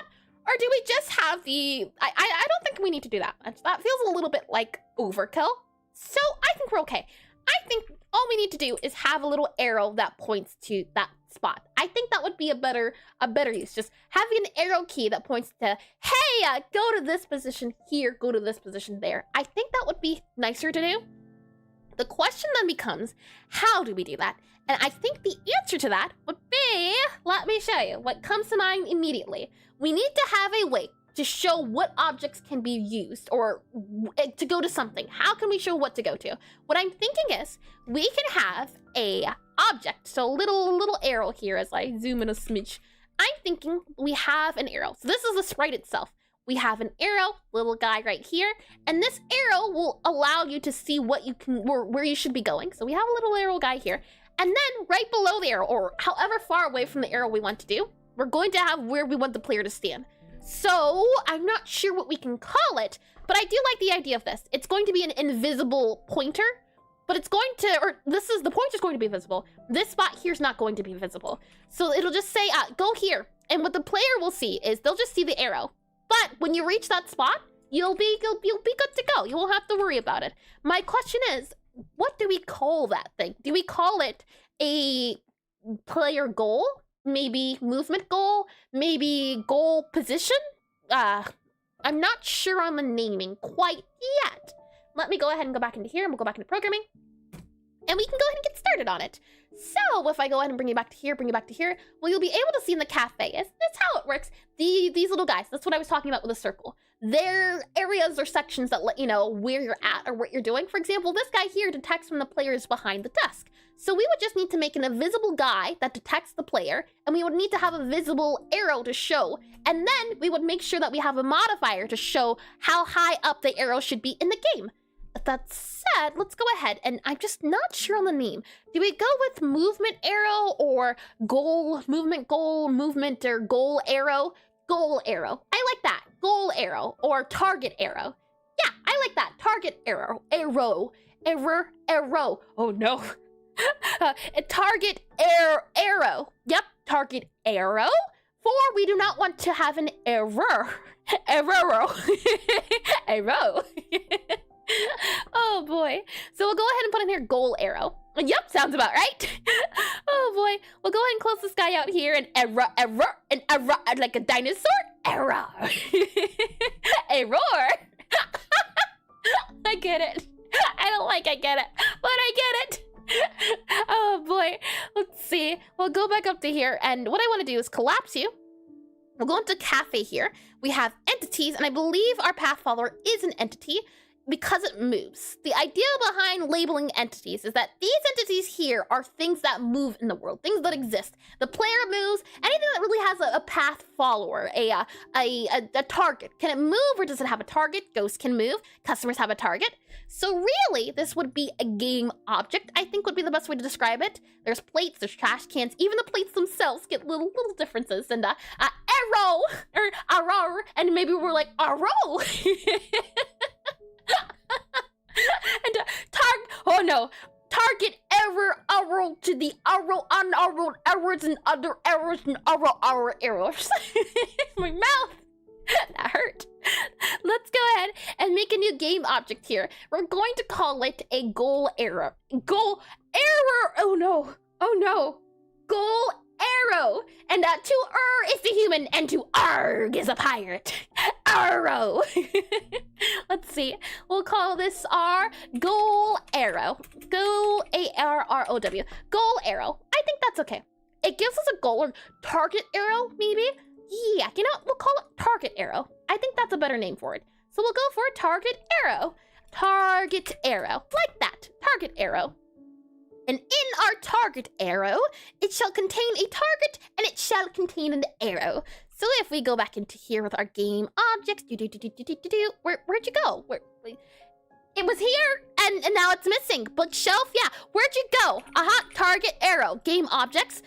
Or do we just have the... I don't think we need to do that. That feels a little bit like overkill. So I think we're okay. I think all we need to do is have a little arrow that points to that spot. I think that would be a better use. Just having an arrow key that points to, hey, go to this position here, go to this position there. I think that would be nicer to do. The question then becomes, how do we do that? And I think the answer to that would be, let me show you what comes to mind immediately. We need to have a way to show what objects can be used or to go to something. How can we show what to go to? What I'm thinking is we can have a object. So little arrow here as I zoom in a smidge. I'm thinking we have an arrow. So this is the sprite itself. We have an arrow, little guy right here, and this arrow will allow you to see what you can, where you should be going. So we have a little arrow guy here. And then right below the arrow, or however far away from the arrow we want to do, we're going to have where we want the player to stand. So I'm not sure what we can call it, but I do like the idea of this. It's going to be an invisible pointer, but it's going to, or the pointer's going to be visible. This spot here's not going to be visible. So it'll just say, go here. And what the player will see is they'll just see the arrow. But when you reach that spot, you'll be good to go. You won't have to worry about it. My question is, what do we call that thing? Do we call it a player goal? Maybe movement goal? Maybe goal position? I'm not sure on the naming quite yet. Let me go ahead and go back into here, and we'll go back into programming. And we can go ahead and get started on it. So if I go ahead and bring you back to here, well, you'll be able to see in the cafe. That's how it works. These little guys, that's what I was talking about with a circle. They're areas or sections that let you know where you're at or what you're doing. For example, this guy here detects when the player is behind the desk. So we would just need to make an invisible guy that detects the player, and we would need to have a visible arrow to show. And then we would make sure that we have a modifier to show how high up the arrow should be in the game. That said, let's go ahead, and I'm just not sure on the name. Do we go with movement arrow or movement or goal arrow? Goal arrow. I like that. Goal arrow or target arrow. Yeah, I like that. Target arrow. Arrow. Oh no. Target arrow. Yep, target arrow. For we do not want to have an error. Arrow. Oh boy. So we'll go ahead and put in here goal arrow. Yep, sounds about right. Oh boy. We'll go ahead and close this guy out here and error, like a dinosaur. Error. Error. I get it. I don't like I get it, but I get it. Oh boy. Let's see. We'll go back up to here, and what I want to do is collapse you. We'll go into cafe here. We have entities, and I believe our path follower is an entity because it moves. The idea behind labeling entities is that these entities here are things that move in the world, things that exist. The player moves, anything that really has a path follower, a target. Can it move or does it have a target? Ghosts can move, customers have a target. So really, this would be a game object, I think would be the best way to describe it. There's plates, there's trash cans, even the plates themselves get little differences. And arrow, or arrow, and maybe we're like, arrow. And oh no, target arrow to the arrow, unarrowed errors and other errors and errors. My mouth, that hurt. Let's go ahead and make a new game object here. We're going to call it a goal error. Goal error. Oh no. Goal arrow. And to is the human and to arg is a pirate. Arrow. Let's see. We'll call this our goal arrow. Goal A-R-R-O-W. Goal arrow. I think that's okay. It gives us a goal or target arrow, maybe? Yeah, you know, we'll call it target arrow. I think that's a better name for it. So we'll go for a target arrow. Target arrow. Like that. Target arrow. And in our target arrow, it shall contain a target and it shall contain an arrow. So if we go back into here with our game objects, where'd you go? It was here and now it's missing. Bookshelf, yeah. Where'd you go? Target arrow. Game objects.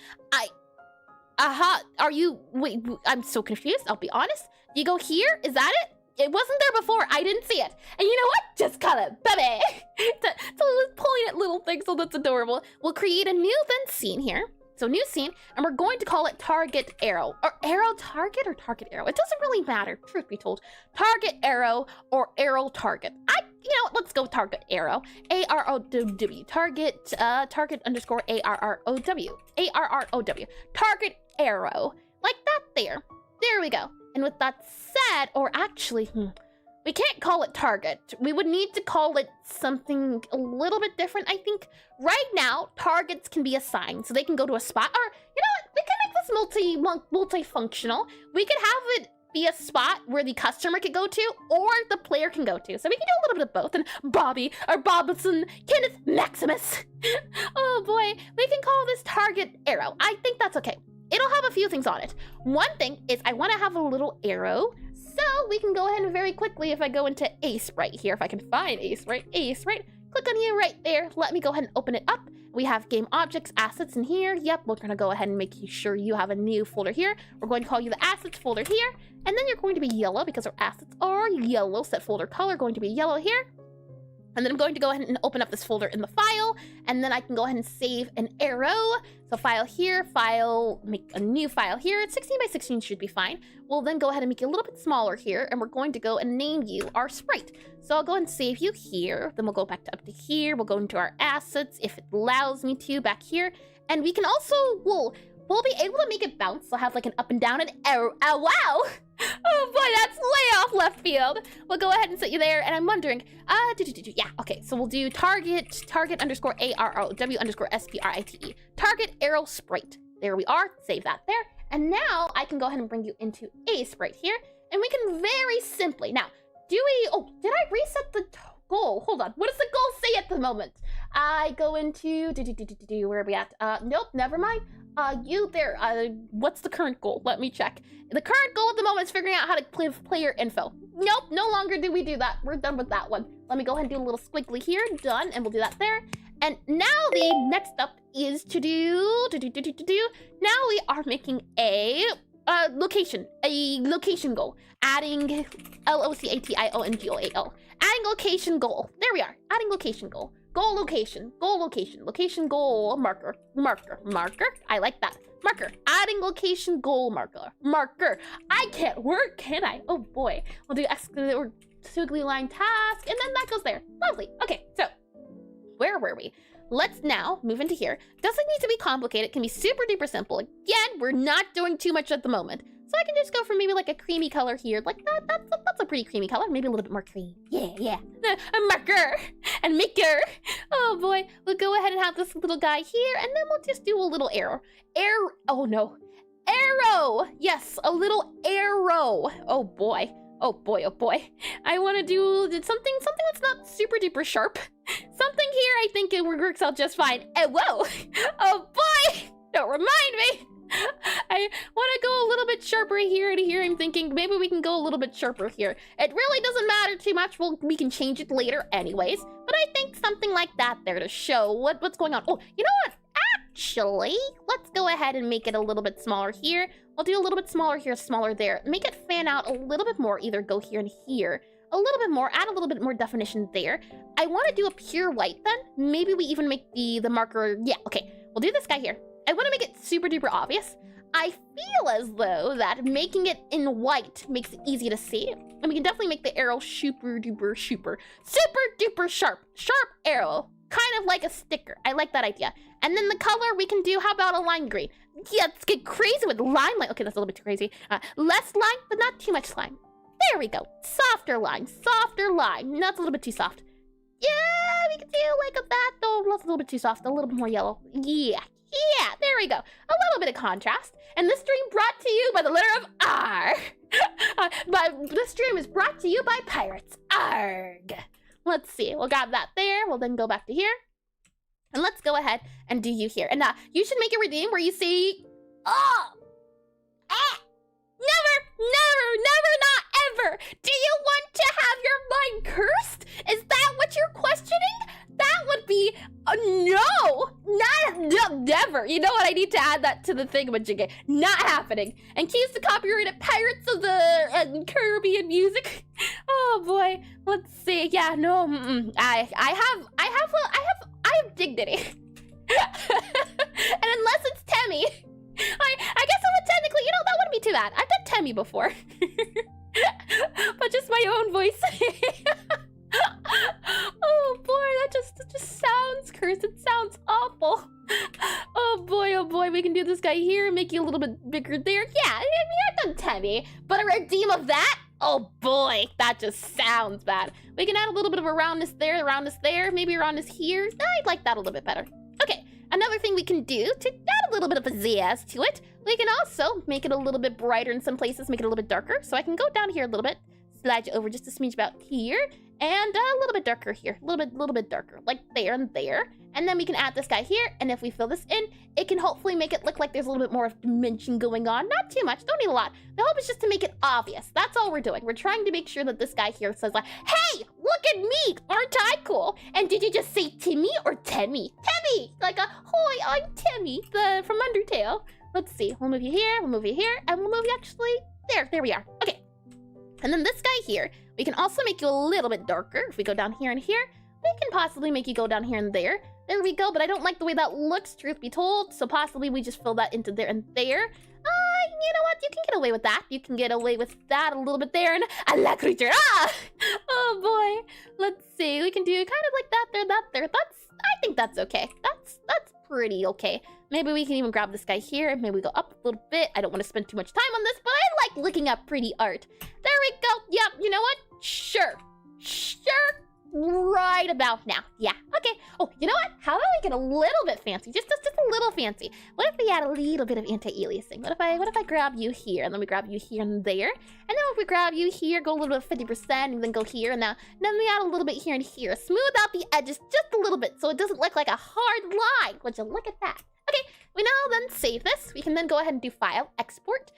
Are you, wait, I'm so confused. I'll be honest. You go here? Is that it? It wasn't there before. I didn't see it. And you know what? Just call it baby. So pulling at little things, so that's adorable. We'll create a new then scene here. So new scene, and we're going to call it target arrow. Or arrow target or target arrow. It doesn't really matter, truth be told. Target arrow or arrow target. You know what? Let's go target arrow. A-R-O-W. Target, target underscore A-R-R-O-W. A-R-R-O-W. Target arrow. Like that there. There we go. And with that said, or actually, we can't call it target. We would need to call it something a little bit different, I think. Right now, targets can be assigned, so they can go to a spot. Or, you know what? We can make this multifunctional. We could have it be a spot where the customer could go to, or the player can go to. So we can do a little bit of both. And Bobby, or Bobson, Kenneth, Maximus. Oh boy, we can call this target arrow. I think that's okay. It'll have a few things on it. One thing is I want to have a little arrow. So we can go ahead and very quickly, if I go into Ace right here, if I can find Ace right, click on you right there. Let me go ahead and open it up. We have game objects, assets in here. Yep, we're going to go ahead and make sure you have a new folder here. We're going to call you the assets folder here. And then you're going to be yellow because our assets are yellow. Set folder color going to be yellow here. And then I'm going to go ahead and open up this folder in the file, and then I can go ahead and save an arrow. So file here, file, make a new file here. 16 by 16 should be fine. We'll then go ahead and make it a little bit smaller here, and we're going to go and name you our sprite. So I'll go ahead and save you here. Then we'll go back to up to here. We'll go into our assets if it allows me to back here. And we can also, we'll be able to make it bounce. So have like an up and down and arrow. Oh, wow. Oh boy, that's way off left field. We'll go ahead and set you there, and I'm wondering, yeah, okay, so we'll do target underscore ARROW underscore SPRITE. Target arrow sprite. There we are, save that there. And now I can go ahead and bring you into a sprite here, and we can very simply, now, oh, did I reset the goal? Hold on, what does the goal say at the moment? I go into, where are we at? Nope, never mind. What's the current goal? Let me check. The current goal at the moment is figuring out how to play player info. Nope, no longer do we do that. We're done with that one. Let me go ahead and do a little squiggly here. Done, and we'll do that there. And now the next up is to do, now we are making a location goal. Adding LOCATIONGOAL. Adding location goal. There we are. Adding location goal. Goal location. Location goal marker. I like that. Marker. Adding location goal marker. I can't work, can I? Oh boy. We'll do or squiggly line task, and then that goes there. Lovely. Okay, so where were we? Let's now move into here. Doesn't need to be complicated. It can be super duper simple. Again, we're not doing too much at the moment. So I can just go for maybe like a creamy color here. Like that's a pretty creamy color. Maybe a little bit more cream. Yeah. A marker and maker. Oh boy. We'll go ahead and have this little guy here, and then we'll just do a little arrow. Oh no. Arrow. Yes, a little arrow. Oh boy. I want to do something that's not super duper sharp. Something here I think it works out just fine. Whoa. Oh boy. Don't remind me. I want to go a little bit sharper here and here. I'm thinking maybe we can go a little bit sharper here. It really doesn't matter too much. We can change it later anyways. But I think something like that there to show what's going on. Oh, you know what? Actually, let's go ahead and make it a little bit smaller here. We'll do a little bit smaller here, smaller there. Make it fan out a little bit more. Either go here and here. A little bit more. Add a little bit more definition there. I want to do a pure white then. Maybe we even make the marker. Yeah, okay. We'll do this guy here. I want to make it super duper obvious. I feel as though that making it in white makes it easy to see. And we can definitely make the arrow super duper sharp. Sharp arrow. Kind of like a sticker. I like that idea. And then the color we can do, how about a lime green? Yeah, let's get crazy with lime. Okay, that's a little bit too crazy. Less lime, but not too much lime. There we go. Softer lime. That's a little bit too soft. Yeah, we can do like that though. That's a little bit too soft. A little bit more yellow. Yeah, there we go. A little bit of contrast. And this stream brought to you by the letter of R. But this stream is brought to you by pirates. Arg. Let's see. We'll grab that there. We'll then go back to here. And let's go ahead and do you here. And you should make a redeem where you say, never, not ever. Do you want to have your mind cursed? Is that what you're questioning? That would be never. You know what? I need to add that to the thingamajiggy. Not happening. And keys to copyrighted Pirates of the Caribbean music. Oh boy. Let's see. Yeah, no. I have dignity. And unless it's Temmie, I guess I would technically. That wouldn't be too bad. I've done Temmie before, but just my own voice. Oh boy, that just sounds cursed. It sounds awful. Oh boy, we can do this guy here, make you a little bit bigger there. Yeah, I mean, I've done Temmie, but a redeem of that? Oh boy, that just sounds bad. We can add a little bit of a roundness there, maybe a roundness here. I'd like that a little bit better. Okay, another thing we can do to add a little bit of a pizzazz to it, we can also make it a little bit brighter in some places, make it a little bit darker. So I can go down here a little bit, slide you over just a smidge about here, and a little bit darker here, a little bit darker, like there and there. And then we can add this guy here, and if we fill this in, it can hopefully make it look like there's a little bit more of dimension going on. Not too much, don't need a lot. The hope is just to make it obvious. That's all we're doing. We're trying to make sure that this guy here says like, hey, look at me, aren't I cool? And did you just say Timmy or Temmie? Temmie, like a, hoi, I'm Temmie, from Undertale. Let's see, we'll move you here, and we'll move you actually, there we are. Okay, and then this guy here, we can also make you a little bit darker. If we go down here and here, we can possibly make you go down here and there. There we go, but I don't like the way that looks, truth be told, so possibly we just fill that into there and there. You know what? You can get away with that. You can get away with that a little bit there, and a la creature. Oh boy. Let's see. We can do kind of like that there. I think that's okay. That's pretty okay. Maybe we can even grab this guy here. Maybe we go up a little bit. I don't want to spend too much time on this, but I like like looking at pretty art. There we go. Yep, you know what? Sure. Right about now. Yeah, okay. Oh, you know what? How about we get a little bit fancy? Just a little fancy. What if we add a little bit of anti-aliasing? What if I grab you here, and then we grab you here and there? And then if we grab you here, go a little bit of 50%, and then go here, and then we add a little bit here and here. Smooth out the edges just a little bit so it doesn't look like a hard line. Would you look at that? Okay, we now then save this. We can then go ahead and do File, Export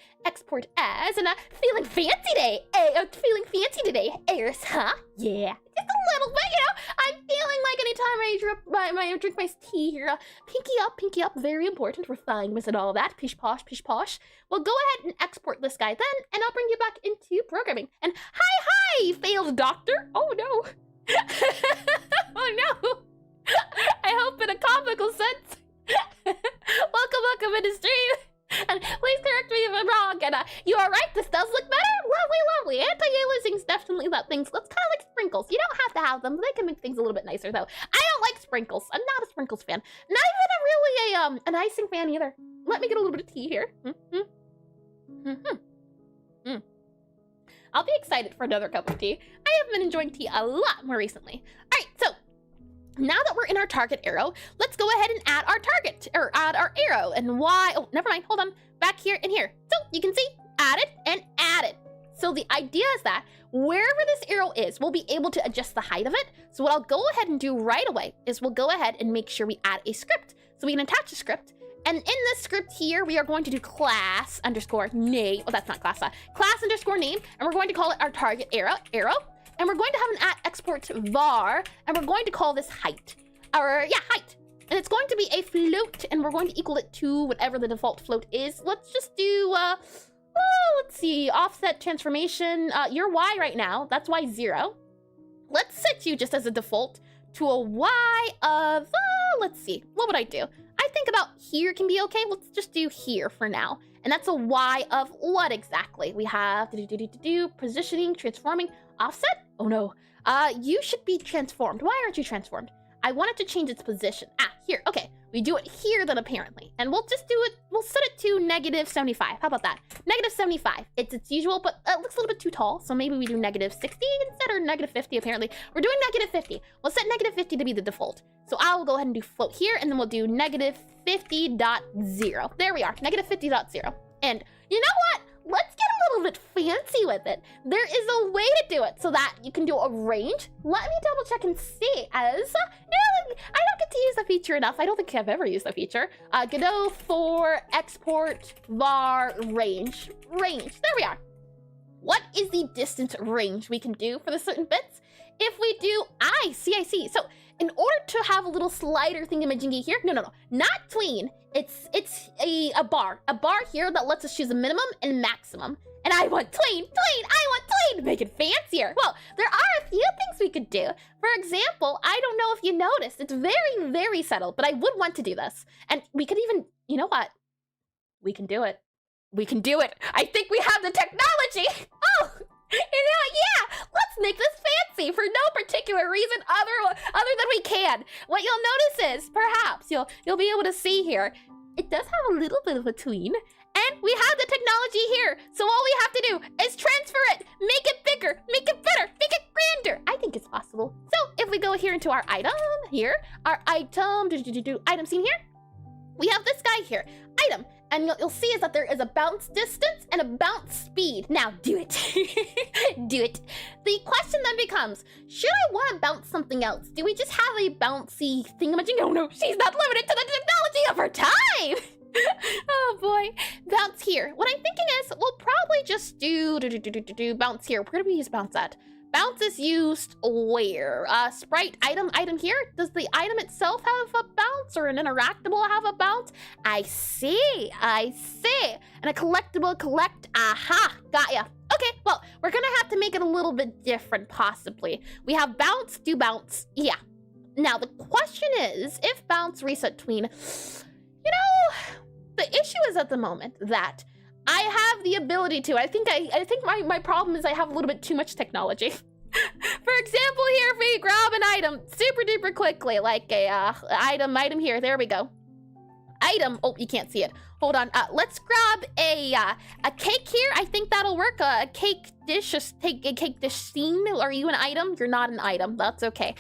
as, and feeling fancy today. Feeling fancy today, Eris, huh? Yeah, just a little bit, you know. I'm feeling like anytime I drink my tea here, pinky up, very important, refinement and all that, pish posh. Well, go ahead and export this guy then, and I'll bring you back into programming. And hi, failed doctor. Oh no, oh no. I hope in a comical sense. Welcome into stream. And please correct me if I'm wrong. And you are right, this does look better. Lovely. Anti-aliasing's definitely that things. That's kind of like sprinkles. You don't have to have them, but they can make things a little bit nicer though. I don't like sprinkles. I'm not a sprinkles fan. Not even an icing fan either. Let me get a little bit of tea here. I'll be excited for another cup of tea. I have been enjoying tea a lot more recently. All right, so now that we're in our target arrow, let's go ahead and add our target, or add our arrow. And why? Oh, never mind. Hold on. Back here and here. So you can see, add it. So the idea is that wherever this arrow is, we'll be able to adjust the height of it. So what I'll go ahead and do right away is we'll go ahead and make sure we add a script. So we can attach a script. And in this script here, we are going to do class underscore name. Oh, that's not class. Class underscore name. And we're going to call it our target arrow. And we're going to have an export var, and we're going to call this height. Height. And it's going to be a float, and we're going to equal it to whatever the default float is. Let's just do, let's see, offset transformation. Your y right now, that's y0. Let's set you just as a default to a y of, let's see, what would I do? I think about here can be okay. Let's just do here for now. And that's a y of what exactly? We have positioning, transforming, offset? Oh no. You should be transformed. Why aren't you transformed? I wanted to change its position. Here. Okay. We do it here then apparently. And we'll just do it. We'll set it to -75. How about that? -75. It's its usual, but it looks a little bit too tall. So maybe we do -60 instead, or -50 apparently. We're doing -50. We'll set -50 to be the default. So I'll go ahead and do float here, and then we'll do -50.0. There we are. -50.0. And you know what? Let's get a little bit fancy with it. There is a way to do it so that you can do a range. Let me double check and see as, I don't get to use the feature enough. I don't think I've ever used the feature. Godot for export var range. There we are. What is the distance range we can do for the certain bits? If we do, I see. So in order to have a little slider thingamajiggy here, no, not tween. It's a bar here that lets us choose a minimum and maximum. And I want tween. Make it fancier. Well, there are a few things we could do. For example, I don't know if you noticed, it's very, very subtle, but I would want to do this. And we could even, you know what? We can do it. I think we have the technology. Oh, you know, yeah, let's make this fancy for no particular reason other than we can. What you'll notice is, perhaps, you'll be able to see here, it does have a little bit of a tween, and we have the technology here. So all we have to do is transfer it, make it bigger, make it better, make it grander. I think it's possible. So if we go here into our item here, our item, item scene here, we have this guy here, item. And you'll see is that there is a bounce distance and a bounce speed. Now do it. Do it. The question then becomes, should I want to bounce something else? Do we just have a bouncy thingamajig? Oh no, she's not limited to the technology of her time. Oh boy. Bounce here. What I'm thinking is we'll probably just do bounce here. Where do we use bounce at? Bounce is used where? Sprite item here? Does the item itself have a bounce, or an interactable have a bounce? I see. And a collectible collect, aha, got ya. Okay, well, we're gonna have to make it a little bit different possibly. We have bounce, do bounce, yeah. Now the question is, if bounce reset tween, you know, the issue is at the moment that I have the ability to. I think my problem is I have a little bit too much technology. For example, here if we grab an item super duper quickly, like a item here, there we go. item. Oh, you can't see it. Hold on. Let's grab a cake here. I think that'll work. A cake dish. Just take a cake dish scene. Are you an item? You're not an item. That's okay.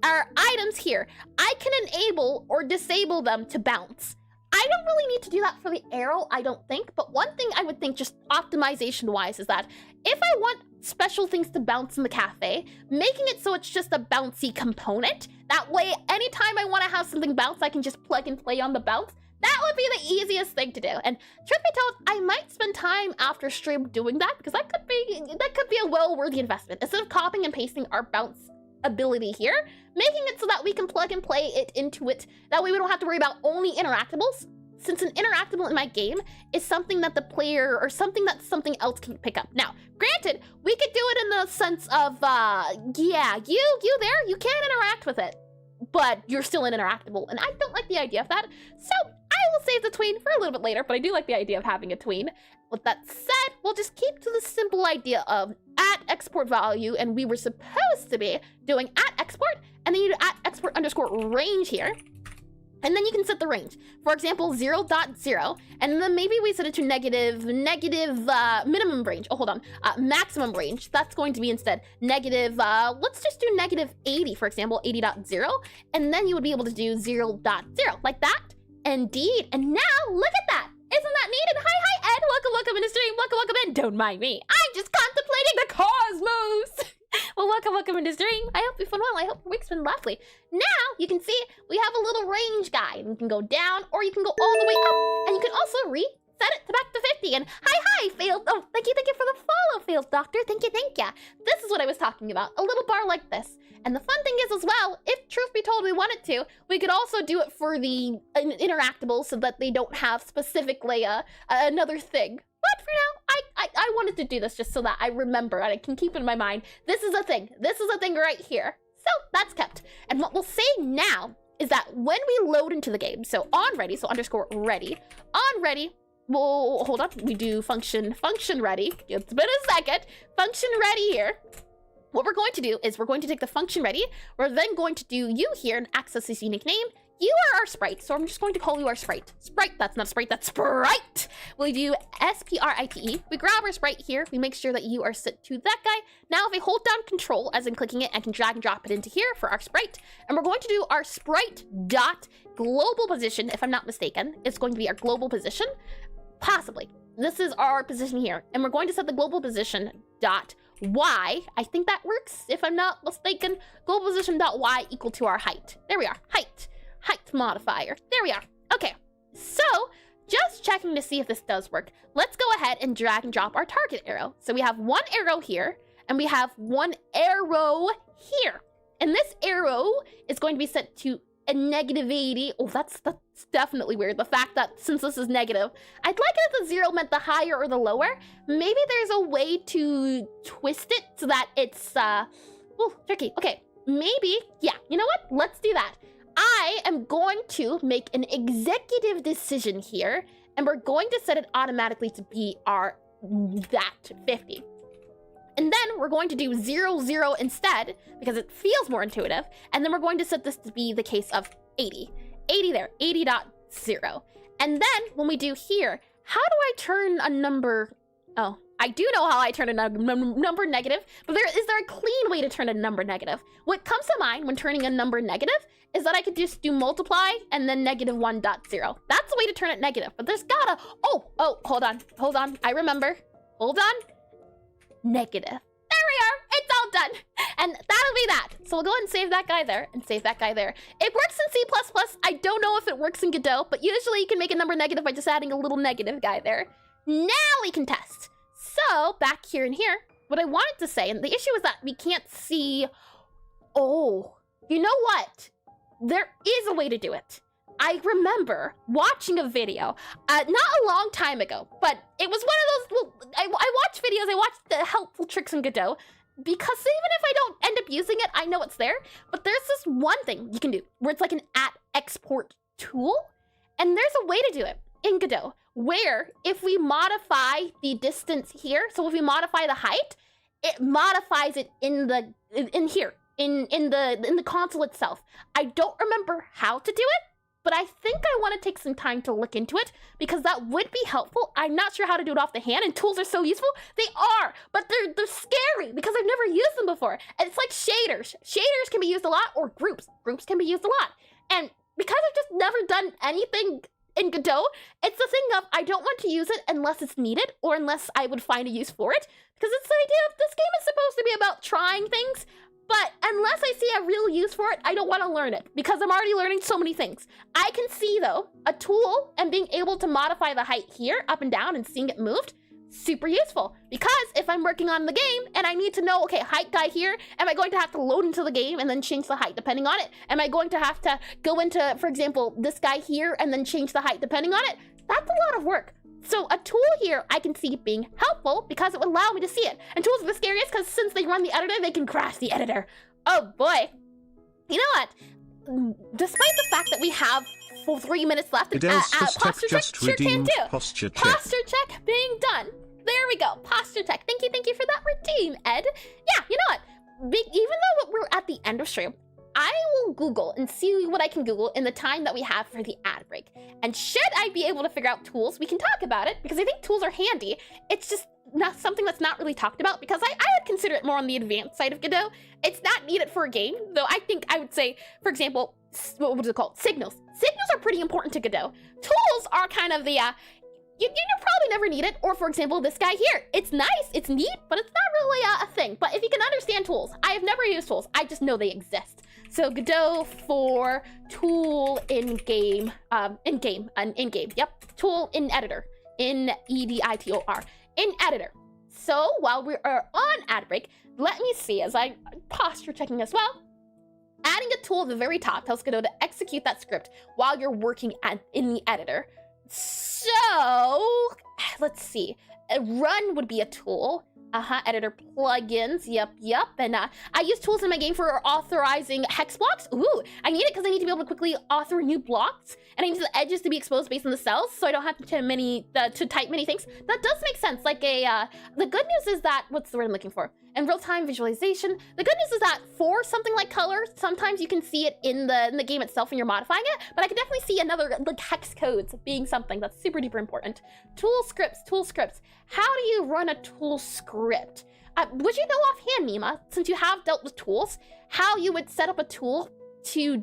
Our items here. I can enable or disable them to bounce. I don't really need to do that for the arrow, I don't think. But one thing I would think, just optimization-wise, is that if I want special things to bounce in the cafe, making it so it's just a bouncy component, that way anytime I want to have something bounce, I can just plug and play on the bounce. That would be the easiest thing to do. And truth be told, I might spend time after stream doing that, because that could be a well-worthy investment. Instead of copying and pasting our bounce ability here, making it so that we can plug and play it into it. That way we don't have to worry about only interactables, since an interactable in my game is something that the player or something that something else can pick up. Now, granted, we could do it in the sense of, yeah, you there, you can interact with it, but you're still an interactable, and I don't like the idea of that. So I will save the tween for a little bit later, but I do like the idea of having a tween. With that said, we'll just keep to the simple idea of at export value, and we were supposed to be doing at export, and then you do at export underscore range here. And then you can set the range. For example, 0.0, and then maybe we set it to negative minimum range. Oh, hold on, maximum range. That's going to be instead negative, let's just do negative 80, for example, 80.0. And then you would be able to do 0.0, like that. Indeed, and now look at that. Isn't that neat? And hi, Ed, welcome in the stream, welcome in. Don't mind me, I'm just contemplating the cosmos. Well, welcome in the stream. I hope you fun well. I hope your week's been lovely. Now, you can see we have a little range guide. You can go down, or you can go all the way up. And you can also reset it to back to 50. And hi, Failed. Oh, thank you for the follow, Failed Doctor. Thank you. This is what I was talking about. A little bar like this. And the fun thing is as well, if truth be told we wanted to, we could also do it for the interactables so that they don't have specifically another thing. But for now, I wanted to do this just so that I remember and I can keep it in my mind. This is a thing. This is a thing right here. So that's kept. And what we'll say now is that when we load into the game, so on ready, so underscore ready, on ready, we'll, hold on, we do function ready. It's been a second. Function ready here. What we're going to do is we're going to take the function ready. We're then going to do you here and access this unique name. You are our sprite, so I'm just going to call you our sprite. Sprite, that's not sprite, that's sprite. We do sprite. We grab our sprite here. We make sure that you are set to that guy. Now, if I hold down control, as in clicking it, I can drag and drop it into here for our sprite. And we're going to do our sprite dot global position, if I'm not mistaken. It's going to be our global position, possibly. This is our position here. And we're going to set the global position dot y. I think that works, if I'm not mistaken. Global position dot y equal to our height. There we are, height modifier. There we are. Okay, so just checking to see if this does work. Let's go ahead and drag and drop our target arrow. So we have one arrow here, and we have one arrow here. And this arrow is going to be set to a negative 80. Oh, that's definitely weird. The fact that since this is negative, I'd like it if the 0 meant the higher or the lower. Maybe there's a way to twist it so that it's, tricky. Okay, maybe, yeah, you know what? Let's do that. I am going to make an executive decision here, and we're going to set it automatically to be our that 50. And then we're going to do 0, 0 instead, because it feels more intuitive. And then we're going to set this to be the case of 80. 80 there, 80.0. And then when we do here, how do I turn a number? Oh, I do know how I turn a number negative, but is there a clean way to turn a number negative? What comes to mind when turning a number negative is that I could just do multiply and then negative 1.0. That's the way to turn it negative, but there's gotta, oh, hold on, I remember. Hold on, negative. There we are, it's all done. And that'll be that. So we'll go ahead and save that guy there and save that guy there. It works in C++. I don't know if it works in Godot, but usually you can make a number negative by just adding a little negative guy there. Now we can test. So back here and here, what I wanted to say, and the issue is that we can't see, oh, you know what? There is a way to do it. I remember watching a video, not a long time ago, but it was one of those, I watch videos, I watch the helpful tricks in Godot, because even if I don't end up using it, I know it's there. But there's this one thing you can do, where it's like an at export tool, and there's a way to do it in Godot, where if we modify the distance here, so if we modify the height, it modifies it in the console itself. I don't remember how to do it, but I think I want to take some time to look into it because that would be helpful. I'm not sure how to do it off the hand, and tools are so useful. They are, but they're scary because I've never used them before. And it's like shaders. Shaders can be used a lot, or groups. Groups can be used a lot. And because I've just never done anything in Godot, it's the thing of I don't want to use it unless it's needed or unless I would find a use for it. Because it's the idea of this game is supposed to be about trying things, but unless I see a real use for it, I don't want to learn it because I'm already learning so many things. I can see, though, a tool and being able to modify the height here, up and down, and seeing it moved, super useful. Because if I'm working on the game and I need to know, okay, height guy here, am I going to have to load into the game and then change the height depending on it? Am I going to have to go into, for example, this guy here and then change the height depending on it? That's a lot of work. So a tool here I can see being helpful because it would allow me to see it. And tools are the scariest because since they run the editor, they can crash the editor. Oh boy. You know what? Despite the fact that we have 3 minutes left, posture check sure can do. Posture check being done. There we go. Posture check. Thank you for that redeem, Ed. Yeah, you know what? Even though we're at the end of stream, I will Google and see what I can Google in the time that we have for the ad break. And should I be able to figure out tools, we can talk about it because I think tools are handy. It's just not something that's not really talked about because I would consider it more on the advanced side of Godot. It's not needed for a game, though I think I would say, for example, what was it called? Signals. Signals are pretty important to Godot. Tools are kind of the, you probably never need it. Or for example, this guy here. It's nice, it's neat, but it's not really a thing. But if you can understand tools, I have never used tools. I just know they exist. So Godot for tool in-game, yep. Tool in editor, in editor, in editor. So while we are on ad break, let me see as I posture checking as well. Adding a tool at the very top tells Godot to execute that script while you're working in the editor. So let's see. A run would be a tool. Editor plugins, yep. And I use tools in my game for authorizing hex blocks. Ooh, I need it because I need to be able to quickly author new blocks, and I need the edges to be exposed based on the cells, so I don't have to type many things. That does make sense. Like the good news is that, what's the word I'm looking for? In real-time visualization, the good news is that for something like color, sometimes you can see it in the game itself when you're modifying it, but I can definitely see another, like hex codes being something that's super duper important. Tool scripts. How do you run a tool script? Would you know offhand, Nima, since you have dealt with tools, how you would set up a tool to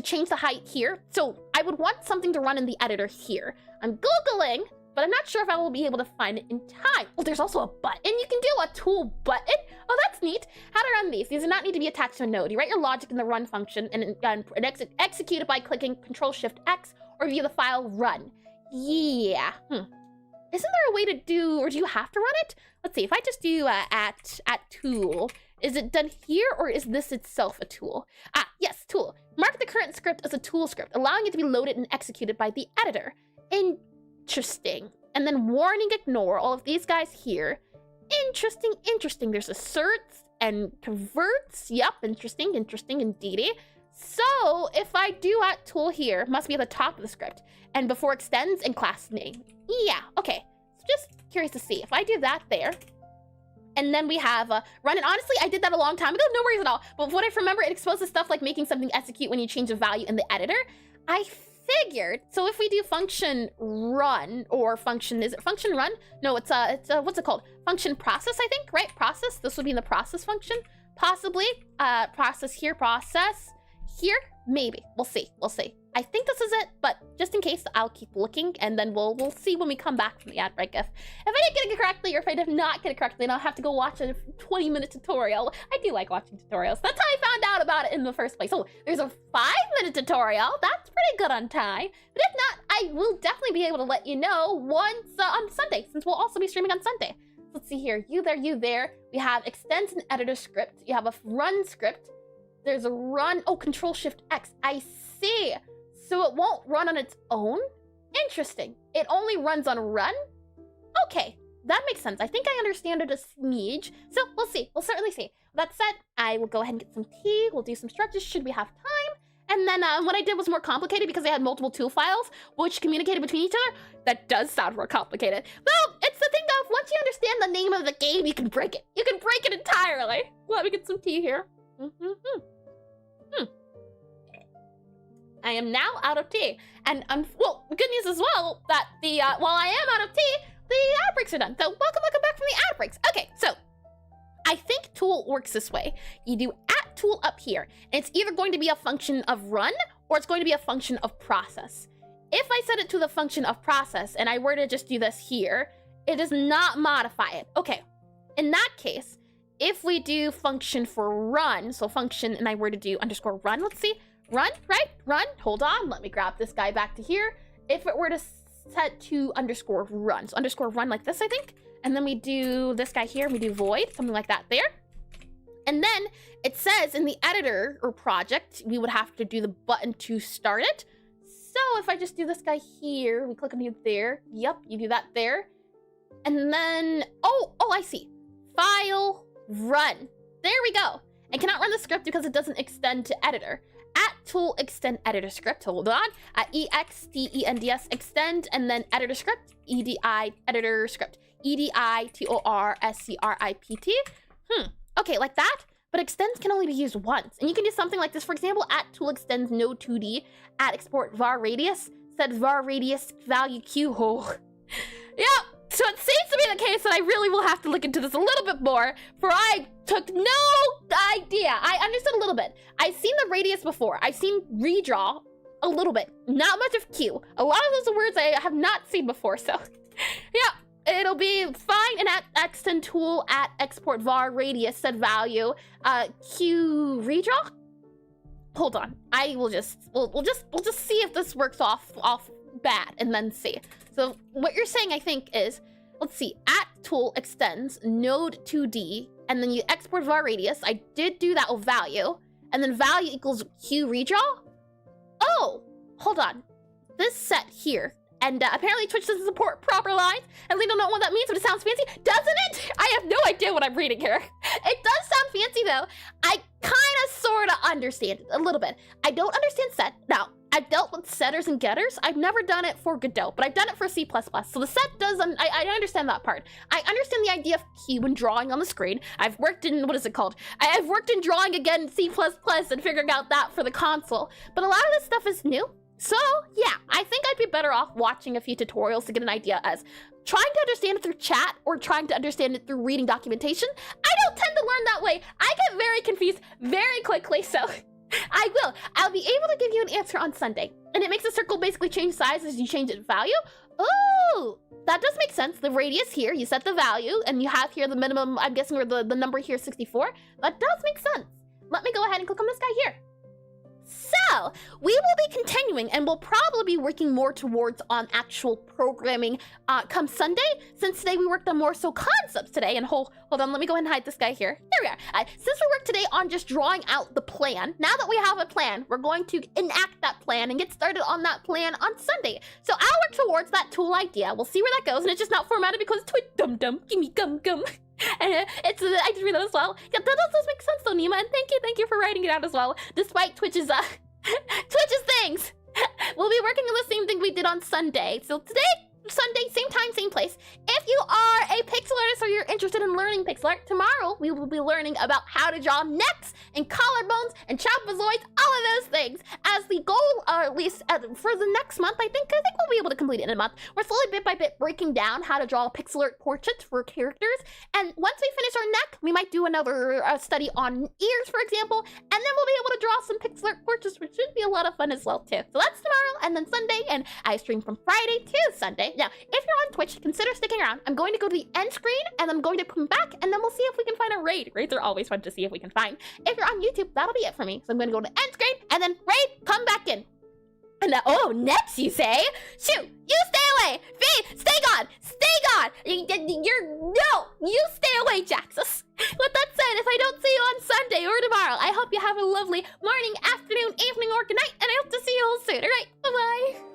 change the height here? So I would want something to run in the editor here. I'm Googling, but I'm not sure if I will be able to find it in time. Oh, there's also a button you can do, a tool button. Oh, that's neat. How to run these. These do not need to be attached to a node. You write your logic in the run function and execute it by clicking Control-Shift-X or via the file run. Yeah. Isn't there a way to do, or do you have to run it? Let's see, if I just do at tool, is it done here or is this itself a tool? Yes, tool. Mark the current script as a tool script, allowing it to be loaded and executed by the editor. Interesting. And then warning, ignore all of these guys here. Interesting. There's asserts and converts. Yep, interesting indeedy. So if I do at tool here, must be at the top of the script, and before extends and class name. Yeah, okay. So just curious to see if I do that there. And then we have run it. Honestly, I did that a long time ago, no worries at all. But what I remember, it exposes stuff like making something execute when you change a value in the editor. I figured, so if we do function run or function, is it function run? No, it's what's it called? Function process, I think, right? Process, this would be in the process function. Possibly, process here, process here, maybe. We'll see. I think this is it, but just in case, I'll keep looking, and then we'll see when we come back from the ad break if I didn't get it correctly, or if I did not get it correctly, and I'll have to go watch a 20-minute tutorial. I do like watching tutorials. That's how I found out about it in the first place. Oh, there's a 5-minute tutorial. That's pretty good on time. But if not, I will definitely be able to let you know once on Sunday, since we'll also be streaming on Sunday. Let's see here. You there. We have extends and editor script. You have a run script. There's a run. Oh, Control-Shift-X. I see. So it won't run on its own? Interesting. It only runs on run? Okay, that makes sense. I think I understand it a smidge. So we'll see. We'll certainly see. That said, I will go ahead and get some tea. We'll do some stretches should we have time. And then what I did was more complicated because I had multiple tool files which communicated between each other. That does sound more complicated. Well, it's the thing of once you understand the name of the game, you can break it. You can break it entirely. Let me get some tea here. I am now out of tea. And, well, good news as well that while I am out of tea, the ad breaks are done. So welcome back from the ad breaks. Okay, so I think tool works this way. You do at tool up here, and it's either going to be a function of run or it's going to be a function of process. If I set it to the function of process and I were to just do this here, it does not modify it. Okay, in that case, if we do function for run, so function and I were to do underscore run, let's see, run, right? Run, hold on, let me grab this guy back to here. If it were to set to underscore run, so underscore run like this, I think, and then we do this guy here, we do void, something like that there. And then it says in the editor or project, we would have to do the button to start it. So if I just do this guy here, we click on you there. Yep, you do that there. And then, oh, I see. File, run. There we go. I cannot run the script because it doesn't extend to editor. At tool extend editor script, hold on. EXTENDS extend, and then editor script, EDI editor script. EDITORSCRIPT. Okay, like that. But extends can only be used once. And you can do something like this. For example, at tool extends node 2D, at export var radius, set var radius value q hole. Yep, so it seems to be the case that I really will have to look into this a little bit more, for I took no idea. I understood a little bit. I've seen the radius before. I've seen redraw a little bit, not much of q. A lot of those are words I have not seen before, so yeah. It'll be fine. And at extend tool at export var radius set value q redraw. Hold on, I will just we'll just see if this works off bad and then see. So what you're saying, I think, is, let's see, at tool extends node 2D and then you export var radius. I did do that with value, and then value equals q redraw. Oh, hold on, this set here. And apparently Twitch doesn't support proper lines, and we don't know what that means, but it sounds fancy, doesn't it? I have no idea what I'm reading here. It does sound fancy though. I kind of sort of understand it a little bit. I don't understand set. Now, I've dealt with setters and getters. I've never done it for Godot, but I've done it for C++. So the set does, I understand that part. I understand the idea of cube and drawing on the screen. I've worked in, what is it called? I've worked in drawing again C++ and figuring out that for the console. But a lot of this stuff is new. So, yeah, I think I'd be better off watching a few tutorials to get an idea as trying to understand it through chat or trying to understand it through reading documentation. I don't tend to learn that way. I get very confused very quickly, so I'll be able to give you an answer on Sunday. And it makes the circle basically change size as you change its value. Oh, that does make sense. The radius here, you set the value, and you have here the minimum, I'm guessing, or the number here, 64. That does make sense. Let me go ahead and click on this guy here. So, we will be continuing, and we'll probably be working more towards on actual programming come Sunday, since today we worked on more so concepts today. And hold on, let me go ahead and hide this guy here. There we are. Since we worked today on just drawing out the plan, now that we have a plan, we're going to enact that plan and get started on that plan on Sunday. So I'll work towards that tool idea. We'll see where that goes, and it's just not formatted because Twitch dum-dum, gimme gum-gum. And I just read that as well. Yeah, that does make sense though, Nima, and thank you for writing it out as well, despite Twitch's things. We'll be working on the same thing we did on Sunday. So today, Sunday, same time, same place. If you are a pixel artist or you're interested in learning pixel art, tomorrow we will be learning about how to draw necks and collarbones and trapezoids, all of those things, as the goal, or at least for the next month. I think we'll be able to complete it in a month. We're slowly, bit by bit, breaking down how to draw pixel art portraits for characters. And once we finish our neck, we might do another study on ears, for example, and then we'll be able to draw some pixel art portraits, which should be a lot of fun as well too. So that's tomorrow, and then Sunday, and I stream from Friday to Sunday. Now, if you're on Twitch, consider sticking around. I'm going to go to the end screen, and I'm going to come back, and then we'll see if we can find a raid. Raids are always fun to see if we can find. If you're on YouTube, that'll be it for me. So I'm going to go to end screen, and then raid, come back in. And now, oh, next you say? Shoot, you stay away. Fee, stay gone. Stay gone. You stay away, Jaxus. With that said, if I don't see you on Sunday or tomorrow, I hope you have a lovely morning, afternoon, evening, or good night, and I hope to see you all soon. All right, bye-bye.